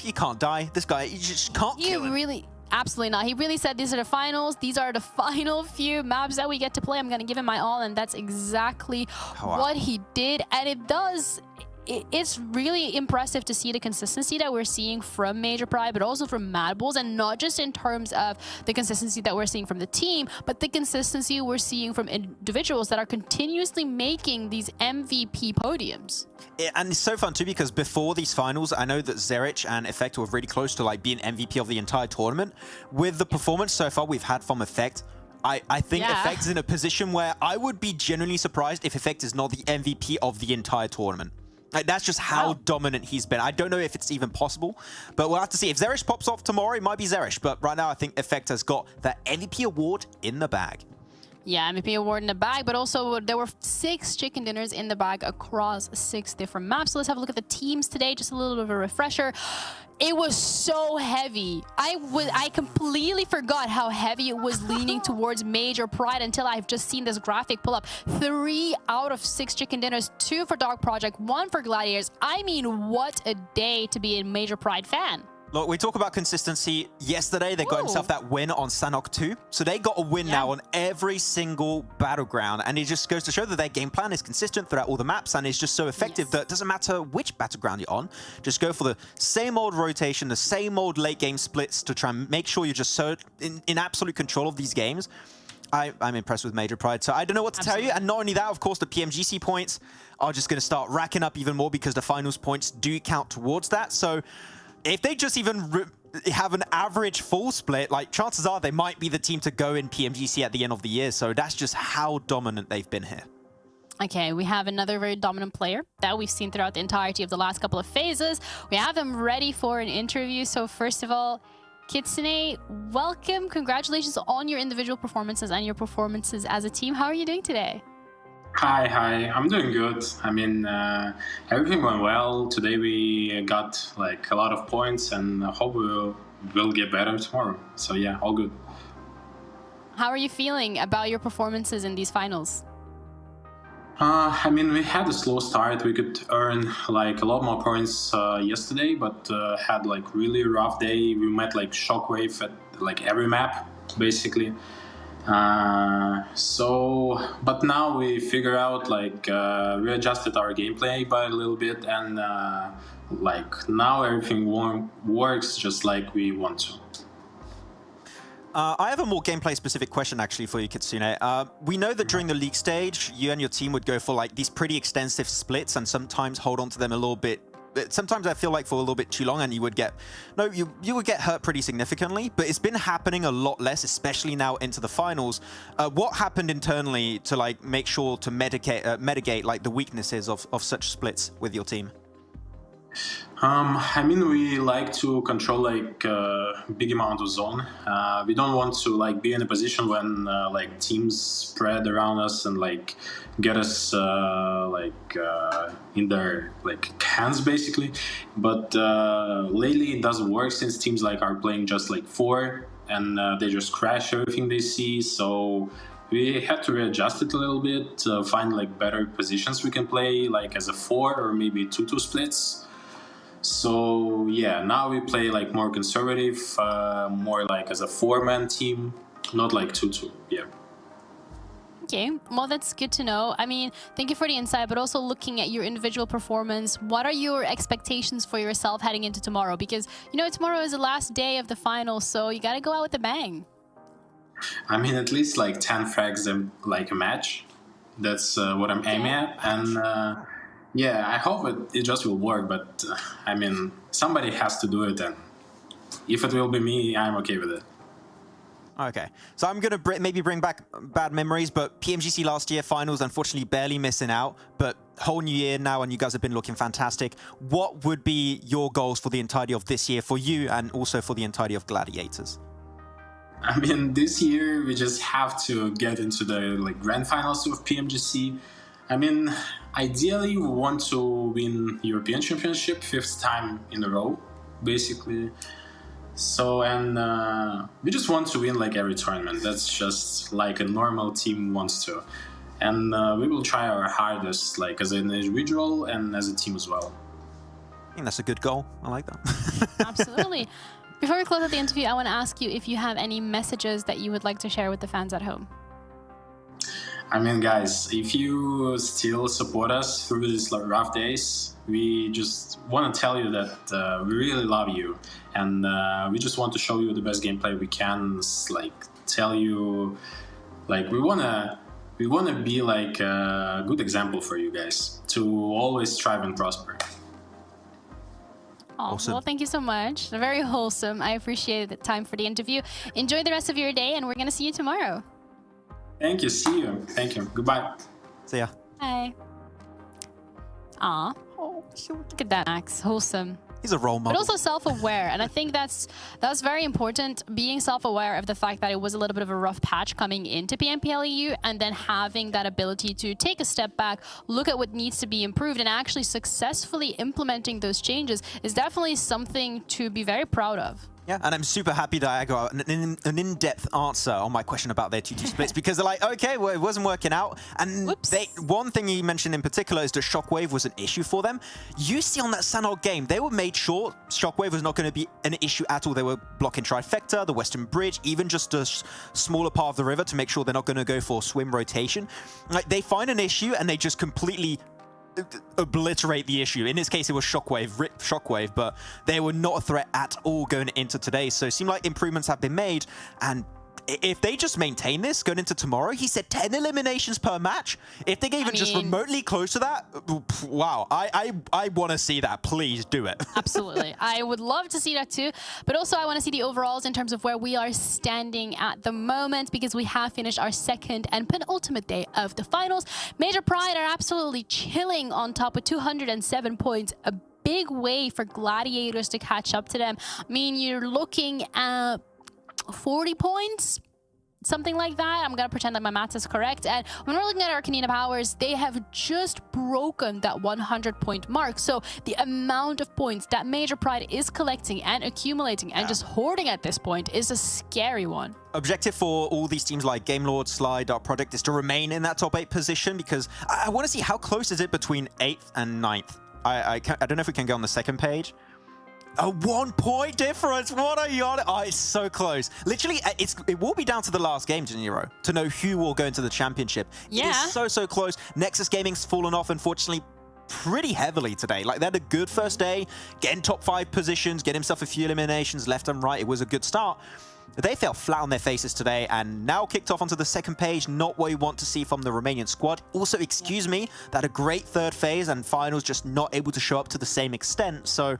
he can't die. This guy, he just can't kill him. Really, absolutely not. He really said these are the finals. These are the final few maps that we get to play. I'm going to give him my all, and that's exactly what he did. And it does... It's really impressive to see the consistency that we're seeing from Major Pride, but also from MADBULLS, and not just in terms of the consistency that we're seeing from the team, but the consistency we're seeing from individuals that are continuously making these MVP podiums. And it's so fun too, because before these finals, I know that Zerich and Effect were really close to like being MVP of the entire tournament. With the performance so far we've had from Effect, I think Effect is in a position where I would be genuinely surprised if Effect is not the MVP of the entire tournament. Like, that's just how dominant he's been. I don't know if it's even possible, but we'll have to see. If Zerish pops off tomorrow, it might be Zerish. But right now, I think Effect has got that MVP award in the bag. Yeah, MVP award in the bag, but also there were 6 chicken dinners in the bag across 6 different maps. So let's have a look at the teams today, just a little bit of a refresher. It was so heavy. I completely forgot how heavy it was leaning towards Major Pride until I've just seen this graphic pull up. 3 out of 6 chicken dinners, 2 for Dog Project, 1 for Gladiators. I mean, what a day to be a Major Pride fan. Look, we talk about consistency. Yesterday, they got themselves that win on Sanhok 2. So they got a win now on every single battleground. And it just goes to show that their game plan is consistent throughout all the maps and is just so effective that it doesn't matter which battleground you're on. Just go for the same old rotation, the same old late game splits to try and make sure you're just so in absolute control of these games. I'm impressed with Major Pride. So I don't know what to tell you. And not only that, of course, the PMGC points are just going to start racking up even more because the finals points do count towards that. So if they just even have an average full split, like chances are they might be the team to go in PMGC at the end of the year. So that's just how dominant they've been here. Okay, we have another very dominant player that we've seen throughout the entirety of the last couple of phases. We have them ready for an interview. So first of all, Kitsune, welcome. Congratulations on your individual performances and your performances as a team. How are you doing today? Hi, I'm doing good. I mean, everything went well. Today we got like a lot of points and I hope we'll get better tomorrow. So yeah, all good. How are you feeling about your performances in these finals? I mean, we had a slow start. We could earn like a lot more points yesterday, but had like really rough day. We met like Shockwave at like every map, basically. But now we figure out like we adjusted our gameplay by a little bit, and like now everything works just like we want to. I have a more gameplay specific question actually for you, Kitsune. We know that during the league stage, you and your team would go for like these pretty extensive splits and sometimes hold on to them a little bit. Sometimes I feel like for a little bit too long, and you would get hurt pretty significantly. But it's been happening a lot less, especially now into the finals. What happened internally to like make sure to mitigate like the weaknesses of such splits with your team? I mean, we like to control like a big amount of zone. We don't want to like be in a position when like teams spread around us and like get us in their like hands basically. But lately it doesn't work since teams like are playing just like 4 and they just crash everything they see. So we had to readjust it a little bit, find like better positions we can play like as a 4 or maybe 2-2 splits. So yeah, now we play like more conservative, more like as a 4-man team, not like 2-2. Yeah. Okay, well, that's good to know. I mean, thank you for the insight, but also looking at your individual performance, what are your expectations for yourself heading into tomorrow? Because, you know, tomorrow is the last day of the finals, so you got to go out with a bang. I mean, at least like 10 frags in like a match. That's what I'm aiming at. And yeah, I hope it just will work, but I mean, somebody has to do it, and if it will be me, I'm okay with it. Okay, so I'm going to maybe bring back bad memories, but PMGC last year, finals, unfortunately barely missing out, but whole new year now, and you guys have been looking fantastic. What would be your goals for the entirety of this year for you and also for the entirety of Gladiators? I mean, this year we just have to get into the like grand finals of PMGC. I mean, ideally we want to win European Championship 5th time in a row, basically. So, and we just want to win like every tournament. That's just like a normal team wants to. And we will try our hardest, like as an individual and as a team as well. I think that's a good goal. I like that. Absolutely. Before we close out the interview, I want to ask you if you have any messages that you would like to share with the fans at home. I mean, guys, if you still support us through these rough days, we just want to tell you that we really love you, and we just want to show you the best gameplay we can. Like, tell you, like, we wanna be like a good example for you guys to always strive and prosper. Oh, awesome. Well, thank you so much. Very wholesome. I appreciate the time for the interview. Enjoy the rest of your day, and we're going to see you tomorrow. Thank you. See you. Thank you. Goodbye. See ya. Bye. Aw. Oh, look at that, Max. Wholesome. He's a role model. But also self-aware, and I think that's very important, being self-aware of the fact that it was a little bit of a rough patch coming into PMPL EU, and then having that ability to take a step back, look at what needs to be improved, and actually successfully implementing those changes is definitely something to be very proud of. Yeah, and I'm super happy that I got an in-depth answer on my question about their 2-2 splits, because they're like, okay, well, it wasn't working out. And one thing he mentioned in particular is that SHOCKWAVE was an issue for them. You see on that Sanhok game, they were made sure SHOCKWAVE was not going to be an issue at all. They were blocking Trifecta, the Western Bridge, even just a smaller part of the river to make sure they're not going to go for swim rotation. Like, they find an issue and they just completely obliterate the issue. In this case, it was Shockwave, but they were not a threat at all going into today. So it seemed like improvements have been made, and if they just maintain this going into tomorrow, he said 10 eliminations per match. If they get even just remotely close to that, wow, I want to see that. Please do it. Absolutely. I would love to see that too. But also I want to see the overalls in terms of where we are standing at the moment, because we have finished our second and penultimate day of the finals. Major Pride are absolutely chilling on top with 207 points. A big way for Gladiators to catch up to them. I mean, you're looking at 40 points, something like that. I'm gonna pretend that my math is correct. And when we're looking at our KONINA powers, they have just broken that 100-point mark. So the amount of points that Major Pride is collecting and accumulating and just hoarding at this point is a scary one. Objective for all these teams like Game Lord, Sly, Dark Project is to remain in that top 8 position, because I want to see how close is it between 8th and 9th. I don't know if we can go on the second page. A 1-point difference. What are you on? Oh, it's so close. Literally, it will be down to the last game, Janiro, to know who will go into the championship. Yeah. It is so close. Nexus Gaming's fallen off, unfortunately, pretty heavily today. Like, they had a good first day, getting top 5 positions, getting himself a few eliminations left and right. It was a good start. They fell flat on their faces today and now kicked off onto the second page. Not what we want to see from the Romanian squad. Also, excuse me, that a great third phase and finals just not able to show up to the same extent. So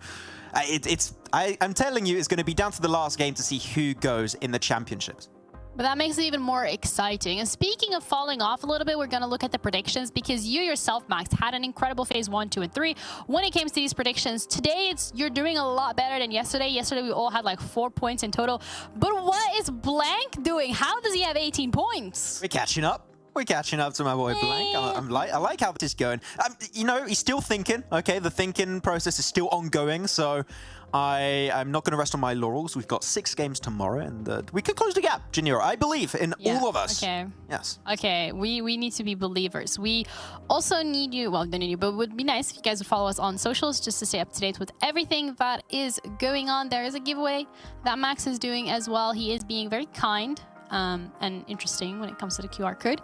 I'm telling you, it's going to be down to the last game to see who goes in the championships. But that makes it even more exciting. And speaking of falling off a little bit, we're going to look at the predictions, because you yourself, Max, had an incredible phase 1, 2, and 3. When it came to these predictions, today you're doing a lot better than yesterday. Yesterday, we all had like 4 points in total. But what is Blank doing? How does he have 18 points? We're catching up. We're catching up to my boy Blank. I like how this is going. You know, he's still thinking. Okay, the thinking process is still ongoing. So I'm not going to rest on my laurels. We've got 6 games tomorrow, and we could close the gap, Janiro. I believe in all of us. Okay. Yes. Okay, we need to be believers. We also need you, well, don't need you, but it would be nice if you guys would follow us on socials just to stay up to date with everything that is going on. There is a giveaway that Max is doing as well. He is being very kind and interesting when it comes to the QR code.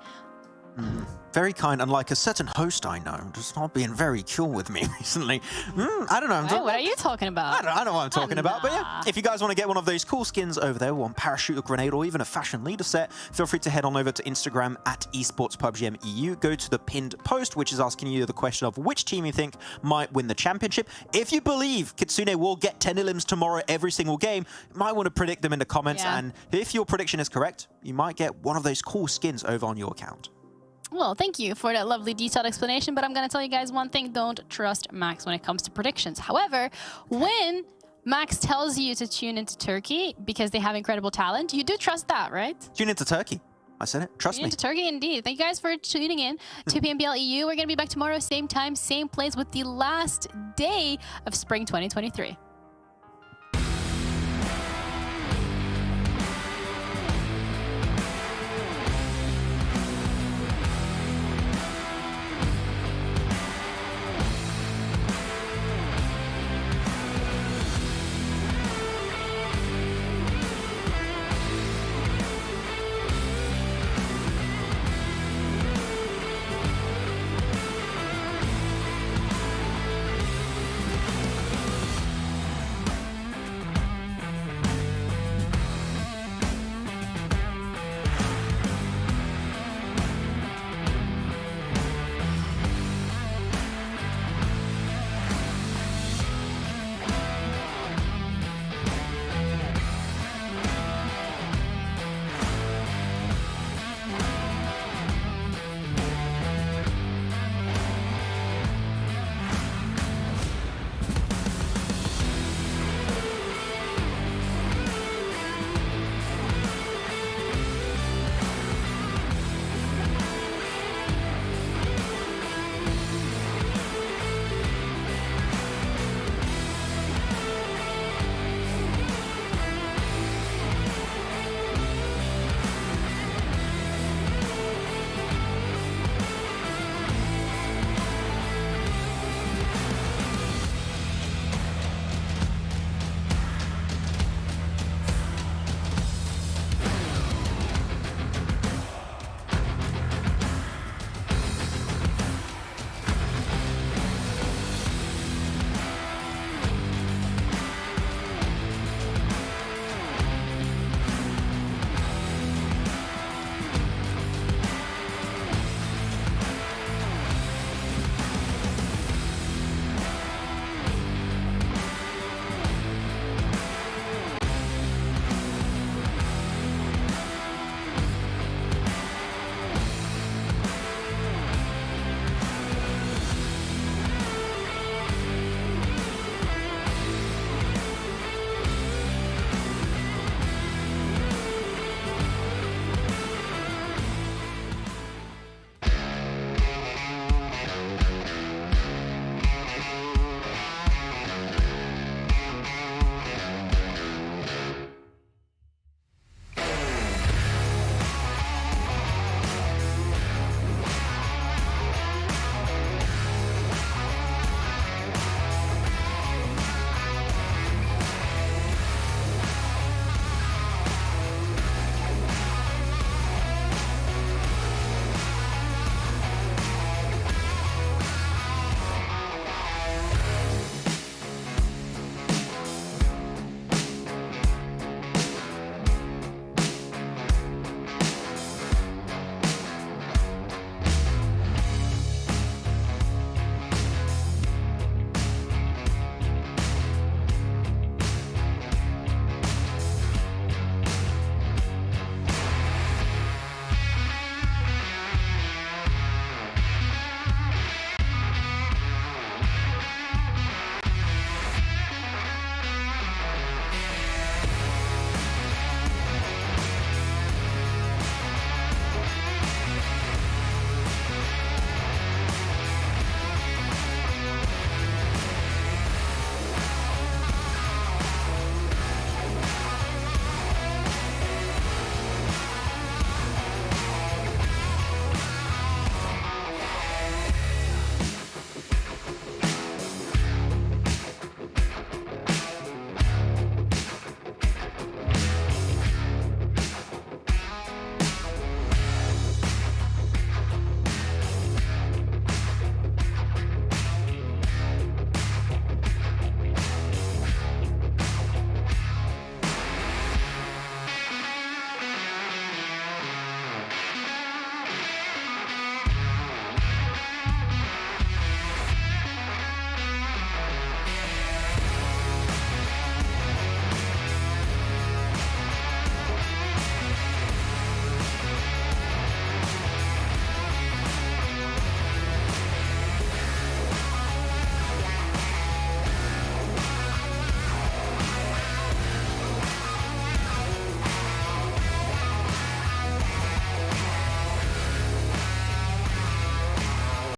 Very kind, unlike a certain host I know, just not being very cool with me recently. I don't know. Hey, what are you talking about? I don't know what I'm talking about, but yeah, if you guys want to get one of those cool skins over there, one parachute or grenade, or even a fashion leader set, feel free to head on over to Instagram at Esports.PRO EU. Go to the pinned post, which is asking you the question of which team you think might win the championship. If you believe Kitsune will get 10 elims tomorrow every single game, you might want to predict them in the comments, and if your prediction is correct, you might get one of those cool skins over on your account. Well, thank you for that lovely detailed explanation, but I'm going to tell you guys one thing. Don't trust Max when it comes to predictions. However, when Max tells you to tune into Turkey because they have incredible talent, you do trust that, right? Tune into Turkey. I said it. Trust me. Tune into Turkey, indeed. Thank you guys for tuning in to PMPL EU. We're going to be back tomorrow, same time, same place, with the last day of Spring 2023.